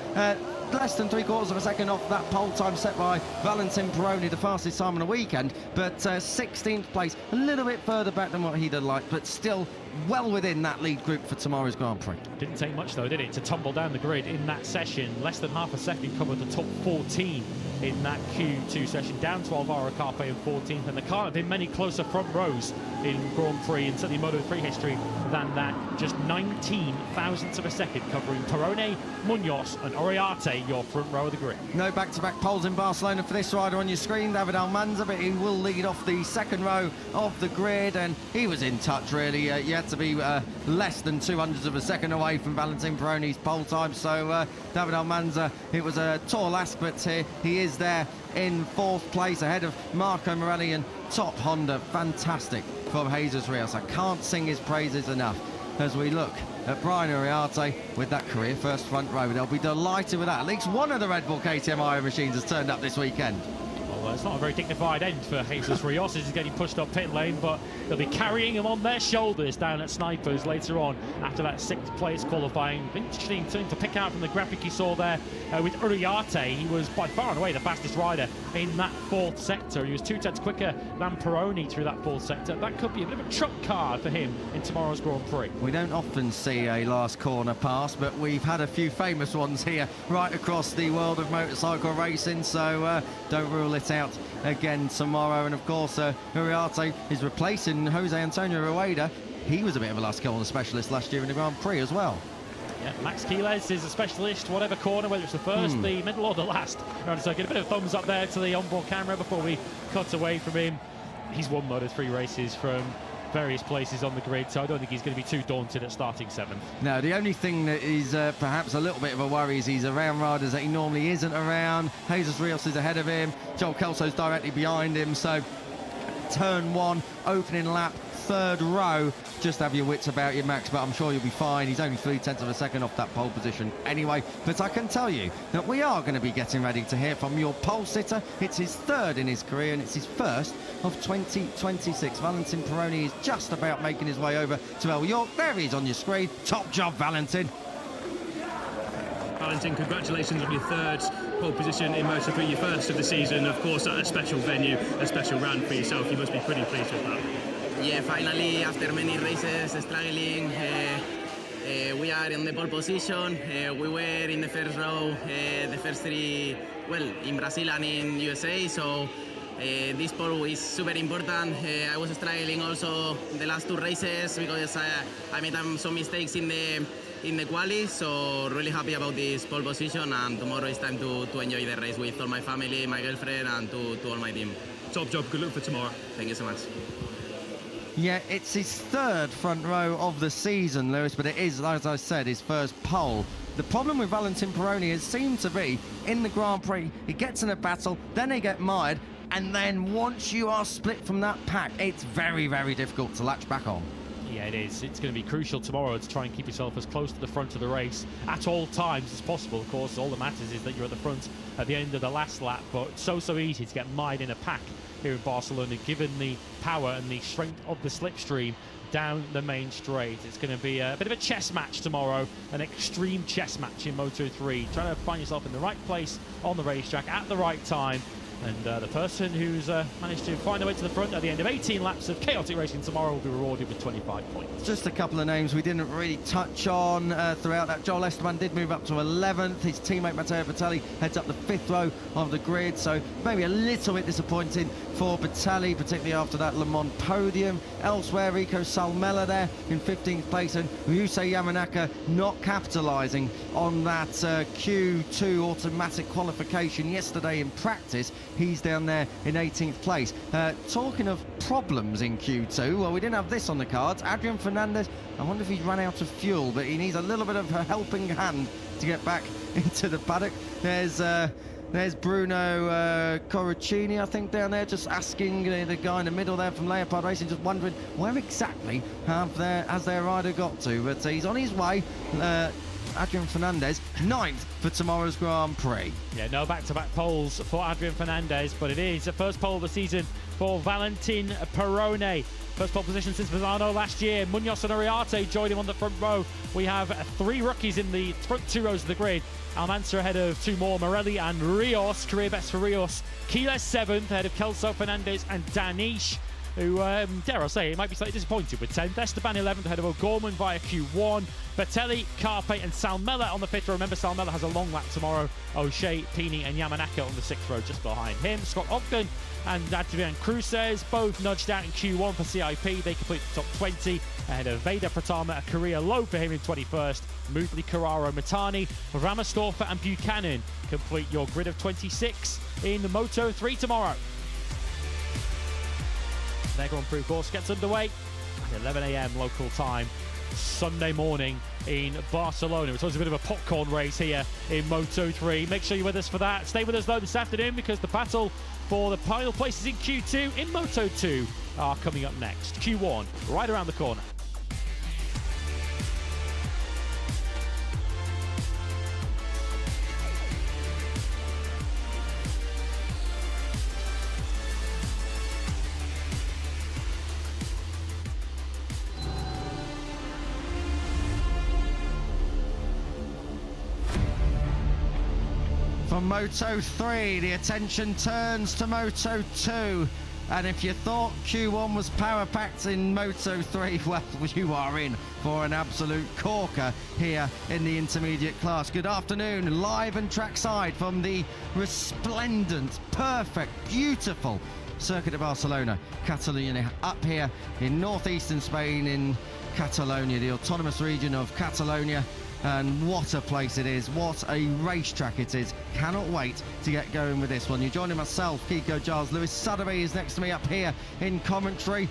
less than 3/4 of a second off that pole time set by Valentin Peroni, the fastest time on the weekend, but 16th place, a little bit further back than what he'd have liked, but still well within that lead group for tomorrow's Grand Prix. Didn't take much though, did it, to tumble down the grid in that session. Less than half a second covered the top 14 in that Q2 session, down to Alvaro Carpe in 14th, and there can't have been many closer front rows in Grand Prix and certainly Moto3 history than that. Just 19 thousandths of a second covering Peroni, Munoz and Uriarte, your front row of the grid. No back-to-back poles in Barcelona for this rider on your screen, David Almanza, but he will lead off the 2nd row of the grid, and he was in touch really. You had to be less than 200ths of a second away from Valentin Peroni's pole time, so David Almanza, it was a tall ask, but he is there in 4th place ahead of Marco Morelli and top Honda. Fantastic from Jesus Rios. I can't sing his praises enough as we look at Brian Uriarte with that career 1st front row. They'll be delighted with that. At least one of the Red Bull KTM Iron machines has turned up this weekend. Well, Well, it's not a very dignified end for Jesus Rios as he's getting pushed up pit lane, but they'll be carrying him on their shoulders down at Snipers later on after that 6th place qualifying. Interesting thing to pick out from the graphic you saw there with Uriarte. He was by far and away the fastest rider in that 4th sector. He was 2 tenths quicker than Peroni through that 4th sector. That could be a bit of a trump card for him in tomorrow's Grand Prix. We don't often see a last corner pass, but we've had a few famous ones here right across the world of motorcycle racing, so don't rule it out again tomorrow. And of course, Uriarte is replacing Jose Antonio Rueda. He was a bit of a last corner specialist last year in the Grand Prix as well. Yeah, Max Quiles is a specialist, whatever corner, whether it's the first, the middle or the last. Right, so get a bit of thumbs up there to the onboard camera before we cut away from him. He's won Moto3 races from various places on the grid, so I don't think he's going to be too daunted at starting 7th. No, the only thing that is perhaps a little bit of a worry is he's around riders that he normally isn't around. Jesus Rios is ahead of him, Joel Kelso's directly behind him, so turn 1, opening lap, 3rd row. Just have your wits about you, Max, but I'm sure you'll be fine. He's only 3 tenths of a second off that pole position anyway. But I can tell you that we are going to be getting ready to hear from your pole sitter. It's his 3rd in his career, and it's his 1st of 2026. Valentin Peroni is just about making his way over to El York. There he is on your screen. Top job, Valentin. Valentin, congratulations on your 3rd pole position in Moto3, your 1st of the season. Of course, at a special venue, a special round for yourself. You must be pretty pleased with that. Yeah, finally, after many races struggling, we are in the pole position. We were in the 1st row, the first 3, well, in Brazil and in USA, so this pole is super important. I was struggling also the last 2 races because I made some mistakes in the quali, so really happy about this pole position, and tomorrow is time to enjoy the race with all my family, my girlfriend, and to all my team. Top job, good luck for tomorrow. Thank you so much. Yeah, it's his 3rd front row of the season, Lewis, but it is, as I said, his 1st pole. The problem with Valentin Peroni has seemed to be, in the Grand Prix, he gets in a battle, then they get mired, and then once you are split from that pack, it's very, very difficult to latch back on. Yeah, it is. It's going to be crucial tomorrow to try and keep yourself as close to the front of the race at all times as possible. Of course, all that matters is that you're at the front at the end of the last lap, but so easy to get mired in a pack here in Barcelona, given the power and the strength of the slipstream down the main straight. It's going to be a bit of a chess match tomorrow, an extreme chess match in Moto3, trying to find yourself in the right place on the racetrack at the right time. And the person who's managed to find their way to the front at the end of 18 laps of chaotic racing tomorrow will be rewarded with 25 points. Just a couple of names we didn't really touch on throughout that. Joel Esteban did move up to 11th. His teammate Matteo Bertelli heads up the 5th row of the grid, so maybe a little bit disappointing for Bertelli, particularly after that Le Mans podium. Elsewhere, Rico Salmela there in 15th place, and Ryusei Yamanaka not capitalising on that Q2 automatic qualification yesterday in practice. He's down there in 18th place. Talking of problems in Q2, well, we didn't have this on the cards. Adrian Fernandez, I wonder if he's run out of fuel, but he needs a little bit of a helping hand to get back into the paddock. There's Bruno Corricini, I think, down there, just asking the guy in the middle there from Leopard Racing, just wondering where exactly has their rider got to. But he's on his way. Adrian Fernandez, 9th for tomorrow's Grand Prix. Yeah, no back-to-back poles for Adrian Fernandez, but it is the first pole of the season for Valentin Peroni. First pole position since Misano last year. Munoz and Uriarte joined him on the front row. We have 3 rookies in the front 2 rows of the grid. Almanza ahead of 2 more, Morelli and Rios. Career best for Rios. Quiles 7th ahead of Kelso, Fernandez and Danish, who, dare I say, might be slightly disappointed with 10th. Esteban 11th ahead of O'Gorman via Q1. Bertelli, Carpe and Salmela on the 5th row. Remember, Salmela has a long lap tomorrow. O'Shea, Pini and Yamanaka on the 6th row just behind him. Scott Ogden and Adrian Cruces both nudged out in Q1 for CIP. They complete the top 20 ahead of Veda Pratama, a career low for him in 21st. Moodley, Carraro, Matani, Ramastorfer and Buchanan complete your grid of 26 in the Moto3 tomorrow. Their Grand Prix course gets underway at 11 a.m. local time Sunday morning in Barcelona. It's always a bit of a popcorn race here in Moto3. Make sure you're with us for that. Stay with us though this afternoon, because the battle for the final places in Q2 in Moto2 are coming up next. Q1 right around the corner. from Moto3. The attention turns to Moto2. And if you thought Q1 was power-packed in Moto3, well, you are in for an absolute corker here in the intermediate class. Good afternoon, live and trackside from the resplendent, perfect, beautiful circuit of Barcelona-Catalunya, up here in northeastern Spain in Catalonia, the autonomous region of Catalonia. And what a place it is, what a racetrack it is. Cannot wait to get going with this one. You're joining myself, Kiko Giles. Lewis Sotheby is next to me up here in commentary.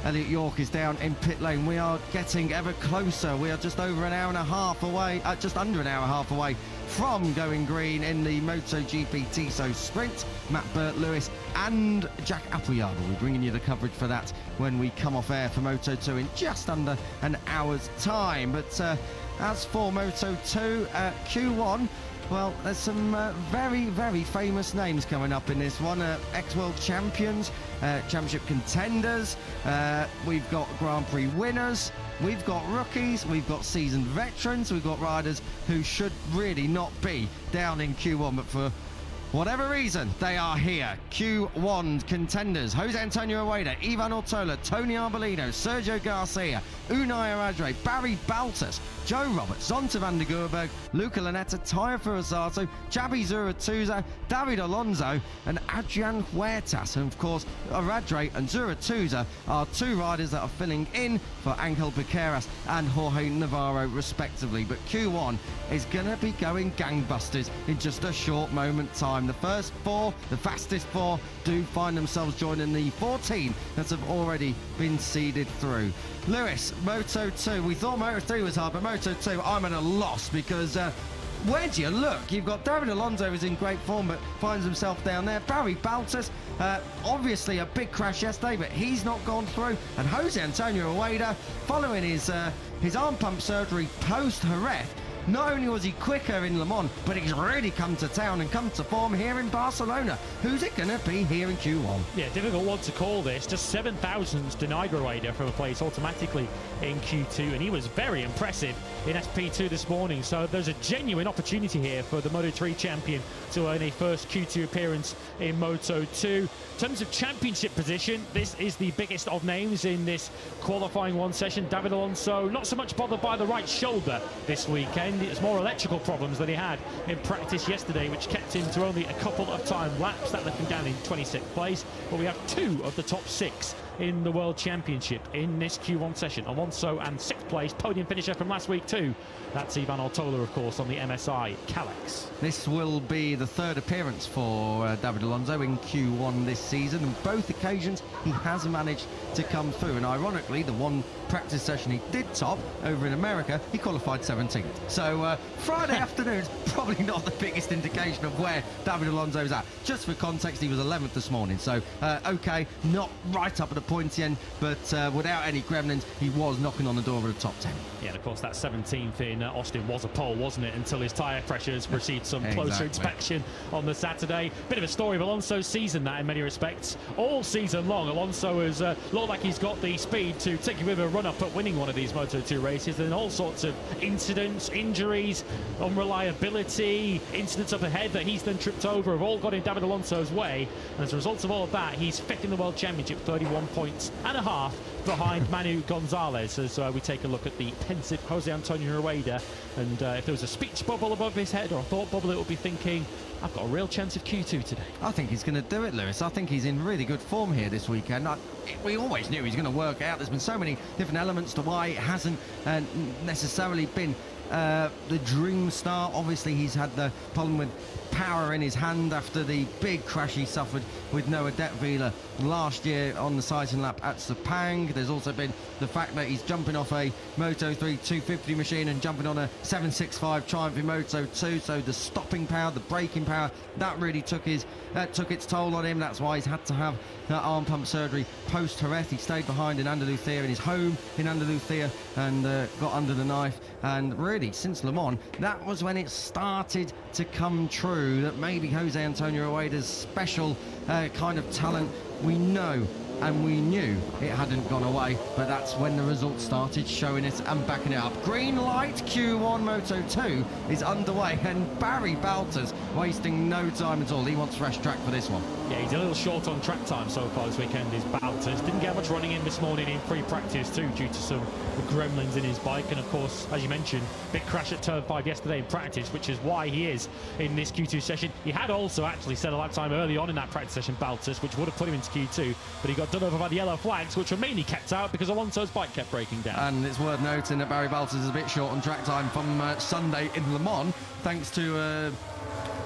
Elliot York is down in pit lane. We are getting ever closer. We are just over an hour and a half away, just under an hour and a half away from going green in the MotoGP Tissot Sprint. Matt Burt Lewis and Jack Appleyard will be bringing you the coverage for that when we come off air for Moto2 in just under an hour's time. But as for Moto2, Q1, well, there's some very, very famous names coming up in this one. Ex-world champions, championship contenders, we've got Grand Prix winners, we've got rookies, we've got seasoned veterans, we've got riders who should really not be down in Q1, but for whatever reason, they are here. Q1 contenders: Jose Antonio Rueda, Ivan Ortola, Tony Arbolino, Sergio Garcia, Unai Aradre, Barry Baltus, Joe Roberts, Zonta van der Goorberg, Luca Lanetta, Tayo Furusato, Jabi Zuratouza, David Alonso and Adrian Huertas. And of course, Aradre and Zuratouza are two riders that are filling in for Angel Piqueras and Jorge Navarro respectively. But Q1 is going to be going gangbusters in just a short moment time. The first four, the fastest four, do find themselves joining the 14 that have already been seeded through. Lewis, Moto2, we thought Moto3 was hard, but Moto2, I'm at a loss because where do you look? You've got David Alonso, who's in great form, but finds himself down there. Barry Baltus, obviously a big crash yesterday, but he's not gone through. And Jose Antonio Rueda, following his arm pump surgery post-Jerez, not only was he quicker in Le Mans, but he's really come to town and come to form here in Barcelona. Who's it going to be here in Q1? Yeah, difficult one to call this. Just 7 thousandths denied Rueda from a place automatically in Q2, and he was very impressive in FP2 this morning. So there's a genuine opportunity here for the Moto3 champion to earn a first Q2 appearance in Moto2. In terms of championship position, this is the biggest of names in this qualifying one session. David Alonso, not so much bothered by the right shoulder this weekend. It's more electrical problems that he had in practice yesterday, which kept him to only a couple of time laps. That left him down in 26th place. But we have 2 of the top 6 in the World Championship in this Q1 session. Alonso and 6th place, podium finisher from last week too. That's Ivan Ortola, of course, on the MSI Calex. This will be the 3rd appearance for David Alonso in Q1 this season, and both occasions he has managed to come through. And ironically, the one practice session he did top over in America, he qualified 17th. So Friday afternoon's probably not the biggest indication of where David Alonso's at. Just for context, he was 11th this morning, so okay, not right up at the pointy end, but without any gremlins, he was knocking on the door of the top 10. Yeah, and of course that 17th in Austin was a pole, wasn't it, until his tyre pressures received some closer inspection on the Saturday. Bit of a story of Alonso's season, that, in many respects. All season long, Alonso has looked like he's got the speed to take you with a run-up at winning one of these Moto2 races, and all sorts of incidents, injuries, unreliability, incidents up ahead that he's then tripped over have all got in David Alonso's way. And as a result of all of that, he's 5th in the World Championship, 31.5 points behind Manu Gonzalez, as we take a look at the pensive Jose Antonio Rueda. And if there was a speech bubble above his head or a thought bubble, it would be thinking, I've got a real chance of Q2 today. I think he's going to do it, Lewis. I think he's in really good form here this weekend. We always knew he's going to work out. There's been so many different elements to why it hasn't necessarily been the dream start. Obviously, he's had the problem with power in his hand after the big crash he suffered with Noah Detwiler last year on the sighting lap at Sepang. There's also been the fact that he's jumping off a Moto3 250 machine and jumping on a 765 Triumph in Moto2, so the stopping power, the braking power, that really took its toll on him. That's why he's had to have that arm pump surgery post-Jerez. He stayed behind in Andalucía, in his home in Andalucía, and got under the knife. And really, since Le Mans, that was when it started to come true that maybe Jose Antonio Rueda's special kind of talent, we know and we knew it hadn't gone away, but that's when the results started showing it and backing it up. Green light, Q1 Moto2 is underway, and Barry Baltus wasting no time at all. He wants fresh track for this one. Yeah, he's a little short on track time so far this weekend, is Baltas. Didn't get much running in this morning in pre-practice too, due to some gremlins in his bike. And of course, as you mentioned, big crash at turn 5 yesterday in practice, which is why he is in this Q2 session. He had also actually set a lap time early on in that practice session, Baltas, which would have put him into Q2, but he got done over by the yellow flags, which were mainly kept out because Alonso's bike kept breaking down. And it's worth noting that Barry Baltas is a bit short on track time from Sunday in Le Mans, thanks to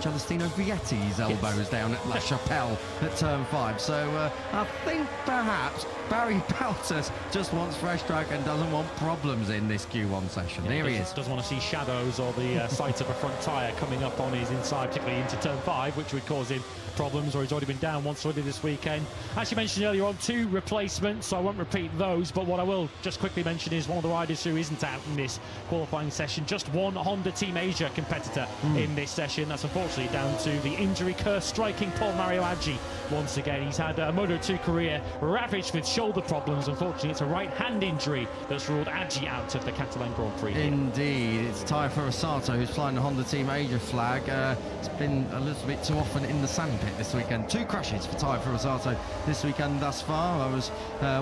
Celestino Vietti's elbows down at La Chapelle at turn 5. So I think perhaps Barry Baltas just wants fresh track and doesn't want problems in this Q1 session. Yeah, There he is. Doesn't want to see shadows or the sight of a front tyre coming up on his inside, particularly into turn 5, which would cause him problems, or he's already been down once already this weekend. As you mentioned earlier on, 2 replacements, so I won't repeat those, but what I will just quickly mention is one of the riders who isn't out in this qualifying session, just one Honda Team Asia competitor in this session. That's unfortunately down to the injury curse striking Paul Mario Aggi once again. He's had a Moto2 career ravaged with shoulder problems. Unfortunately, it's a right hand injury that's ruled Aggi out of the Catalan Grand Prix here. Indeed, it's Tyre Furusato who's flying the Honda Team Asia flag. It's been a little bit too often in the sandpit this weekend. 2 crashes for Tyre Furusato this weekend thus far. I was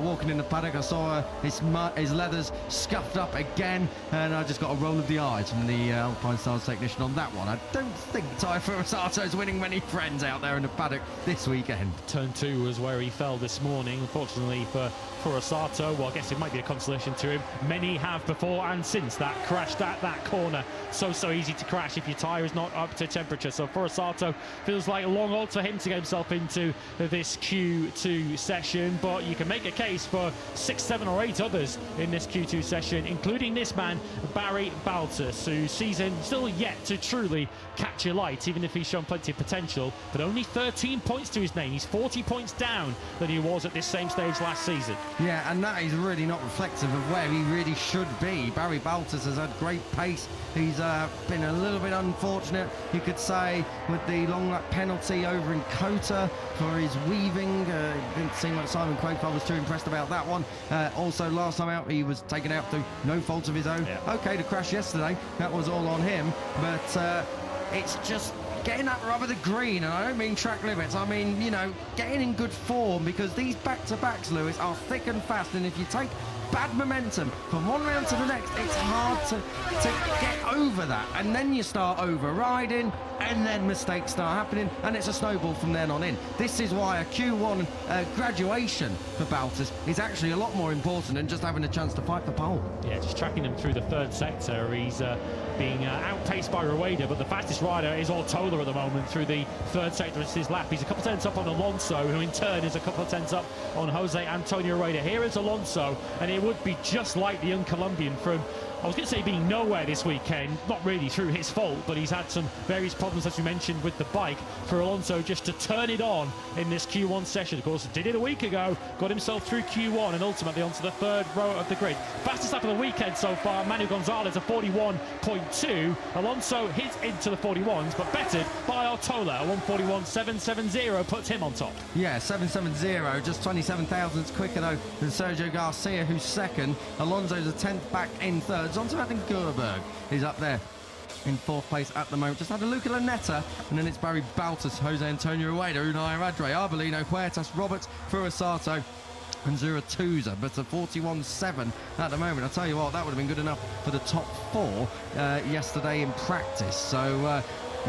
walking in the paddock, I saw his leathers scuffed up again, and I just got a roll of the eyes from the Alpine Stars technician on that one. I don't think Tyre Furusato's winning many friends out there in the paddock this weekend. Turn 2 was where he fell this morning. Unfortunately for Furusato, well, I guess it might be a consolation to him. Many have before and since that crashed at that corner. So easy to crash if your tyre is not up to temperature. So Furusato feels like a long odds for him to get himself into this Q2 session, but you can make a case for 6, 7 or 8 others in this Q2 session, including this man, Barry Baltas, whose season still yet to truly catch your light, even if he's shown plenty of potential, but only 13 points to his name. He's 40 points down than he was at this same stage last season. Yeah, and that is really not reflective of where he really should be. Barry Baltas has had great pace. He's been a little bit unfortunate, you could say, with the long lap penalty over in Kota for his weaving. Didn't seem like Simon Crowfoot was too impressed about that one. Also, last time out, he was taken out through no fault of his own. Yeah. Okay, the crash yesterday, that was all on him, but it's just getting that rubber the green, and I don't mean track limits, I mean, you know, getting in good form, because these back-to-backs, Lewis, are thick and fast, and if you take bad momentum from one round to the next, it's hard to get over that, and then you start overriding, and then mistakes start happening, and it's a snowball from then on in. This is why a Q1 graduation for Baltas is actually a lot more important than just having a chance to fight for pole. Yeah, just tracking him through the 3rd sector. He's being outpaced by Rueda, but the fastest rider is Ortola at the moment through the 3rd sector. It's his lap. He's a couple of tenths up on Alonso, who in turn is a couple of tenths up on Jose Antonio Rueda. Here is Alonso, and it would be just like the young Colombian from, I was going to say, being nowhere this weekend, not really through his fault, but he's had some various problems, as we mentioned, with the bike. For Alonso just to turn it on in this Q1 session. Of course, did it a week ago, got himself through Q1 and ultimately onto the 3rd row of the grid. Fastest lap of the weekend so far, Manu Gonzalez, a 41.2. Alonso hit into the 41s, but bettered by Ortola. A 141.770 puts him on top. Yeah, 770, just 27 thousandths quicker though than Sergio Garcia, who's 2nd. Alonso's a 10th back in 3rd. Zonta Gerberg is up there in 4th place at the moment. Just had a Luca Lunetta, and then it's Barry Baltas, Jose Antonio Rueda, Unai Radre, Arbolino, Huertas, Roberts, Furusato and Zuratuza, but a 41.7 at the moment. I tell you what, that would have been good enough for the top 4 yesterday in practice. So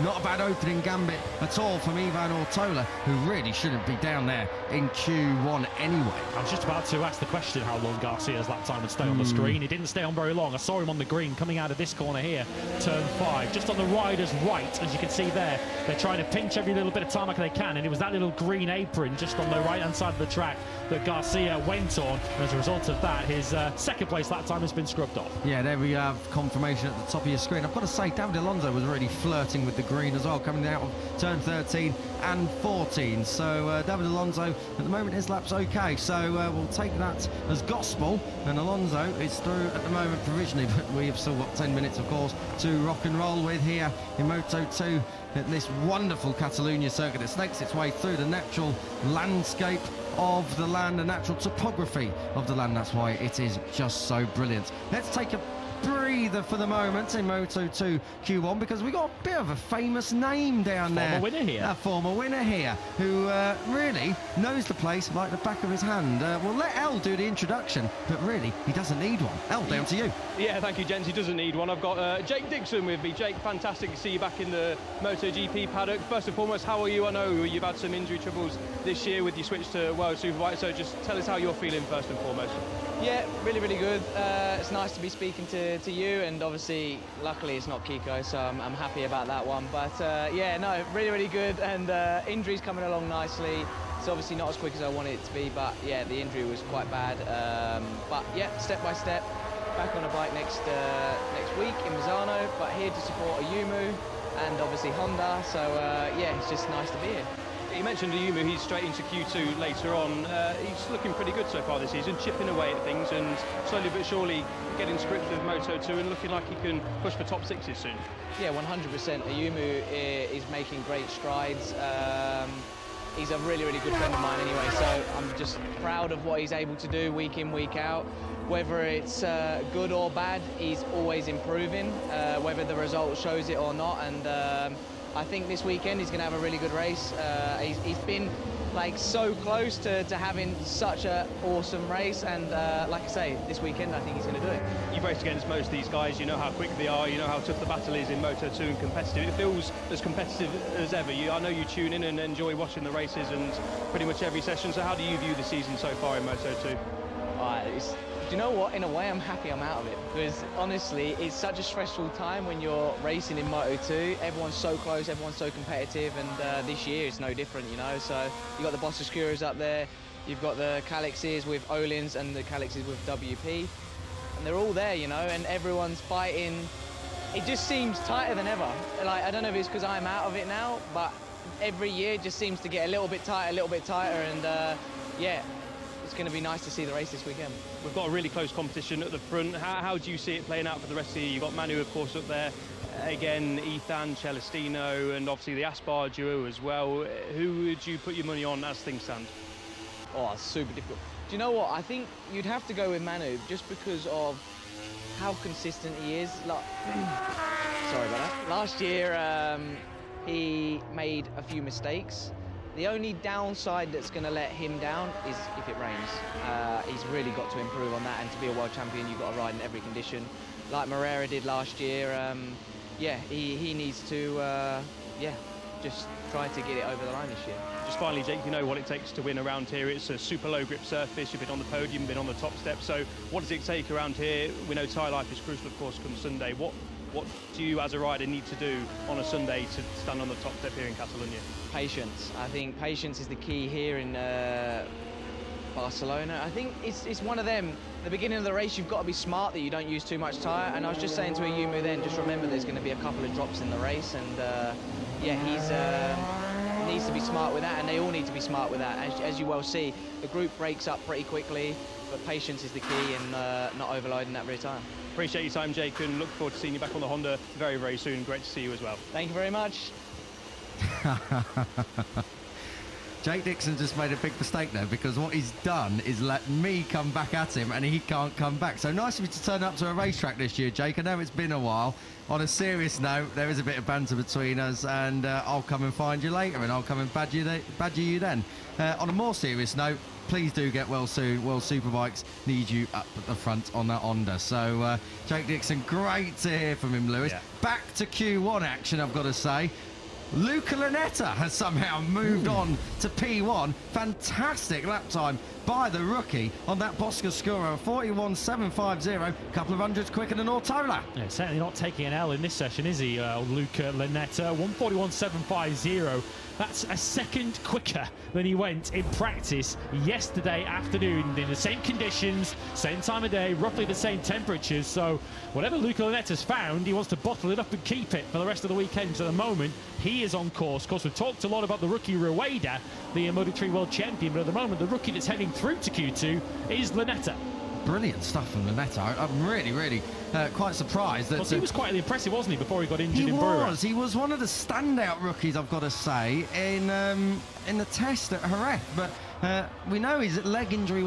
not a bad opening gambit at all from Ivan Ortola, who really shouldn't be down there in Q1 anyway. I was just about to ask the question how long Garcia's lap time would stay on the screen. He didn't stay on very long. I saw him on the green coming out of this corner here, turn 5, just on the rider's right, as you can see there. They're trying to pinch every little bit of tarmac they can, and it was that little green apron just on the right-hand side of the track that Garcia went on, and as a result of that, his 2nd place lap time has been scrubbed off. Yeah, there we have confirmation at the top of your screen. I've got to say, David Alonso was really flirting with the green as well, coming out of turn 13 and 14. So David Alonso, at the moment, his lap's okay. So we'll take that as gospel. And Alonso is through at the moment provisionally, but we have still got 10 minutes, of course, to rock and roll with here in Moto2 at this wonderful Catalunya circuit. It snakes its way through the natural landscape of the land, the natural topography of the land. That's why it is just so brilliant. Let's take a breather for the moment in Moto2 Q1 because we got a bit of a famous name down there. Former winner here. A former winner here who really knows the place like the back of his hand. We'll let El do the introduction, but really, he doesn't need one. El, down to you. Yeah, thank you, gents. He doesn't need one. I've got Jake Dixon with me. Jake, fantastic to see you back in the MotoGP paddock. First and foremost, how are you? I know you've had some injury troubles this year with your switch to World Superbike, so just tell us how you're feeling first and foremost. Yeah, really, really good. It's nice to be speaking to you, and obviously, luckily, it's not Kiko, so I'm happy about that one. But yeah, no, really, really good, and injuries coming along nicely. It's obviously not as quick as I wanted it to be, but yeah, the injury was quite bad. But yeah, step by step, back on a bike next week in Misano, but here to support Ayumu and obviously Honda. So yeah, it's just nice to be here. You mentioned Ayumu, he's straight into Q2 later on. He's looking pretty good so far this season, chipping away at things and slowly but surely getting to grips with Moto2 and looking like he can push for top sixes soon. Yeah, 100%. Ayumu is making great strides. He's a really, really good friend of mine anyway, so I'm just proud of what he's able to do week in, week out. Whether it's good or bad, he's always improving, whether the result shows it or not. And I think this weekend he's going to have a really good race. He's been like so close to having such an awesome race, and like I say, this weekend I think he's going to do it. You've raced against most of these guys, you know how quick they are, you know how tough the battle is in Moto2 and competitive. It feels as competitive as ever. I know you tune in and enjoy watching the races and pretty much every session, so how do you view the season so far in Moto2? Do you know what? In a way, I'm happy I'm out of it, because honestly, it's such a stressful time when you're racing in Moto2. Everyone's so close, everyone's so competitive, and this year it's no different, you know. So you've got the Bostascuras up there, you've got the Calixes with Olins and the Calixes with WP, and they're all there, you know, and everyone's fighting. It just seems tighter than ever. Like, I don't know if it's because I'm out of it now, but every year it just seems to get a little bit tighter, and yeah. It's going to be nice to see the race this weekend. We've got a really close competition at the front. How do you see it playing out for the rest of the year? You've got Manu, of course, up there. Again, Ethan, Celestino, and obviously the Aspar duo as well. Who would you put your money on as things stand? Oh, it's super difficult. Do you know what? I think you'd have to go with Manu just because of how consistent he is. Like, sorry about that. Last year, he made a few mistakes. The only downside that's going to let him down is if it rains. He's really got to improve on that, and to be a world champion, you've got to ride in every condition. Like Moreira did last year, yeah, he needs to, yeah, just try to get it over the line this year. Just finally, Jake, you know what it takes to win around here. It's a super low grip surface. You've been on the podium, been on the top step. So what does it take around here? We know tyre life is crucial, of course, come Sunday. What do you, as a rider, need to do on a Sunday to stand on the top step here in Catalunya? Patience. I think patience is the key here in Barcelona. I think it's one of them. At the beginning of the race, you've got to be smart that you don't use too much tyre. And I was just saying to Ayumu then, just remember there's going to be a couple of drops in the race. And yeah, he needs to be smart with that, and they all need to be smart with that. As you well see, the group breaks up pretty quickly, but patience is the key, and not overloading that rear tyre. Appreciate your time, Jake, and look forward to seeing you back on the Honda very, very soon. Great to see you as well. Thank you very much. Jake Dixon just made a big mistake there, because what he's done is let me come back at him and he can't come back. So nice of you to turn up to a racetrack this year, Jake. I know it's been a while. On a serious note, there is a bit of banter between us, and I'll come and find you later, and I'll come and badger you then. On a more serious note, please do get well soon. World Superbikes need you up at the front on that Honda. So Jake Dixon, great to hear from him, Lewis. Yeah. Back to Q1 action, I've got to say. Luca Lunetta has somehow moved on to P1. Fantastic lap time by the rookie on that Bostascura, 41.750, a couple of hundreds quicker than Ortola. Yeah, certainly not taking an L in this session, is he, Luca Lunetta? 141.750. That's a second quicker than he went in practice yesterday afternoon, in the same conditions, same time of day, roughly the same temperatures. So whatever Luca Lunetta's found, he wants to bottle it up and keep it for the rest of the weekend. So at the moment, he is on course. Of course, we've talked a lot about the rookie Rueda, the Moto3 world champion, but at the moment, the rookie that's heading through to Q2 is Lunetta. Brilliant stuff from Lunetta. I'm really quite surprised. That, well, he was quite impressive, wasn't he, before he got injured in Burra? He was one of the standout rookies, I've got to say, in the test at Jerez. But we know his leg injury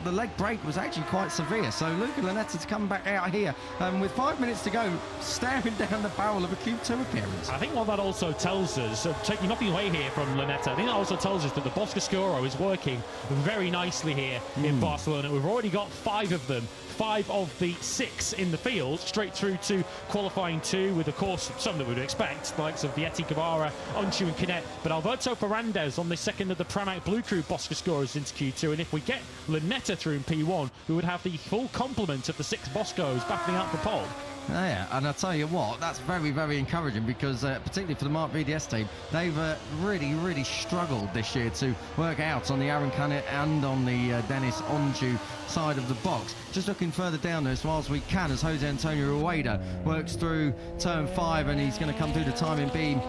the leg break was actually quite severe. So Luca Lunetta to come back out here with 5 minutes to go, staring down the barrel of a Q2 appearance. I think what that also tells us, taking nothing away here from Lunetta, I think that also tells us that the Boscoscuro is working very nicely here in Barcelona. We've already got 5 of them. 5 of the 6 in the field, straight through to qualifying 2, with, of course, some that we would expect, the likes of Vietti, Guevara, Onchu and Canet. But Alberto Fernandez on the second of the Pramac Blue Crew Boscoscoros into Q2. And if we get Lunetta through in P1, we would have the full complement of the 6 Boscos battling out for pole. Yeah, and I'll tell you what, that's very, very encouraging because particularly for the Marc VDS team, they've really struggled this year to work out on the Aaron Canet and on the Dennis Onju side of the box. Just looking further down there as far as we can as Jose Antonio Rueda works through turn 5, and he's going to come through the timing beam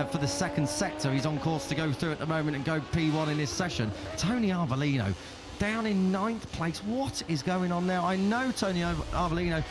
for the second sector. He's on course to go through at the moment and go P1 in this session. Tony Arbolino down in 9th place. What is going on now? I know Tony Arbolino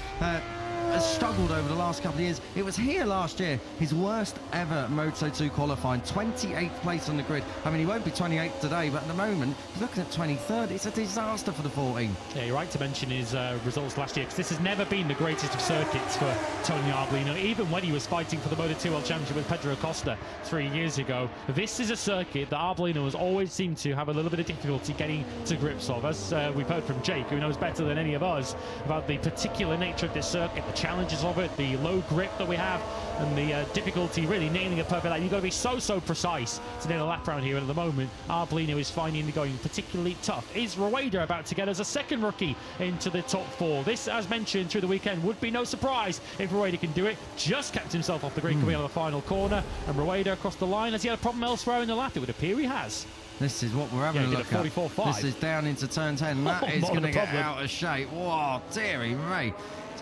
has struggled over the last couple of years. It was here last year, his worst ever Moto2 qualifying, 28th place on the grid. I mean, he won't be 28th today, but at the moment, he's looking at 23rd. It's a disaster for the 14. Yeah, you're right to mention his results last year, because this has never been the greatest of circuits for Tony Arbolino, even when he was fighting for the Moto2 World Championship with Pedro Acosta 3 years ago. This is a circuit that Arbolino has always seemed to have a little bit of difficulty getting to grips of. As we've heard from Jake, who knows better than any of us about the particular nature of this circuit, the challenges of it, the low grip that we have, and the difficulty really nailing a perfect lap. You've got to be so precise to nail a lap round here, and at the moment Arbolino is finding the going particularly tough. Is Rueda about to get as a second rookie into the top 4? This, as mentioned through the weekend, would be no surprise if Rueda can do it. Just kept himself off the grid coming out of the final corner, and Rueda across the line. Has he had a problem elsewhere in the lap? It would appear he has. This is what we're having a look at. 44.5. This is down into turn 10. That is going to get out of shape. Whoa, dearie me.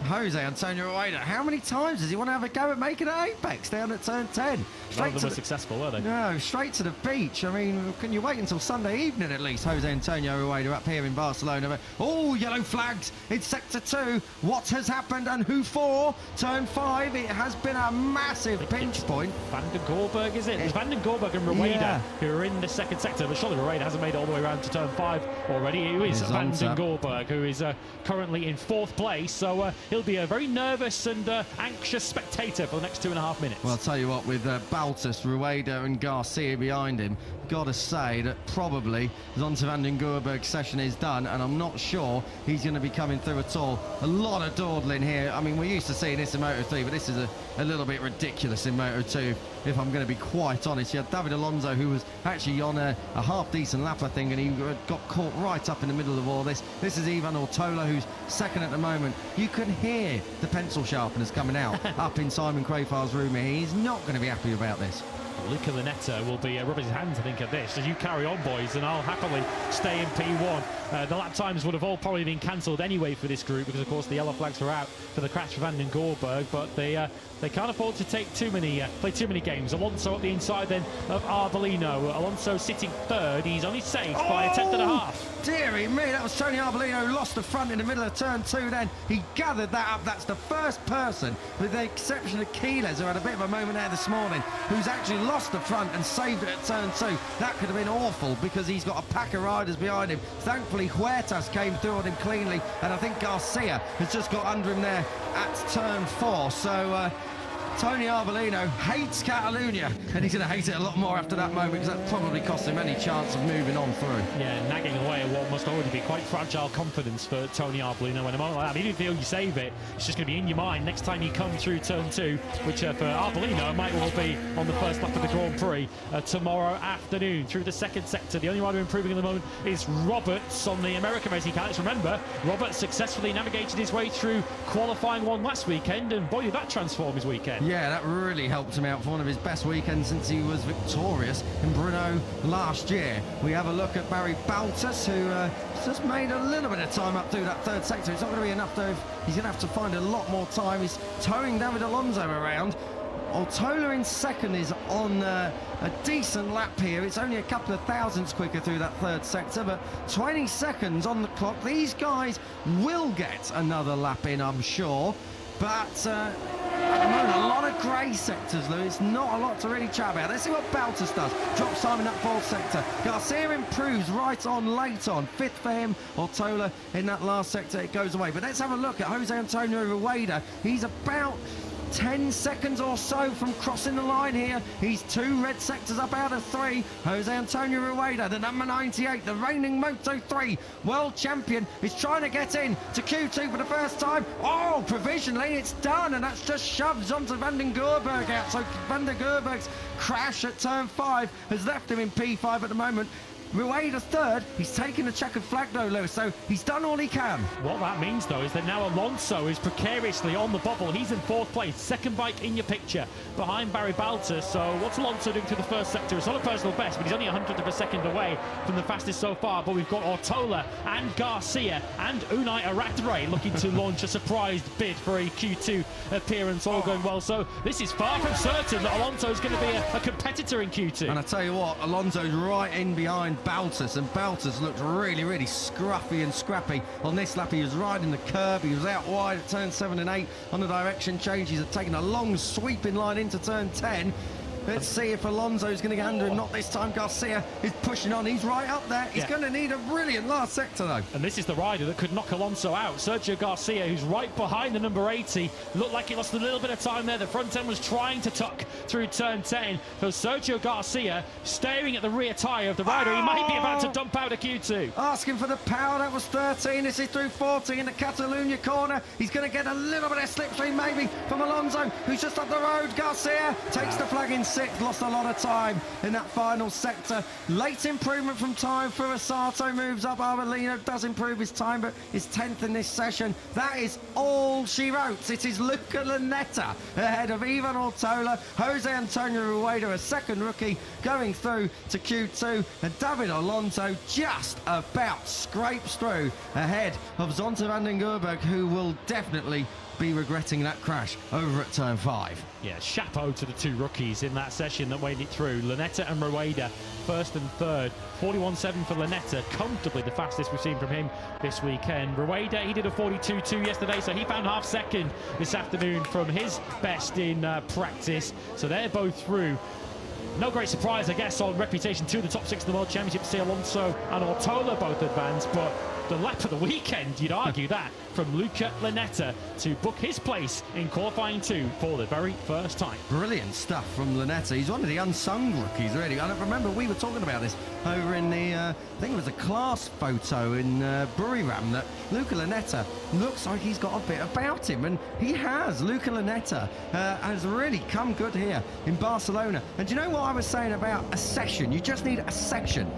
Jose Antonio Rueda, how many times does he want to have a go at making an apex down at turn 10? None of them were successful, were they? No, straight to the beach. I mean, can you wait until Sunday evening at least? Jose Antonio Rueda up here in Barcelona. But, oh, yellow flags in sector 2. What has happened and who for? Turn 5. It has been a massive pinch point. Van den Gorberg, is it? It's Van den Gorberg and Rueda who are in the second sector, but surely Rueda hasn't made it all the way around to turn 5 already. It is Van den Gorberg who is currently in 4th place, so he'll be a very nervous and anxious spectator for the next 2.5 minutes. Well, I'll tell you what, with Baltus, Rueda and Garcia behind him, got to say that probably Zonta van den Gorberg's session is done, and I'm not sure he's going to be coming through at all. A lot of dawdling here. I mean, we're used to seeing this in Moto3, but this is a little bit ridiculous in Moto2, if I'm going to be quite honest. You had David Alonso, who was actually on a half-decent lap, I think, and he got caught right up in the middle of all this. This is Ivan Ortola, who's second at the moment. You can hear the pencil sharpeners coming out up in Simon Crayfar's room here. He's not going to be happy about this. Luca Lunetta will be rubbing his hands, I think, at this. As you carry on, boys, and I'll happily stay in P1. The lap times would have all probably been cancelled anyway for this group because, of course, the yellow flags were out for the crash for Van den Gorberg, but they can't afford to take play too many games. Alonso at the inside then of Arbolino. Alonso sitting 3rd. He's only saved by a 10th. Dearie me, that was Tony Arbolino who lost the front in the middle of turn 2 then. He gathered that up. That's the first person, with the exception of Quiles, who had a bit of a moment there this morning, who's actually lost the front and saved it at turn 2. That could have been awful because he's got a pack of riders behind him. Thankfully, Huertas came through on him cleanly, and I think Garcia has just got under him there at turn 4. So Tony Arbolino hates Catalunya, and he's going to hate it a lot more after that moment because that probably cost him any chance of moving on through. Yeah, nagging away at what must already be quite fragile confidence for Tony Arbolino. When a moment like that, even if you save it, it's just going to be in your mind next time you come through turn 2, which for Arbolino might well be on the first lap of the Grand Prix tomorrow afternoon. Through the second sector, the only rider improving at the moment is Roberts on the American racing car. Let's remember, Roberts successfully navigated his way through qualifying 1 last weekend, and boy, did that transform his weekend. Yeah, that really helped him out for one of his best weekends since he was victorious in Brno last year. We have a look at Barry Baltus, who just made a little bit of time up through that 3rd sector. It's not going to be enough, though. He's going to have to find a lot more time. He's towing David Alonso around. Ortola in 2nd is on a decent lap here. It's only a couple of thousandths quicker through that 3rd sector, but 20 seconds on the clock. These guys will get another lap in, I'm sure. But at the moment, a lot of grey sectors, Lewis, not a lot to really chat about. Let's see what Baltus does. Drops time in that fourth sector. Garcia improves right on, late on. Fifth for him. Ortola in that last sector, it goes away. But let's have a look at Jose Antonio Rueda. He's about 10 seconds or so from crossing the line here. He's 2 red sectors up out of 3. Jose Antonio Rueda, the number 98, the reigning Moto3 world champion, is trying to get in to Q2 for the first time. Oh, provisionally it's done, and that's just shoved onto Van den Gerberg out. So Van den Gerberg's crash at turn 5 has left him in P5 at the moment. Rueda third. He's taken a checkered flag though, Lewis, so he's done all he can. What that means though is that now Alonso is precariously on the bubble. He's in 4th place, second bike in your picture, behind Barry Baltus. So what's Alonso doing through the first sector? It's not a personal best, but he's only 100th of a second away from the fastest so far. But we've got Ortola and Garcia and Unai Aratare looking to launch a surprised bid for a Q2 appearance, all going well. So this is far from certain that Alonso is going to be a competitor in Q2. And I tell you what, Alonso's right in behind Baltus, and Baltus looked really, really scruffy and scrappy on this lap. He was riding the curb, he was out wide at turn 7 and 8 on the direction change. He's taken a long sweeping line into turn 10. Let's see if Alonso's going to get under him. Not this time. Garcia is pushing on. He's right up there. He's going to need a brilliant last sector, though. And this is the rider that could knock Alonso out. Sergio Garcia, who's right behind the number 80. Looked like he lost a little bit of time there. The front end was trying to tuck through turn 10. So Sergio Garcia staring at the rear tyre of the rider. He might be about to dump out a Q2. Asking for the power. That was 13. This is through 40 in the Catalunya corner. He's going to get a little bit of slipstream, maybe, from Alonso, who's just up the road. Garcia takes the flag in 6th, lost a lot of time in that final sector. Late improvement from time for Asato, moves up. Arbolino does improve his time, but is 10th in this session. That is all she wrote. It is Luca Lunetta ahead of Ivan Ortola, Jose Antonio Rueda, a second rookie, going through to Q2, and David Alonso just about scrapes through ahead of Zonta van den Gerberg, who will definitely be regretting that crash over at turn 5. Yeah, chapeau to the 2 rookies in that session that made it through. Lunetta and Rueda, 1st and 3rd. 41.7 for Lunetta, comfortably the fastest we've seen from him this weekend. Rueda, he did a 42.2 yesterday, so he found half second this afternoon from his best in practice. So they're both through. No great surprise, I guess, on reputation. 2 of the top 6 in the World Championship to see Alonso and Ortola both advance, but the lap of the weekend, you'd argue that, from Luca Lunetta to book his place in qualifying 2 for the very first time. Brilliant stuff from Lunetta. He's one of the unsung rookies, really. I don't remember, we were talking about this over in the, I think it was a class photo in Buriram, that Luca Lunetta looks like he's got a bit about him, and he has. Luca Lunetta has really come good here in Barcelona. And do you know what I was saying about a session? You just need a section.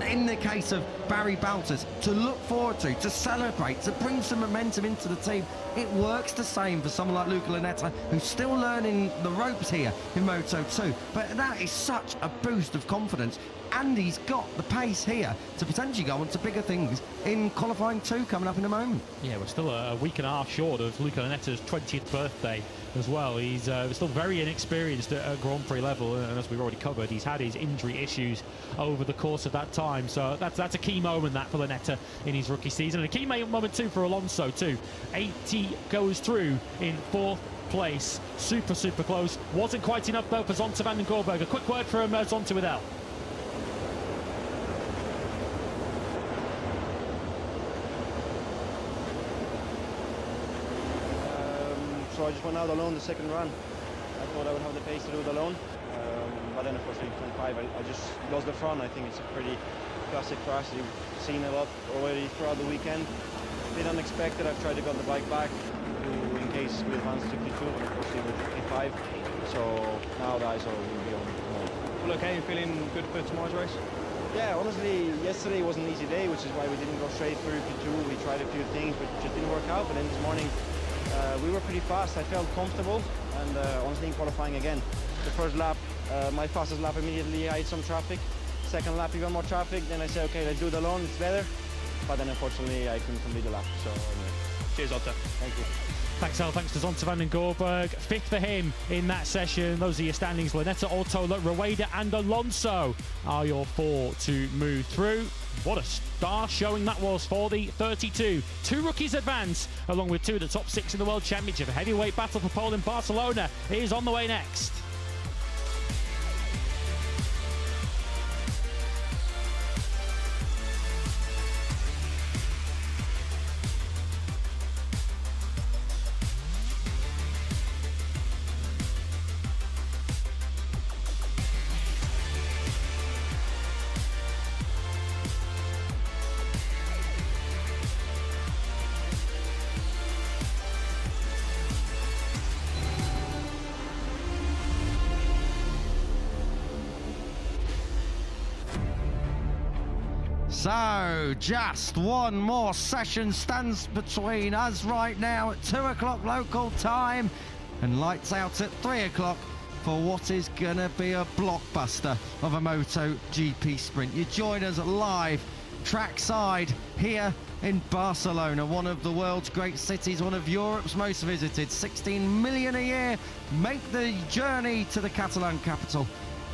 In the case of Barry Baltus, to look forward to celebrate, to bring some momentum into the team. It works the same for someone like Luca Lunetta, who's still learning the ropes here in Moto2. But that is such a boost of confidence, and he's got the pace here to potentially go on to bigger things in qualifying 2 coming up in a moment. Yeah, we're still a week and a half short of Luca Lunetta's 20th birthday as well. He's still very inexperienced at Grand Prix level, and as we've already covered, he's had his injury issues over the course of that time. So that's a key moment, that, for Lunetta in his rookie season, and a key moment too for Alonso too. 80 goes through in 4th place, super close. Wasn't quite enough though for Zonta van den Gerberg. A quick word from Zonta with L. So I just went out alone the second run. I thought I would have the pace to do it alone, but then of course in turn 5 I just lost the front. I think it's a pretty classic crash. You've seen a lot already throughout the weekend. A bit unexpected. I've tried to get the bike back in case we advance to Q2, but unfortunately with P5. So now the eyes will be on tomorrow. Well, okay, you feeling good for tomorrow's race? Yeah, honestly, yesterday was an easy day, which is why we didn't go straight through P2. We tried a few things, but it just didn't work out. But then this morning, we were pretty fast. I felt comfortable, and honestly in qualifying again. The first lap, my fastest lap, immediately I hit some traffic. Second lap, even more traffic. Then I said, okay, let's do it alone, it's better. But then unfortunately I couldn't complete the lap. So cheers, Zonta. Thank you. Thanks, Al. Thanks to Zonta van den Gerberg. 5th for him in that session. Those are your standings. Lunetta, Ortola, Rueda and Alonso are your 4 to move through. What a star showing that was for the 32. 2 rookies advance, along with 2 of the top 6 in the World Championship. A heavyweight battle for pole in Barcelona is on the way next. So, just one more session stands between us right now at 2 o'clock local time and lights out at 3 o'clock for what is going to be a blockbuster of a MotoGP sprint. You join us live trackside here in Barcelona, one of the world's great cities, one of Europe's most visited. 16 million a year make the journey to the Catalan capital.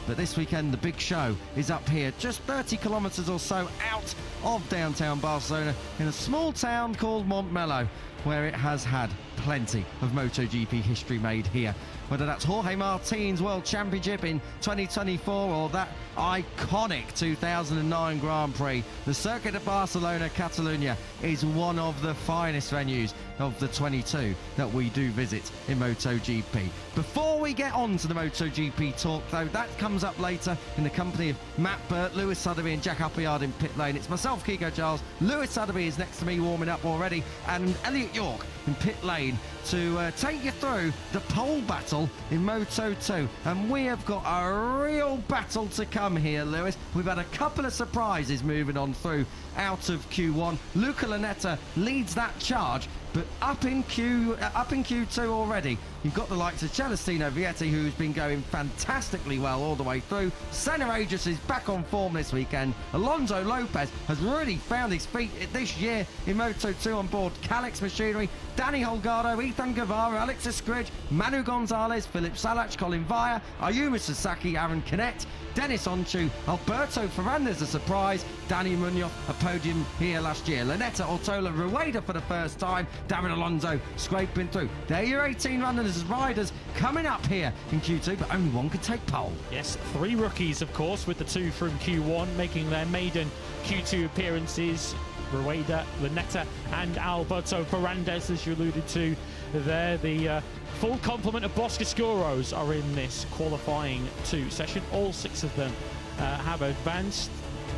But this weekend, the big show is up here, just 30 kilometres or so out of downtown Barcelona, in a small town called Montmeló, where it has had plenty of MotoGP history made here. Whether that's Jorge Martin's World Championship in 2024 or that iconic 2009 Grand Prix, the circuit of Barcelona-Catalunya is one of the finest venues of the 22 that we do visit in MotoGP. Before we get on to the MotoGP talk, though, that comes up later in the company of Matt Burt, Lewis Sotheby and Jack Appleyard in pit lane. It's myself, Kiko Giles. Lewis Sotheby is next to me warming up already, and Elliot York in pit lane to take you through the pole battle in Moto2. And we have got a real battle to come here, Lewis. We've had a couple of surprises moving on through out of Q1. Luca Lunetta leads that charge, but up in Q2 already, you've got the likes of Celestino Vietti, who's been going fantastically well all the way through. Senna Aegis is back on form this weekend. Alonso Lopez has really found his feet this year in Moto2 on board Calix Machinery. Danny Holgado, Ethan Guevara, Alex Escridge, Manu Gonzalez, Philip Salach, Colin Vaya, Ayumu Sasaki, Aaron Canet, Dennis Onchu, Alberto Fernandez, a surprise, Danny Munoz, a podium here last year. Lunetta, Ortola, Rueda for the first time, David Alonso scraping through. They're your 18 runners as riders coming up here in Q2, but only one could take pole. Yes, 3 rookies, of course, with the 2 from Q1 making their maiden Q2 appearances. Rueda, Lunetta and Alberto Fernandez, as you alluded to there. The full complement of Boscoscuros are in this qualifying 2 session. All 6 of them have advanced.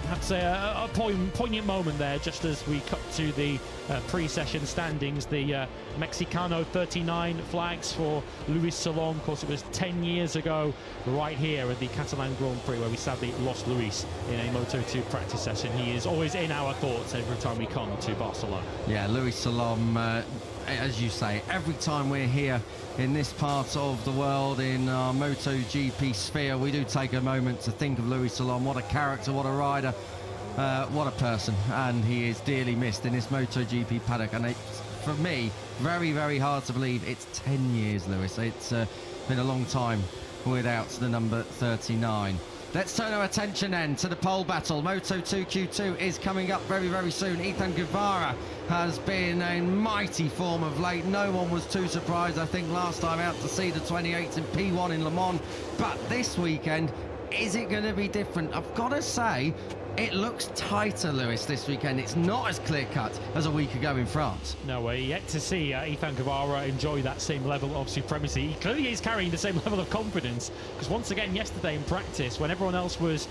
I have to say a poignant moment there, just as we cut to the pre-session standings. The Mexicano 39 flags for Luis Salom. Of course, it was 10 years ago right here at the Catalan Grand Prix where we sadly lost Luis in a Moto2 practice session. He is always in our thoughts every time we come to Barcelona. Yeah, Luis Salom, as you say, every time we're here in this part of the world in our MotoGP sphere, we do take a moment to think of Luis Salom. What a character, what a rider, what a person, and he is dearly missed in this MotoGP paddock. And it's, for me, very, very hard to believe it's 10 years, Lewis. It's been a long time without the number 39. Let's turn our attention then to the pole battle. Moto2 Q2 is coming up very, very soon. Ethan Guevara has been in mighty form of late. No one was too surprised, I think, last time out to see the 28th in P1 in Le Mans. But this weekend, is it going to be different? I've got to say, it looks tighter, Lewis, this weekend. It's not as clear-cut as a week ago in France. No, we're yet to see Ethan Guevara enjoy that same level of supremacy. He clearly is carrying the same level of confidence, because once again yesterday in practice, when everyone else was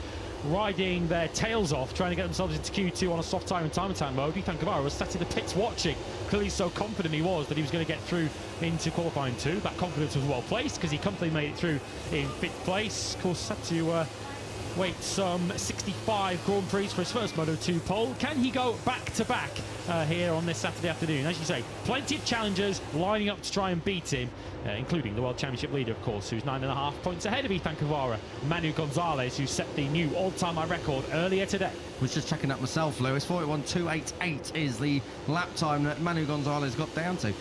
riding their tails off, trying to get themselves into Q2 on a soft time and time attack mode, Ethan Guevara was sat in the pits watching. Clearly so confident he was that he was going to get through into qualifying 2. That confidence was well placed, because he comfortably made it through in 5th place. Of course, had to wait some 65 Grand Prix for his first Moto2 pole. Can he go back-to-back here on this Saturday afternoon? As you say, plenty of challengers lining up to try and beat him, including the World Championship leader, of course, who's 9.5 points ahead of Ethan Guevara, Manu Gonzalez, who set the new all-time record earlier today. Was just checking that myself, Lewis. 41.288 is the lap time that Manu Gonzalez got down to.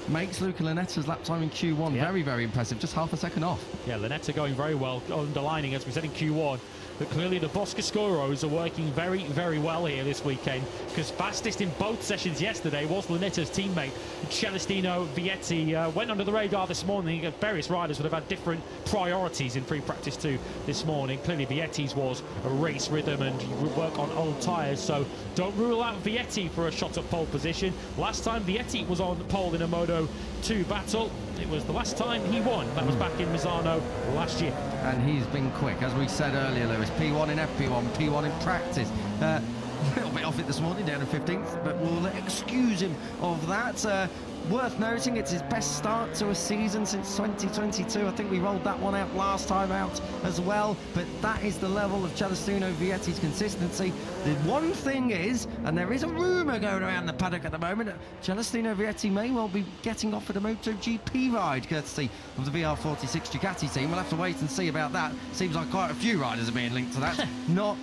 makes Luca Lanetta's lap time in Q1 very, very impressive, just half a second off. Yeah, Lanetta going very well, underlining, as we said in Q1, but clearly the Boscoscoros are working very, very well here this weekend, because fastest in both sessions yesterday was Lanetta's teammate Celestino Vietti. Went under the radar this morning. Various riders would have had different priorities in free practice 2 this morning. Clearly Vietti's was a race rhythm and work on old tyres, so don't rule out Vietti for a shot at pole position. Last time Vietti was on pole in a Moto2 battle, it was the last time he won. That was back in Misano last year. And he's been quick, as we said earlier, Lewis. P1 in FP1, P1 in practice. A little bit off it this morning, down to 15th, but we'll excuse him of that. Worth noting, it's his best start to a season since 2022. I think we rolled that one out last time out as well, but that is the level of Celestino Vietti's consistency. The one thing is, and there is a rumour going around the paddock at the moment, Celestino Vietti may well be getting offered a MotoGP ride, courtesy of the VR46 Ducati team. We'll have to wait and see about that. Seems like quite a few riders are being linked to that, not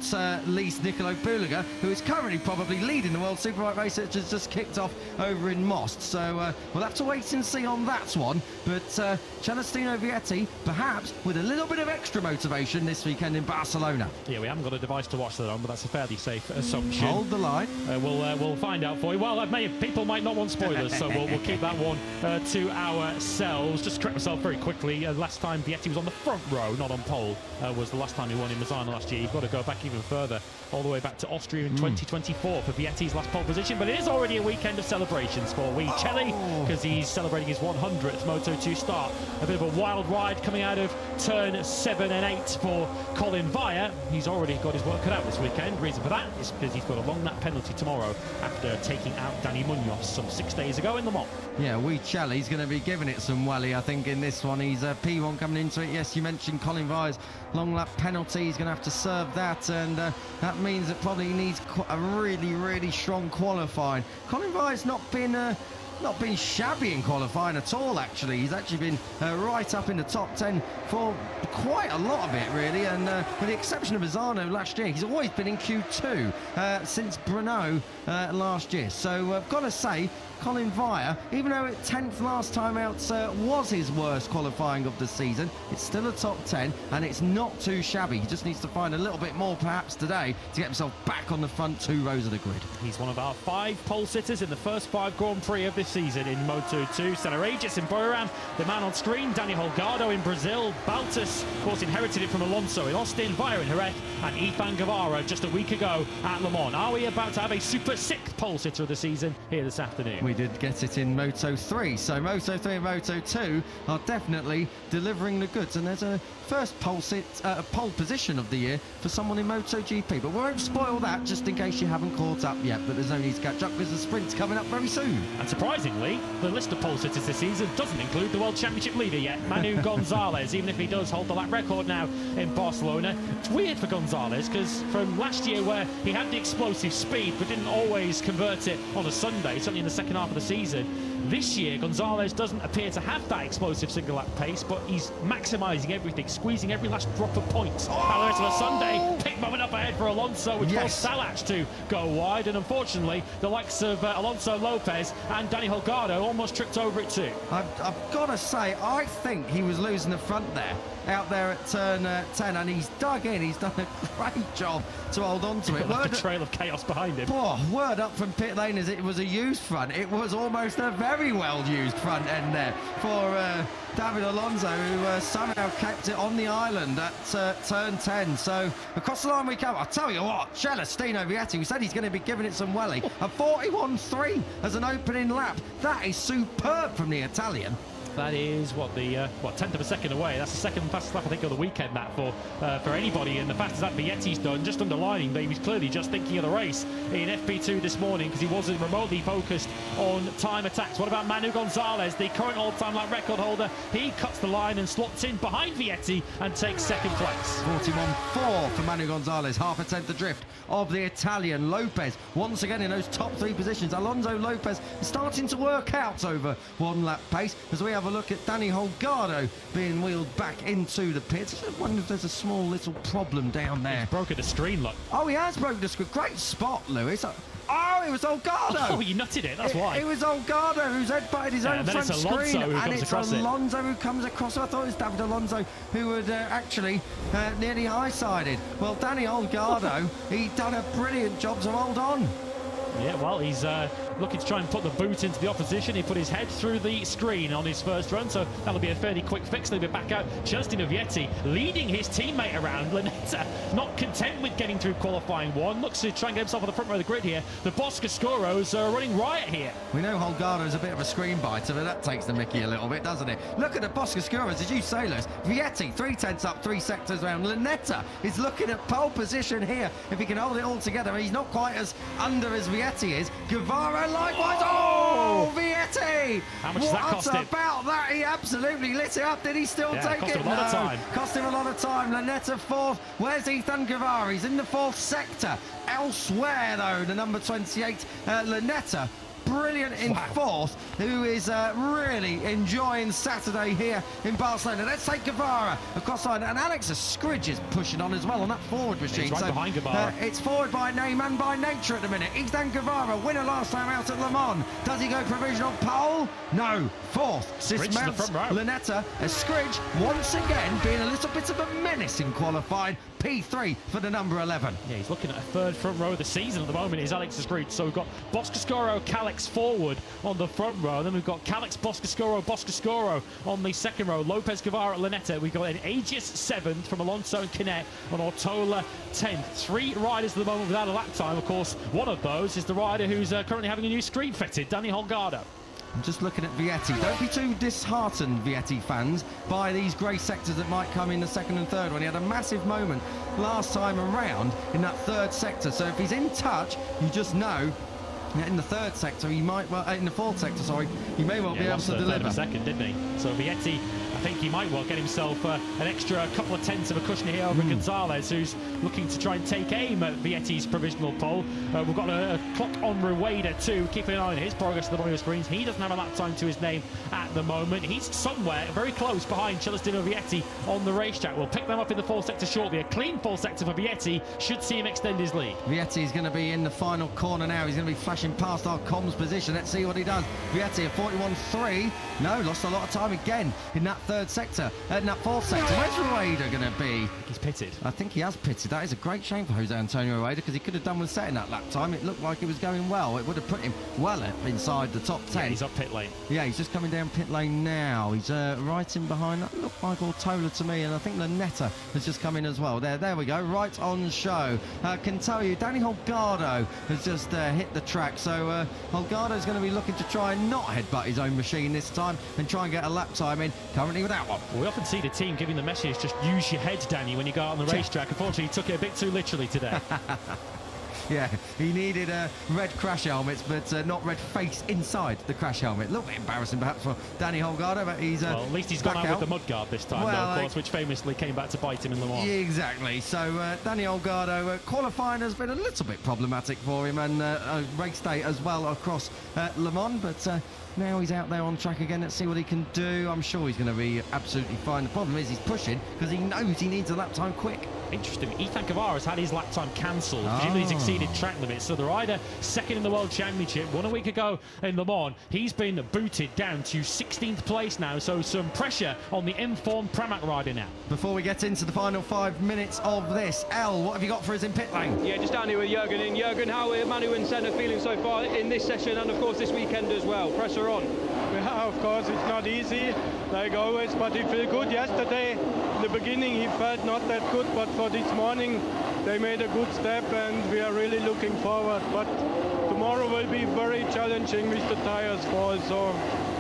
least Nicolo Puliga, who is currently probably leading the World Superbike race that has just kicked off over in Most. So we'll have to wait and see on that one, but Celestino Vietti perhaps with a little bit of extra motivation this weekend in Barcelona. Yeah, we haven't got a device to watch that on, but that's a fairly safe assumption. Hold the line. We'll find out for you. Well, people might not want spoilers, so we'll keep that one to ourselves. Just to correct myself very quickly, last time Vietti was on the front row, not on pole, was the last time he won in Misano last year. You've got to go back even further, all the way back to Austria in 2024 for Vietti's last pole position, but it is already a weekend of celebrations for wee Celli, because he's celebrating his 100th Moto2 start. A bit of a wild ride coming out of turn 7 and 8 for Colin Vire. He's already got his work cut out this weekend. Reason for that is because he's got a long lap penalty tomorrow after taking out Danny Munoz some 6 days ago in Le Mans. Yeah, wee Celli's going to be giving it some welly, I think, in this one. He's P1 coming into it. Yes, you mentioned Colin Vire's long lap penalty. He's going to have to serve that, and that means that probably he needs a really, really strong qualifying. Colin Vire's not been shabby in qualifying at all, actually. He's actually been right up in the top 10 for quite a lot of it, really, and with the exception of Misano last year, he's always been in Q2 since Brno last year. So I've got to say, Colin Vire, even though 10th last time out was his worst qualifying of the season, it's still a top 10 and it's not too shabby. He just needs to find a little bit more perhaps today to get himself back on the front 2 rows of the grid. He's one of our 5 pole sitters in the first 5 Grand Prix of this season in Moto2. Senna Regis in Buriram, the man on screen, Dani Holgado in Brazil, Baltus, of course, inherited it from Alonso in Austin, Vire in Jerez, and Ethan Guevara just a week ago at Le Mans. Are we about to have a super 6th pole sitter of the season here this afternoon? We did get it in Moto3, so Moto3 and Moto2 are definitely delivering the goods, and there's a first pole position of the year for someone in MotoGP, but we won't spoil that just in case you haven't caught up yet, but there's no need to catch up because the sprint's coming up very soon. And surprisingly, the list of pole sitters this season doesn't include the World Championship leader yet, Manu Gonzalez, even if he does hold the lap record now in Barcelona. It's weird for Gonzalez because from last year where he had the explosive speed but didn't always convert it on a Sunday, certainly in the second half of the season, this year Gonzalez doesn't appear to have that explosive single lap pace, but he's maximising everything, squeezing every last drop of points out the rest of the Sunday. Pick moment up ahead for Alonso, which forced Salach to go wide, and unfortunately the likes of Alonso Lopez and Dani Holgado almost tripped over it too. I've got to say, I think he was losing the front there, out there at turn 10, and he's dug in. He's done a great job to hold on to it. Like a trail of chaos behind him. Word up from pit lane as it was a used front. It was almost a very well used front end there for David Alonso, who somehow kept it on the island at turn 10. So across the line we come. I'll tell you what, Celestino Vietti, we said he's going to be giving it some welly. A 41.3 as an opening lap. That is superb from the Italian. That is what the 10th of a second away. That's the second fastest lap I think of the weekend. That for anybody, and the fastest lap Vietti's done. Just underlining that he was clearly just thinking of the race in FP2 this morning because he wasn't remotely focused on time attacks. What about Manu Gonzalez, the current all-time lap record holder? He cuts the line and slots in behind Vietti and takes second place. 41.4 for Manu Gonzalez, half a tenth adrift of the Italian. Lopez once again in those top 3 positions. Alonso Lopez is starting to work out over 1 lap pace as we have a look at Dani Holgado being wheeled back into the pits. I wonder if there's a small little problem down there. He's broken the screen, look. Oh, he has broken the screen. Great spot, Lewis. Oh, it was Holgado. Oh, you nutted it, that's why. It was Holgado who's headbutted his own front screen. And it's Alonso who comes across. I thought it was David Alonso who had actually nearly high-sided. Well, Danny Holgado, he done a brilliant job to hold on. Yeah, well, he's looking to try and put the boot into the opposition. He put his head through the screen on his first run, so that'll be a fairly quick fix. They'll be back out. Giustino Vietti leading his teammate around. Lanetta not content with getting through qualifying one. Looks to try and get himself on the front row of the grid here. The Boscoscoros are running riot here. We know Holgado's a bit of a screen biter, but that takes the mickey a little bit, doesn't it? Look at the Boscoscoros, as you say, Lewis. Vietti, 3/10 up, 3 sectors round. Lanetta is looking at pole position here. If he can hold it all together, he's not quite as under as Vietti is. Guevara likewise. Oh, Vietti! How much does that cost him? What about that? He absolutely lit it up. Did he still take cost it? him a lot of time. Cost him a lot of time. Lanetta fourth. Where's Ethan Guevara? He's in the 4th sector. Elsewhere, though, the number 28, Lanetta. Brilliant in 4th, who is really enjoying Saturday here in Barcelona. Let's take Guevara across line, and Alex Escridge is pushing on as well on that forward machine. He's right behind Guevara. It's forward by name and by nature at the minute. Ethan Guevara, winner last time out at Le Mans. Does he go provisional pole? No. 4th. Dismounts Lanetta. Escridge once again being a little bit of a menace in qualifying. P3 for the number 11. Yeah, he's looking at a 3rd front row of the season at the moment, is Alex Escridge. So we've got Boscoscoro, Calix forward on the front row, and then we've got Calix, Boscoscoro on the 2nd row. Lopez Guevara, Lanetta. We've got an Aegis 7th from Alonso and Canet, on Ortola 10th. 3 riders at the moment without a lap time. Of course, one of those is the rider who's currently having a new screen fitted, Danny Holgado. I'm just looking at Vietti. Don't be too disheartened, Vietti fans, by these grey sectors that might come in the 2nd and 3rd one. He had a massive moment last time around in that 3rd sector. So if he's in touch, you just know in the 3rd sector, he might, well, in the 4th sector, sorry, he may well be able to deliver. A second, didn't he? So Vietti, I think he might well get himself an extra couple of tenths of a cushion here over Gonzalez, who's looking to try and take aim at Vietti's provisional pole. We've got a clock on Rueda too, keeping an eye on his progress at the bottom of the screens. He doesn't have a lap time to his name at the moment. He's somewhere very close behind Celestino Vietti on the racetrack. We'll pick them up in the 4th sector shortly. A clean 4th sector for Vietti should see him extend his lead. Vietti's going to be in the final corner now. He's going to be flashing past our comms position. Let's see what he does. Vietti at 41.3. No, lost a lot of time again in that 3rd sector. In that 4th sector. Where's Rueda going to be? I think he's pitted. I think he has pitted. That is a great shame for Jose Antonio Rueda, because he could have done with setting that lap time. It looked like it was going well. It would have put him well up inside the top 10. Yeah, he's up pit lane. Yeah, he's just coming down pit lane now. He's right in behind. That looked like Ortola to me, and I think Lanetta has just come in as well. There we go, right on show. Can tell you, Danny Holgado has just hit the track, so Holgado's going to be looking to try and not headbutt his own machine this time and try and get a lap time in, currently without one. We often see the team giving the message, just use your head, Danny, when you go out on the racetrack. Unfortunately, he took it a bit too literally today. Yeah, he needed red crash helmets, but not red face inside the crash helmet. A little bit embarrassing, perhaps, for Danny Holgado, but he's well, at least he's gone out with the mudguard this time, well, though, of course, which famously came back to bite him in Le Mans. Exactly. So Danny Holgado, qualifying has been a little bit problematic for him, and race day as well across Le Mans, but now he's out there on track again. Let's see what he can do. I'm sure he's going to be absolutely fine. The problem is he's pushing because he knows he needs a lap time quick. Interesting. Ethan Guevara has had his lap time cancelled. Presumably he's exceeded track limits. So the rider, 2nd in the World Championship, won a week ago in Le Mans. He's been booted down to 16th place now. So some pressure on the informed Pramac rider now. Before we get into the final 5 minutes of this, El, what have you got for us in pit lane? Yeah, just down here with Jürgen. And Jürgen, how are Manu and Senna feeling so far in this session and, of course, this weekend as well? Pressure on. Yeah, of course, it's not easy, like always, but he felt good yesterday. In the beginning, he felt not that good, but for this morning, they made a good step, and we are really looking forward. But tomorrow will be very challenging with the tires fall, so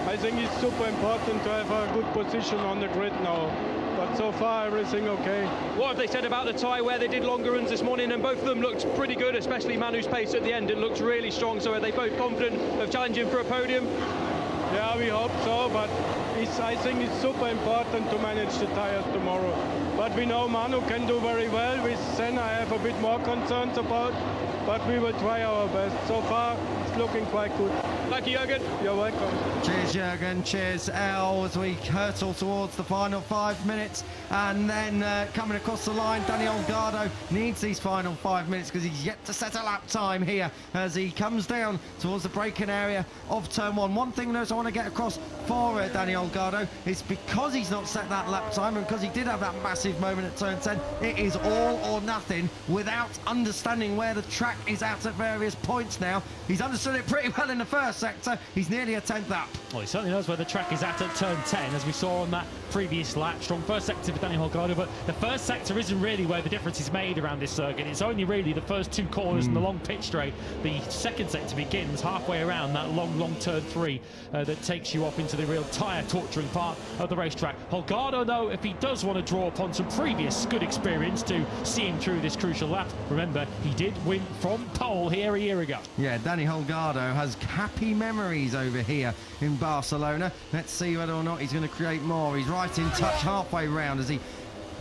I think it's super important to have a good position on the grid now. But so far, everything okay. What have they said about the tyre where they did longer runs this morning, and both of them looked pretty good, especially Manu's pace at the end. It looks really strong, so are they both confident of challenging for a podium? Yeah, we hope so, but I think it's super important to manage the tires tomorrow. But we know Manu can do very well. With Senna, I have a bit more concerns about, but we will try our best. So far, it's looking quite good. Thank you, Jürgen. You're welcome. Cheers, Jürgen. Cheers, El, as we hurtle towards the final 5 minutes. And then coming across the line, Daniel Gardo needs these final 5 minutes because he's yet to set a lap time here as he comes down towards the braking area of turn 1. One thing, though, I want to get across for Daniel Gardo is because he's not set that lap time and because he did have that massive moment at turn 10, it is all or nothing without understanding where the track is at various points now. He's understood it pretty well in the first sector. He's nearly a 10th up. Well, he certainly knows where the track is at turn 10, as we saw on that previous lap. Strong first sector for Daniel Holgado, but the first sector isn't really where the difference is made around this circuit. It's only really the first 2 corners and the long pit straight. The second sector begins halfway around that long turn 3 that takes you off into the real tyre torturing part of the racetrack. Holgado, though, if he does want to draw upon some previous good experience to see him through this crucial lap, remember, he did win from pole here a year ago. Yeah, Danny Holgado has happy memories over here in Barcelona. Let's see whether or not he's going to create more. He's right in touch halfway round as he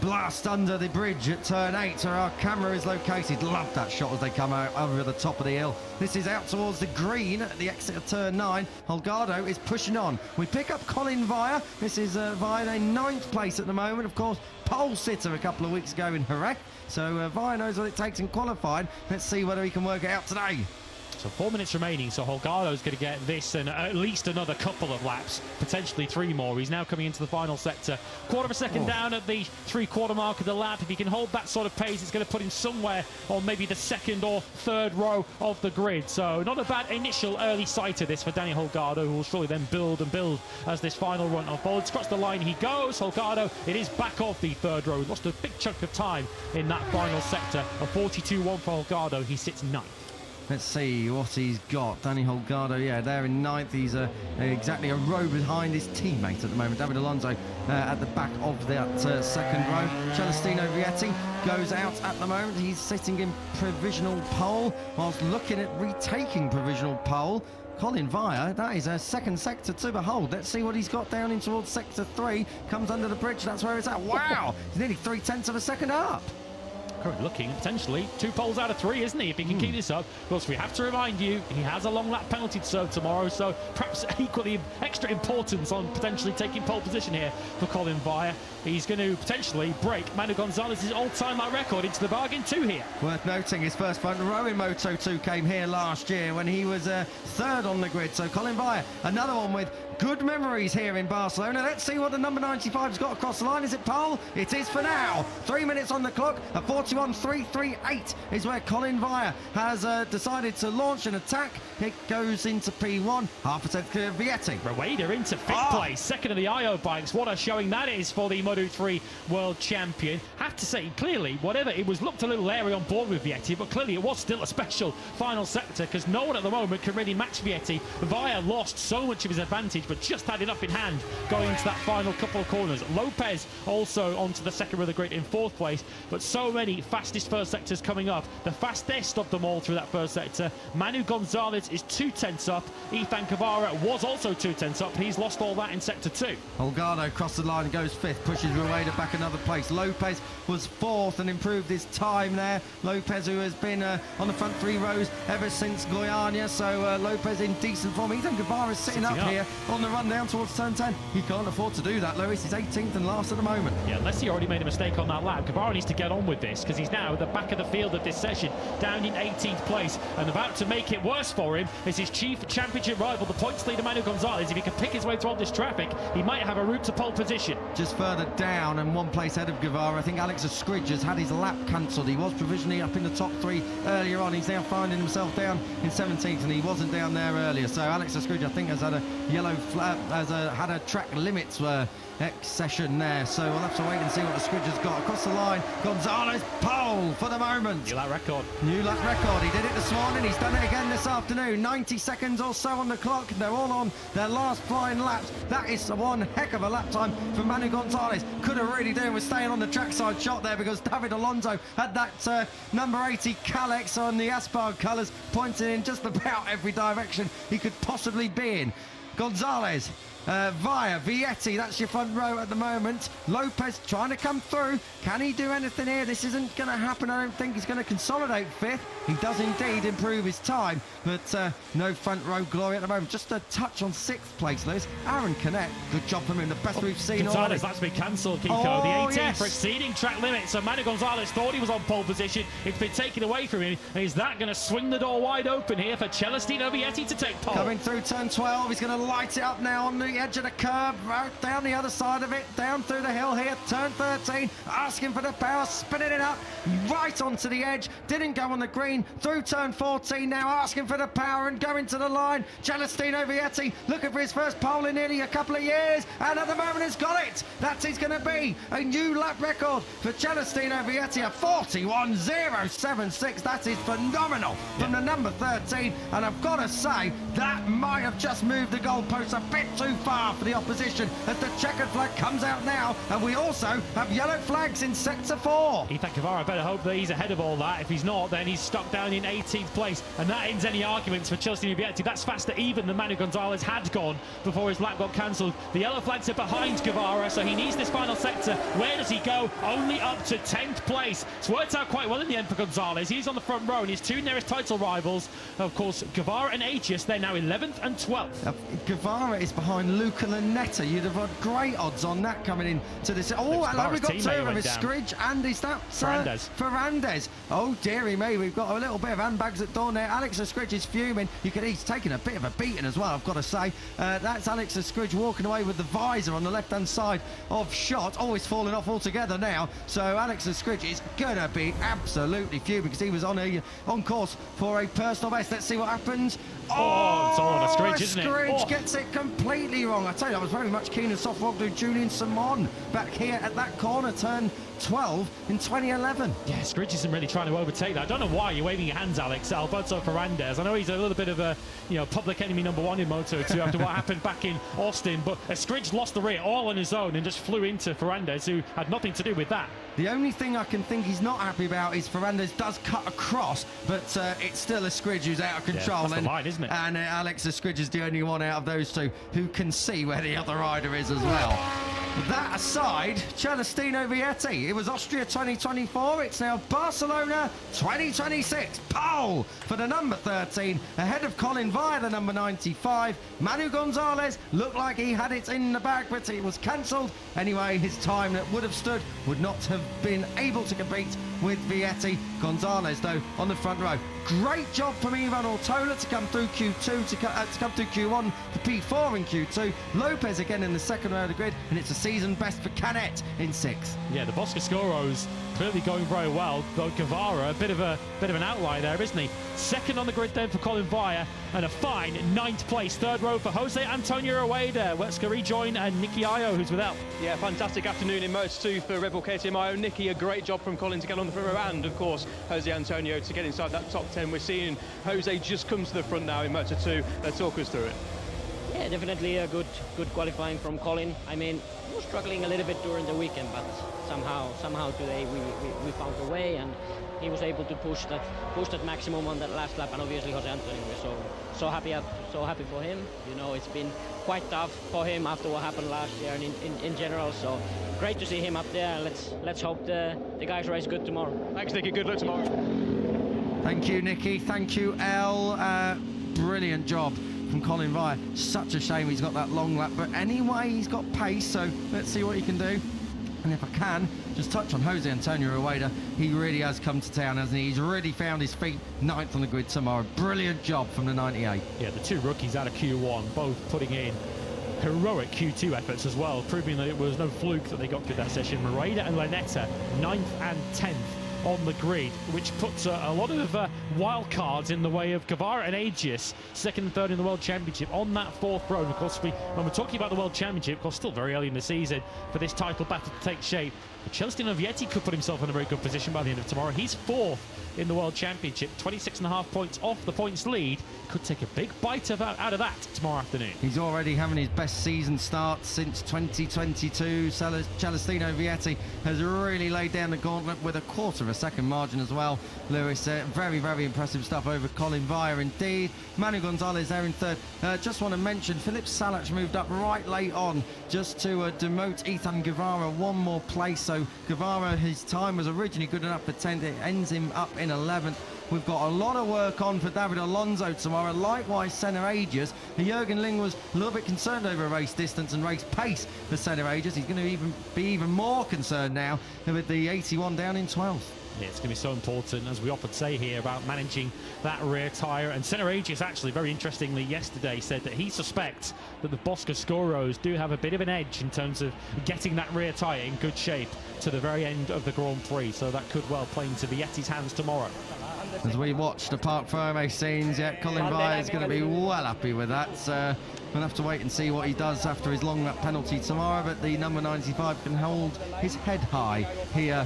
blasts under the bridge at turn 8 where our camera is located. Love that shot as they come out over the top of the hill. This is out towards the green at the exit of turn 9. Holgado is pushing on. We pick up Colin Via. This is Via in 9th place at the moment. Of course, pole sitter a couple of weeks ago in Jerez. So Via knows what it takes in qualifying. Let's see whether he can work it out today. So 4 minutes remaining, so Holgado's going to get this and at least another couple of laps, potentially 3 more. He's now coming into the final sector. Quarter of a second down at the 3/4 mark of the lap. If he can hold that sort of pace, it's going to put him somewhere on maybe the 2nd or 3rd row of the grid. So not a bad initial early sight of this for Danny Holgado, who will surely then build and build as this final run unfolds. Across the line he goes. Holgado, it is back off the 3rd row. Lost a big chunk of time in that final sector. A 42.1 for Holgado. He sits 9th. Let's see what he's got. Danny Holgado, yeah, there in 9th. He's exactly a row behind his teammate at the moment. David Alonso at the back of that 2nd row. Celestino Vietti goes out at the moment. He's sitting in provisional pole whilst looking at retaking provisional pole. Colin Via, that is a 2nd sector to behold. Let's see what he's got down in towards sector 3. Comes under the bridge, that's where it's at. Wow, he's nearly 3/10 of a second up. Currently looking potentially 2 poles out of 3, isn't he, if he can keep this up? Of course, we have to remind you, he has a long lap penalty to serve tomorrow, so perhaps equally extra importance on potentially taking pole position here for Colin Via. He's going to potentially break Manu Gonzalez's all-time lap record into the bargain too here. Worth noting, his first front row in Moto2 came here last year when he was 3rd on the grid. So Colin Via, another one with good memories here in Barcelona. Let's see what the number 95's got across the line. Is it pole? It is for now. 3 minutes on the clock. A 41.338 is where Colin Via has decided to launch an attack. It goes into P1. Half a tenth clear of Vietti. Rueda into 5th place. 2nd of the IO bikes. What a showing that is for the Moto3 world champion. Have to say, clearly, whatever, it was looked a little airy on board with Vietti, but clearly it was still a special final sector because no one at the moment can really match Vietti. Via lost so much of his advantage, but just had enough in hand going into that final couple of corners. Lopez also onto the 2nd of the grid in 4th place, but so many fastest first sectors coming up. The fastest of them all through that first sector. Manu Gonzalez is 2/10 up. Ethan Cavara was also 2/10 up. He's lost all that in sector 2. Holgado crossed the line and goes 5th, pushes Rueda back another place. Lopez was 4th and improved his time there. Lopez, who has been on the front 3 rows ever since Goiânia, so Lopez in decent form. Ethan Cavara is sitting up here on the run down towards turn 10. He can't afford to do that, Lewis. He's 18th and last at the moment. Yeah, unless he already made a mistake on that lap. Cavara needs to get on with this because he's now at the back of the field of this session, down in 18th place, and about to make it worse for him is his chief championship rival, the points leader Manu Gonzalez. If he can pick his way through all this traffic, he might have a route to pole position. Just further down and 1 place ahead of Guevara, I think Alex Escridge has had his lap cancelled. He was provisionally up in the top 3 earlier on. He's now finding himself down in 17th, and he wasn't down there earlier. So Alex Escridge, I think, has had a yellow flag, had a track limits session there. So we'll have to wait and see what Escridge has got. Across the line, Gonzalez pole for the moment. New lap record. New lap record. He did it this morning. He's done it again this afternoon. 90 seconds or so on the clock. They're all on their last flying laps. That is one heck of a lap time for Manu Gonzalez. Could have really done with staying on the trackside shot there because David Alonso had that number 80 Calex on the Aspar colours pointing in just about every direction he could possibly be in. Gonzalez Via Vietti, that's your front row at the moment. Lopez trying to come through. Can he do anything here? This isn't going to happen. I don't think he's going to consolidate fifth. He does indeed improve his time, but no front row glory at the moment. Just a touch on sixth place, Lewis. Aaron Canet, good job from him, the best we've seen already. That's been cancelled, Kiko. Oh, the 18th yes. for exceeding track limits. So Manu Gonzalez thought he was on pole position. It's been taken away from him. And is that going to swing the door wide open here for Celestino Vietti to take pole? Coming through turn 12, he's going to light it up now on the edge of the curb, right down the other side of it, down through the hill here, turn 13, asking for the power, spinning it up, right onto the edge, didn't go on the green, through turn 14 now, asking for the power and going to the line. Celestino Vietti looking for his first pole in nearly a couple of years, and at the moment has got it. That is going to be a new lap record for Celestino Vietti, a 41.076. That is phenomenal from the number 13, and I've got to say, that might have just moved the goalposts a bit too far for the opposition as the checkered flag comes out now, and we also have yellow flags in sector 4. Ethan Guevara better hope that he's ahead of all that. If he's not, then he's stuck down in 18th place, and that ends any arguments for Celestino Vietti. That's faster even than Manu Gonzalez had gone before his lap got cancelled. The yellow flags are behind Guevara, so he needs this final sector. Where does he go? Only up to 10th place. It's worked out quite well in the end for Gonzalez. He's on the front row, and his two nearest title rivals, of course, Guevara and Agius, they're now 11th and 12th. Guevara is behind Luca Lanetta. You'd have had great odds on that coming into this. Oh, hello, we've got two of them. It's Scridge and is that Fernandez. Oh, dearie me, we've got a little bit of handbags at dawn there. Alex Scridge is fuming. He's taking a bit of a beating as well, I've got to say. That's Alex Scridge walking away with the visor on the left-hand side of shot. Oh, he's falling off altogether now. So Alex Scridge is going to be absolutely fuming because he was on course for a personal best. Let's see what happens. Oh, it's all on a Scridge, isn't it? Scridge gets it completely wrong. I tell you, I was very much keen on soft rock to Julian Simon back here at that corner, turn 12 in 2011. Yeah, Scridge isn't really trying to overtake that. I don't know why you're waving your hands, Alex. Alberto Fernandez. I know he's a little bit of a, public enemy number one in Moto2 after what happened back in Austin, but Scridge lost the rear all on his own and just flew into Fernandez, who had nothing to do with that. The only thing I can think he's not happy about is Fernandez does cut across, but it's still a Scridge who's out of control. That's the line, isn't it? And Alex Scridge is the only one out of those two who can see where the other rider is as well. That aside, Celestino Vietti. It was Austria 2024. It's now Barcelona 2026. Pole for the number 13, ahead of Colin Via, the number 95. Manu Gonzalez looked like he had it in the bag, but it was cancelled. Anyway, his time that would have stood would not have been able to compete with Vietti. Gonzalez, though, on the front row. Great job from Ivan Ortola to come through Q2, to come through Q1, to P4 in Q2. Lopez again in the second row of the grid, and it's a season best for Canet in 6th. Yeah, the Boscascoros clearly going very well, though Guevara, a bit of an outlier there, isn't he? Second on the grid then for Colin Via, and a fine 9th place. Third row for Jose Antonio Rueda. Let's go rejoin Nicky Ayo, who's without. Yeah, fantastic afternoon in Moto2 for Red Bull KTM Ayo. Nicky, a great job from Colin to get on the front row, and of course Jose Antonio to get inside that top 10. We're seeing Jose just come to the front now in Moto2. Talk us through it. Yeah, definitely a good qualifying from Colin. I mean, he was struggling a little bit during the weekend, but somehow today we found a way, and he was able to push that maximum on that last lap. And obviously Jose Antonio, we're so happy for him. It's been quite tough for him after what happened last year and in general. So great to see him up there. Let's hope the guys race good tomorrow. Thanks, Nicky. Good luck tomorrow. Thank you, Nicky. Thank you, El. Brilliant job from Colin Via. Such a shame he's got that long lap, but anyway, he's got pace, so let's see what he can do. And if I can, just touch on Jose Antonio Rueda. He really has come to town, hasn't he? He's already found his feet, 9th on the grid tomorrow. Brilliant job from the 98. Yeah, the two rookies out of Q1, both putting in heroic Q2 efforts as well, proving that it was no fluke that they got through that session. Rueda and Lanetta, 9th and 10th on the grid, which puts a lot of wild cards in the way of Guevara and Agius, 2nd and 3rd in the World Championship on that 4th row. And of course, when we're talking about the World Championship, of course, still very early in the season for this title battle to take shape. But Celestino Vietti could put himself in a very good position by the end of tomorrow. He's 4th in the World Championship, 26.5 points off the points lead. Could take a big bite out of that tomorrow afternoon. He's already having his best season start since 2022. Celestino Vietti has really laid down the gauntlet with a 1/4 a second margin as well. Lewis, very, very impressive stuff over Colin Via indeed. Manu Gonzalez there in third. Just want to mention, Philip Salac moved up right late on just to demote Ethan Guevara one more place. So Guevara, his time was originally good enough for 10th. It ends him up in 11th. We've got a lot of work on for David Alonso tomorrow. Likewise, Senna Aegis. Jürgen Ling was a little bit concerned over race distance and race pace for Senna Aegis. He's going to be even more concerned now with the 81 down in 12th. Yeah, it's going to be so important, as we often say here, about managing that rear tyre. And Senna Aegis actually, very interestingly, yesterday said that he suspects that the Boscoscoros do have a bit of an edge in terms of getting that rear tyre in good shape to the very end of the Grand Prix. So that could well play into Vietti's hands tomorrow. As we watch the Parc Ferme scenes, yeah, Colin Via is going to be well happy with that. We'll have to wait and see what he does after his long lap penalty tomorrow, but the number 95 can hold his head high here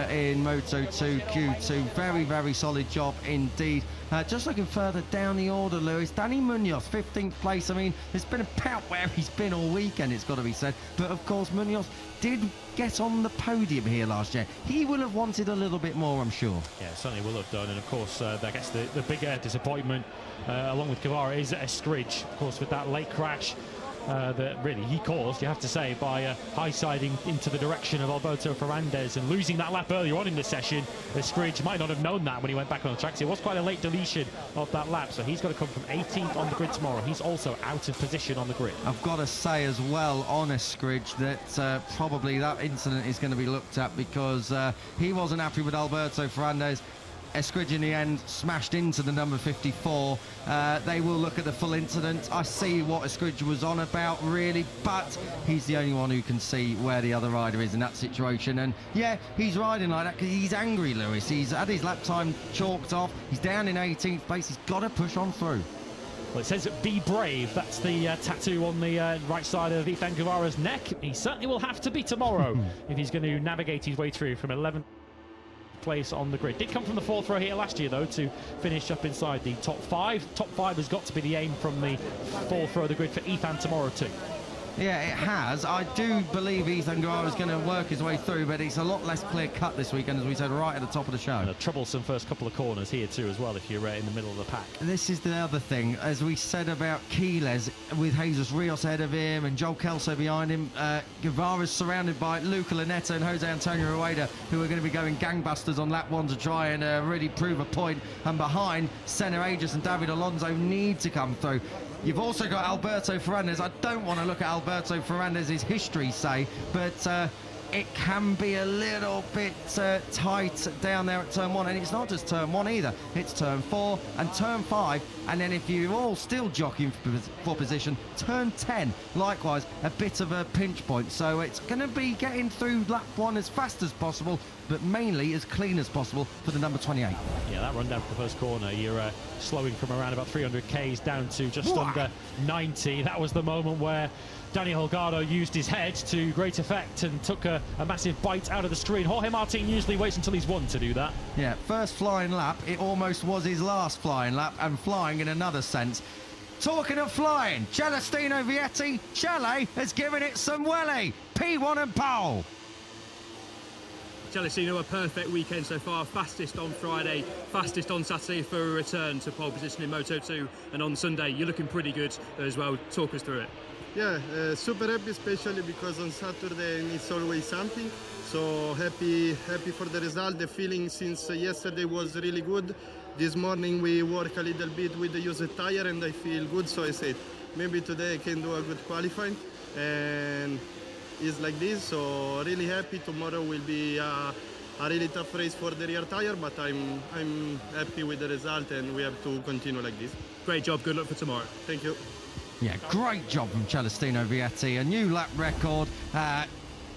in Moto2 Q2. Very, very solid job indeed. Just looking further down the order, Lewis, Danny Munoz, 15th place. I mean, it's been about where he's been all weekend, it's got to be said. But of course, Munoz did get on the podium here last year. He will have wanted a little bit more, I'm sure. Yeah, certainly will have done. And of course, I guess the bigger disappointment, along with Guevara, is Estridge, of course, with that late crash that really he caused, you have to say, by high-siding into the direction of Alberto Fernandez and losing that lap earlier on in the session. Estridge might not have known that when he went back on the track. So it was quite a late deletion of that lap, so he's got to come from 18th on the grid tomorrow. He's also out of position on the grid. I've got to say as well on Estridge that probably that incident is going to be looked at, because he wasn't happy with Alberto Fernandez. Estridge in the end smashed into the number 54. They will look at the full incident. I see what Estridge was on about, really, but he's the only one who can see where the other rider is in that situation. And yeah, he's riding like that because he's angry, Lewis. He's had his lap time chalked off. He's down in 18th place. He's got to push on through. Well, it says "Be brave." That's the tattoo on the right side of Ethan Guevara's neck. He certainly will have to be tomorrow if he's going to navigate his way through from 11th place on the grid. Did come from the 4th row here last year, though, to finish up inside the top 5. Top 5 has got to be the aim from the 4th row of the grid for Ethan tomorrow too. Yeah, it has. I do believe Ethan Guevara is going to work his way through, but it's a lot less clear-cut this weekend, as we said right at the top of the show. And a troublesome first couple of corners here too as well, if you're in the middle of the pack. This is the other thing, as we said about Quiles, with Jesus Rios ahead of him and Joel Kelso behind him. Guevara's surrounded by Luca Lunetta and Jose Antonio Rueda, who are going to be going gangbusters on lap 1 to try and really prove a point. And behind, Senna Aegis and David Alonso need to come through. You've also got Alberto Fernandez. I don't want to look at Alberto Fernandez's history, say, but it can be a little bit tight down there at turn 1. And it's not just turn 1 either. It's turn 4 and turn 5. And then if you're all still jockeying for position, turn 10, likewise, a bit of a pinch point. So it's going to be getting through lap 1 as fast as possible, but mainly as clean as possible for the number 28. Yeah, that run down for the first corner, you're slowing from around about 300 Ks down to just under 90. That was the moment where Daniel Holgado used his head to great effect and took a massive bite out of the screen. Jorge Martin usually waits until he's won to do that. Yeah, first flying lap, it almost was his last flying lap, and flying in another sense. Talking of flying, Celestino Vietti, Chele has given it some welly. P1 and pole. Celestino, a perfect weekend so far. Fastest on Friday, fastest on Saturday for a return to pole position in Moto2, and on Sunday you're looking pretty good as well. Talk us through it. Yeah, super happy, especially because on Saturday it's always something. So happy for the result. The feeling since yesterday was really good. This morning we work a little bit with the used tire and I feel good. So I said maybe today I can do a good qualifying, and it's like this. So really happy. Tomorrow will be a really tough race for the rear tire, but I'm happy with the result and we have to continue like this. Great job. Good luck for tomorrow. Thank you. Yeah, great job from Celestino Vietti. A new lap record.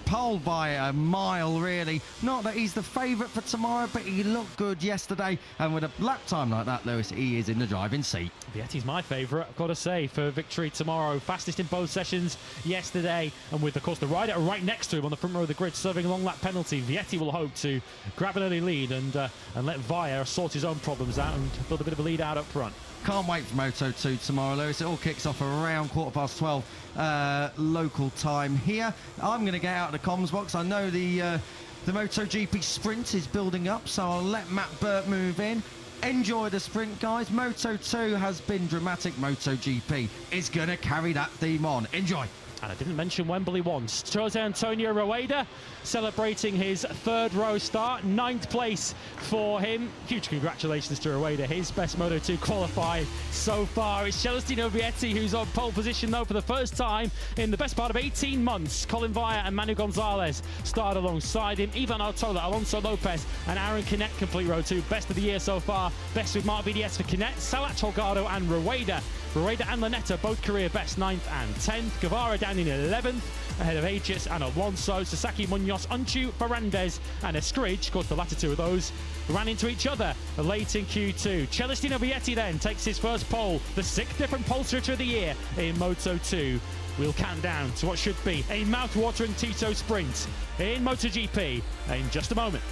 Pole by a mile, really. Not that he's the favourite for tomorrow, but he looked good yesterday. And with a lap time like that, Lewis, he is in the driving seat. Vietti's my favourite, I've got to say, for victory tomorrow. Fastest in both sessions yesterday. And with, of course, the rider right next to him on the front row of the grid serving a long lap penalty, Vietti will hope to grab an early lead and let Via sort his own problems out and build a bit of a lead out up front. Can't wait for Moto2 tomorrow, Lewis. It all kicks off around 12:15 local time here. I'm going to get out of the comms box. I know the The MotoGP sprint is building up, so I'll let Matt Burt move in. Enjoy the sprint, guys. Moto2 has been dramatic. MotoGP is going to carry that theme on. Enjoy. And I didn't mention Wembley once. Jose Antonio Rueda celebrating his third row start, 9th place for him. Huge congratulations to Rueda, his best Moto2 qualify so far. It's Celestino Vietti who's on pole position though for the first time in the best part of 18 months. Colin Vaya and Manu Gonzalez start alongside him. Ivan Artola, Alonso Lopez and Aaron Canet complete row 2. Best of the year so far. Best with Mark VDS for Canet, Salat Holgado and Rueda. Rueda and Lanetta both career best 9th and 10th. Guevara down in 11th ahead of Aegis and Alonso. Sasaki Munoz, Unchu, Fernandez and Escridge. Of course, the latter two of those ran into each other late in Q2. Celestino Vietti then takes his first pole, the 6th different pole sitter of the year in Moto2. We'll count down to what should be a mouth-watering Tissot sprint in MotoGP in just a moment.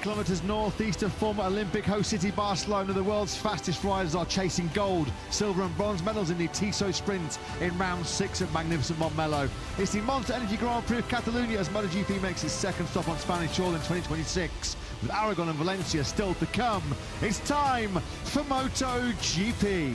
Kilometres northeast of former Olympic host city Barcelona, the world's fastest riders are chasing gold, silver and bronze medals in the Tissot sprint in round 6 at magnificent Montmello. It's the Monster Energy Grand Prix of Catalunya as MotoGP makes its second stop on Spanish soil in 2026. With Aragon and Valencia still to come, it's time for MotoGP.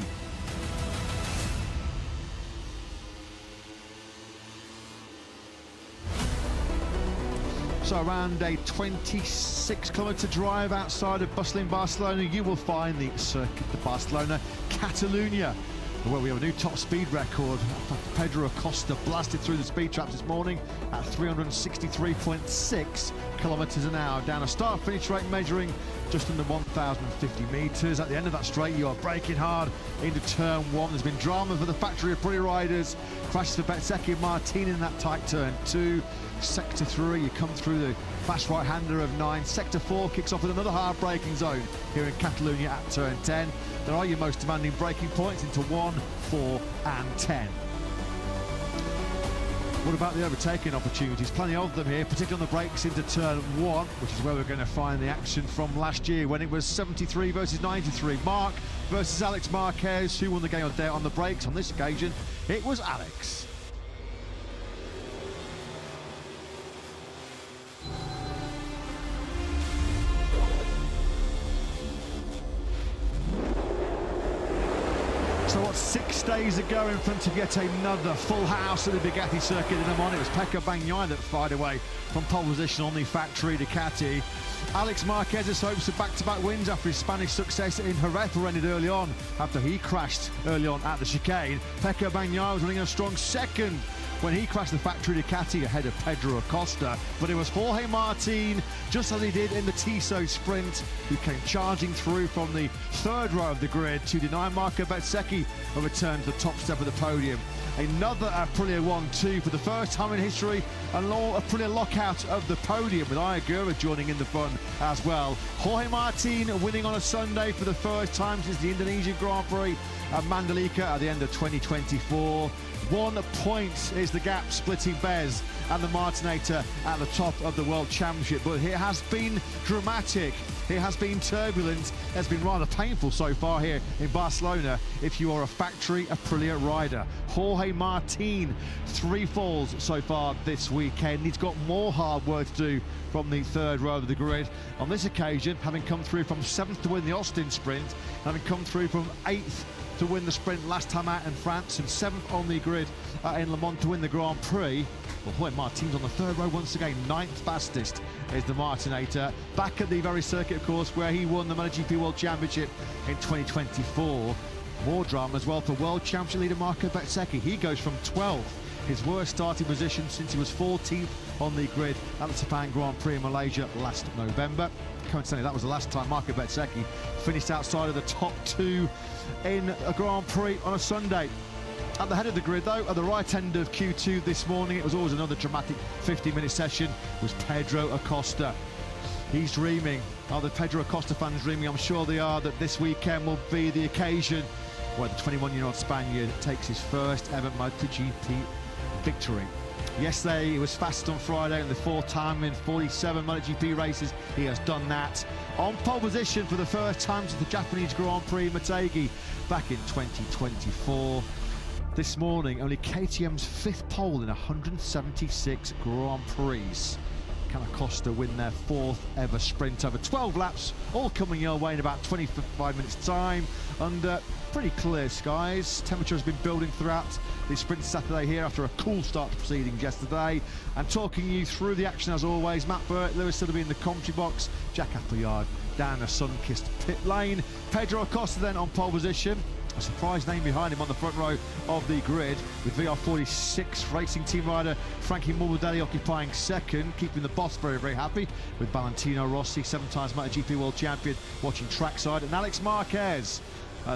So around a 26-kilometre drive outside of bustling Barcelona, you will find the circuit of Barcelona-Catalunya, where we have a new top speed record. Pedro Acosta blasted through the speed traps this morning at 363.6 kilometres an hour, down a start-finish rate measuring just under 1,050 metres. At the end of that straight, you are braking hard into turn 1. There's been drama for the factory of Prix riders. Crashes for Bezzecchi and Martin in that tight turn 2. Sector 3, you come through the fast right-hander of 9. Sector 4 kicks off with another hard braking zone here in Catalunya at turn 10. There are your most demanding braking points into 1, 4 and 10. What about the overtaking opportunities? Plenty of them here, particularly on the brakes into turn 1, which is where we're going to find the action from last year when it was 73 versus 93. Mark versus Alex Marquez. Who won the game on the brakes? On this occasion, it was Alex. So what, 6 days ago in front of yet another full house at the Bugatti circuit in Le Mans, it was Pecco Bagnaia that fired away from pole position on the factory Ducati. Alex Marquez's hopes of back-to-back wins after his Spanish success in Jerez were ended early on after he crashed early on at the chicane. Pecco Bagnaia was running a strong second when he crashed the factory Ducati ahead of Pedro Acosta. But it was Jorge Martin, just as he did in the Tissot sprint, who came charging through from the 3rd row of the grid to deny Marco Bezzecchi a return to the top step of the podium. Another Aprilia 1-2 for the first time in history, and Aprilia lockout of the podium with Ayagura joining in the fun as well. Jorge Martin winning on a Sunday for the first time since the Indonesian Grand Prix at Mandalika at the end of 2024. 1 point is the gap splitting Bez and the Martinator at the top of the World Championship. But it has been dramatic, it has been turbulent, it's been rather painful so far here in Barcelona if you are a factory Aprilia rider. Jorge Martin, 3 falls so far this weekend. He's got more hard work to do from the 3rd row of the grid. On this occasion, having come through from 7th to win the Austin sprint, having come through from 8th to win the sprint last time out in France, and 7th on the grid in Le Mans to win the Grand Prix. Well, Jorge Martin's on the 3rd row once again. 9th fastest is the Martinator. Back at the very circuit, of course, where he won the MotoGP World Championship in 2024. More drama as well for World Championship leader Marco Bezzecchi. He goes from 12th, his worst starting position since he was 14th on the grid at the Sepang Grand Prix in Malaysia last November. Coincidentally, that was the last time Marco Bezzecchi finished outside of the top 2 in a Grand Prix on a Sunday. At the head of the grid, though, at the right end of Q2 this morning, it was always another dramatic 50-minute session, was Pedro Acosta. He's dreaming. Are the Pedro Acosta fans dreaming? I'm sure they are, that this weekend will be the occasion where the 21-year-old Spaniard takes his first ever MotoGP victory. Yesterday, he was fast on Friday, and the fourth time in 47 MotoGP races, he has done that. On pole position for the first time since the Japanese Grand Prix Motegi back in 2024. This morning, only KTM's 5th pole in 176 Grand Prix. Can Acosta win their 4th ever sprint over 12 laps, all coming your way in about 25 minutes time, under pretty clear skies. Temperature has been building throughout the sprint Saturday here after a cool start to proceedings yesterday. And talking you through the action as always, Matt Burt, Lewis Sutherby in the commentary box, Jack Appleyard down a sun-kissed pit lane. Pedro Acosta then on pole position. A surprise name behind him on the front row of the grid, with VR46 racing team rider Frankie Morbidelli occupying second, keeping the boss very, very happy, with Valentino Rossi, 7-time MotoGP World Champion, watching trackside, and Alex Marquez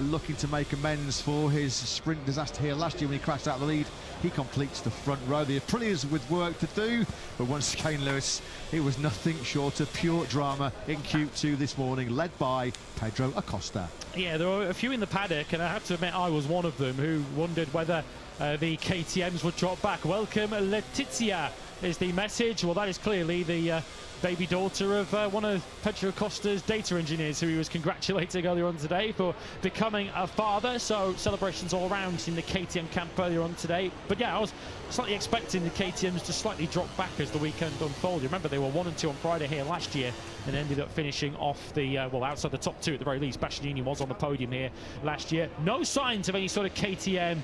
looking to make amends for his sprint disaster here last year when he crashed out the lead. He completes the front row. The Aprilias with work to do, but once again, Lewis, it was nothing short of pure drama in Q2 this morning, led by Pedro Acosta. Yeah, there were a few in the paddock, and I have to admit I was one of them who wondered whether the KTMs would drop back. Welcome, Letizia, is the message. Well, that is clearly the baby daughter of one of Pedro Acosta's data engineers, who he was congratulating earlier on today for becoming a father. So celebrations all around in the KTM camp earlier on today. But yeah, I was slightly expecting the KTMs to slightly drop back as the weekend unfolded. Remember, they were 1 and 2 on Friday here last year and ended up finishing off the well, outside the top 2 at the very least. Bastianini was on the podium here last year. No signs of any sort of KTM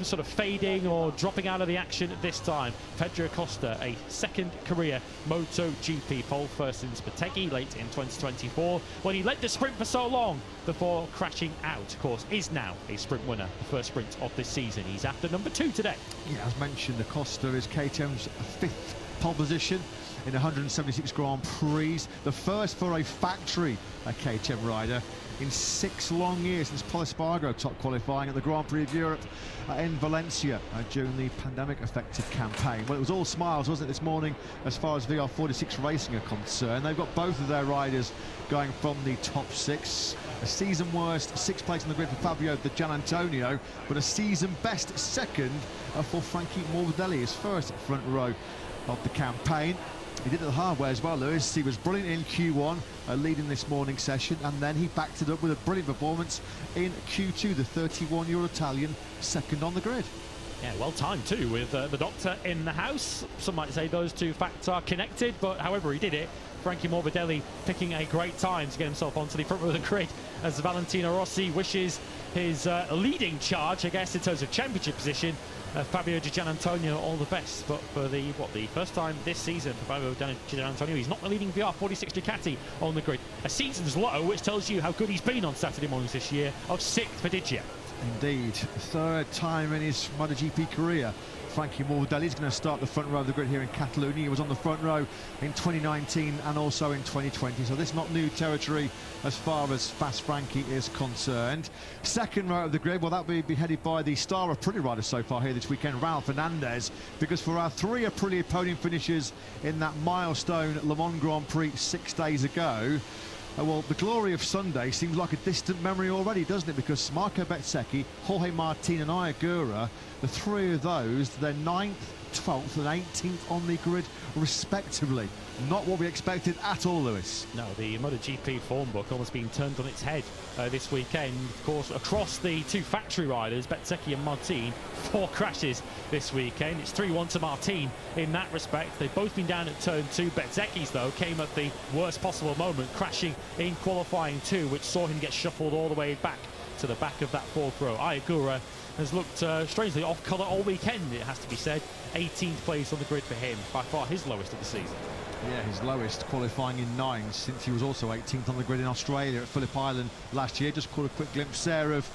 sort of fading or dropping out of the action this time. Pedro Acosta, a second career MotoGP pole, first since Motegi late in 2024, when he led the sprint for so long before crashing out. Of course, is now a sprint winner, the first sprint of this season. He's after number 2 today. Yeah, as mentioned, Acosta is KTM's 5th pole position in 176 Grand Prix, the first for a factory KTM rider in 6 long years, since Paul Espargaro top qualifying at the Grand Prix of Europe in Valencia during the pandemic-affected campaign. Well, it was all smiles, wasn't it, this morning, as far as VR46 Racing are concerned. They've got both of their riders going from the top 6. A season worst 6th place on the grid for Fabio Di Gianantonio, but a season best second for Frankie Morbidelli, his first front row of the campaign. He did it the hard way as well, Lewis. He was brilliant in Q1, leading this morning session, and then he backed it up with a brilliant performance in Q2, the 31-year-old Italian, second on the grid. Yeah, well timed too, with the doctor in the house. Some might say those two facts are connected, but however he did it, Frankie Morbidelli picking a great time to get himself onto the front row of the grid, as Valentino Rossi wishes his leading charge, I guess, in terms of championship position, Fabio Di Gianantonio, all the best. But for the first time this season for Fabio Di Gianantonio, he's not the leading VR46 Ducati on the grid. A season's low, which tells you how good he's been on Saturday mornings this year, of 6th for Digia. Indeed, 3rd time in his MotoGP career. Frankie Morbidelli is going to start the front row of the grid here in Catalunya. He was on the front row in 2019 and also in 2020, so this is not new territory as far as Fast Frankie is concerned. Second row of the grid, well, that will be headed by the star of Aprilia riders so far here this weekend, Raul Fernandez, because for our 3 Aprilia podium finishes in that milestone Le Mans Grand Prix 6 days ago, well, the glory of Sunday seems like a distant memory already, doesn't it? Because Marco Bezzecchi, Jorge Martin and Ayagura, the 3 of those, they're 9th, 12th and 18th on the grid respectively. Not what we expected at all, Lewis. No, the MotoGP form book almost being turned on its head this weekend. Of course, across the 2 factory riders, Bezzecchi and Martin, 4 crashes this weekend. It's 3-1 to Martin in that respect. They've both been down at turn 2. Bezzecchi's, though, came at the worst possible moment, crashing in qualifying 2, which saw him get shuffled all the way back to the back of that 4th row. Ayagura has looked strangely off colour all weekend, it has to be said. 18th place on the grid for him, by far his lowest of the season. Yeah, his lowest, qualifying in 9, since he was also 18th on the grid in Australia at Phillip Island last year. Just caught a quick glimpse there of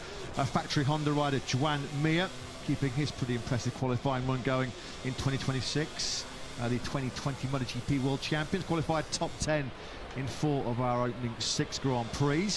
factory Honda rider Juan Mir, keeping his pretty impressive qualifying run going in 2026. The 2020 MotoGP World Champions, qualified top 10 in 4 of our opening 6 Grand Prix.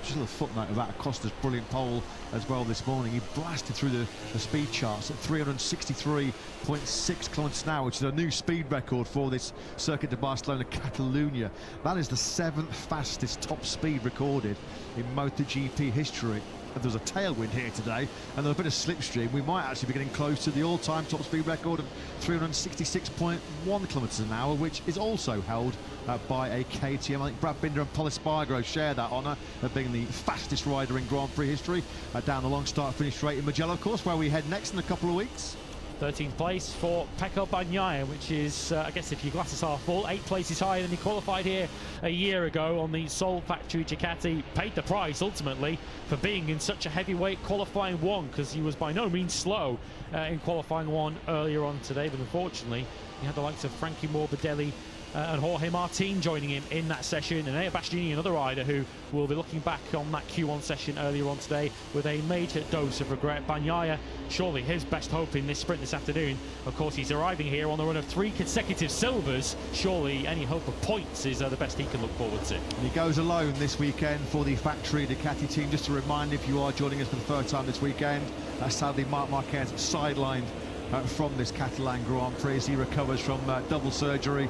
just a little footnote about Acosta's brilliant pole as well this morning. He blasted through the speed charts at 363.6 kilometers an hour, which is a new speed record for this circuit to Barcelona-Catalunya. That is the 7th fastest top speed recorded in MotoGP history. And there's a tailwind here today, and there's a bit of slipstream. We might actually be getting close to the all-time top speed record of 366.1 kilometres an hour, which is also held by a KTM. I think Brad Binder and Paul Espargaro share that honour of being the fastest rider in Grand Prix history, down the long start-finish straight in Mugello, of course, where we head next in a couple of weeks. 13th place for Pecco Bagnaia, which is, I guess if your glasses are full, 8 places higher than he qualified here a year ago on the sole factory Ducati. Paid the price, ultimately, for being in such a heavyweight qualifying one, because he was by no means slow in qualifying one earlier on today, but unfortunately, he had the likes of Frankie Morbidelli and Jorge Martin joining him in that session, and Ea Bastianini, another rider who will be looking back on that Q1 session earlier on today with a major dose of regret. Bagnaia, surely his best hope in this sprint this afternoon. Of course, he's arriving here on the run of 3 consecutive silvers. Surely any hope of points is the best he can look forward to. And he goes alone this weekend for the factory Ducati team. Just a reminder, if you are joining us for the first time this weekend, sadly Marc Marquez sidelined from this Catalan Grand Prix as he recovers from double surgery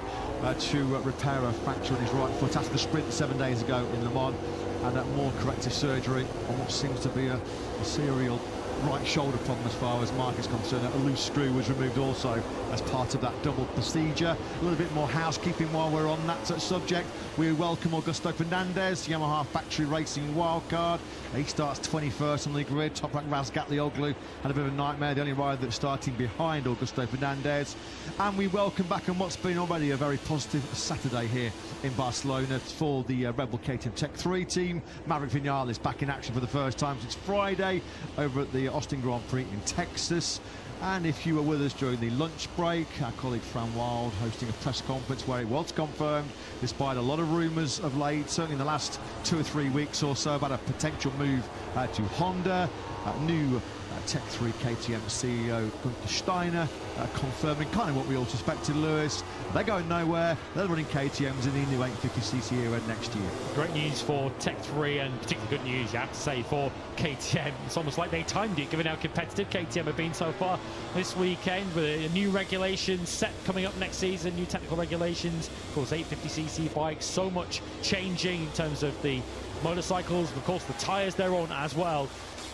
to repair a fracture in his right foot after the sprint 7 days ago in Le Mans, and more corrective surgery on what seems to be a serial right shoulder problem as far as Mark is concerned. A loose screw was removed also as part of that double procedure. A little bit more housekeeping while we're on that subject. We welcome Augusto Fernandez, Yamaha factory racing wildcard. He starts 21st on the grid. Top rank Raz Gatlioglu had a bit of a nightmare, the only rider that's starting behind Augusto Fernandez. And we welcome back on what's been already a very positive Saturday here in Barcelona for the Red Bull KTM Tech 3 team. Maverick Vinales back in action for the first time since Friday over at the Austin Grand Prix in Texas. And if you were with us during the lunch break, our colleague Fran Wild hosting a press conference where it was confirmed, despite a lot of rumours of late, certainly in the last 2 or 3 weeks or so, about a potential move to Honda. New Tech 3 KTM CEO Gunther Steiner confirming kind of what we all suspected, Lewis. They're going nowhere. They're running KTMs in the new 850cc era next year. Great news for Tech 3, and particularly good news, you have to say, for KTM. It's almost like they timed it, given how competitive KTM have been so far this weekend, with a new regulation set coming up next season, new technical regulations. Of course, 850cc bikes, so much changing in terms of the motorcycles, of course, the tyres they're on as well.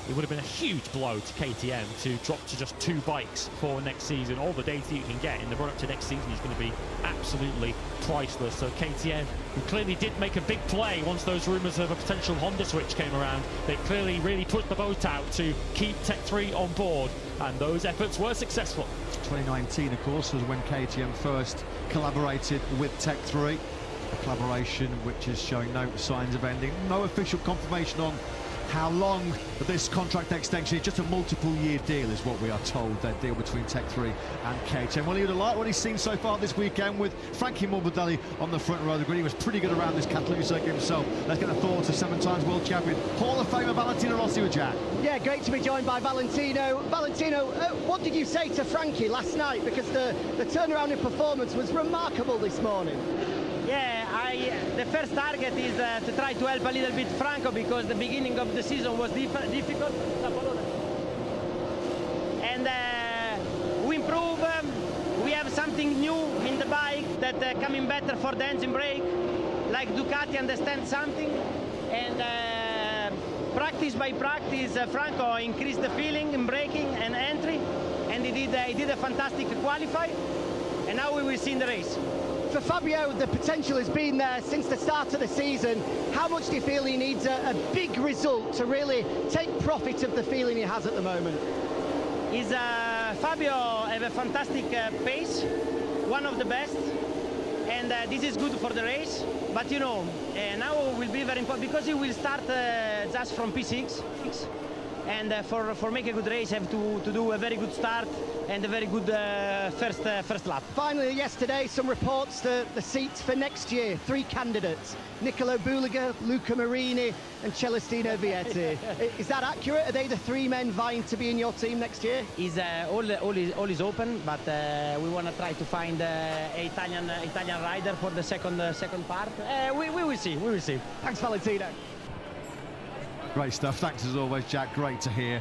It would have been a huge blow to KTM to drop to just 2 bikes for next season. All the data you can get in the run-up to next season is going to be absolutely priceless. So KTM, who clearly did make a big play once those rumours of a potential Honda switch came around, they clearly really put the boat out to keep Tech 3 on board, and those efforts were successful. 2019, of course, was when KTM first collaborated with Tech 3. A collaboration which is showing no signs of ending. No official confirmation on how long this contract extension is. Just a multiple-year deal is what we are told, that deal between Tech 3 and KTM. Well, he would have liked what he's seen so far this weekend with Frankie Morbidelli on the front row of the grid. He was pretty good around this Catalunya circuit himself. Let's get the thoughts of 7-time world champion, Hall of Famer Valentino Rossi with Jack. Yeah, great to be joined by Valentino. Valentino, what did you say to Frankie last night? Because the turnaround in performance was remarkable this morning. Yeah, the first target is to try to help a little bit Franco, because the beginning of the season was difficult. And we improve. We have something new in the bike that coming better for the engine brake. Like Ducati understands something. And practice by practice, Franco increased the feeling in braking and entry. And he did a fantastic qualify. And now we will see in the race. For Fabio, the potential has been there since the start of the season. How much do you feel he needs a big result to really take profit of the feeling he has at the moment? Fabio have a fantastic pace, one of the best, and this is good for the race. But you know, now will be very important, because he will start just from P6. And for make a good race, have to do a very good start and a very good first lap. Finally, yesterday, some reports to the seats for next year. 3 candidates: Nicolo Bulega, Luca Marini and Celestino Vietti. Is that accurate? Are they the 3 men vying to be in your team next year? All is open, but we want to try to find an Italian rider for the second part. We will see. Thanks, Valentino. Great stuff. Thanks as always, Jack. Great to hear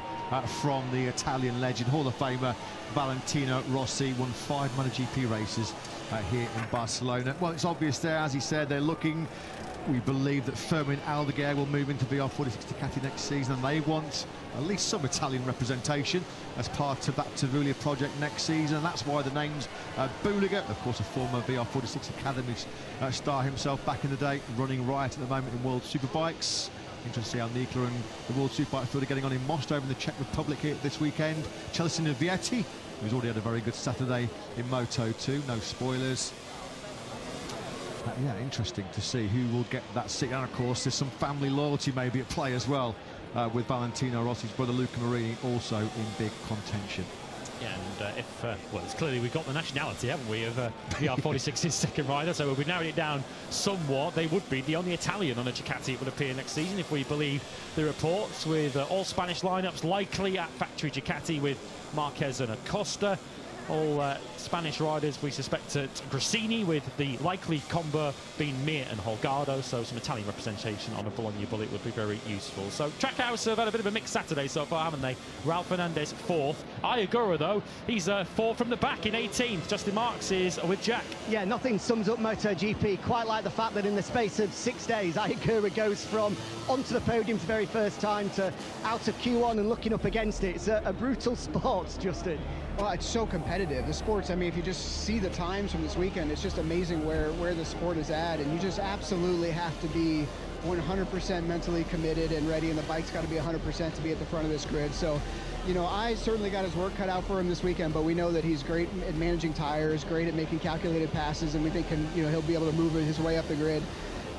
from the Italian legend, Hall of Famer Valentino Rossi. Won 5 MotoGP races here in Barcelona. Well, it's obvious there, as he said, they're looking. We believe that Fermin Aldeguer will move into VR46 Ducati next season, and they want at least some Italian representation as part of that Tavuglia project next season. And that's why the names Buliga, of course, a former VR46 Academy star himself back in the day, running riot at the moment in World Superbikes. Interesting to see how Nikla and the World Superbike field are getting on in Most over in the Czech Republic here this weekend. Celestino Vietti, who's already had a very good Saturday in Moto2, no spoilers. Yeah, interesting to see who will get that seat. And of course, there's some family loyalty maybe at play as well, with Valentino Rossi's brother Luca Marini also in big contention. Yeah, and well, it's clearly we've got the nationality, haven't we, of VR46's second rider, so we've narrowed it down somewhat. They would be the only Italian on a Ducati, it would appear, next season, if we believe the reports, with all Spanish lineups likely at factory Ducati with Marquez and Acosta. All Spanish riders, we suspect, at Gresini, with the likely combo being Mir and Holgado, so some Italian representation on a Bologna bullet would be very useful. So Trackhouse have had a bit of a mixed Saturday so far, haven't they? Ralph Fernandez 4th. Ayagura, though, he's 4 from the back in 18th. Justin Marks is with Jack. Yeah, nothing sums up MotoGP quite like the fact that in the space of 6 days, Ayagura goes from onto the podium for the very first time to out of Q1 and looking up against it. It's a brutal sport, Justin. Well, it's so competitive. The sports, I mean, if you just see the times from this weekend, it's just amazing where the sport is at, and you just absolutely have to be 100% mentally committed and ready, and the bike's got to be 100% to be at the front of this grid. So, you know, I certainly got his work cut out for him this weekend, but we know that he's great at managing tires, great at making calculated passes, and we think he'll be able to move his way up the grid.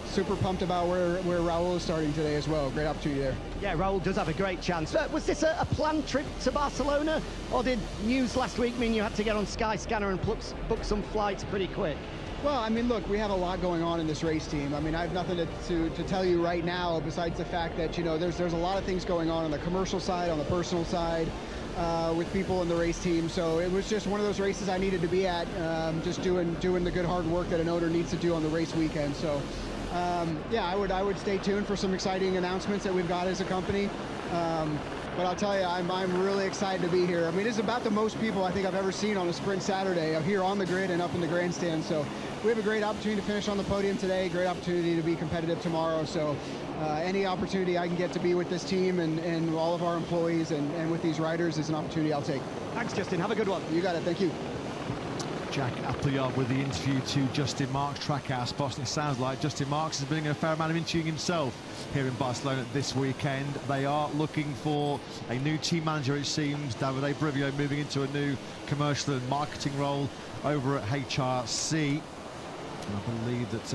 Super pumped about where Raul is starting today as well. Great opportunity there. Yeah, Raul does have a great chance. Was this a planned trip to Barcelona, or did news last week mean you had to get on Skyscanner and book some flights pretty quick? Well, I mean, look, we have a lot going on in this race team. I mean, I have nothing to tell you right now besides the fact that, you know, there's a lot of things going on the commercial side, on the personal side, with people in the race team. So it was just one of those races I needed to be at, just doing the good hard work that an owner needs to do on the race weekend. So yeah, I would stay tuned for some exciting announcements that we've got as a company. But I'll tell you, I'm really excited to be here. I mean, it's about the most people I think I've ever seen on a sprint Saturday. I'm here on the grid and up in the grandstand. So we have a great opportunity to finish on the podium today, great opportunity to be competitive tomorrow. So any opportunity I can get to be with this team and all of our employees and with these riders is an opportunity I'll take. Thanks, Justin. Have a good one. You got it. Thank you. Jack Appleyard with the interview to Justin Marks, Trackhouse Boston. It sounds like Justin Marks is bringing a fair amount of interviewing himself here in Barcelona this weekend. They are looking for a new team manager, it seems. Davide Brivio moving into a new commercial and marketing role over at HRC. And I believe that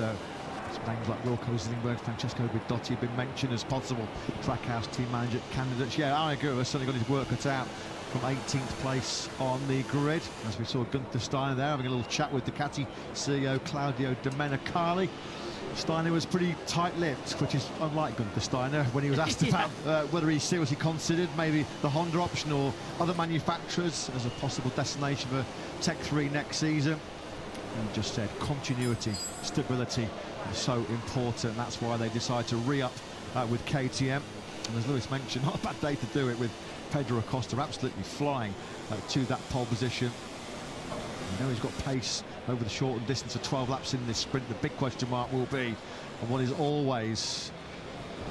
names like Wilco Zillingberg, Francesco Guidotti have been mentioned as possible Trackhouse team manager candidates. Yeah, Ayagura has certainly got his work cut out from 18th place on the grid, as we saw Gunther Steiner there having a little chat with Ducati CEO Claudio Domenicali. Steiner was pretty tight-lipped, which is unlike Gunther Steiner when he was asked about whether he seriously considered maybe the Honda option or other manufacturers as a possible destination for Tech 3 next season. And just said continuity, stability is so important. That's why they decided to re-up with KTM. And as Lewis mentioned, not a bad day to do it, with Pedro Acosta absolutely flying to that pole position. You know he's got pace over the shortened distance of 12 laps in this sprint. The big question mark will be on what is always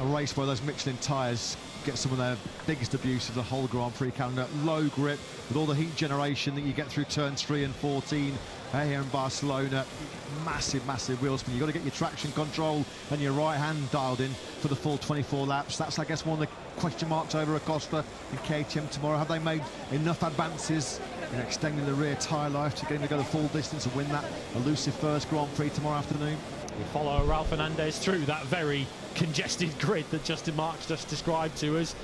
a race where those Michelin tyres get some of their biggest abuse of the whole Grand Prix calendar. Low grip with all the heat generation that you get through turns 3 and 14 here in Barcelona. Massive wheel spin. You've got to get your traction control and your right hand dialed in for the full 24 laps. That's, I guess, one of the question marks over Acosta and KTM tomorrow. Have they made enough advances in extending the rear tyre life to get him to go the full distance and win that elusive first Grand Prix tomorrow afternoon? We follow Ralph Fernandez through that very congested grid that Justin Marks just described to us.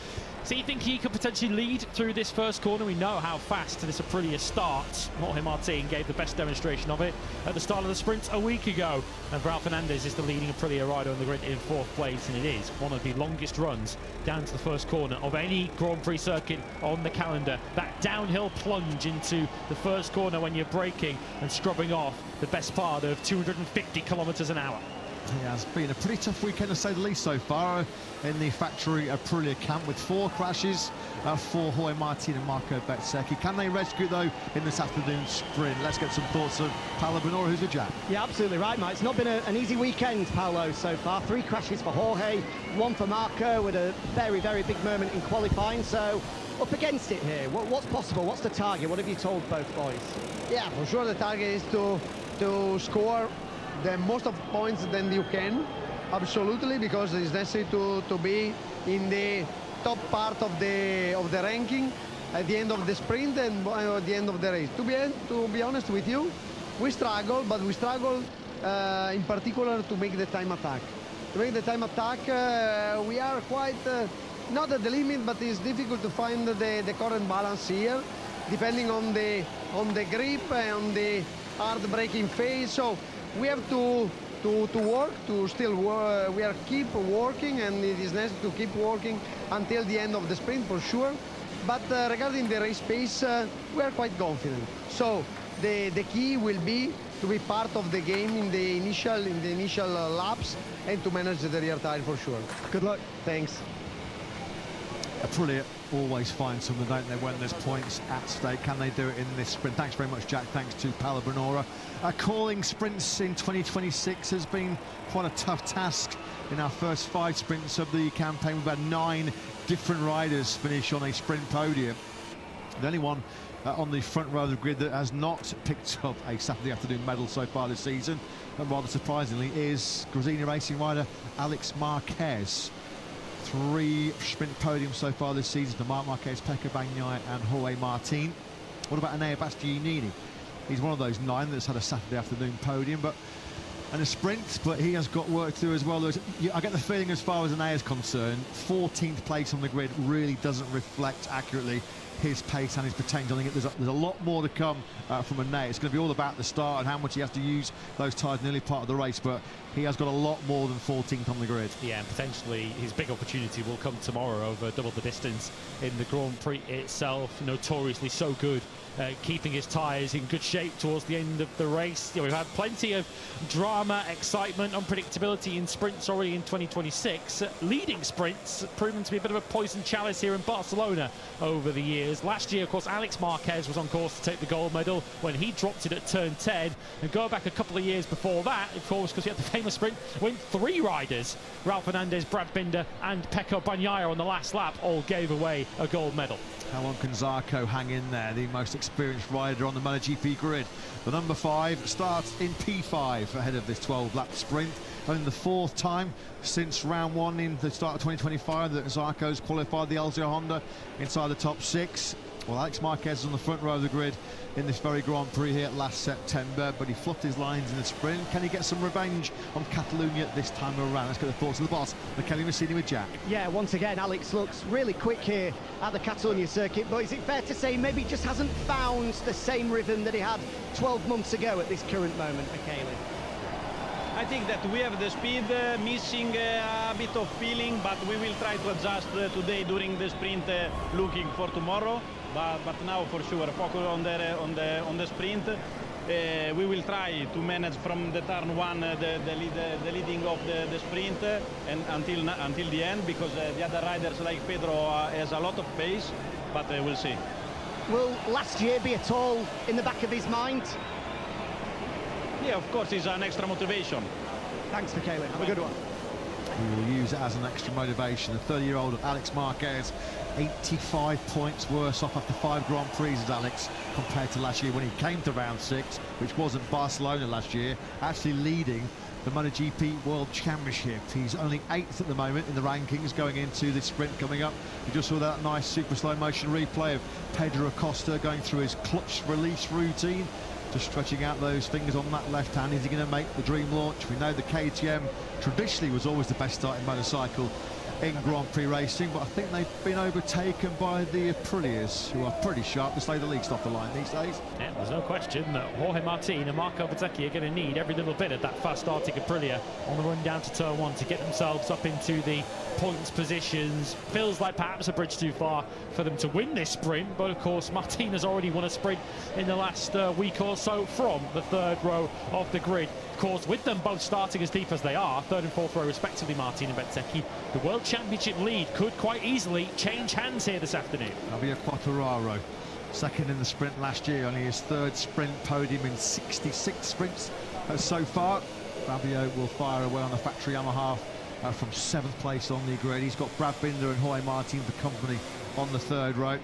So you think he could potentially lead through this first corner? We know how fast this Aprilia starts. Jorge Martin gave the best demonstration of it at the start of the sprint a week ago. And Ralph Fernandez is the leading Aprilia rider on the grid in 4th place, and it is one of the longest runs down to the first corner of any Grand Prix circuit on the calendar. That downhill plunge into the first corner when you're braking and scrubbing off the best part of 250 kilometers an hour. It has been a pretty tough weekend to say the least so far in the factory Aprilia camp, with 4 crashes for Jorge Martin and Marco Bezzecchi. Can they rescue it though in this afternoon sprint? Let's get some thoughts of Paolo Bonora, who's with Jack. Yeah, absolutely right, Mike. It's not been an easy weekend, Paolo, so far. 3 crashes for Jorge, 1 for Marco, with a very, very big moment in qualifying. So up against it here. What's possible? What's the target? What have you told both boys? Yeah, for sure the target is to score the most of points than you can, absolutely, because it's necessary to be in the top part of the ranking at the end of the sprint and at the end of the race. To be honest with you, we struggle, but we struggle in particular to make the time attack. To make the time attack, we are quite not at the limit, but it's difficult to find the current balance here, depending on the grip and on the hard braking phase. So we have to work, to still work. We are keep working, and it is necessary to keep working until the end of the sprint for sure. But regarding the race pace, we are quite confident. So the key will be to be part of the game in the initial laps and to manage the rear tire for sure. Good luck. Thanks. Aprilia always find something, don't they, when there's points at stake. Can they do it in this sprint? Thanks very much, Jack. Thanks to Paolo Bonora. Calling sprints in 2026 has been quite a tough task. In our first 5 sprints of the campaign, we've had 9 different riders finish on a sprint podium. The only one on the front row of the grid that has not picked up a Saturday afternoon medal so far this season, and rather surprisingly, is Gresini racing rider Alex Marquez. 3 sprint podiums so far this season for Marc Marquez, Pecco Bagnaia and Jorge Martin. What about Enea Bastianini? He's one of those 9 that's had a Saturday afternoon podium and a sprint, but he has got work to do as well. I get the feeling, as far as Enea is concerned, 14th place on the grid really doesn't reflect accurately his pace and his potential. I think there's a lot more to come from Enea. It's going to be all about the start and how much he has to use those tyres in the early part of the race, but he has got a lot more than 14th on the grid. Yeah, and potentially his big opportunity will come tomorrow over double the distance in the Grand Prix itself. Notoriously so good, keeping his tyres in good shape towards the end of the race. We've had plenty of drama, excitement, unpredictability in sprints already in 2026. Leading sprints proven to be a bit of a poison chalice here in Barcelona over the years. Last year, of course, Alex Marquez was on course to take the gold medal when he dropped it at turn 10. And go back a couple of years before that, of course, because he had the famous sprint when 3 riders, Ralph Fernandez, Brad Binder and Pecco Bagnaia on the last lap, all gave away a gold medal. How long can Zarco hang in there, the most experienced rider on the MotoGP grid? The number 5 starts in P5 ahead of this 12-lap sprint. Only the 4th time since round 1 in the start of 2025 that Zarco's qualified the Elzio Honda inside the top 6. Well, Alex Marquez is on the front row of the grid in this very Grand Prix here last September, but he fluffed his lines in the sprint. Can he get some revenge on Catalunya this time around? Let's get the thoughts of the boss, Michele Massini, with Jack. Yeah, once again, Alex looks really quick here at the Catalunya circuit, but is it fair to say maybe just hasn't found the same rhythm that he had 12 months ago at this current moment, Michele? I think that we have the speed missing a bit of feeling, but we will try to adjust today during the sprint, looking for tomorrow. But now for sure, focus on the sprint. We will try to manage from the turn 1 the leading of the sprint and until the end, because the other riders like Pedro has a lot of pace, but we'll see. Will last year be at all in the back of his mind? Yeah, of course, it's an extra motivation. Thanks, Michele. Have a good one. We will use it as an extra motivation. The 30-year-old Alex Marquez, 85 points worse off after 5 Grand Prix as Alex, compared to last year when he came to round 6, which wasn't Barcelona last year, actually leading the MotoGP World Championship. He's only 8th at the moment in the rankings going into this sprint coming up. We just saw that nice super slow motion replay of Pedro Acosta going through his clutch release routine, just stretching out those fingers on that left hand. Is he going to make the dream launch? We know the KTM traditionally was always the best starting motorcycle in Grand Prix racing, but I think they've been overtaken by the Aprilias, who are pretty sharp, to say the least, off the line these days. Yeah, there's no question that Jorge Martin and Marco Bezzecchi are going to need every little bit of that fast-starting Aprilia on the run down to turn 1 to get themselves up into the points positions. Feels like perhaps a bridge too far for them to win this sprint, but of course Martin has already won a sprint in the last week or so from the 3rd row of the grid. course, with them both starting as deep as they are, third and fourth row respectively, Martin and Bezzecchi, the World Championship lead could quite easily change hands here this afternoon. Fabio Quartararo, second in the sprint last year, only his third sprint podium in 66 sprints so far. Fabio will fire away on the factory Yamaha from 7th place on the grid. He's got Brad Binder and Jorge Martin for company on the third row.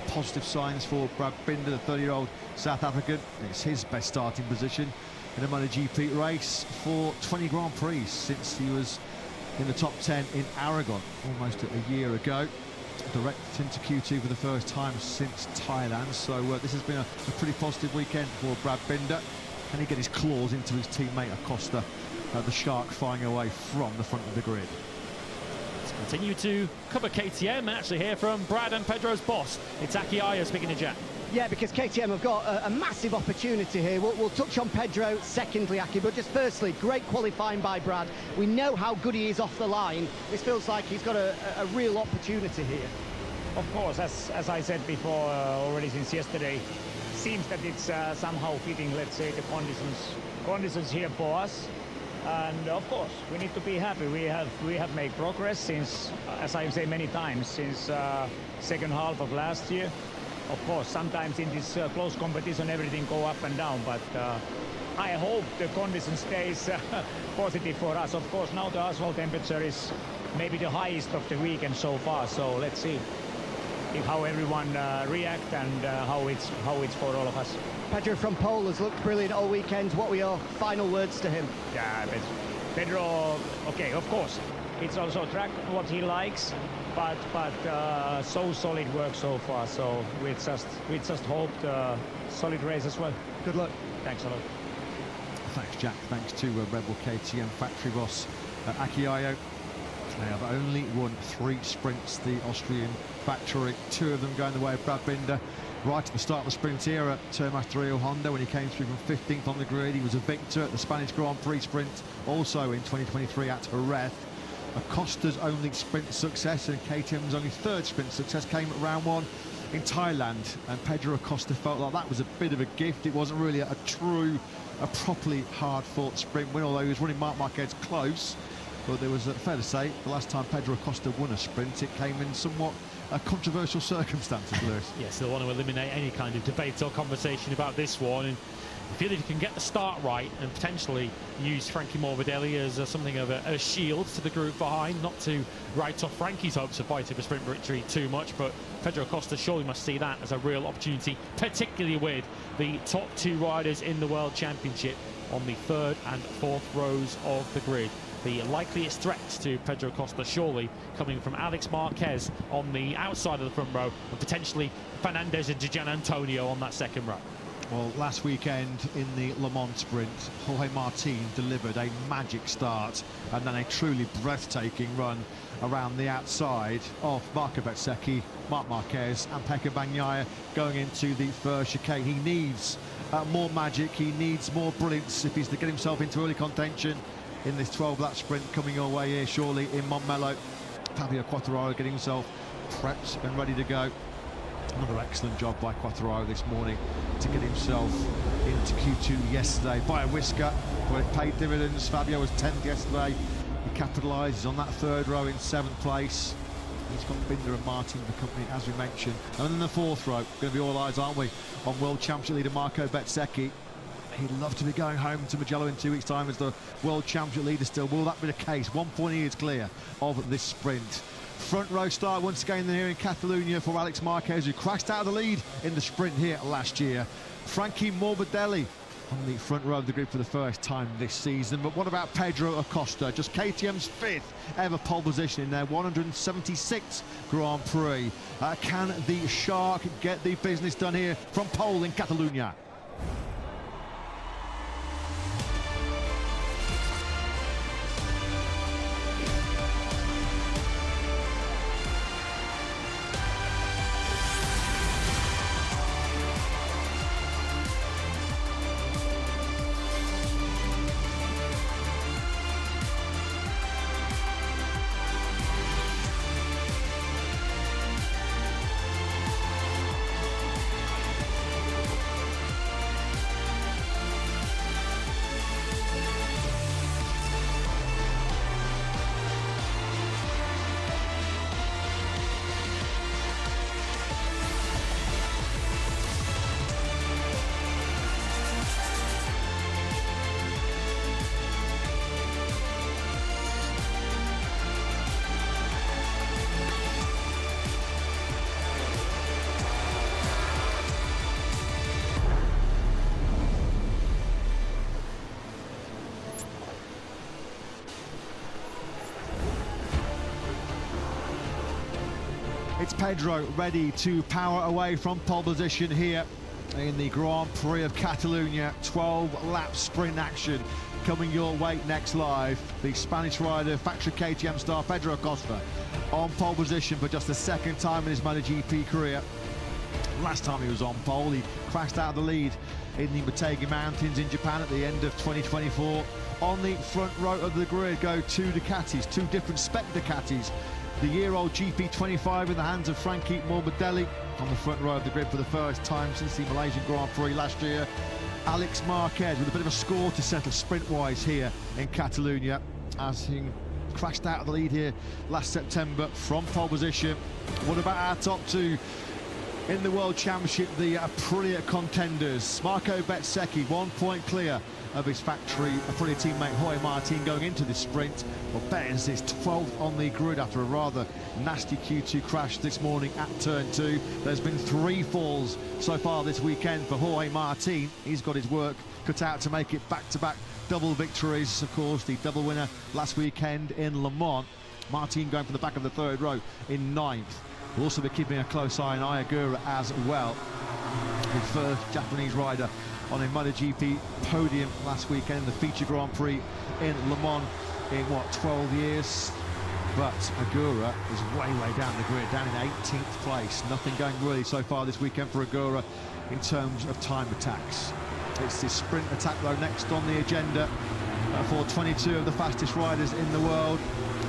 Positive signs for Brad Binder, the 30-year-old South African. It's his best starting position in a MotoGP race for 20 Grand Prix since he was in the top 10 in Aragon almost a year ago. Direct into Q2 for the first time since Thailand, so this has been a pretty positive weekend for Brad Binder. Can he get his claws into his teammate Acosta, the Shark, flying away from the front of the grid? Let's continue to cover KTM and actually hear from Brad and Pedro's boss. It's Aki Aya speaking to Jack. Yeah, because KTM have got a massive opportunity here. We'll touch on Pedro secondly, Aki, but just firstly, great qualifying by Brad. We know how good he is off the line. This feels like he's got a real opportunity here. Of course, as I said before, already since yesterday, seems that it's somehow fitting, let's say, the conditions here for us. And of course, we need to be happy. We have made progress since, as I've said many times, since second half of last year. Of course, sometimes in this close competition, everything go up and down, but I hope the condition stays positive for us. Of course, now the asphalt temperature is maybe the highest of the weekend so far, so let's see how everyone react and how it's for all of us. Pedro from Pole has looked brilliant all weekend. What were your final words to him? Yeah, Pedro, okay, of course, it's also track what he likes, but so solid work so far. So we just hope solid race as well. Good luck. Thanks a lot. Thanks, Jack. Thanks to Red Bull KTM factory boss Aki Aya. They have only won 3 sprints, the Austrian factory, 2 of them going the way of Brad Binder. Right at the start of the sprint era, Termas Trio Honda, when he came through from 15th on the grid, he was a victor at the Spanish Grand Prix sprint, also in 2023 at Jerez. Acosta's only sprint success and KTM's only 3rd sprint success came at round 1 in Thailand, and Pedro Acosta felt like that was a bit of a gift. It wasn't really a properly hard-fought sprint win, although he was running Marc Marquez close. But there was, fair to say, the last time Pedro Acosta won a sprint, it came in somewhat controversial circumstances, Lewis. Yes, they'll want to eliminate any kind of debate or conversation about this one. And I feel if you can get the start right and potentially use Frankie Morbidelli as something of a shield to the group behind, not to write off Frankie's hopes of fighting for sprint victory too much, but Pedro Acosta surely must see that as a real opportunity, particularly with the top 2 riders in the World Championship on the 3rd and 4th rows of the grid. The likeliest threats to Pedro Acosta surely coming from Alex Marquez on the outside of the front row and potentially Fernandez and Gian Antonio on that second row. Well, last weekend in the Le Mans sprint, Jorge Martin delivered a magic start and then a truly breathtaking run around the outside of Marco Bezzecchi, Marc Marquez and Pecco Bagnaia going into the first chicane. He needs more magic, he needs more brilliance if he's to get himself into early contention in this 12-lap sprint coming your way here shortly in Montmello. Fabio Quartararo getting himself prepped and ready to go. Another excellent job by Quartararo this morning to get himself into Q2 yesterday by a whisker, but it paid dividends. Fabio was 10th yesterday. He capitalises on that 3rd row in 7th place. He's got Binder and Martin for company, as we mentioned. And then the 4th row, going to be all eyes, aren't we, on World Championship leader Marco Bezzecchi. He'd love to be going home to Mugello in 2 weeks' time as the World Championship leader still. Will that be the case? 1 point he is clear of this sprint. Front row start once again here in Catalunya for Alex Marquez, who crashed out of the lead in the sprint here last year. Frankie Morbidelli on the front row of the grid for the first time this season. But what about Pedro Acosta? Just KTM's 5th ever pole position in their 176th Grand Prix. Can the Shark get the business done here from pole in Catalunya? Pedro ready to power away from pole position here in the Grand Prix of Catalunya. 12-lap sprint action coming your way next live. The Spanish rider, factory KTM star Pedro Acosta on pole position for just the second time in his MotoGP career. Last time he was on pole, he crashed out of the lead in the Motegi Mountains in Japan at the end of 2024. On the front row of the grid go two Ducatis, two different spec Ducatis. The year-old GP25 in the hands of Frankie Morbidelli on the front row of the grid for the first time since the Malaysian Grand Prix last year. Alex Marquez with a bit of a score to settle sprint-wise here in Catalunya as he crashed out of the lead here last September from pole position. What about our top two in the World Championship, the Prix contenders? Marco Bezzecchi 1 point clear of his factory Aprilia teammate Jorge Martin going into this sprint. Well, Bettens is 12th on the grid after a rather nasty Q2 crash this morning at turn 2. There's been 3 falls so far this weekend for Jorge Martin. He's got his work cut out to make it back-to-back double victories. Of course, the double winner last weekend in Le Mans. Martin going from the back of the third row in 9th. We'll also be keeping a close eye on Ayagura as well. The first Japanese rider on a MotoGP podium last weekend in the feature Grand Prix in Le Mans in, what, 12 years? But Agura is way down the grid, down in 18th place. Nothing going really so far this weekend for Agura in terms of time attacks. It's the sprint attack, though, next on the agenda for 22 of the fastest riders in the world.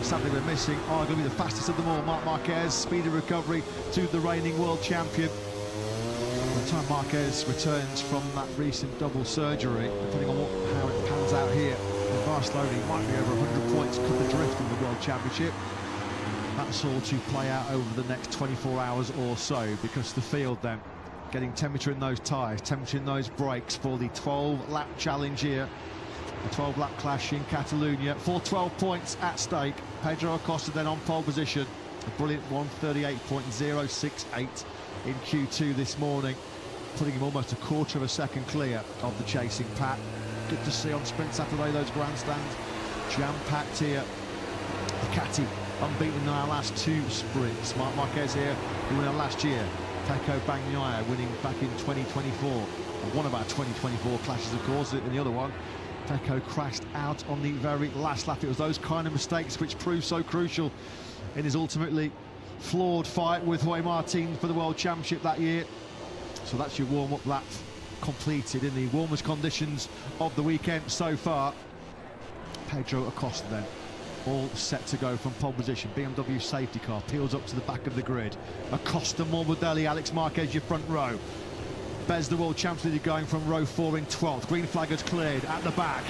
Sadly, we're missing arguably the fastest of them all, Marc Marquez. Speedy recovery to the reigning world champion. By the time Marquez returns from that recent double surgery, depending on how it pans out here in Barcelona, he might be over 100 points cut adrift from the World Championship. That's all to play out over the next 24 hours or so, because the field then getting temperature in those tyres, temperature in those brakes for the 12-lap challenge here. The 12-lap clash in Catalunya for 12 points at stake. Pedro Acosta then on pole position. A brilliant 138.068 in Q2 this morning, putting him almost a quarter of a second clear of the chasing pack. Good to see on Sprint Saturday, those grandstands jam-packed here. Ducati unbeaten in our last 2 sprints. Marc Marquez here, who won last year. Pecco Bagnaia winning back in 2024. One of our 2024 clashes, of course, and the other one, Pecco crashed out on the very last lap. It was those kind of mistakes which proved so crucial in his ultimately flawed fight with Jorge Martin for the World Championship that year. So that's your warm-up lap completed in the warmest conditions of the weekend so far. Pedro Acosta then all set to go from pole position. BMW safety car peels up to the back of the grid. Acosta, Morbidelli, Alex Marquez, your front row. Bez, the world champion leader, going from row 4 in 12th. Green flag has cleared at the back.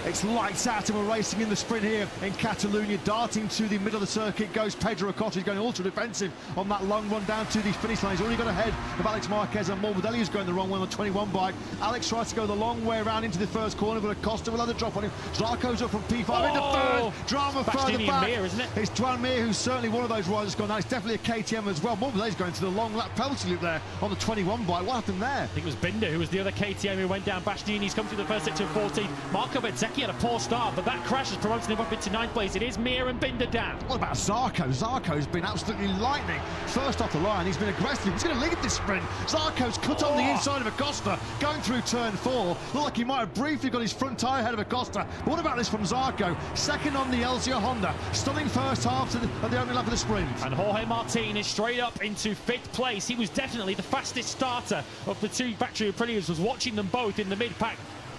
It's lights out and we're racing in the sprint here in Catalunya. Darting to the middle of the circuit goes Pedro Acosta. He's going ultra defensive on that long run down to the finish line. He's already got ahead of Alex Marquez, and Morbidelli is going the wrong way on the 21 bike. Alex tries to go the long way around into the first corner, but Acosta will have a drop on him. Zarco's up from P5 into third. Drama further back. Mir, isn't it? It's Joan Mir, who's certainly one of those riders that's gone down. It's definitely a KTM as well. Morbidelli's going to the long lap penalty loop there on the 21 bike. What happened there? I think it was Binder who was the other KTM who went down. Bastianini's come through the first sector of 14. Marco Bezzecchi had a poor start, but that crash has promoted him up into 9th place. It is Mir and Binder down. What about Zarco? Zarco's been absolutely lightning. First off the line, he's been aggressive. He's going to lead this sprint. Zarco's cut on the inside of Acosta, going through turn 4. Looked like he might have briefly got his front tyre ahead of Acosta. But what about this from Zarco? Second on the LCR Honda. Stunning first half at the opening lap of the sprint. And Jorge Martin is straight up into 5th place. He was definitely the fastest starter of the 2 factory Aprilias. Was watching them both in the mid-pack.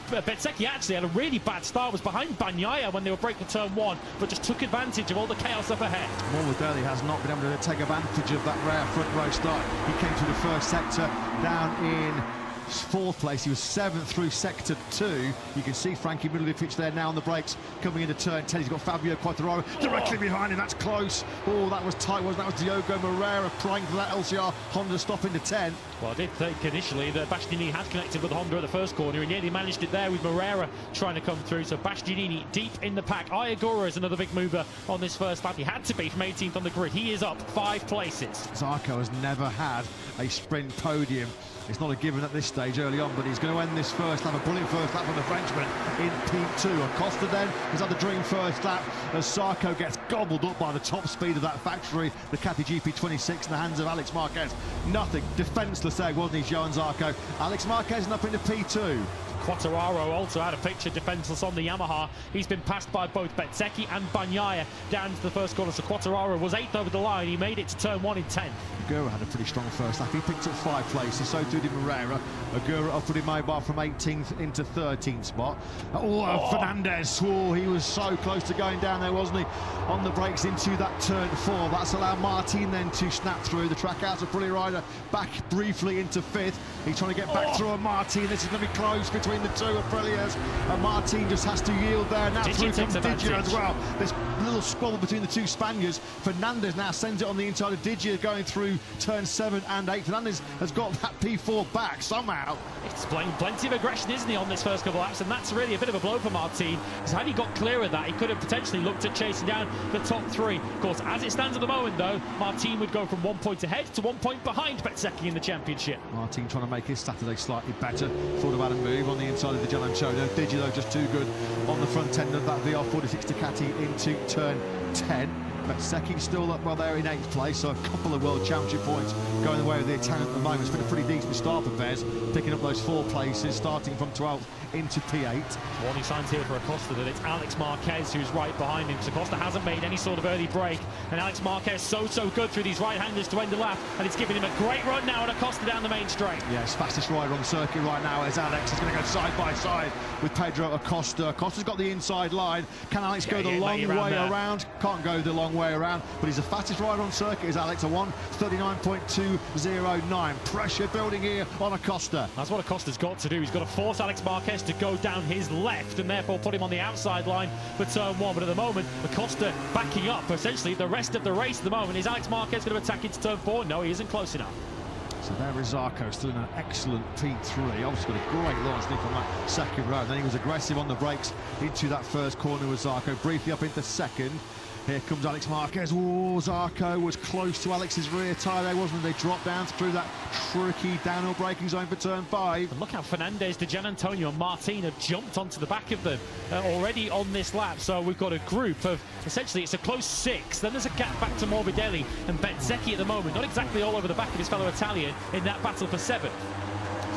Bezzecchi actually had a really bad start, was behind Bagnaia when they were breaking turn 1, but just took advantage of all the chaos up ahead. Morbidelli has not been able to take advantage of that rare front row start. He came through the first sector down in 4th place. He was 7th through sector 2. You can see Frankie Milovic there now on the brakes coming into turn 10. He's got Fabio Quartararo directly behind him. That's close. Oh, that was tight, wasn't that? Was Diogo Moreira prying for that LCR Honda stop into 10. Well, I did think initially that Bastianini had connected with the Honda at the first corner, and nearly managed it there with Moreira trying to come through. So Bastianini deep in the pack. Ayagura is another big mover on this first lap. He had to be from 18th on the grid. He is up 5 places. Zarco has never had a sprint podium It's not a given at this stage early on, but he's going to end this first lap, a brilliant first lap from the Frenchman in P2. Acosta then has had the dream first lap as Zarco gets gobbled up by the top speed of that factory, the Ducati GP26 in the hands of Alex Marquez. Nothing, defenceless there, wasn't he, Johan Zarco? Alex Marquez up into P2. Quartararo also out of picture, defenceless on the Yamaha. He's been passed by both Bezzecchi and Bagnaia down to the first corner. So Quartararo was 8th over the line. He made it to turn 1 in 10th. Aguirre had a pretty strong first lap. He picked up 5 places, so too did Moreira. Aguirre offered him mobile from 18th into 13th spot. Fernandez, he was so close to going down there, wasn't he? On the brakes into that turn 4. That's allowed Martin then to snap through. The track out of Aprilia back briefly into 5th. He's trying to get back through on Martin. This is going to be close between the two Aprilias, and Martin just has to yield there. Now through comes Digia as well. This little squabble between the two Spaniards. Fernandez now sends it on the inside of Digia going through turn 7 and 8. Fernandez has got that P4 back somehow. It's plenty of aggression, isn't he, on this first couple of laps, and that's really a bit of a blow for Martin, because had he got clear of that, he could have potentially looked at chasing down the top 3. Of course, as it stands at the moment, though, Martin would go from 1 point ahead to 1 point behind Bezzecchi in the championship. Martin trying to make his Saturday slightly better. Thought about a move on the inside of the Gian Antonio. Digia, though, just too good on the front end of that VR46 Ducati into turn 10. Bezzecchi still up well there in 8th place, so a couple of World Championship points going the way of the Italian at the moment. It's been a pretty decent start for Vez, picking up those 4 places, starting from 12th into P8. Warning signs here for Acosta that it's Alex Marquez who's right behind him. So Acosta hasn't made any sort of early break, and Alex Marquez so good through these right-handers to end the lap, and it's giving him a great run now, and Acosta down the main straight. Yes, fastest rider on the circuit right now is Alex. He's going to go side by side with Pedro Acosta. Acosta's got the inside line. Can Alex go the long way around? Can't go the long way around, but he's the fastest rider on circuit is Alex, a 1:39.209. Pressure building here on Acosta. That's what Acosta's got to do. He's got to force Alex Marquez to go down his left and therefore put him on the outside line for turn 1. But at the moment, Acosta backing up essentially the rest of the race at the moment. Is Alex Marquez going to attack into turn 4? No, he isn't close enough. So there is Zarco still in an excellent P3. Obviously got a great launch from that second row. Then he was aggressive on the brakes into that first corner with Zarco, briefly up into second. Here comes Alex Marquez. Zarco was close to Alex's rear tyre there, wasn't it? They dropped down through that tricky downhill braking zone for turn 5. And look how Fernandez, De Gian Antonio and Martin have jumped onto the back of them already on this lap. So we've got a group of, essentially, it's a close 6. Then there's a gap back to Morbidelli and Bezzecchi at the moment. Not exactly all over the back of his fellow Italian in that battle for 7th.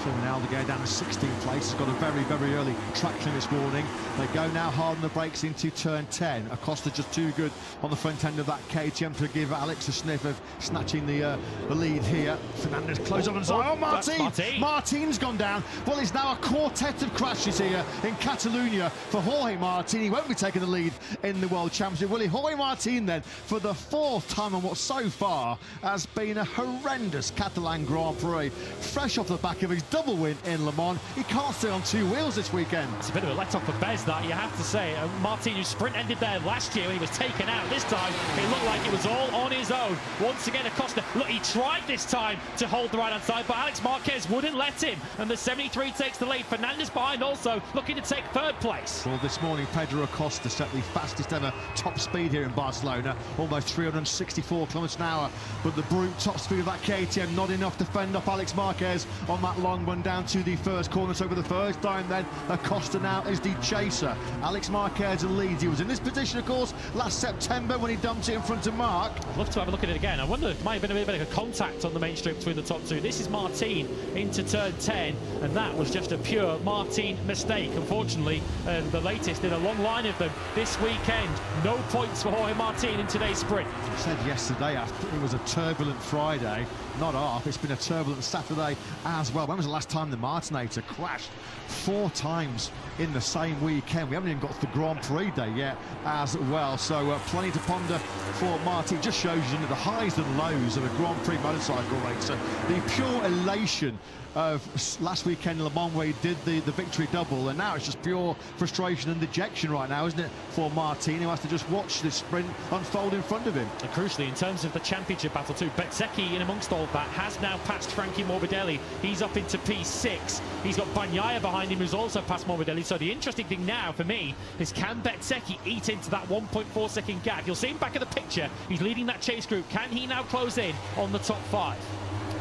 Fernandez going down to 16th place. Has got a very early traction this morning. They go now hard on the brakes into turn 10. Acosta just too good on the front end of that KTM to give Alex a sniff of snatching the lead here. Fernandez close up and Martin! Martin's gone down. Well, it's now a quartet of crashes here in Catalunya for Jorge Martin. He won't be taking the lead in the World Championship, will he? Jorge Martin then, for the 4th time on what so far has been a horrendous Catalan Grand Prix. Fresh off the back of his double win in Le Mans. He can't stay on 2 wheels this weekend. It's a bit of a let-off for Bez, that, you have to say. Martin, whose sprint ended there last year when he was taken out. This time, it looked like it was all on his own. Once again, Acosta, look, he tried this time to hold the right-hand side, but Alex Marquez wouldn't let him. And the 73 takes the lead. Fernandez behind also, looking to take 3rd place. Well, this morning, Pedro Acosta set the fastest ever top speed here in Barcelona, almost 364 kilometers an hour. But the brute top speed of that KTM, not enough to fend off Alex Marquez on that long one down to the first corner. So for the first time then, Acosta now is the chaser. Alex Marquez leads. He was in this position, of course, last September when he dumped it in front of Marc. I'd love to have a look at it again. I wonder if it might have been a bit of a contact on the main strip between the top 2. This is Martin into turn 10, and that was just a pure Martin mistake. Unfortunately, the latest in a long line of them this weekend. No points for Jorge Martin in today's sprint. I said yesterday it was a turbulent Friday. Not half, it's been a turbulent Saturday as well. When was the last time the Martinator crashed? 4 times in the same weekend. We haven't even got to the Grand Prix day yet as well. So plenty to ponder for Martin. Just shows you the highs and lows of a Grand Prix motorcycle racer. The pure elation of last weekend in Le Mans where he did the victory double, and now it's just pure frustration and dejection right now, isn't it, for Martin, who has to just watch this sprint unfold in front of him. And crucially, in terms of the championship battle too, Bezzecchi, in amongst all that, has now passed Frankie Morbidelli. He's up into P6. He's got Bagnaia behind him, who's also passed Morbidelli. So the interesting thing now for me is, can Bezzecchi eat into that 1.4 second gap? You'll see him back in the picture. He's leading that chase group. Can he now close in on the top 5?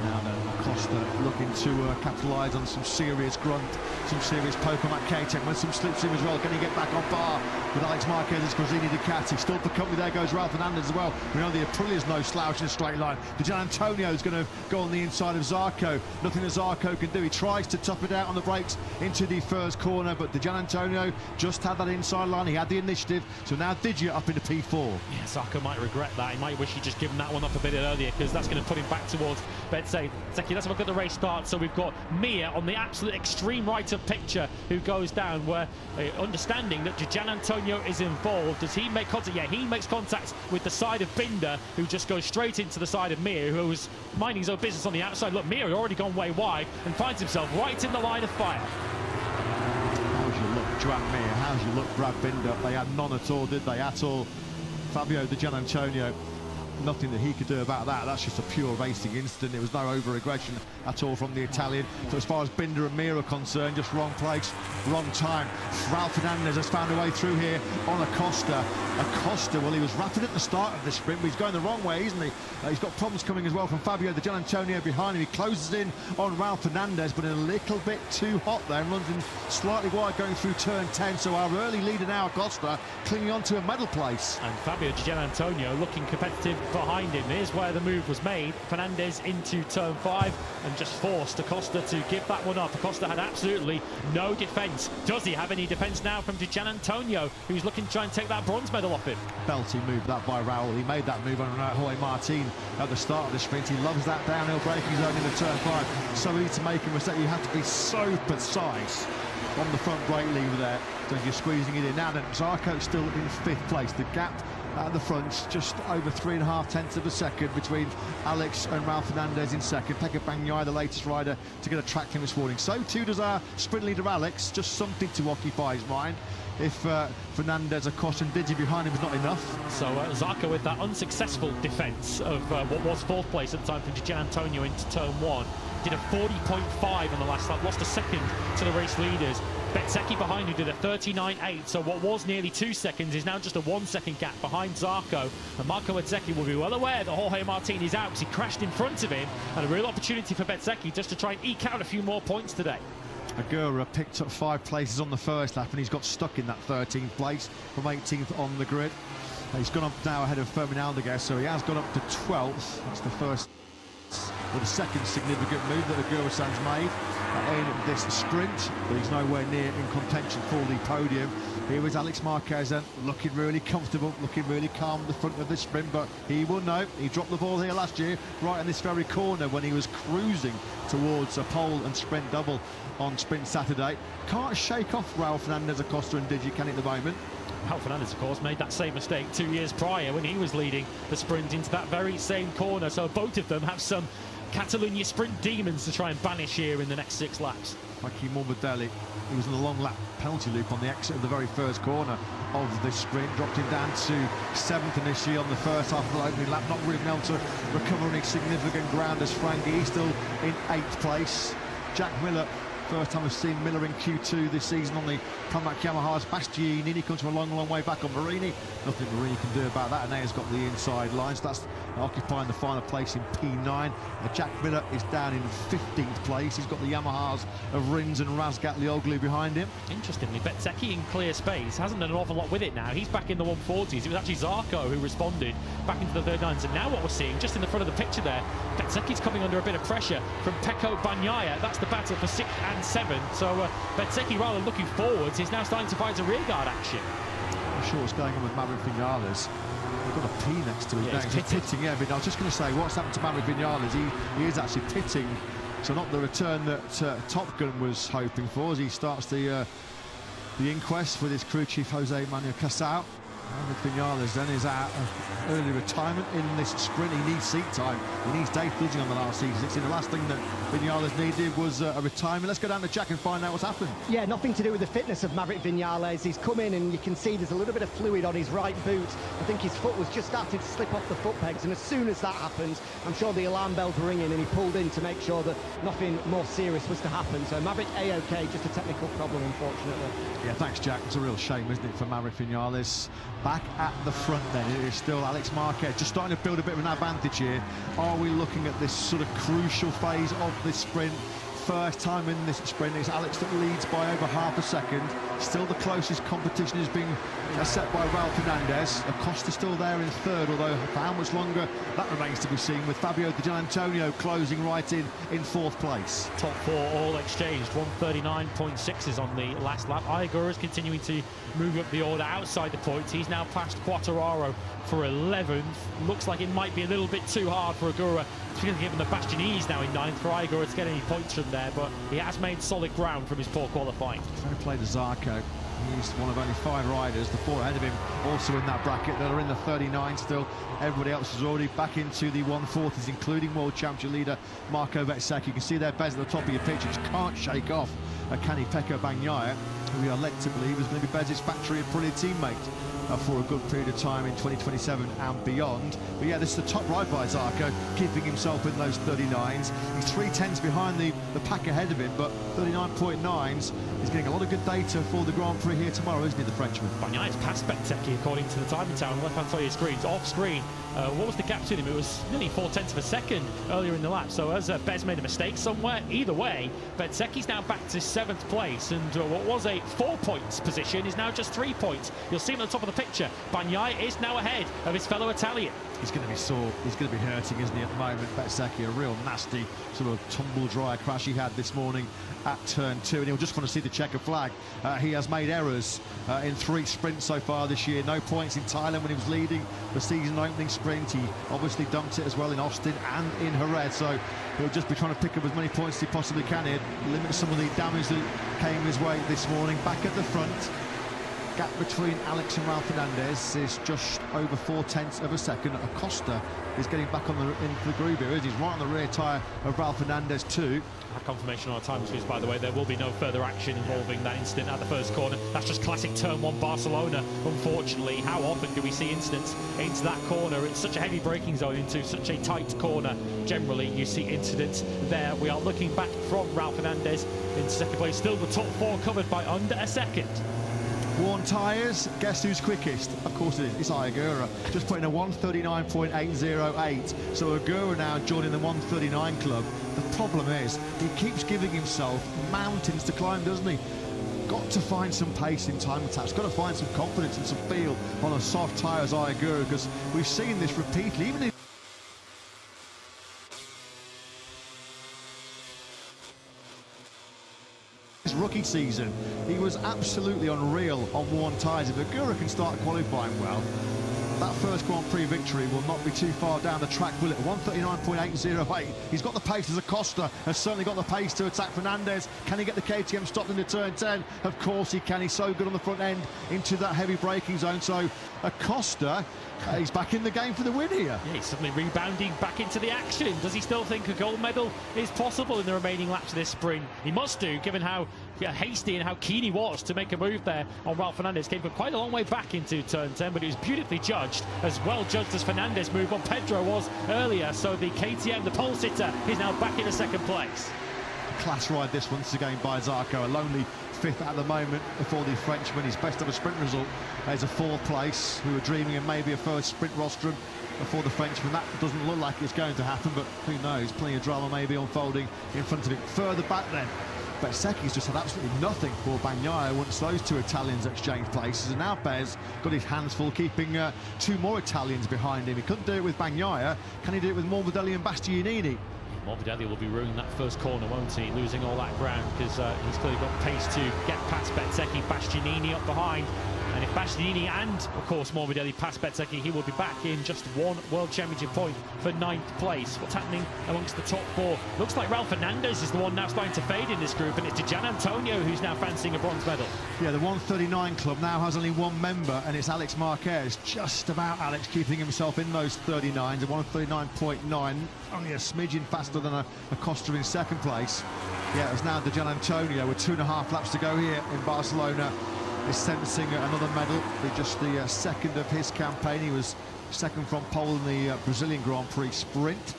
Now then, Costa looking to capitalise on some serious grunt, some serious poke on that K-Tech, with some slipstream as well. Can he get back on par with Alex Marquez's Gresini Ducati? Still for company, there goes Ralph Fernandez as well. We know the Aprilia's no slouch in a straight line. Gianantonio's going to go on the inside of Zarco. Nothing that Zarco can do. He tries to tough it out on the brakes into the first corner, but Gianantonio just had that inside line. He had the initiative, so now Digia up into P4. Yeah, Zarco might regret that. He might wish he'd just given that one up a bit earlier, because that's going to put him back towards Bezzecchi. Let's have a look at the race start. So we've got Mir on the absolute extreme right of picture who goes down, where understanding that Gianantonio is involved. Does he make contact? Yeah, he makes contact with the side of Binder, who just goes straight into the side of Mir, who was minding his own business on the outside. Look, Mir had already gone way wide and finds himself right in the line of fire. How's your look, Joan Mir? How's your look, Brad Binder? They had none at all, did they? At all. Fabio Di Gianantonio, nothing that he could do about that. That's just a pure racing incident. There was no over-aggression at all from the Italian. So as far as Binder and Mir are concerned, just wrong place, wrong time. Ralph Fernandez has found a way through here on Acosta. Acosta, well, he was rapid at the start of this sprint, but he's going the wrong way, isn't he? He's got problems coming as well from Fabio Di Gianantonio behind him. He closes in on Ralph Fernandez, but a little bit too hot there, and runs in slightly wide going through turn 10. So our early leader now, Acosta, clinging on to a medal place. And Fabio Di Gianantonio looking competitive behind him. Here's where the move was made. Fernandez into turn 5 and just forced Acosta to give that one up. Acosta had absolutely no defence. Does he have any defence now from Di Gianantonio, who's looking to try and take that bronze medal off him? Belty move that by Raul. He made that move on Jorge Martin at the start of the sprint. He loves that downhill braking zone in the turn 5. So easy to make a mistake. You have to be so precise on the front brake lever there, so you're squeezing it in. Now then, Zarco's still in 5th place. The gap at the front, just over 3.5 tenths of a second between Alex and Ralph Fernandez in second. Pecco Bagnaia, the latest rider to get a track limit this morning. So too does our sprint leader Alex. Just something to occupy his mind. If Fernandez, Acosta and Digi behind him is not enough. So Zarco with that unsuccessful defence of what was 4th place at the time from Di Gianantonio into turn 1. Did a 40.5 on the last lap, lost a second to the race leaders. Bezzecchi behind, who did a 39.8, so what was nearly 2 seconds is now just a 1 second gap behind Zarco. And Marco Bezzecchi will be well aware that Jorge Martin is out, because he crashed in front of him, and a real opportunity for Bezzecchi just to try and eke out a few more points today. Agura picked up 5 places on the first lap, and he's got stuck in that 13th place from 18th on the grid. He's gone up now ahead of Fermin Aldeguer, so he has gone up to 12th. That's the first, or the second significant move that Agura-san's made in this sprint, but he's nowhere near in contention for the podium. Here is Alex Marquez then, looking really comfortable, looking really calm at the front of this sprint, but he will know. He dropped the ball here last year, right in this very corner, when he was cruising towards a pole and sprint double on Sprint Saturday. Can't shake off Raul Fernandez, Acosta and Digi, can he, at the moment? Raul Fernandez, of course, made that same mistake 2 years prior when he was leading the sprint into that very same corner, so both of them have some Catalunya sprint demons to try and banish here in the next 6 laps. Mikey Morbidelli, he was in the long lap penalty loop on the exit of the very first corner of this sprint, dropped him down to 7th initially on the first half of the opening lap, not really been able to recover any significant ground as Frankie. He's still in 8th place. Jack Miller, first time we've seen Miller in Q2 this season on the Pramac Yamaha's. Bastianini, he comes from a long way back on Marini. Nothing Marini can do about that, and now he's got the inside line, so that's occupying the final place in P9. Jack Miller is down in 15th place. He's got the Yamahas of Rins and Razgat Lioglu behind him. Interestingly, Bezzecchi in clear space hasn't done an awful lot with it now. He's back in the 140s. It was actually Zarco who responded back into the 39s, and now what we're seeing just in the front of the picture there, Bezzecchi's coming under a bit of pressure from Pecco Bagnaia. That's the battle for 6th and 7th. So Bezzecchi, rather than looking forwards, is now starting to find some rearguard action. I'm sure what's going on with Maverick Vinales. We've got a P next to his name. He's pitting, yeah, but I was just going to say, what's happened to Maverick Vinales? He is actually pitting, so not the return that Top Gun was hoping for as he starts the inquest with his crew chief Jose Manuel Casal. Maverick Vinales then is out of early retirement in this sprint. He needs seat time. He needs day footing on the last season. It's the last thing that Vinales needed was a retirement. Let's go down to Jack and find out what's happened. Yeah, nothing to do with the fitness of Maverick Vinales. He's come in and you can see there's a little bit of fluid on his right boot. I think his foot was just starting to slip off the foot pegs, and as soon as that happened, I'm sure the alarm bells were ringing and he pulled in to make sure that nothing more serious was to happen. So Maverick A-OK, just a technical problem, unfortunately. Yeah, thanks, Jack. It's a real shame, isn't it, for Maverick Vinales. Back at the front then, it is still Alex Marquez, just starting to build a bit of an advantage here. Are we looking at this sort of crucial phase of this sprint? First time in this sprint, it's Alex that leads by over half a second. Still the closest competition is being set by Ralph Fernandez. Acosta still there in third, although for how much longer, that remains to be seen, with Fabio Di Giannantonio closing right in fourth place. Top four all exchanged, 139.6 is on the last lap. Aigura is continuing to move up the order outside the points. He's now past Quartararo for 11th. Looks like it might be a little bit too hard for Aigura. It's going to give him the Bastianini's now in 9th for Aigura to get any points from there, but he has made solid ground from his poor qualifying. Fair play to Zarco. He's one of only 5 riders, the 4 ahead of him also in that bracket that are in the 39 still. Everybody else is already back into the 140s, including world championship leader Marco Bezzecchi. You can see their Bez at the top of your picture, just can't shake off Canny-Pecco Bagnaia, who we are led to believe is going to be Bez's factory and brilliant teammate for a good period of time in 2027 and beyond. But yeah, this is the top ride by Zarco, keeping himself in those 39s. He's 3/10 behind the pack ahead of him, but 39.9s. He's getting a lot of good data for the Grand Prix here tomorrow, isn't he, the Frenchman? Bagnaia's past Bezzecchi, according to the timing tower on the left-hand side of your screens. Off screen, what was the gap between him? It was nearly 4/10 of a second earlier in the lap. So has Bez made a mistake somewhere? Either way, Bezzecchi's now back to 7th place, and what was a 4 points position is now just 3 points. You'll see him at the top of the picture. Bagnaia is now ahead of his fellow Italian. He's going to be sore. He's going to be hurting, isn't he, at the moment? Bezzecchi, a real nasty sort of tumble-dry crash he had this morning at turn 2, and he'll just want to see the checker flag. He has made errors in 3 sprints so far this year. No points in Thailand when he was leading the season opening sprint. He obviously dumped it as well in Austin and in Jerez, so he'll just be trying to pick up as many points as he possibly can here, limit some of the damage that came his way this morning. Back at the front, gap between Alex and Ralph Fernandez is just over 4/10 of a second. Acosta is getting back on into the groove here. He's right on the rear tyre of Ralph Fernandez too. Confirmation on our time sheets, by the way. There will be no further action involving that incident at the first corner. That's just classic turn 1 Barcelona, unfortunately. How often do we see incidents into that corner? It's such a heavy braking zone into such a tight corner. Generally, you see incidents there. We are looking back from Ralph Fernandez in second place. Still the top 4 covered by under a second. Worn tyres, guess who's quickest? Of course it is, it's Aigura, just putting a 139.808. So Aigura now joining the 139 club. The problem is, he keeps giving himself mountains to climb, doesn't he? Got to find some pace in time attacks, got to find some confidence and some feel on a soft tyre as Aigura, because we've seen this repeatedly, even in rookie season. He was absolutely unreal on worn tyres. If Aigura can start qualifying well, that first Grand Prix victory will not be too far down the track, will it? 139.808. He's got the pace as Acosta, has certainly got the pace to attack Fernandez. Can he get the KTM stopped into turn 10? Of course he can. He's so good on the front end into that heavy braking zone. So Acosta, he's back in the game for the win here. Yeah, he's suddenly rebounding back into the action. Does he still think a gold medal is possible in the remaining laps of this sprint? He must do, given how hasty and how keen he was to make a move there on Ralph Fernandez. Came quite a long way back into turn 10, but he was beautifully judged, as well judged as Fernandez move on Pedro was earlier. So the KTM, the pole sitter, is now back in the second place. Class ride this once again by Zarco, a lonely 5th at the moment for the Frenchman. His best ever sprint result is a 4th place. We were dreaming of maybe a first sprint rostrum for the Frenchman. That doesn't look like it's going to happen, but who knows, plenty of drama maybe unfolding in front of him. Further back then, Bezzecchi's just had absolutely nothing for Bagnaia once those 2 Italians exchanged places, and now Bez got his hands full keeping 2 more Italians behind him. He couldn't do it with Bagnaia. Can he do it with Morbidelli and Bastianini? Morbidelli will be ruining that first corner, won't he? Losing all that ground, because he's clearly got pace to get past Bezzecchi. Bastianini up behind. And if Bastianini and, of course, Morbidelli pass Bezzecchi, he will be back in just 1 World Championship point for 9th place. What's happening amongst the top 4? Looks like Ralph Fernandez is the one now starting to fade in this group, and it's Di Giannantonio who's now fancying a bronze medal. Yeah, the 139 club now has only 1 member, and it's Alex Marquez. Just about Alex keeping himself in those 39s, a 139.9, only a smidgen faster than Acosta in second place. Yeah, it's now Di Giannantonio with 2.5 laps to go here in Barcelona. Is sensing another medal, just the second of his campaign. He was second from pole in the Brazilian Grand Prix sprint.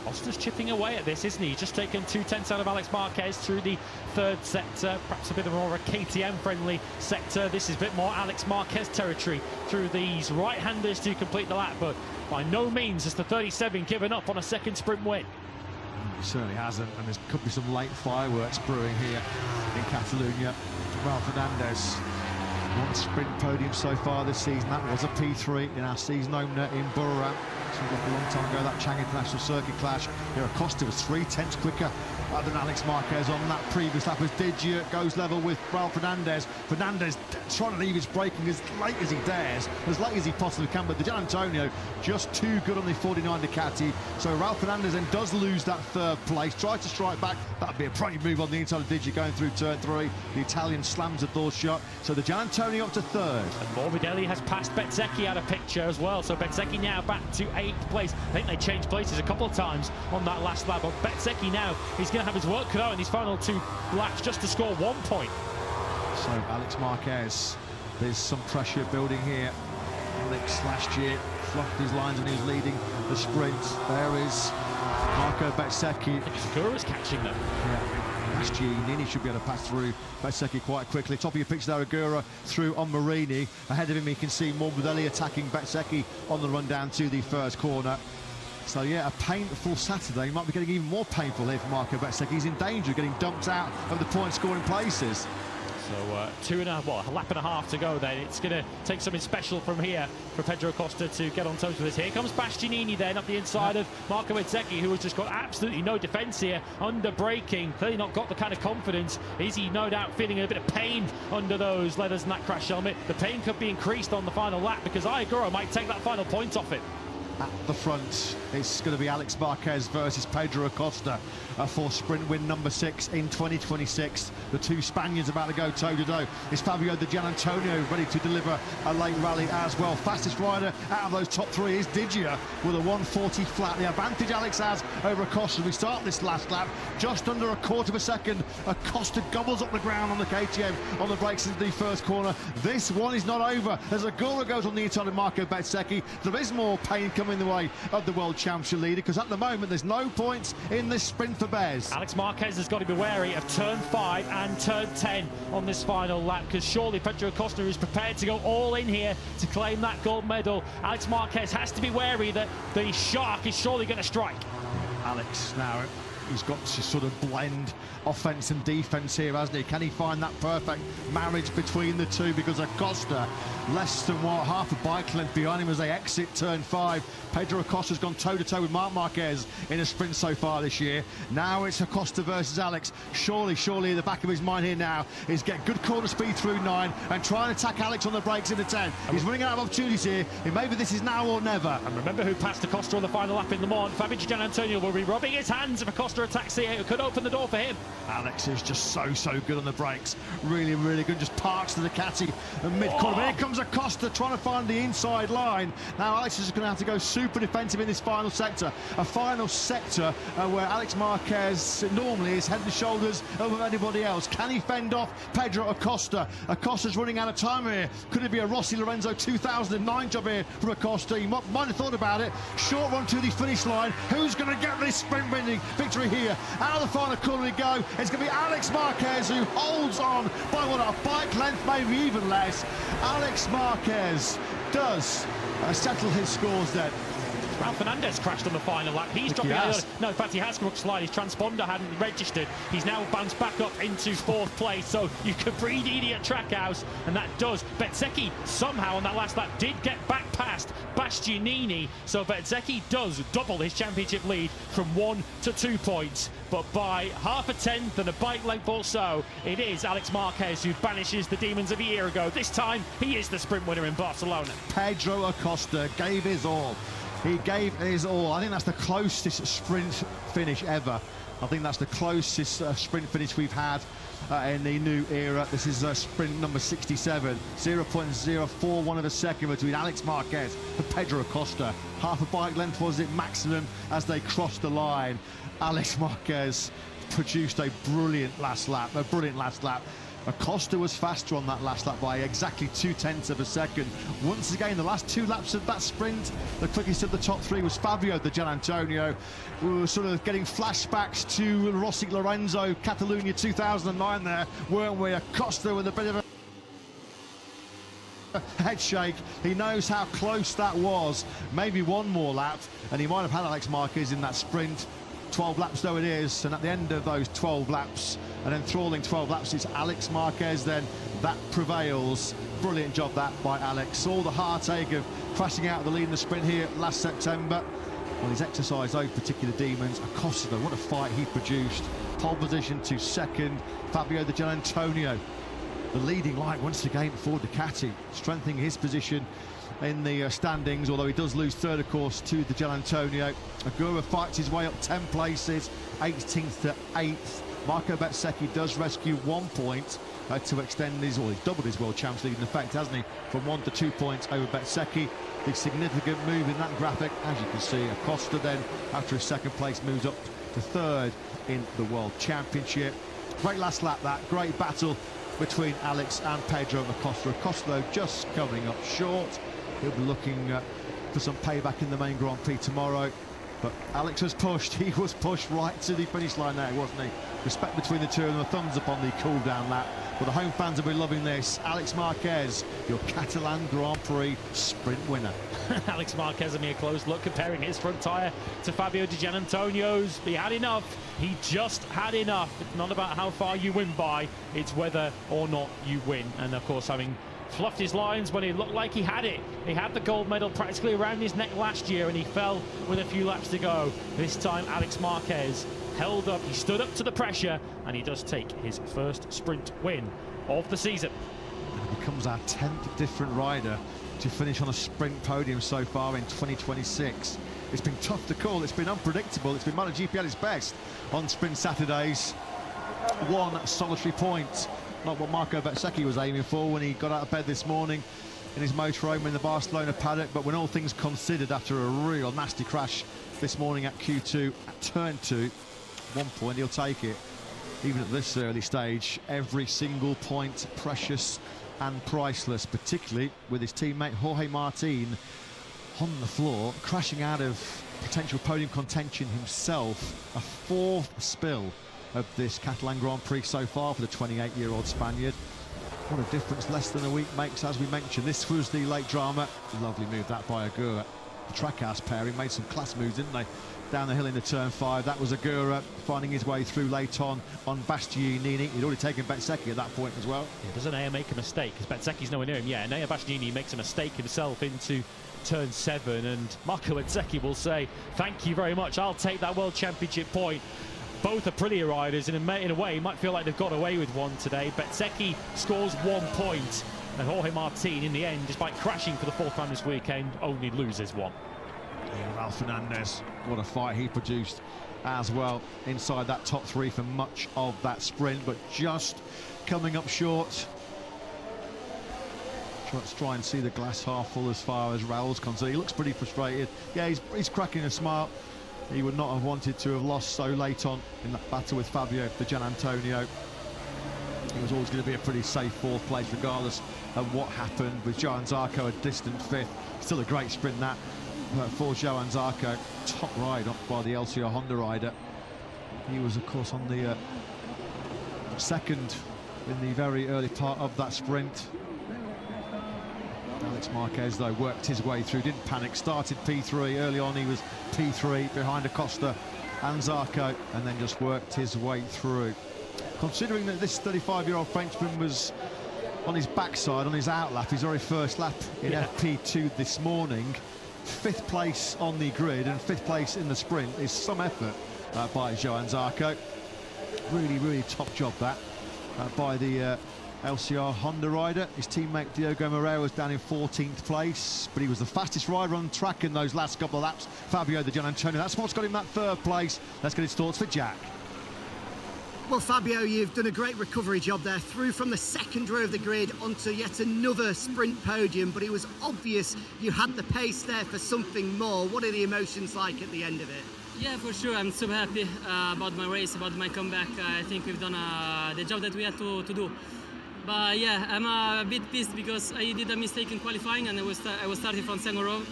Costa's chipping away at this, isn't he? He's just taken 2/10 out of Alex Marquez through the third sector, perhaps a bit more of a KTM-friendly sector. This is a bit more Alex Marquez territory through these right-handers to complete the lap, but by no means has the 37 given up on a second sprint win. He certainly hasn't, and there could be some late fireworks brewing here in Catalunya. Well, Fernandez, one sprint podium so far this season. That was a P3 in our season opener in Burra. So a long time ago, that Chang International Circuit clash. Here, Acosta was 3/10 quicker than Alex Marquez on that previous lap as Digia goes level with Raul Fernandez. Fernandez trying to leave his braking as late as he dares, as late as he possibly can, but Gian Antonio just too good on the 49 Ducati. So Raul Fernandez then does lose that third place, tries to strike back. That'd be a brave move on the inside of Digia going through turn 3. The Italian slams a door shot, so the Gian Antonio up to third. And Morbidelli has passed Bezzecchi out of picture as well, so Bezzecchi now back to 8th place. I think they changed places a couple of times on that last lap, but Bezzecchi now, he's going to have his work cut out in his final 2 laps just to score 1 point. So Alex Marquez, there's some pressure building here. Alex last year fluffed his lines when he was leading the sprint. There is Marco Bezzecchi. Segura's catching them. Yeah. Last year, Nini should be able to pass through Bezzecchi quite quickly. Top of your picture there, Agura through on Marini. Ahead of him, you can see Morbidelli attacking Bezzecchi on the run down to the first corner. So yeah, a painful Saturday. Might be getting even more painful here for Marco Bezzecchi. He's in danger of getting dumped out of the point-scoring places. So a lap and a half to go then. It's going to take something special from here for Pedro Acosta to get on toes with this. Here comes Bastianini then up the inside of Marco Bezzecchi, who has just got absolutely no defence here, under braking. Clearly not got the kind of confidence. Is he no doubt feeling a bit of pain under those leathers and that crash helmet? The pain could be increased on the final lap because Iaguro might take that final point off it. At the front, it's going to be Alex Marquez versus Pedro Acosta for sprint win number 6 in 2026. The 2 Spaniards about to go toe-to-toe. Is Fabio Di Gianantonio ready to deliver a late rally as well? Fastest rider out of those top 3 is Digia with a 140 flat. The advantage Alex has over Acosta. We start this last lap just under a quarter of a second. Acosta gobbles up the ground on the KTM on the brakes into the first corner. This one is not over as Agura goes on the inside of Marco Bezzecchi. There is more pain coming in the way of the World Championship leader because at the moment there's no points in this sprint for Bez. Alex Marquez has got to be wary of turn 5 and turn 10 on this final lap because surely Pedro Acosta is prepared to go all in here to claim that gold medal. Alex Marquez has to be wary that the shark is surely going to strike. Alex now, he's got to sort of blend offence and defence here, hasn't he? Can he find that perfect marriage between the two? Because Acosta, less than half a bike length behind him as they exit turn 5. Pedro Acosta's gone toe-to-toe with Marc Marquez in a sprint so far this year. Now it's Acosta versus Alex. Surely in the back of his mind here now is get good corner speed through 9 and try and attack Alex on the brakes into 10. He's running out of opportunities here, and maybe this is now or never. And remember who passed Acosta on the final lap in Le Mans? Fabio Gian Antonio will be rubbing his hands if Acosta attacks here. It could open the door for him. Alex is just so good on the brakes. Really good. Just parks the Ducati and mid-corner. Here comes Acosta trying to find the inside line. Now Alex is going to have to go super defensive in this final sector. A final sector where Alex Marquez normally is head and shoulders over anybody else. Can he fend off Pedro Acosta? Acosta's running out of time here. Could it be a Rossi Lorenzo 2009 job here for Acosta? He might have thought about it. Short run to the finish line. Who's going to get this sprint winning victory here? Out of the final corner we go. It's going to be Alex Marquez who holds on by what, a bike length, maybe even less. Alex Marquez does settle his scores then. Raul Fernandez crashed on the final lap. He's dropping out. No, in fact, he has slide. His transponder hadn't registered. He's now bounced back up into 4th place. So you could breed idiot Trackhouse, and that does. Bezzecchi somehow on that last lap did get back past Bastianini. So Bezzecchi does double his championship lead from 1 to 2 points. But by half a tenth and a bike length or so, it is Alex Marquez who banishes the demons of a year ago. This time, he is the sprint winner in Barcelona. Pedro Acosta gave his all. He gave his all. I think that's the closest sprint finish ever. I think that's the closest sprint finish we've had in the new era. This is sprint number 67. 0.041 of a second between Alex Marquez and Pedro Acosta. Half a bike length was it maximum as they crossed the line. Alex Marquez produced a brilliant last lap. Acosta was faster on that last lap by exactly 0.2 of a second. Once again, the last 2 laps of that sprint, the quickest of the top 3 was Fabio de Gianantonio. We were sort of getting flashbacks to Rossi Lorenzo, Catalunya 2009 there, weren't we? Acosta with a bit of a head shake. He knows how close that was. Maybe one more lap, and he might have had Alex Marquez in that sprint. 12 laps though it is, and at the end of those 12 laps, an enthralling 12 laps, it's Alex Marquez then that prevails. Brilliant job that by Alex. All the heartache of crashing out of the lead in the sprint here last September. Well, he's exercised those particular demons. Acosta, what a fight he produced. Pole position to second. Fabio de Gianantonio, the leading light once again for Ducati, strengthening his position in the standings, although he does lose third, of course, to de Gianantonio. Agura fights his way up 10 places, 18th to 8th. Marco Bezzecchi does rescue 1 point to extend his, or he's doubled his World Champs League in effect, hasn't he? From 1 to 2 points over Bezzecchi. The significant move in that graphic, as you can see. Acosta then, after his second place, moves up to third in the World Championship. Great last lap that, great battle between Alex and Pedro Acosta. Acosta, though, just coming up short. He'll be looking for some payback in the main Grand Prix tomorrow. But Alex was pushed. He was pushed right to the finish line there, wasn't he? Respect between the two of them, a thumbs up on the cool-down lap. Well, the home fans will be loving this. Alex Marquez, your Catalan Grand Prix sprint winner. Alex Marquez and me a close look, comparing his front tyre to Fabio de Gianantonio's. He had enough. He just had enough. It's not about how far you win by, it's whether or not you win. And of course, having fluffed his lines when it looked like he had it. He had the gold medal practically around his neck last year, and he fell with a few laps to go. This time, Alex Marquez held up, he stood up to the pressure, and he does take his first sprint win of the season. And he becomes our 10th different rider to finish on a sprint podium so far in 2026. It's been tough to call, it's been unpredictable, it's been MotoGP at its best on sprint Saturdays. 1 solitary point, not what Marco Bezzecchi was aiming for when he got out of bed this morning in his motorhome in the Barcelona paddock. But when all things considered, after a real nasty crash this morning at Q2 at turn 2, 1 point, he'll take it. Even at this early stage, every single point precious and priceless, particularly with his teammate Jorge Martin on the floor, crashing out of potential podium contention himself. A 4th spill of this Catalan Grand Prix so far for the 28-year-old Spaniard. What a difference less than a week makes, as we mentioned. This was the late drama. Lovely move that by Agura. The Trackhouse pairing made some class moves, didn't they? Down the hill into turn 5. That was Agura finding his way through late on Bastianini. He'd already taken Bezzecchi at that point as well. Yeah, doesn't Aya make a mistake? Because Bezzecchi's nowhere near him. Yeah, and Aya Bastianini makes a mistake himself into turn 7, and Marco Bezzecchi will say, thank you very much, I'll take that World Championship point. Both are Aprilia riders, and in a way, might feel like they've got away with one today. Bezzecchi scores 1 point, and Jorge Martin, in the end, despite crashing for the 4th time this weekend, only loses 1. Yeah, Ralph Fernandez, what a fight he produced as well inside that top 3 for much of that sprint, but just coming up short. Let's try and see the glass half full as far as Raul's concerned. He looks pretty frustrated. Yeah, he's cracking a smile. He would not have wanted to have lost so late on in that battle with Fabio de Gianantonio. It was always going to be a pretty safe 4th place regardless of what happened, with Johan Zarco a distant 5th. Still a great sprint that for Johan Zarco. Top ride up by the LCR Honda rider. He was of course on the second in the very early part of that sprint. Alex Marquez, though, worked his way through, didn't panic, started P3. Early on, he was P3 behind Acosta and Zarco, and then just worked his way through. Considering that this 35-year-old Frenchman was on his backside, on his outlap, his very first lap in FP2 this morning, 5th place on the grid and 5th place in the sprint is some effort by Johan Zarco. Really, really top job that by the LCR Honda rider. His teammate Diogo Moreira was down in 14th place, but he was the fastest rider on track in those last couple of laps. Fabio de Gianantonio, that's what's got him that 3rd place. Let's get his thoughts for Jack. Well, Fabio, you've done a great recovery job there, through from the 2nd row of the grid onto yet another sprint podium, but it was obvious you had the pace there for something more. What are the emotions like at the end of it? Yeah, for sure. I'm super happy about my race, about my comeback. I think we've done the job that we had to do. But yeah, I'm a bit pissed because I did a mistake in qualifying and I was starting from second row,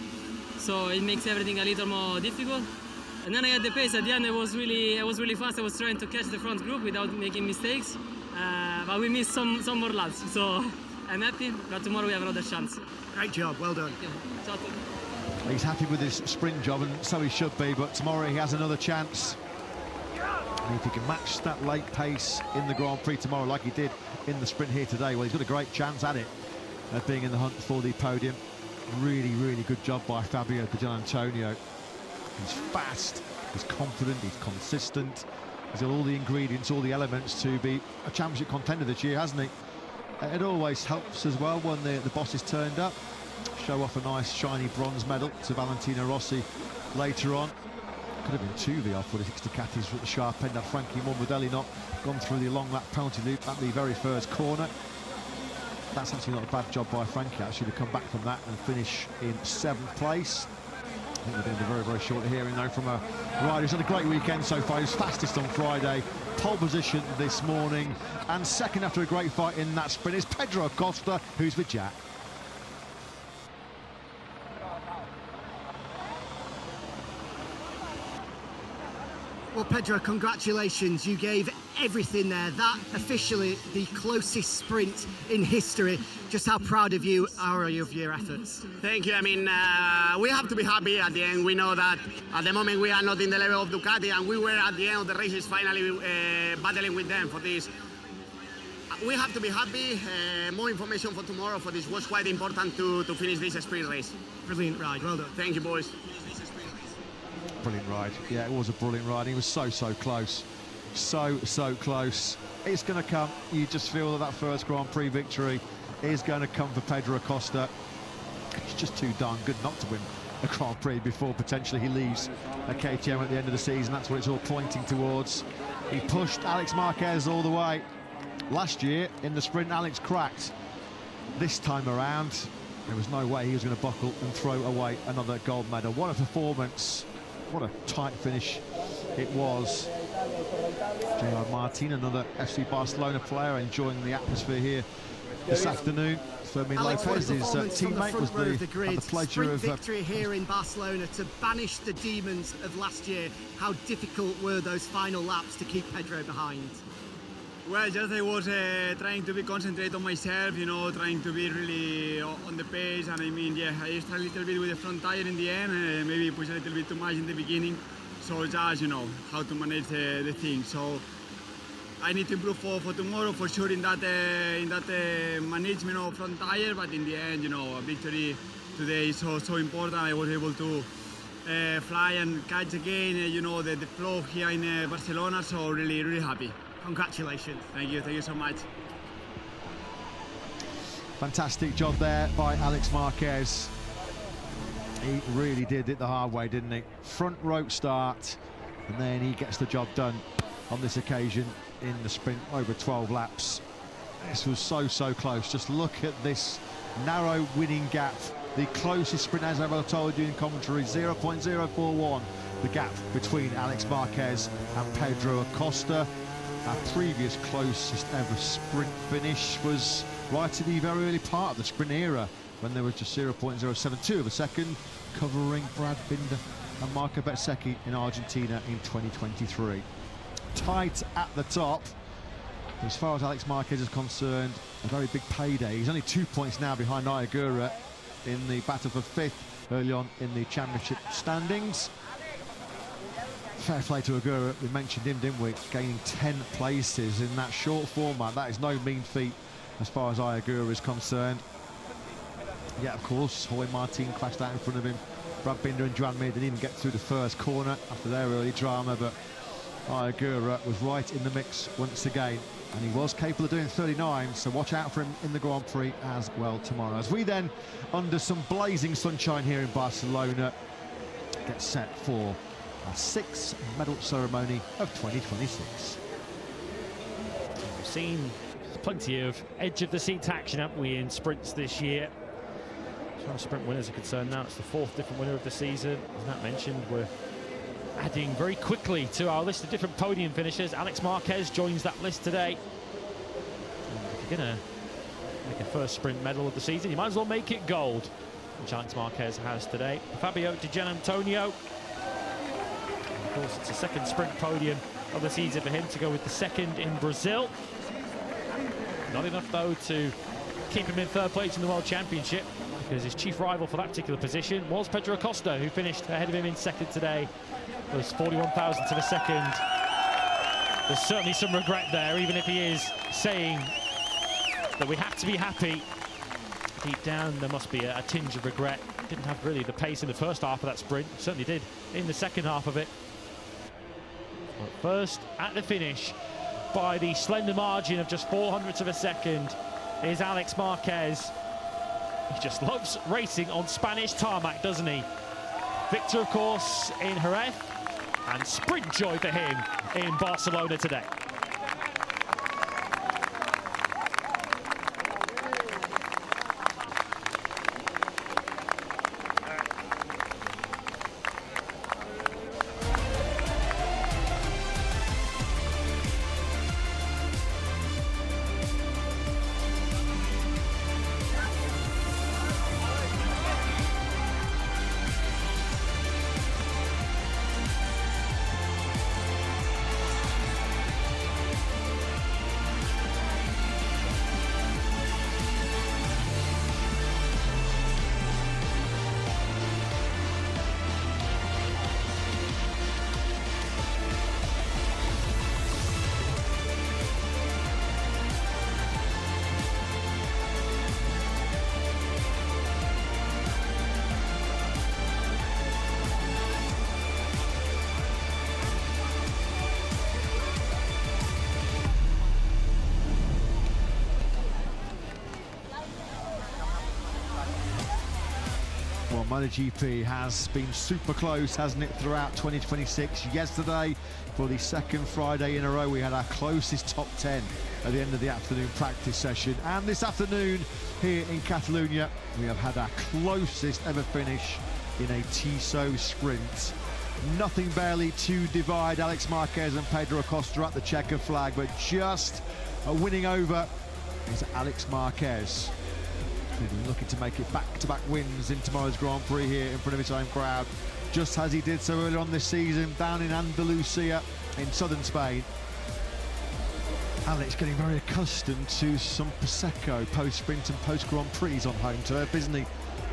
so it makes everything a little more difficult. And then I had the pace at the end. I was really fast. I was trying to catch the front group without making mistakes, but we missed some more laps. So I'm happy. But tomorrow we have another chance. Great job. Well done. He's happy with his sprint job, and so he should be. But tomorrow he has another chance. And if he can match that late pace in the Grand Prix tomorrow, like he did in the sprint here today, well, he's got a great chance at it, at being in the hunt for the podium. Really, really good job by Fabio Di Gianantonio. He's fast, he's confident, he's consistent. He's got all the ingredients, all the elements to be a championship contender this year, hasn't he? It always helps as well when the bosses turned up. Show off a nice shiny bronze medal to Valentino Rossi later on. Could have been two VR46 Ducatis at the sharp end had Frankie Morbidelli not gone through the long lap penalty loop at the very first corner. That's actually not a bad job by Frankie, actually, to come back from that and finish in 7th place. I think we're doing a very, very short hearing, though, from a rider who's had a great weekend so far. He was fastest on Friday, pole position this morning, and second after a great fight in that sprint is Pedro Acosta, who's with Jack. Well, Pedro, congratulations. You gave everything there. That officially the closest sprint in history. Just how proud of you are you of your efforts? Thank you. I mean, we have to be happy at the end. We know that at the moment we are not in the level of Ducati, and we were at the end of the races finally battling with them for this. We have to be happy. More information for tomorrow for this was quite important to finish this sprint race. Brilliant ride. Well done. Thank you, boys. Brilliant ride. Yeah, it was a brilliant ride. He was so close. So close. It's going to come. You just feel that first Grand Prix victory is going to come for Pedro Acosta. He's just too darn good not to win a Grand Prix before potentially he leaves a KTM at the end of the season. That's what it's all pointing towards. He pushed Alex Marquez all the way. Last year in the sprint, Alex cracked. This time around, there was no way he was going to buckle and throw away another gold medal. What a performance. What a tight finish it was. J.R. Martin, another FC Barcelona player, enjoying the atmosphere here this afternoon. Fermin Lopez, his teammate, was the pleasure of victory here in Barcelona to banish the demons of last year. How difficult were those final laps to keep Pedro behind? Well, just I was trying to be concentrated on myself, you know, trying to be really on the pace. And I mean, yeah, I started a little bit with the front tire in the end, maybe pushed a little bit too much in the beginning. So just, you know, how to manage the thing. So I need to improve for tomorrow, for sure, in that management of front tire. But in the end, you know, a victory today is so important. I was able to fly and catch again, you know, the flow here in Barcelona. So really happy. Congratulations. Thank you so much. Fantastic job there by Alex Marquez. He really did it the hard way, didn't he? Front rope start, and then he gets the job done on this occasion in the sprint over 12 laps. This was so close. Just look at this narrow winning gap. The closest sprint, as I've told you in commentary, 0.041. The gap between Alex Marquez and Pedro Acosta. Our previous closest ever sprint finish was right at the very early part of the sprint era, when there was just 0.072 of a second, covering Brad Binder and Marco Bezzecchi in Argentina in 2023. Tight at the top. As far as Alex Marquez is concerned, a very big payday. He's only 2 points now behind Ayagura in the battle for 5th early on in the championship standings. Fair play to Agura. We mentioned him, didn't we? Gaining 10 places in that short format. That is no mean feat as far as Ayagura is concerned. Yeah, of course, Jorge Martin crashed out in front of him. Brad Binder and Joan Mir didn't even get through the first corner after their early drama, but Ayagura was right in the mix once again, and he was capable of doing 39, so watch out for him in the Grand Prix as well tomorrow. As we then, under some blazing sunshine here in Barcelona, get set for our 6th medal ceremony of 2026. We've seen plenty of edge of the seat action, haven't we, in sprints this year. As far as sprint winners are concerned, now it's the 4th different winner of the season. As Matt mentioned, we're adding very quickly to our list of different podium finishers. Alex Marquez joins that list today. And if you're going to Make a first sprint medal of the season. You might as well make it gold, which Alex Marquez has today. Fabio Di Giannantonio. Of course, it's a second sprint podium of the season for him, to go with the second in Brazil. Not enough, though, to keep him in third place in the World Championship, because his chief rival for that particular position was Pedro Acosta, who finished ahead of him in second today. It was 41 thousandths of a second. There's certainly some regret there, even if he is saying that we have to be happy. Deep down, there must be a tinge of regret. Didn't have really the pace in the first half of that sprint. Certainly did in the second half of it. But first, at the finish, by the slender margin of just 0.04 of a second, is Alex Marquez. He just loves racing on Spanish tarmac, doesn't he? Victor, of course, in Jerez, and sprint joy for him in Barcelona today. MotoGP has been super close, hasn't it, throughout 2026. Yesterday, for the second Friday in a row, we had our closest top 10 at the end of the afternoon practice session. And this afternoon, here in Catalunya, we have had our closest ever finish in a Tissot sprint. Nothing barely to divide Alex Marquez and Pedro Acosta at the checker flag, but just winning over is Alex Marquez. Looking to make it back-to-back wins in tomorrow's Grand Prix here in front of his home crowd, just as he did so earlier on this season down in Andalusia in southern Spain. Alex getting very accustomed to some Prosecco post-sprint and post-Grand Prix on home turf, isn't he?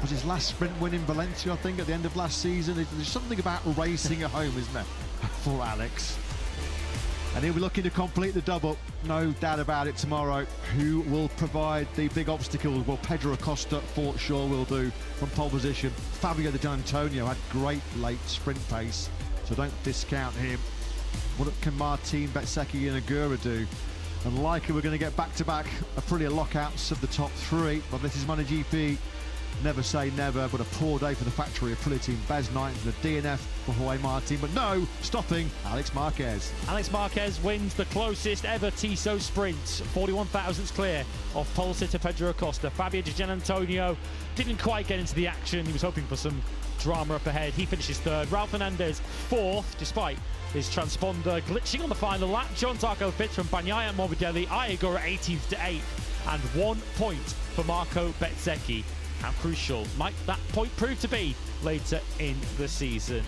Was his last sprint win in Valencia, I think, at the end of last season. There's something about racing at home, isn't there, for Alex? And he'll be looking to complete the double, no doubt about it, tomorrow. Who will provide the big obstacles? Well, Pedro Acosta for sure will do from pole position. Fabio Di Giannantonio had great late sprint pace, so don't discount him. What can Martin Bezzecchi and Agura do? And likely we're going to get back-to-back Aprilia lockouts of the top three. Well, this is MotoGP. Never say never, but a poor day for the factory Aprilia team. Bez Knight and the DNF for Jorge Martin, but no stopping Alex Marquez. Alex Marquez wins the closest ever Tissot sprint, 41 thousandths clear of pole sitter Pedro Acosta. Fabio Di Giannantonio didn't quite get into the action. He was hoping for some drama up ahead. He finishes third. Ralph Fernandez fourth, despite his transponder glitching on the final lap. John Zarco fifth from Bagnaia Morbidelli. Agura 18th to 8th, and 1 point for Marco Bezzecchi. How crucial might that point prove to be later in the season?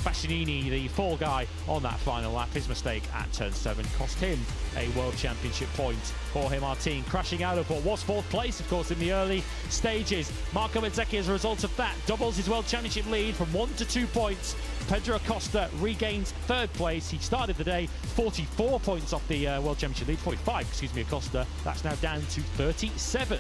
Bastianini, the fall guy on that final lap, his mistake at turn 7 cost him a World Championship point. Jorge Martin crashing out of what was 4th place, of course, in the early stages. Marco Bezzecchi, as a result of that, doubles his World Championship lead from 1 to 2 points. Pedro Acosta regains 3rd place. He started the day 44 points off the World Championship lead, 45, excuse me, Acosta. That's now down to 37.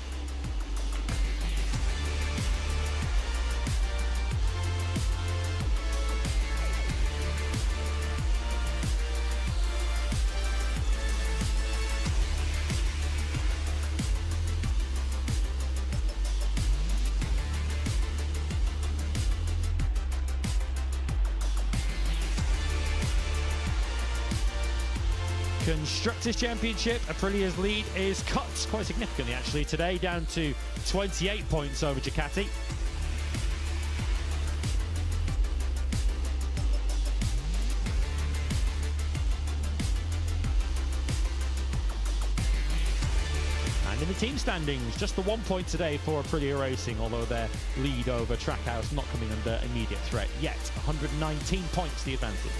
Constructors' Championship, Aprilia's lead is cut quite significantly actually today, down to 28 points over Ducati. And And in the team standings, just the 1 point today for Aprilia Racing, although their lead over Trackhouse not coming under immediate threat yet. 119 points the advantage.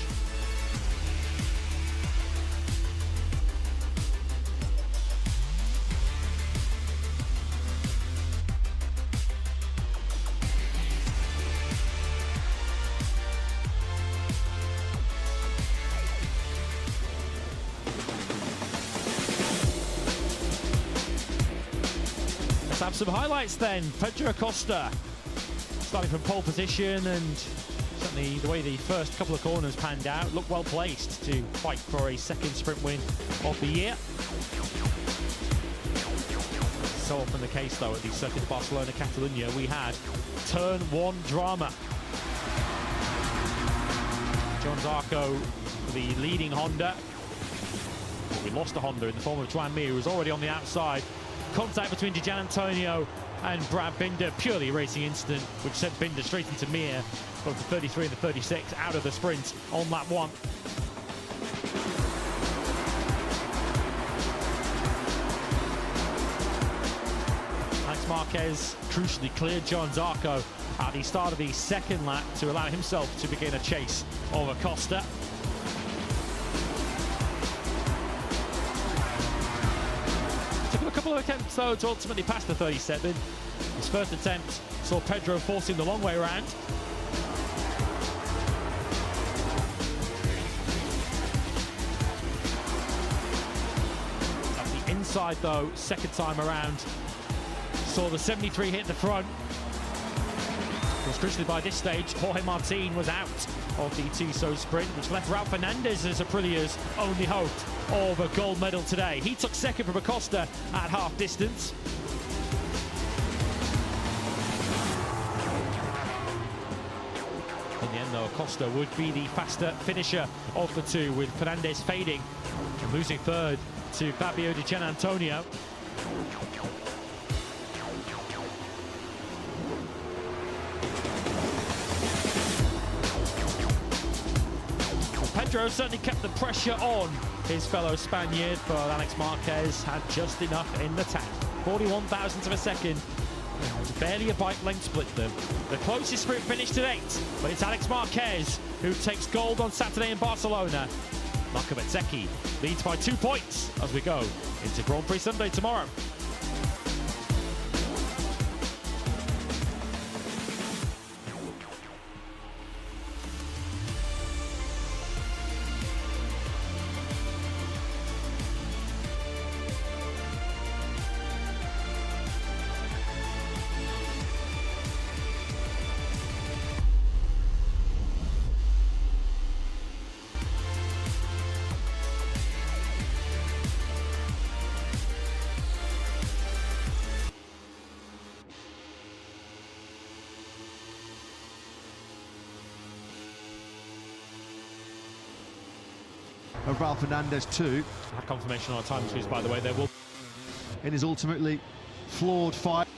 Let's have some highlights then. Pedro Acosta starting from pole position, and certainly the way the first couple of corners panned out, looked well placed to fight for a second sprint win of the year. So often the case though at the circuit of Barcelona-Catalunya, we had turn one drama. John Zarco, the leading Honda. Well, we lost a Honda in the form of Joan Mir, who was already on the outside. Contact between Gian Antonio and Brad Binder, purely a racing incident, which sent Binder straight into Mir, both the 33 and the 36 out of the sprint on lap one. Alex Marquez crucially cleared John Zarco at the start of the second lap to allow himself to begin a chase over Costa. A couple of attempts though to ultimately pass the 37. His first attempt saw Pedro forcing the long way around. At the inside though, second time around, saw the 73 hit the front. Because crucially by this stage, Jorge Martin was out of the Tissot sprint, which left Raul Fernandez as Aprilia's only hope of a gold medal today. He took second from Acosta at half distance. In the end though, Acosta would be the faster finisher of the two, with Fernandez fading and losing third to Fabio Di Gianantonio. Pedro certainly kept the pressure on his fellow Spaniard, but Alex Marquez had just enough in the tank. 41 thousandths of a second, barely a bike length split them. The closest sprint finish to date, but it's Alex Marquez who takes gold on Saturday in Barcelona. Marco Bezzecchi leads by 2 points as we go into Grand Prix Sunday tomorrow. Of Raul Fernandez too. Had confirmation on a time choose, by the way. There will in his ultimately flawed fight.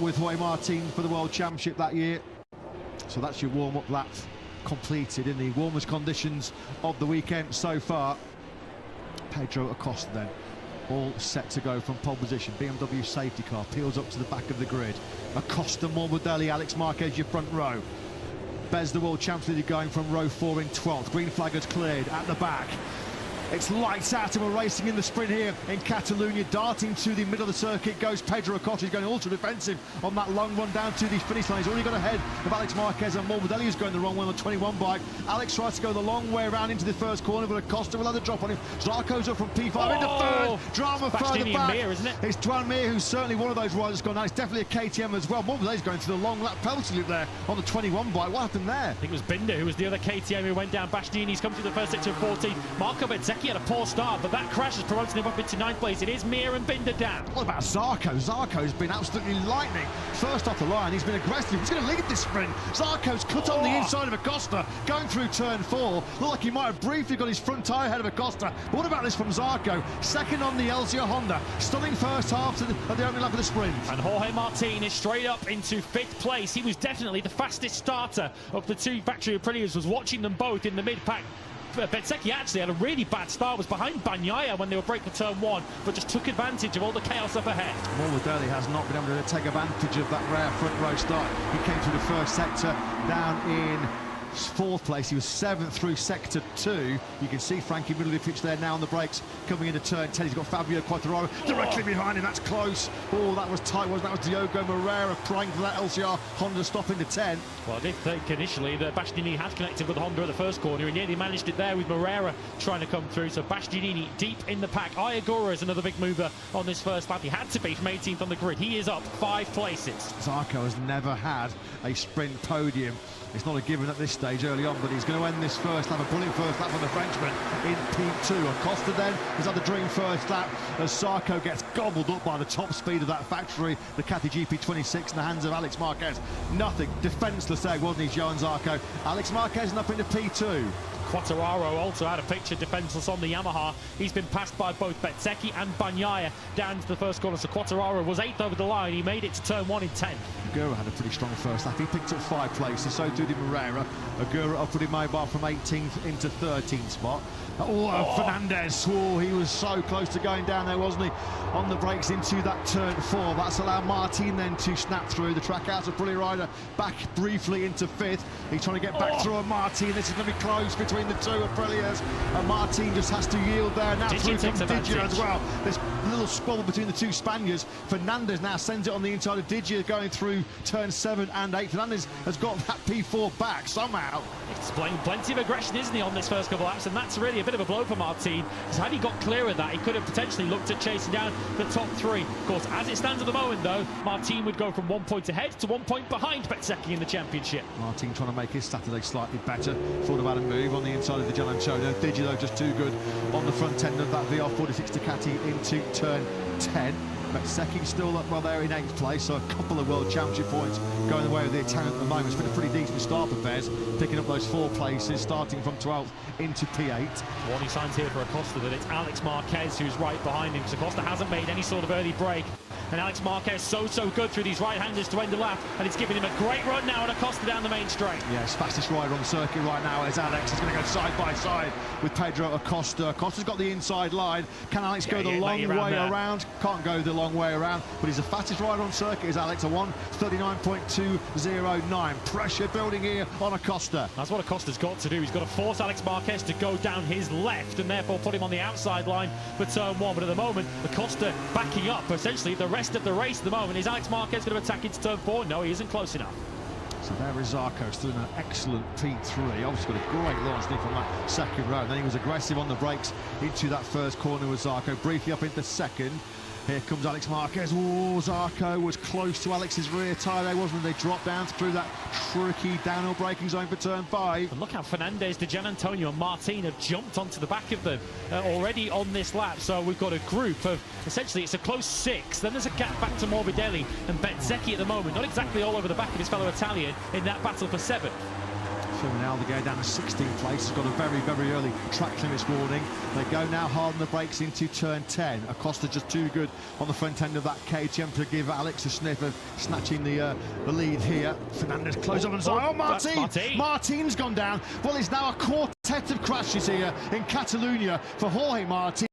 With Jorge Martin for the World Championship that year. So that's your warm-up lap completed in the warmest conditions of the weekend so far. Pedro Acosta then, all set to go from pole position. BMW safety car peels up to the back of the grid. Acosta, Morbidelli, Alex Marquez, your front row. Bez, the world champion, going from row 4 in 12th. Green flag has cleared at the back. It's lights out and we're racing in the sprint here in Catalunya. Darting to the middle of the circuit goes Pedro Acosta. He's going ultra defensive on that long run down to the finish line. He's already got ahead of Alex Marquez, and Morbidelli is going the wrong way on the 21 bike. Alex tries to go the long way around into the first corner, but Acosta will have the drop on him. Zarco's up from P5 into third. Drama further back. Mir, isn't it? It's Joan Mir, who's certainly one of those riders that's gone down. It's definitely a KTM as well. Morbidelli's going through the long lap penalty loop there on the 21 bike. What happened there? I think it was Binder who was the other KTM who went down. Bastianini's come through the first sector of 14. Marco Bezzecchi had a poor start, but that crash has promoted him up into 9th place. It is Mir and Binder down. What about Zarco? Zarco's been absolutely lightning. First off the line, he's been aggressive. He's going to lead this sprint. Zarco's cut on the inside of Acosta, going through turn 4. Looked like he might have briefly got his front tyre ahead of Acosta. But what about this from Zarco? Second on the LCR Honda. Stunning first half at the opening lap of the sprint. And Jorge Martin is straight up into 5th place. He was definitely the fastest starter of the two factory Aprilias. Was watching them both in the mid-pack. Bezzecchi actually had a really bad start, was behind Bagnaia when they were breaking turn 1, but just took advantage of all the chaos up ahead. Morbidelli has not been able to take advantage of that rare front row start. He came through the first sector down in 4th place. He was 7th through sector 2. You can see Frankie middle of the pitch there now on the brakes coming into turn 10. He's got Fabio Quartararo directly behind him. That's close. Oh, that was tight, wasn't it? That was Diogo Moreira praying for that LCR Honda stop into 10. Well, I did think initially that Bastianini had connected with Honda at the first corner. He nearly managed it there with Moreira trying to come through. So Bastianini deep in the pack. Ayagura is another big mover on this first lap. He had to be from 18th on the grid. He is up 5 places. Zarco has never had a sprint podium. It's not a given at this stage early on, but he's going to end this first lap, a brilliant first lap for the Frenchman in P2. Acosta then has had the dream first lap as Zarco gets gobbled up by the top speed of that factory, the Cathy GP26 in the hands of Alex Marquez. Nothing, defenceless there, wasn't he, Johan Zarco? Alex Marquez up into P2. Quartararo also out of picture, defenceless on the Yamaha. He's been passed by both Bezzecchi and Bagnaia down to the first corner. So Quartararo was 8th over the line. He made it to turn 1 in 10th. Agura had a pretty strong first lap. He picked up 5 places, so too did Moreira. Agura upward mobile from 18th into 13th spot. Fernandez, he was so close to going down there, wasn't he? On the brakes into that turn 4. That's allowed Martin then to snap through. The track out of Prix rider back briefly into 5th. He's trying to get back through a Martin. This is going to be close between the two Aprilias. And Martin just has to yield there. Now through comes Digia as well. This little squabble between the two Spaniards. Fernandez now sends it on the inside of Digia going through turn 7 and 8. Fernandez has got that P4 back somehow. It's plenty of aggression, isn't he, on this first couple of laps, and that's really a bit of a blow for Martin. So had he got clear of that, he could have potentially looked at chasing down the top 3. Of course, as it stands at the moment, though, Martin would go from 1 point ahead to 1 point behind Bezzecchi in the championship. Martin trying to make his Saturday slightly better. Thought about a move on the inside of the Gian Antonio. Digia, though, just too good on the front end of that VR46 Ducati into turn 10. Bezzecchi still up well there in 8th place, so a couple of World Championship points going the way of the Italian at the moment. It's been a pretty decent start for Bez, picking up those 4 places, starting from 12th into P8. Warning signs here for Acosta that it's Alex Marquez who's right behind him, because Acosta hasn't made any sort of early break. And Alex Marquez so good through these right-handers to end the lap, and it's giving him a great run now, and Acosta down the main straight. Yes, fastest rider on the circuit right now is Alex. He's going to go side by side with Pedro Acosta. Acosta's got the inside line. Can Alex go the long way around? Can't go the long way around, but he's the fastest rider on circuit is Alex, a 1:39.209. Pressure building here on Acosta. That's what Acosta's got to do. He's got to force Alex Marquez to go down his left and therefore put him on the outside line for turn 1. But at the moment, Acosta backing up essentially the rest of the race at the moment. Is Alex Marquez going to attack into turn 4? No, he isn't close enough. So there is Zarco still in an excellent P3. Obviously got a great launch from that second row. Then he was aggressive on the brakes into that first corner with Zarco. Briefly up into second. Here comes Alex Marquez. Oh, Zarco was close to Alex's rear tyre there, wasn't it? They dropped down through that tricky downhill braking zone for turn 5. And look how Fernandez, Gian Antonio and Martin have jumped onto the back of them already on this lap. So we've got a group of, essentially it's a close 6. Then there's a gap back to Morbidelli and Bezzecchi at the moment. Not exactly all over the back of his fellow Italian in that battle for 7th. Now they go down to 16th place. Has got a very, very early track limits warning. They go now hard on the brakes into turn 10. Acosta just too good on the front end of that KTM to give Alex a sniff of snatching the lead here. Fernandez close up and side. Oh, Martin! Martin's gone down. Well, it's now a quartet of crashes here in Catalunya for Jorge Martin.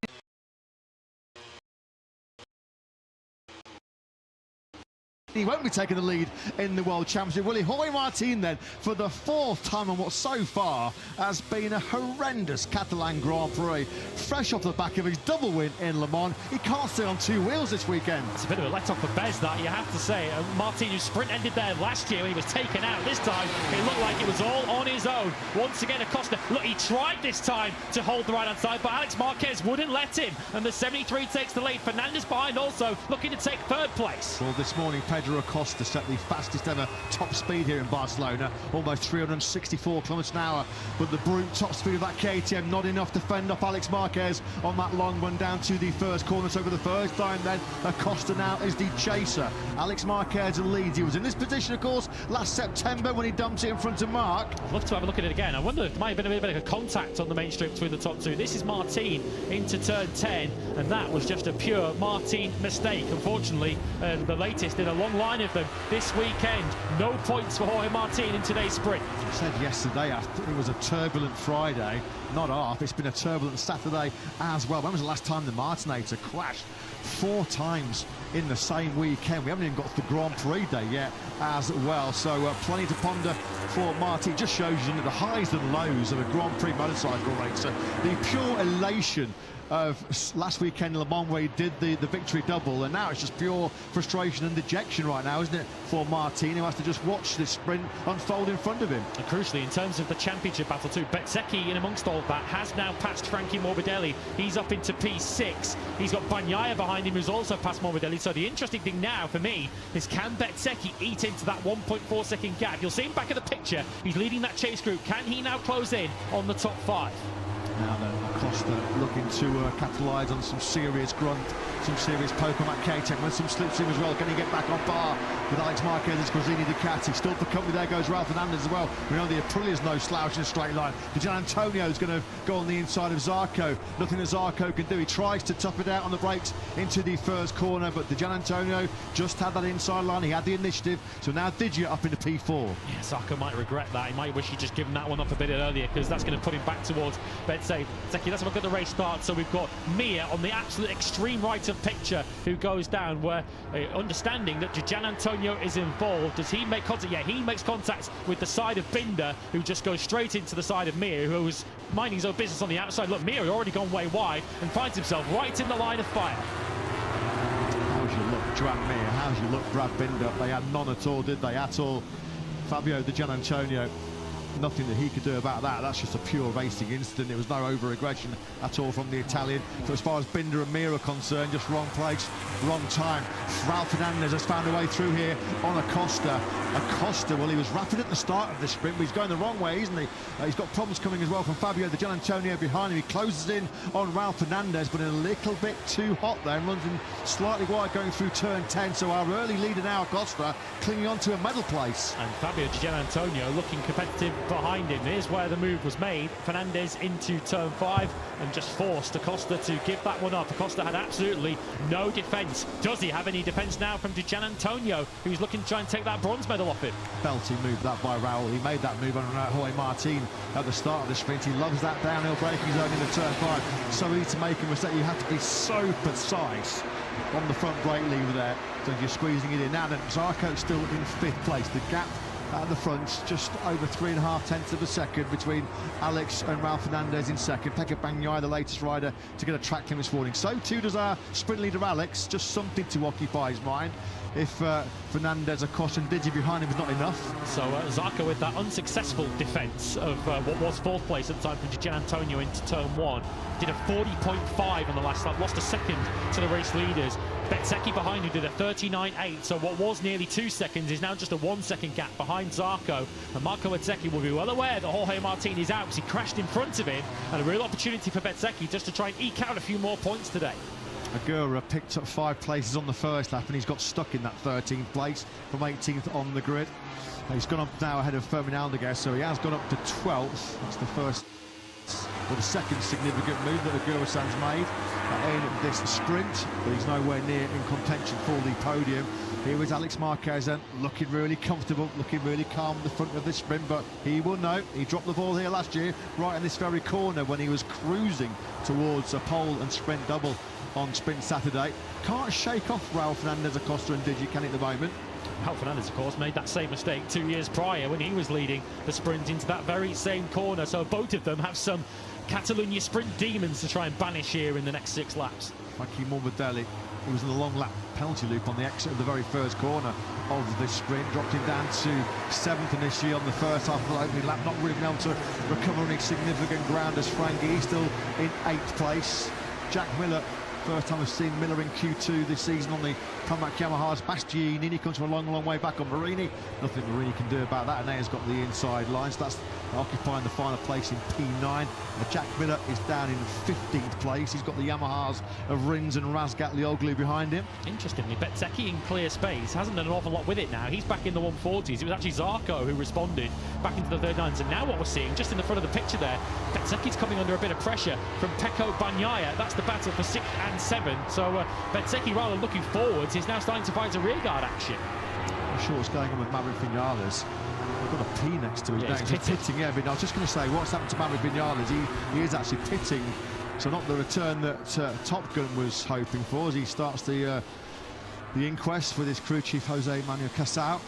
He won't be taking the lead in the World Championship, will he? Jorge Martin then, for the 4th time on what so far has been a horrendous Catalan Grand Prix. Fresh off the back of his double win in Le Mans, he can't stay on 2 wheels this weekend. It's a bit of a let-off for Bez, that, you have to say. Martin, whose sprint ended there last year when he was taken out. This time, it looked like it was all on his own. Once again, Acosta, look, he tried this time to hold the right-hand side, but Alex Marquez wouldn't let him. And the 73 takes the lead. Fernandez behind also, looking to take 3rd place. Well, this morning, Pedro Acosta set the fastest ever top speed here in Barcelona, almost 364 kilometers an hour, but the brute top speed of that KTM not enough to fend off Alex Marquez on that long run down to the first corner. So for the first time then, Acosta now is the chaser. Alex Marquez leads. He was in this position, of course, last September when he dumped it in front of Marc. I'd love to have a look at it again. I wonder if there might have been a bit of a contact on the main strip between the top two. This is Martin into turn 10, and that was just a pure Martin mistake, unfortunately. The latest in a long line of them this weekend. No points for Jorge Martin in today's sprint. I said yesterday it was a turbulent Friday, not half. It's been a turbulent Saturday as well. When was the last time the Martinator crashed? 4 times in the same weekend. We haven't even got to the Grand Prix day yet as well. So plenty to ponder for Martin. Just shows you the highs and lows of a Grand Prix motorcycle racer. The pure elation of last weekend in Le Mans where he did the victory double, and now it's just pure frustration and dejection right now, isn't it, for Martin, who has to just watch this sprint unfold in front of him. And crucially, in terms of the championship battle too, Bezzecchi in amongst all that has now passed Frankie Morbidelli. He's up into P6. He's got Bagnaia behind him, who's also passed Morbidelli. So the interesting thing now for me is, can Bezzecchi eat into that 1.4 second gap? You'll see him back at the picture. He's leading that chase group. Can he now close in on the top 5? Now then, Acosta looking to capitalise on some serious grunt, some serious poke on that KTM, with some slipstream as well. Can he get back on par with Alex Marquez's Gresini Ducati? Still for company, there goes Ralph Fernandez as well. We know the Aprilia's no slouch in a straight line. Gian Antonio's going to go on the inside of Zarco. Nothing that Zarco can do. He tries to tough it out on the brakes into the first corner, but Gian Antonio just had that inside line. He had the initiative, so now Digia up into P4. Yeah, Zarco might regret that. He might wish he'd just given that one up a bit earlier, because that's going to put him back towards Bezzecchi. Let's have a look at the race start. So we've got Mir on the absolute extreme right of picture, who goes down, where understanding that Gian Antonio is involved. Does he make contact? Yeah, he makes contact with the side of Binder, who just goes straight into the side of Mir, who was minding his own business on the outside. Look, Mir had already gone way wide and finds himself right in the line of fire. How's your look, Joan Mir? How's your look, Brad Binder? They had none at all, did they? At all. Fabio Di Gian Antonio, nothing that he could do about that. That's just a pure racing incident. There was no over-aggression at all from the Italian. So as far as Binder and Mir are concerned, just wrong place, wrong time. Ralph Fernandez has found a way through here on Acosta. Acosta, well, he was rapid at the start of the sprint, but he's going the wrong way, isn't he? He's got problems coming as well from Fabio Di Gian Antonio behind him. He closes in on Ralph Fernandez, but a little bit too hot there, and runs in slightly wide going through turn 10. So our early leader now, Acosta, clinging on to a medal place. And Fabio Di Gian Antonio looking competitive behind him. Here's where the move was made. Fernandez into turn 5 and just forced Acosta to give that one up. Acosta had absolutely no defence. Does he have any defence now from Di Gian Antonio, who's looking to try and take that bronze medal off him? Belty move that by Raul. He made that move on Jorge Martin at the start of the sprint. He loves that downhill braking zone in the turn 5. So easy to make a mistake. You have to be so precise on the front brake lever there, so you're squeezing it in. Now then, Zarco's still in 5th place. The gap at the front, just over 3.5 tenths of a second between Alex and Ralph Fernandez in second. Pecco Bagnaia, the latest rider to get a track limits warning. So too does our sprint leader Alex. Just something to occupy his mind. If Fernandez, Acosta and Digi behind him is not enough. So Zarco with that unsuccessful defence of what was 4th place at the time from Di Gian Antonio into turn 1. Did a 40.5 on the last lap, lost a second to the race leaders. Bezzecchi behind him did a 39.8, so what was nearly 2 seconds is now just a 1 second gap behind Zarco. And Marco Bezzecchi will be well aware that Jorge Martin is out, because he crashed in front of him, and a real opportunity for Bezzecchi just to try and eke out a few more points today. Aguirre picked up 5 places on the first lap, and he's got stuck in that 13th place from 18th on the grid. He's gone up now ahead of Fernandez, so he has gone up to 12th. That's the first, or the second significant move that Agura-san's made in this sprint, but he's nowhere near in contention for the podium. Here is Alex Marquez then, looking really comfortable, looking really calm at the front of this sprint, but he will know. He dropped the ball here last year, right in this very corner, when he was cruising towards a pole and sprint double on Sprint Saturday. Can't shake off Raul Fernandez, Acosta and Digi, can he, at the moment? Raul Fernandez, of course, made that same mistake 2 years prior when he was leading the sprint into that very same corner. So both of them have some Catalunya sprint demons to try and banish here in the next 6 laps. Frankie Morbidelli, who was in the long lap penalty loop on the exit of the very first corner of this sprint, dropped him down to 7th initially on the first half of the opening lap, not really been able to recover any significant ground as Frankie still in 8th place. Jack Miller, first time I've seen Miller in Q2 this season on the Pramac Yamaha's. Bastianini comes from a long way back on Marini. Nothing Marini can do about that, and now he's got the inside line, so that's occupying the final place in P9. Jack Miller is down in 15th place. He's got the Yamahas of Rins and Razgat Lioglu behind him. Interestingly, Bezzecchi in clear space hasn't done an awful lot with it now. He's back in the 140s. It was actually Zarco who responded back into the 39s, and now what we're seeing just in the front of the picture there, Bezzecchi's coming under a bit of pressure from Pecco Bagnaia. That's the battle for 6th and 7th. So Bezzecchi, rather looking forwards, is now starting to find some rearguard action. I'm not sure what's going on with Maverick Vinales. We've got a P next to his name. He's pitting, yeah, but I was just going to say, what's happened to Maverick Vinales? He is actually pitting, so not the return that Top Gun was hoping for as he starts the inquest with his crew chief Jose Manuel Casal.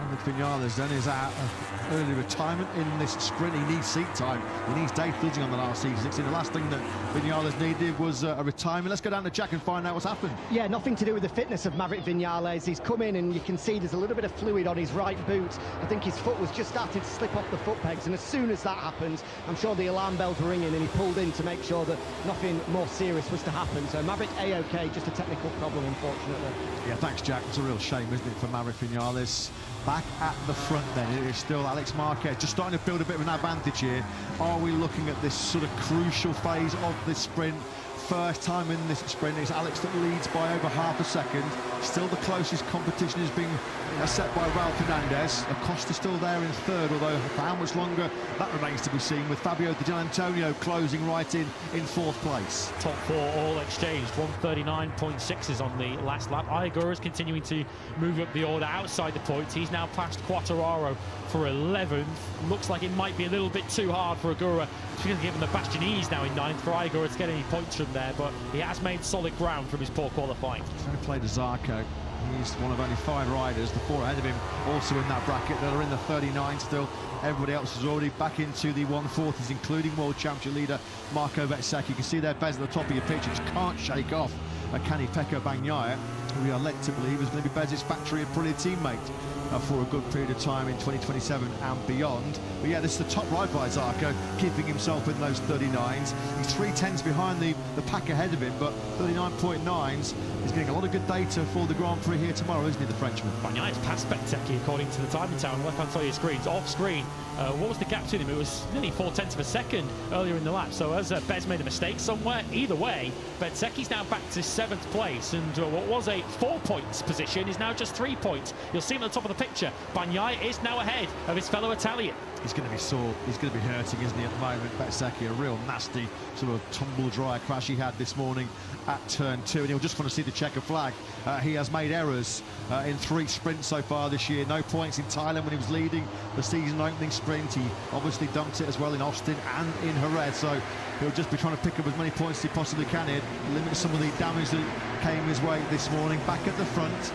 Maverick Vinales then is out of early retirement in this sprint. He needs seat time. He needs day flooding on the last season. The last thing that Vinales needed was a retirement. Let's go down to Jack and find out what's happened. Yeah, nothing to do with the fitness of Maverick Vinales. He's come in and you can see there's a little bit of fluid on his right boot. I think his foot was just starting to slip off the foot pegs, and as soon as that happens, I'm sure the alarm bells were ringing and he pulled in to make sure that nothing more serious was to happen. So Maverick A-OK, just a technical problem, unfortunately. Yeah, thanks, Jack. It's a real shame, isn't it, for Maverick Vinales. Back at the front then, it is still Alex Marquez, just starting to build a bit of an advantage here. Are we looking at this sort of crucial phase of this sprint? First time in this sprint, it's Alex that leads by over half a second. Still the closest competition is being set by Raul Fernandez. Acosta still there in 3rd, although for how much longer, that remains to be seen, with Fabio Di Gianantonio closing right in 4th place. Top 4 all exchanged, 139.6s on the last lap. Igor is continuing to move up the order outside the points. He's now past Quartararo for 11th. Looks like it might be a little bit too hard for Agura. She's going to give him the Bastianese now in 9th for Igor to get any points from there, but he has made solid ground from his poor qualifying. Fair play to Zarco. He's one of only 5 riders, the 4 ahead of him also in that bracket, that are in the 39 still. Everybody else is already back into the 140s, including World Championship leader Marco Bezzecchi. You can see their Bez at the top of your picture, just can't shake off a canny Pecco Bagnaia, who we are led to believe is going to be Bez's factory and brilliant teammate for a good period of time in 2027 and beyond. But yeah, this is the top ride by Zarco, keeping himself in those 39s. He's 3/10s behind the pack ahead of him, but 39.9s. He's getting a lot of good data for the Grand Prix here tomorrow, isn't he, the Frenchman? Bagnaia is past Bezzecchi according to the timing tower on the left-hand side of your screens. Off screen, what was the gap between them? It was nearly 4/10 of a second earlier in the lap. So has Bez made a mistake somewhere? Either way, Bezzecchi's now back to 7th place, and what was a 4 points position is now just 3 points. You'll see him at the top of the picture. Bagnaia is now ahead of his fellow Italian. He's going to be sore. He's going to be hurting, isn't he, at the moment? Bezzecchi, a real nasty sort of tumble-dry crash he had this morning at turn 2, and he'll just want to see the checker flag. He has made errors in 3 sprints so far this year. No points in Thailand when he was leading the season opening sprint. He obviously dumped it as well in Austin and in Jerez, so he'll just be trying to pick up as many points as he possibly can here, limit some of the damage that came his way this morning. Back at the front,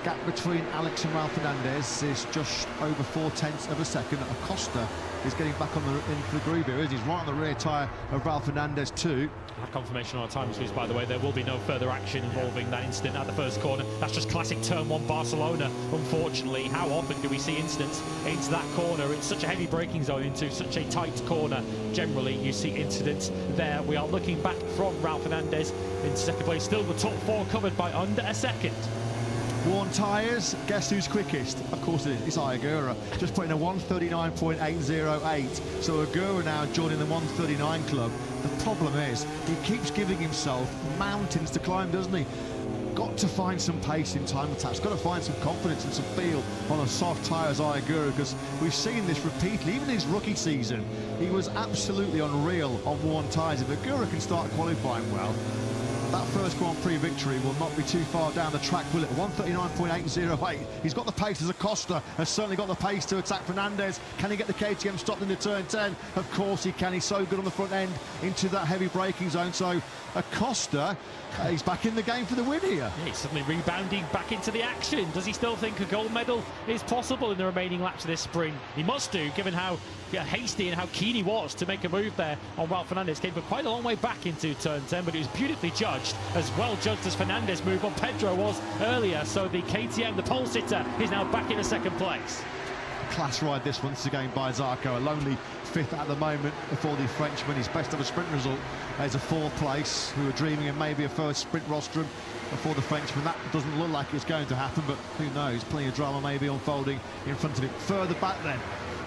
gap between Alex and Raul Fernandez is just over 4/10 of a second. Acosta is getting back on into the groove here, isn't he? He's right on the rear tyre of Raul Fernandez too. I had confirmation on our time switch, by the way. There will be no further action involving that incident at the first corner. That's just classic turn 1 Barcelona, unfortunately. How often do we see incidents into that corner? It's such a heavy braking zone into such a tight corner. Generally, you see incidents there. We are looking back from Raul Fernandez in 2nd place. Still the top 4 covered by under a second. Worn tyres, guess who's quickest? Of course it is, it's Agura, just putting a 139.808. So Agura now joining the 139 club. The problem is, he keeps giving himself mountains to climb, doesn't he? got to find some pace in time attacks, got to find some confidence and some feel on a soft tyre as Ayagura, because we've seen this repeatedly. Even in his rookie season, he was absolutely unreal on worn tyres. If Ayagura can start qualifying well, that first Grand Prix victory will not be too far down the track, will it? 1:39.808. He's got the pace as Acosta, has certainly got the pace to attack Fernandez. Can he get the KTM stopped into turn 10? Of course he can. He's so good on the front end into that heavy braking zone. So Acosta, he's back in the game for the win here. Yeah, he's suddenly rebounding back into the action. Does he still think a gold medal is possible in the remaining laps of this sprint? He must do, given how hasty and how keen he was to make a move there on Ralph Fernandez. Came from quite a long way back into turn 10, but it was beautifully judged, as well judged as Fernandez' move on Pedro was earlier. So the KTM, the pole sitter, is now back in a second place. Class ride this once again by Zarco, a lonely fifth at the moment for the Frenchman. His best ever sprint result is a fourth place. We were dreaming of maybe a first sprint rostrum for the Frenchman. That doesn't look like it's going to happen, but who knows? Plenty of drama maybe unfolding in front of him. Further back then,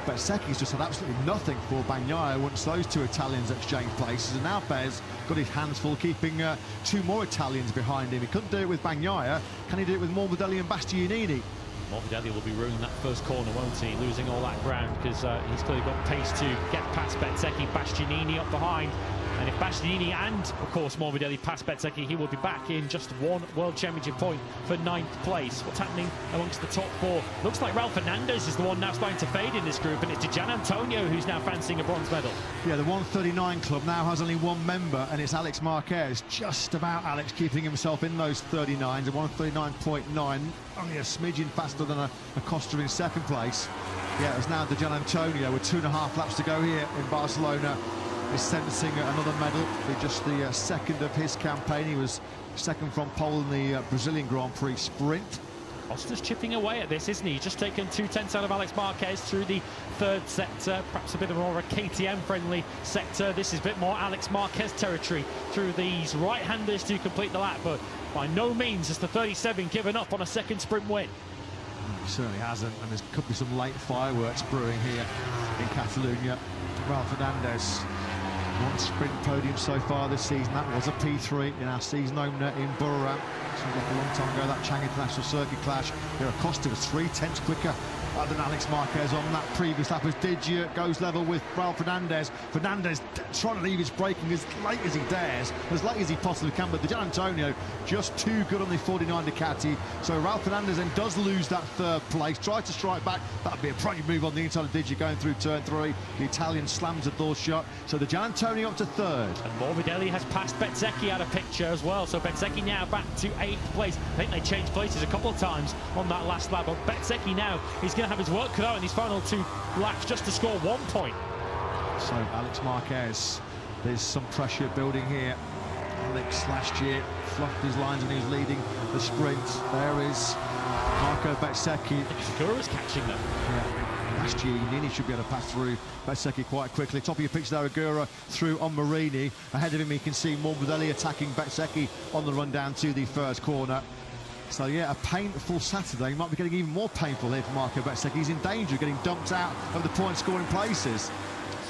Bezzecchi's just had absolutely nothing for Bagnaia once those two Italians exchanged places, and now Bez got his hands full keeping two more Italians behind him. He couldn't do it with Bagnaia. Can he do it with Morbidelli and Bastianini? Morbidelli will be ruining that first corner, won't he? Losing all that ground, because he's clearly got pace to get past Bezzecchi. Bastianini up behind. And if Bastianini and, of course, Morbidelli pass Bezzecchi, he will be back in just one World Championship point for 9th place. What's happening amongst the top four? Looks like Ralph Fernandez is the one now starting to fade in this group, and it's Gian Antonio who's now fancying a bronze medal. Yeah, the 139 club now has only one member, and it's Alex Marquez. Just about Alex keeping himself in those 39s, a 139.9, only a smidgen faster than Acosta in second place. Yeah, it's now the Gian Antonio with 2.5 laps to go here in Barcelona. Is sentencing another medal, just the second of his campaign. He was second from pole in the Brazilian Grand Prix sprint. Costa's chipping away at this, isn't he? He's just taken 2/10 out of Alex Marquez through the third sector, perhaps a bit more of a KTM-friendly sector. This is a bit more Alex Marquez territory through these right-handers to complete the lap, but by no means has the 37 given up on a second sprint win. He certainly hasn't, and there could be some late fireworks brewing here in Catalunya. Ralph Fernandez, one sprint podium so far this season. That was a P3 in our season opener in Buriram. Seems like a long time ago, that Chang International Circuit clash. Here, Acosta was 3/10 quicker than Alex Marquez on that previous lap as Digia goes level with Ralph Fernandez. Fernandez trying to leave his braking as late as he dares, as late as he possibly can, but the Gian Antonio just too good on the 49 Ducati. So Ralph Fernandez then does lose that third place, tries to strike back. That'd be a pretty move on the inside of Digia going through turn 3. The Italian slams the door shut, so the Gian Antonio up to third. And Morbidelli has passed Bezzecchi out of picture as well, so Bezzecchi now back to 8th place. I think they changed places a couple of times on that last lap, but Bezzecchi now, he's going to have his work cut out in these final 2 laps just to score 1 point. So Alex Marquez, there's some pressure building here. Alex last year fluffed his lines when he was leading the sprint. There is Marco Bezzecchi. Segura's catching them. Yeah. Last year, Nini should be able to pass through Bezzecchi quite quickly. Top of your picture there, Agura through on Marini. Ahead of him, you can see Morbidelli attacking Bezzecchi on the run down to the first corner. So, yeah, a painful Saturday. Might be getting even more painful here for Marco Bezzecchi. He's in danger of getting dumped out of the point-scoring places.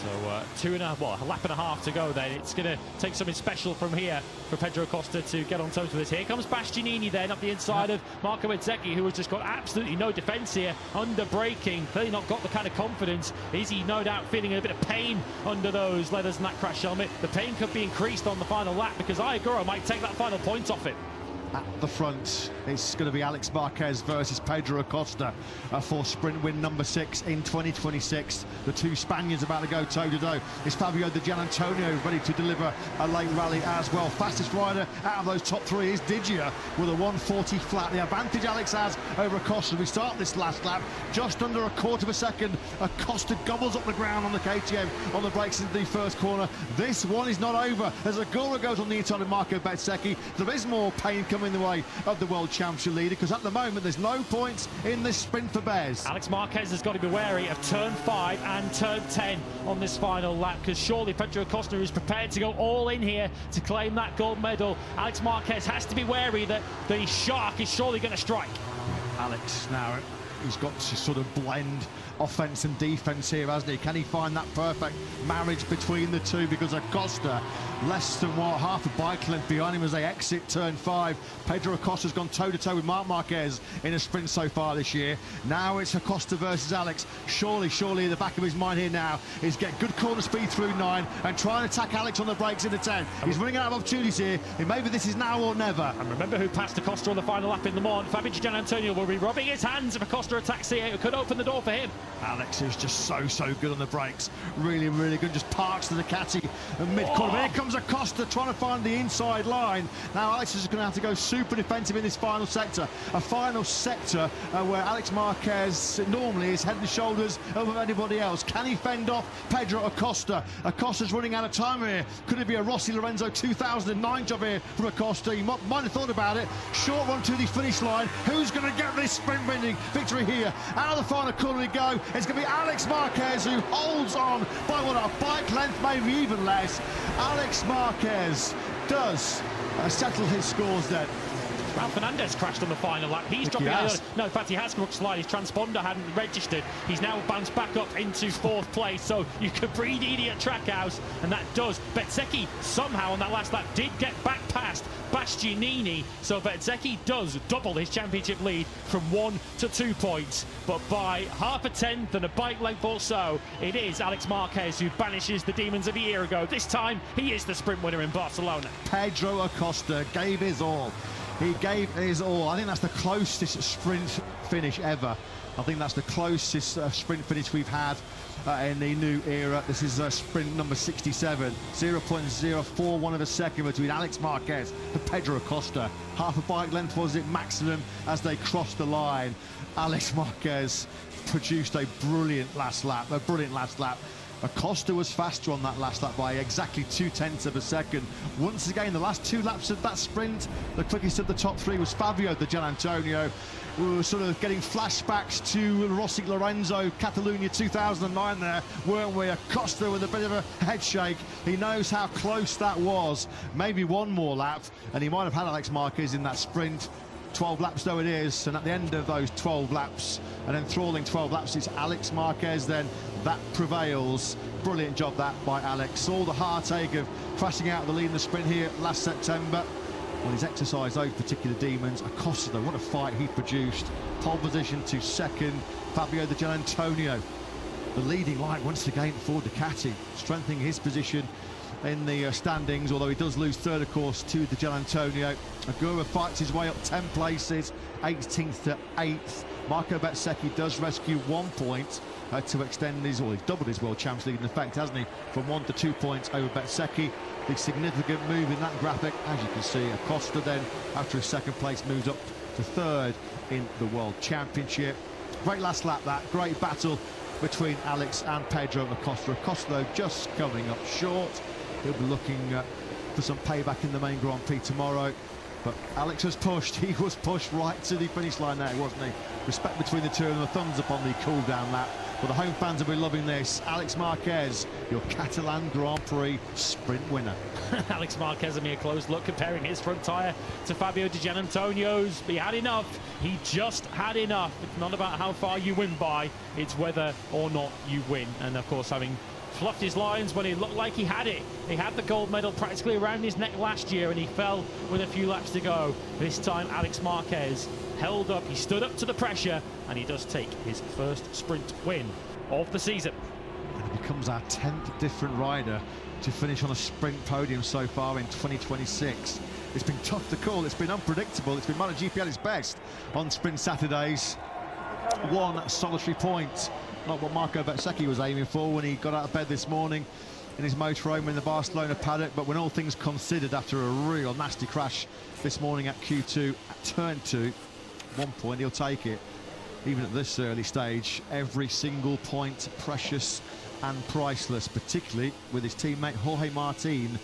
So, a lap and a half to go then. It's going to take something special from here for Pedro Acosta to get on toes with this. Here comes Bastianini then up the inside of Marco Bezzecchi, who has just got absolutely no defence here, under braking. Clearly not got the kind of confidence. Is he no doubt feeling a bit of pain under those leathers and that crash helmet? The pain could be increased on the final lap because Ayagura might take that final point off him. At the front, it's going to be Alex Marquez versus Pedro Acosta for sprint win number 6 in 2026. The two Spaniards about to go toe-to-toe. It's Fabio Di Gianantonio ready to deliver a late rally as well. Fastest rider out of those top 3 is Digia with a 140 flat. The advantage Alex has over Acosta. We start this last lap just under a quarter of a second. Acosta gobbles up the ground on the KTM on the brakes into the first corner. This one is not over as Agura goes on the inside of Marco Bezzecchi. There is more pain coming in the way of the World Championship leader because at the moment there's no points in this sprint for Bez. Alex Marquez has got to be wary of turn 5 and turn 10 on this final lap because surely Pedro Acosta is prepared to go all in here to claim that gold medal. Alex Marquez has to be wary that the shark is surely going to strike. Alex now he's got to sort of blend offence and defence here, hasn't he? Can he find that perfect marriage between the two? Because Acosta, less than half a bike length behind him as they exit turn 5. Pedro Acosta's gone toe-to-toe with Marc Marquez in a sprint so far this year. Now it's Acosta versus Alex. Surely in the back of his mind here now is get good corner speed through 9 and try and attack Alex on the brakes into 10. He's running out of opportunities here, and maybe this is now or never. And remember who passed Acosta on the final lap in Le Mans. Fabio Di Giannantonio will be rubbing his hands if Acosta attacks here. It could open the door for him. Alex is just so good on the brakes. Really good. Just parks the Ducati and mid-corner. Here comes Acosta trying to find the inside line. Now Alex is going to have to go super defensive in this final sector. A final sector where Alex Marquez normally is head and shoulders over anybody else. Can he fend off Pedro Acosta? Acosta's running out of time here. Could it be a Rossi Lorenzo 2009 job here from Acosta? He might have thought about it. Short run to the finish line. Who's going to get this sprint winning victory here? Out of the final corner we go. It's going to be Alex Marquez who holds on by what, a bike length, maybe even less. Alex Marquez does settle his scores then. Well, Fernandez crashed on the final lap. He's dropping out. No, in fact, he has slide. His transponder hadn't registered. He's now bounced back up into 4th place. So you could breed Edie at Trackhouse, and that does. Bezzecchi somehow on that last lap did get back past Bastianini. So Bezzecchi does double his championship lead from 1 to 2 points. But by half a tenth and a bike length or so, it is Alex Marquez who banishes the demons of a year ago. This time, he is the sprint winner in Barcelona. Pedro Acosta gave his all. He gave his all. I think that's the closest sprint finish ever. I think that's the closest sprint finish we've had in the new era. This is sprint number 67. 0.041 of a second between Alex Marquez and Pedro Acosta. Half a bike length was it maximum as they crossed the line. Alex Marquez produced a brilliant last lap. Acosta was faster on that last lap by exactly 0.2 of a second. Once again, the last 2 laps of that sprint, the quickest of the top 3 was Fabio Di Giannantonio. We were sort of getting flashbacks to Rossi Lorenzo, Catalunya 2009 there, weren't we? Acosta with a bit of a head shake. He knows how close that was. Maybe one more lap, and he might have had Alex Marquez in that sprint. 12 laps though it is, and at the end of those 12 laps, an enthralling 12 laps, it's Alex Marquez then that prevails. Brilliant job that by Alex. All the heartache of crashing out of the lead in the sprint here last September. Well, he's exercised those particular demons. Acosta though, what a fight he produced. Pole position to 2nd, Fabio Di Giannantonio. The leading light once again for Ducati, strengthening his position in the standings, although he does lose 3rd, of course, to Di Giannantonio. Agura fights his way up 10 places, 18th to 8th. Marco Bezzecchi does rescue 1 point to extend his, he's doubled his World Champions League in effect, hasn't he? From 1 to 2 points over Bezzecchi. The significant move in that graphic, as you can see. Acosta then, after his 2nd place, moves up to 3rd in the World Championship. Great last lap that, great battle between Alex and Pedro Acosta. Acosta, though, just coming up short. He'll be looking for some payback in the main Grand Prix tomorrow. But Alex was pushed. He was pushed right to the finish line there, wasn't he? Respect between the two of them. A thumbs up on the cool-down lap. Well, the home fans will be loving this. Alex Marquez, your Catalan Grand Prix sprint winner. Alex Marquez and me a close look, comparing his front tyre to Fabio Di Giannantonio's. He had enough. He just had enough. It's not about how far you win by. It's whether or not you win. And, of course, having fluffed his lines when he looked like he had it. He had the gold medal practically around his neck last year, and he fell with a few laps to go. This time, Alex Marquez held up. He stood up to the pressure, and he does take his 1st sprint win of the season. And he becomes our 10th different rider to finish on a sprint podium so far in 2026. It's been tough to call. It's been unpredictable. It's been MotoGP at its best on sprint Saturdays. 1 solitary point. Not what Marco Bezzecchi was aiming for when he got out of bed this morning in his motorhome in the Barcelona paddock. But when all things considered, after a real nasty crash this morning at Q2 at turn 2, 1 point, he'll take it. Even at this early stage, every single point precious and priceless, particularly with his teammate Jorge Martin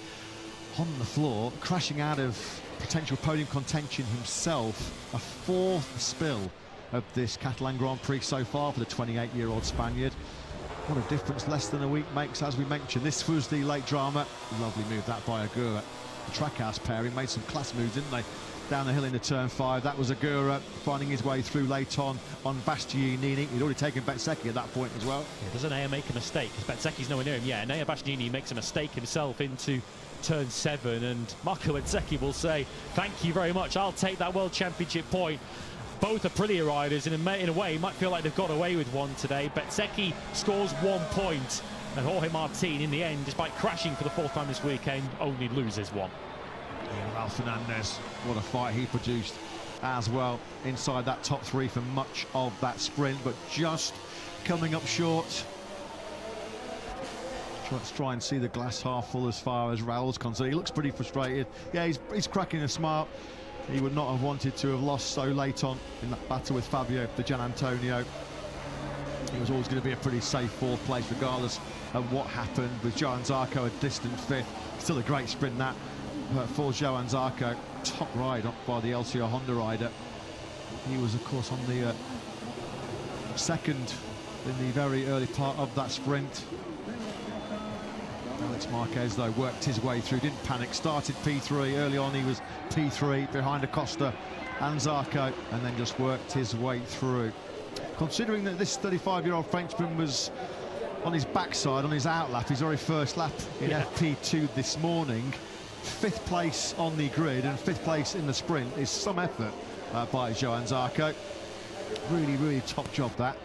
on the floor, crashing out of potential podium contention himself. A 4th spill of this Catalan Grand Prix so far for the 28-year-old Spaniard. What a difference less than a week makes, as we mentioned. This was the late drama. Lovely move that by Agura. The Trackhouse pairing made some class moves, didn't they? down the hill into turn 5. That was Agura finding his way through late on Bastianini. He'd already taken Bezzecchi at that point as well. Yeah, does Anea make a mistake? Because Bezzecchi's nowhere near him. Yeah, Anea Bastianini makes a mistake himself into turn 7, and Marco Bezzecchi will say, thank you very much, I'll take that World Championship point. Both are Aprilia riders, and in a way, might feel like they've got away with one today. Bezzecchi scores 1 point, and Jorge Martin, in the end, despite crashing for the 4th time this weekend, only loses 1. Yeah, Ralph Fernandez, what a fight he produced as well inside that top 3 for much of that sprint, but just coming up short. Let's try and see the glass half full as far as Raul's concerned. He looks pretty frustrated. Yeah, he's cracking a smile. He would not have wanted to have lost so late on in that battle with Fabio Di Gianantonio. It was always going to be a pretty safe 4th place regardless of what happened, with Johan Zarco a distant 5th. Still a great sprint that for Johan Zarco. Top ride up by the LCR Honda rider. He was of course on the 2nd in the very early part of that sprint. Alex Marquez though worked his way through, didn't panic, started P3 early on. He was P3 behind Acosta and Zarco, and then just worked his way through. Considering that this 35-year-old Frenchman was on his backside on his outlap, his very first lap in FP2 this morning, 5th place on the grid and 5th place in the sprint is some effort by Johan Zarco. Really top job that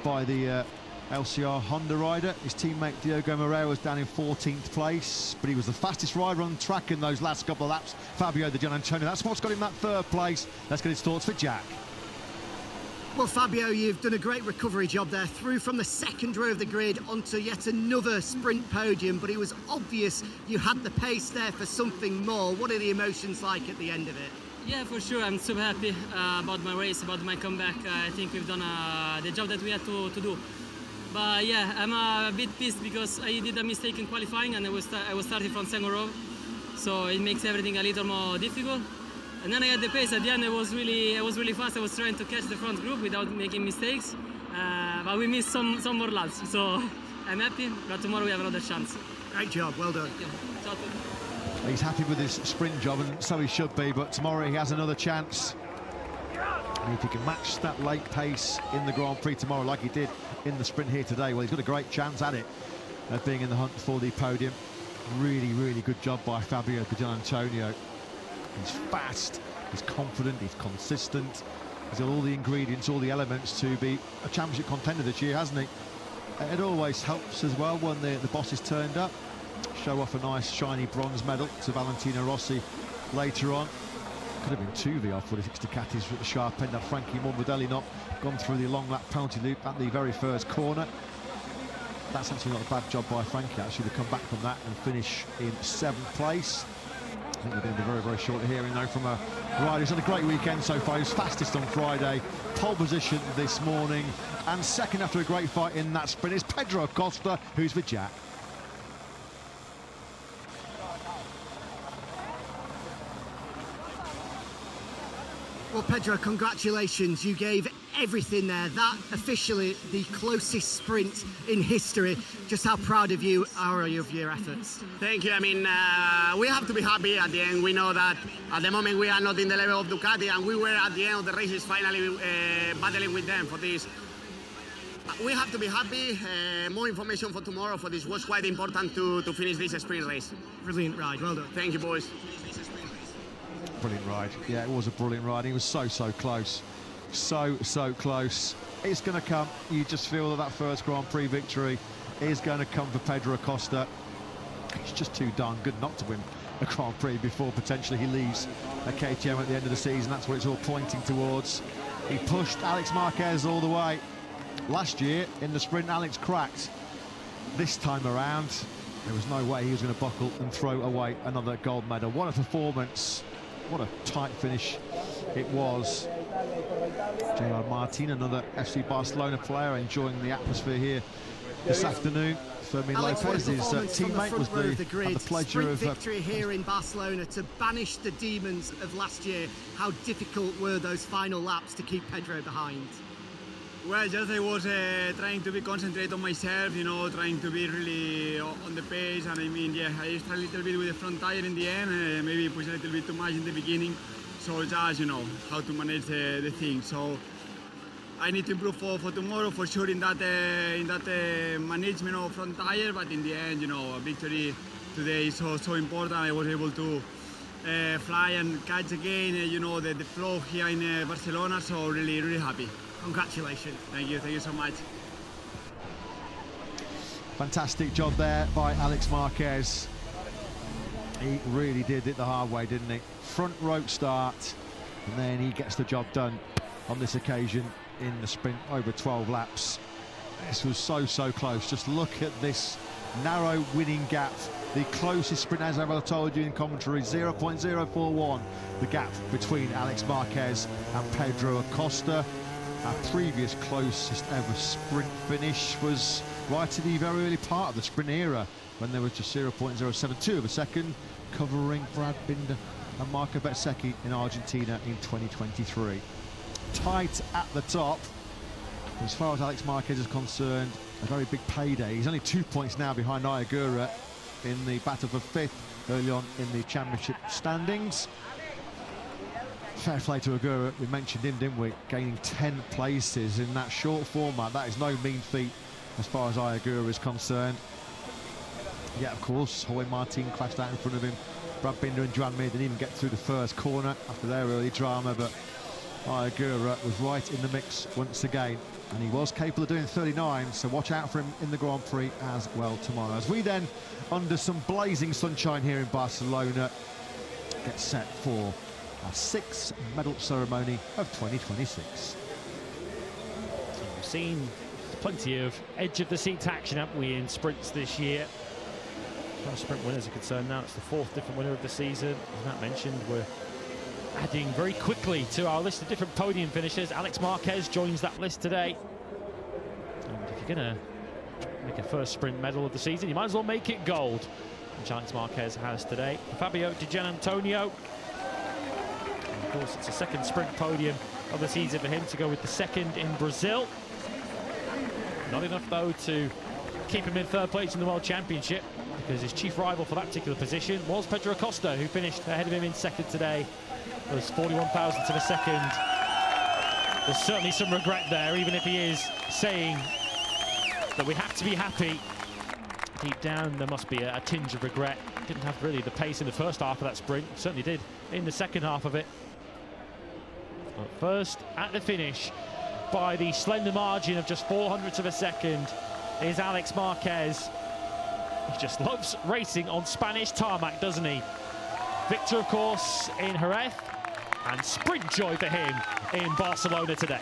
by the LCR Honda rider. His teammate Diogo Moreira was down in 14th place, but he was the fastest rider on track in those last couple of laps. Fabio Di Gianantonio, that's what's got him that 3rd place. Let's get his thoughts for Jack. Well, Fabio, you've done a great recovery job there, through from the 2nd row of the grid onto yet another sprint podium, but it was obvious you had the pace there for something more. What are the emotions like at the end of it? Yeah, for sure. I'm super happy about my race, about my comeback. I think we've done the job that we had to do. But yeah, I'm a bit pissed because I did a mistake in qualifying, and I was starting from 2nd row, so it makes everything a little more difficult. And then I had the pace at the end. I was really fast. I was trying to catch the front group without making mistakes, but we missed some more laps. So I'm happy. But tomorrow we have another chance. Great job. Well done. He's happy with his sprint job, and so he should be. But tomorrow he has another chance. And if he can match that late pace in the Grand Prix tomorrow, like he did in the sprint here today, well, he's got a great chance at it, of being in the hunt for the podium. Really good job by Fabio Di Gianantonio. He's fast, he's confident, he's consistent. He's got all the ingredients, all the elements to be a championship contender this year, hasn't he? It always helps as well when the boss is turned up. Show off a nice shiny bronze medal to Valentino Rossi later on. Could have been 2 VR46 Ducatis at the sharp end. Had Frankie Morbidelli not gone through the long lap penalty loop at the very first corner. That's actually not a bad job by Frankie, actually, to come back from that and finish in 7th place. I think we're going to be very short of hearing, though, from a rider who's had a great weekend so far. He was fastest on Friday, pole position this morning, and 2nd after a great fight in that sprint is Pedro Acosta, who's with Jack. Well, Pedro, congratulations. You gave everything there. That officially the closest sprint in history. Just how proud of you are you of your efforts? Thank you. I mean, we have to be happy at the end. We know that at the moment we are not in the level of Ducati, and we were at the end of the races finally battling with them for this. We have to be happy. More information for tomorrow, for this was quite important to finish this sprint race. Brilliant ride. Well done. Thank you, boys. Brilliant ride. Yeah, it was a brilliant ride. He was so close. So close. It's going to come. You just feel that first Grand Prix victory is going to come for Pedro Acosta. He's just too darn good not to win a Grand Prix before potentially he leaves a KTM at the end of the season. That's what it's all pointing towards. He pushed Alex Marquez all the way. Last year in the sprint, Alex cracked. This time around, there was no way he was going to buckle and throw away another gold medal. What a performance. What a tight finish it was. Gerard Martin, another FC Barcelona player, enjoying the atmosphere here this afternoon. Fermin Lopez, his teammate, was had the pleasure of victory here in Barcelona to banish the demons of last year. How difficult were those final laps to keep Pedro behind? Well, just I was trying to be concentrated on myself, you know, trying to be really on the pace. And I mean, yeah, I struggled a little bit with the front tire in the end, maybe pushed a little bit too much in the beginning. So just, you know, how to manage the thing. So I need to improve for tomorrow for sure in that management of front tire. But in the end, you know, a victory today is so important. I was able to fly and catch again, you know, the flow here in Barcelona. So really happy. Congratulations. Thank you so much. Fantastic job there by Alex Marquez. He really did it the hard way, didn't he? Front rope start, and then he gets the job done on this occasion in the sprint over 12 laps. This was so close. Just look at this narrow winning gap. The closest sprint, as I've told you in commentary, 0.041, the gap between Alex Marquez and Pedro Acosta. Our previous closest ever sprint finish was right at the very early part of the sprint era, when there was just 0.072 of a second, covering Brad Binder and Marco Bezzecchi in Argentina in 2023. Tight at the top. As far as Alex Marquez is concerned, a very big payday. He's only 2 points now behind Ayagura in the battle for 5th early on in the championship standings. Fair play to Agura. We mentioned him, didn't we? Gaining 10 places in that short format. That is no mean feat as far as Ayagura is concerned. Yeah, of course, Jorge Martin crashed out in front of him. Brad Binder and Joan Mir didn't even get through the first corner after their early drama, but Ayagura was right in the mix once again, and he was capable of doing 39, so watch out for him in the Grand Prix as well tomorrow. As we then, under some blazing sunshine here in Barcelona, get set for our 6th medal ceremony of 2026. We've seen plenty of edge of the seat action, haven't we, in sprints this year? As far as sprint winners are concerned now, it's the 4th different winner of the season. As Matt mentioned, we're adding very quickly to our list of different podium finishers. Alex Marquez joins that list today. And if you're going to make a first sprint medal of the season, you might as well make it gold, which Alex Marquez has today. Fabio Di Gianantonio. And of course, it's a 2nd sprint podium of the season for him, to go with the 2nd in Brazil. Not enough, though, to keep him in 3rd place in the World Championship, because his chief rival for that particular position was Pedro Acosta, who finished ahead of him in 2nd today. It was 41 thousandths of a second. There's certainly some regret there, even if he is saying that we have to be happy. Deep down, there must be a tinge of regret. Didn't have really the pace in the first half of that sprint. Certainly did in the second half of it. But first, at the finish, by the slender margin of just 400ths of a second, is Alex Marquez. He just loves racing on Spanish tarmac, doesn't he? Victor, of course, in Jerez, and sprint joy for him in Barcelona today.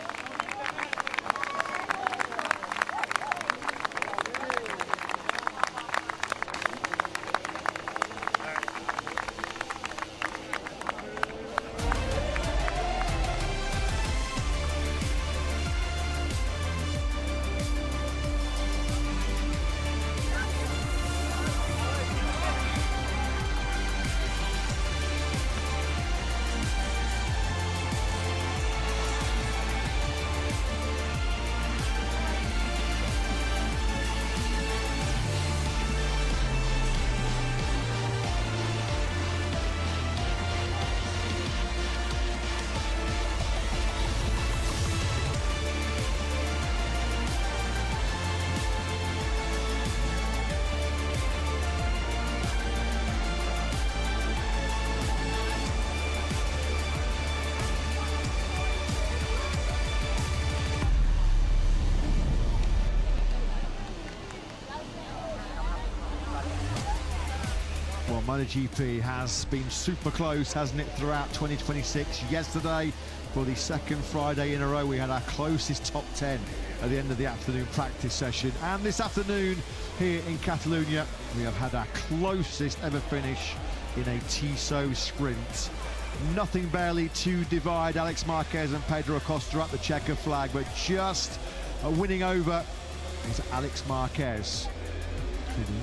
MotoGP has been super close, hasn't it, throughout 2026. Yesterday, for the 2nd Friday in a row, we had our closest top 10 at the end of the afternoon practice session. And this afternoon, here in Catalunya, we have had our closest ever finish in a Tissot sprint. Nothing barely to divide Alex Marquez and Pedro Acosta at the checker flag, but just winning over is Alex Marquez.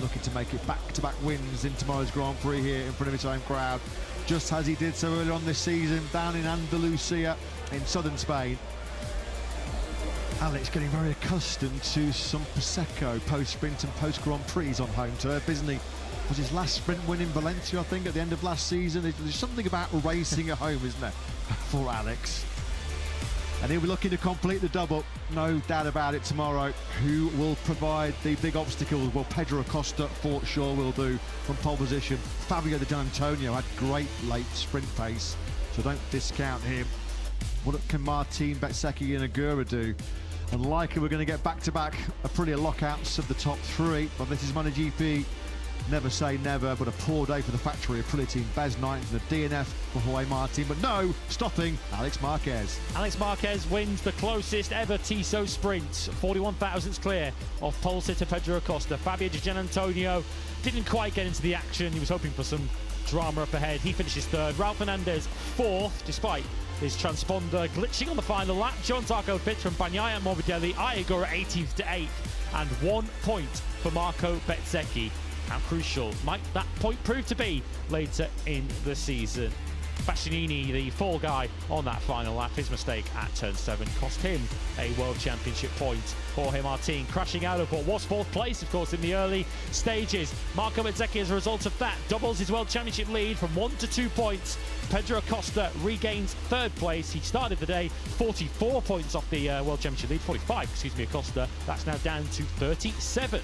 Looking to make it back-to-back wins in tomorrow's Grand Prix here in front of his home crowd, just as he did so early on this season down in Andalusia in southern Spain. Alex getting very accustomed to some Prosecco post-sprint and post-Grand Prix on home turf, isn't he? was his last sprint win in Valencia, I think, at the end of last season. There's something about racing at home, isn't there, for Alex? And he'll be looking to complete the double, no doubt about it, tomorrow. Who will provide the big obstacles? Well, Pedro Acosta for sure will do from pole position. Fabio Di Giannantonio had great late sprint pace, so don't discount him. What can Martin Bezzecchi and Agura do? And likely we're going to get back-to-back Aprilia lockouts of the top three, but this is MotoGP. Never say never, but a poor day for the factory Aprilia team. Bez 9th and a DNF for Jorge Martin, but no stopping Alex Marquez. Alex Marquez wins the closest ever Tissot sprint, 41 thousandths clear of pole sitter Pedro Acosta. Fabio Di Giannantonio didn't quite get into the action. He was hoping for some drama up ahead. He finishes third. Raul Fernandez fourth, despite his transponder glitching on the final lap. Joan Zarco fifth from Bagnaia and Morbidelli. Agura 18th to 8th, and 1 point for Marco Bezzecchi. How crucial might that point prove to be later in the season? Bastianini, the fall guy on that final lap, his mistake at turn 7 cost him a World Championship point. Jorge Martin crashing out of what was 4th place, of course, in the early stages. Marco Bezzecchi, as a result of that, doubles his World Championship lead from 1 to 2 points. Pedro Acosta regains 3rd place. He started the day 44 points off the World Championship lead, 45, excuse me, Acosta. That's now down to 37.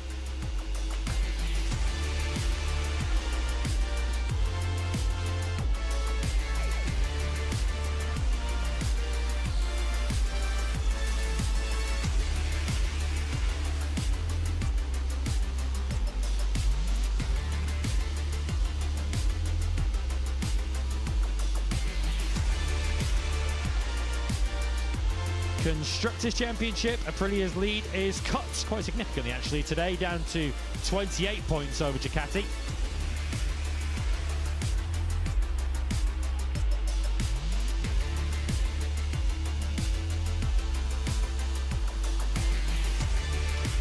Constructors' Championship, Aprilia's lead is cut quite significantly actually today, down to 28 points over Ducati.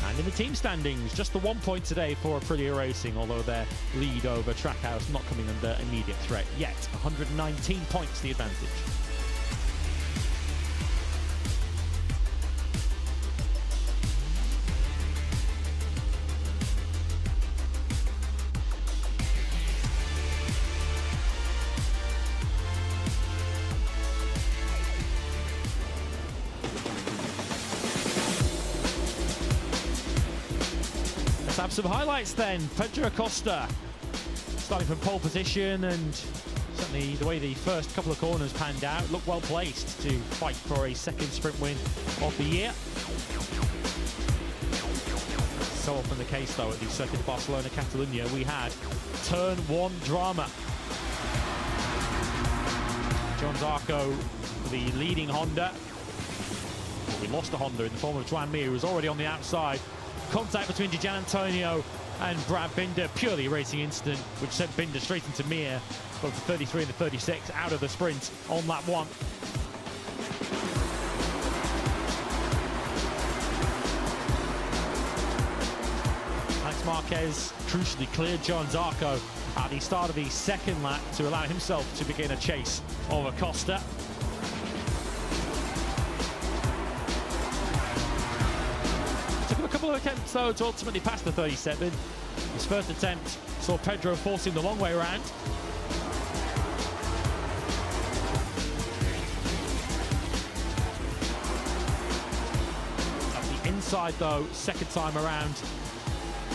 And in the team standings, just the 1 point today for Aprilia Racing, although their lead over Trackhouse not coming under immediate threat yet. 119 points the advantage. Have some highlights then. Pedro Acosta starting from pole position, and certainly the way the first couple of corners panned out, looked well placed to fight for a 2nd sprint win of the year. So often the case though at the circuit of Barcelona-Catalunya, we had turn 1 drama. Joan Zarco, the leading Honda. We lost a Honda in the form of Joan Mir, who was already on the outside. Contact between Di Giannantonio and Brad Binder, purely a racing incident, which sent Binder straight into Mir. Both the 33 and the 36 out of the sprint on lap 1. Alex Marquez crucially cleared Joan Zarco at the start of the 2nd lap to allow himself to begin a chase of Acosta. Couple of attempts though to ultimately pass the 37. His first attempt saw Pedro forcing the long way around. At the inside though, 2nd time around,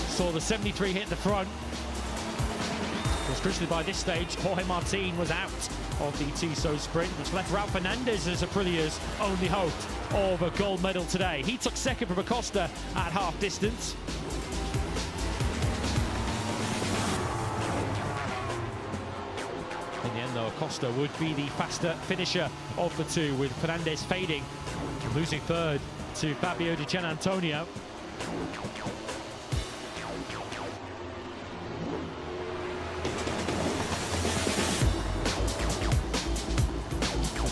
saw the 73 hit the front. Of course, crucially by this stage, Jorge Martin was out of the Tissot sprint, which left Raul Fernandez as Aprilia's only hope of a gold medal today. He took 2nd from Acosta at half distance. In the end though, Acosta would be the faster finisher of the two, with Fernandez fading, losing 3rd to Fabio Di Giannantonio.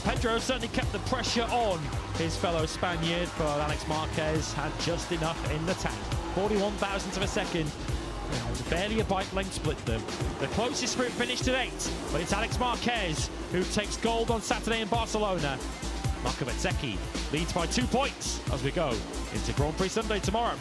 Pedro certainly kept the pressure on his fellow Spaniard, but Alex Marquez had just enough in the tank. 41 thousandths of a second. It was barely a bike length split them. The closest sprint finished at 8, but it's Alex Marquez who takes gold on Saturday in Barcelona. Marco Bezzecchi leads by 2 points as we go into Grand Prix Sunday tomorrow.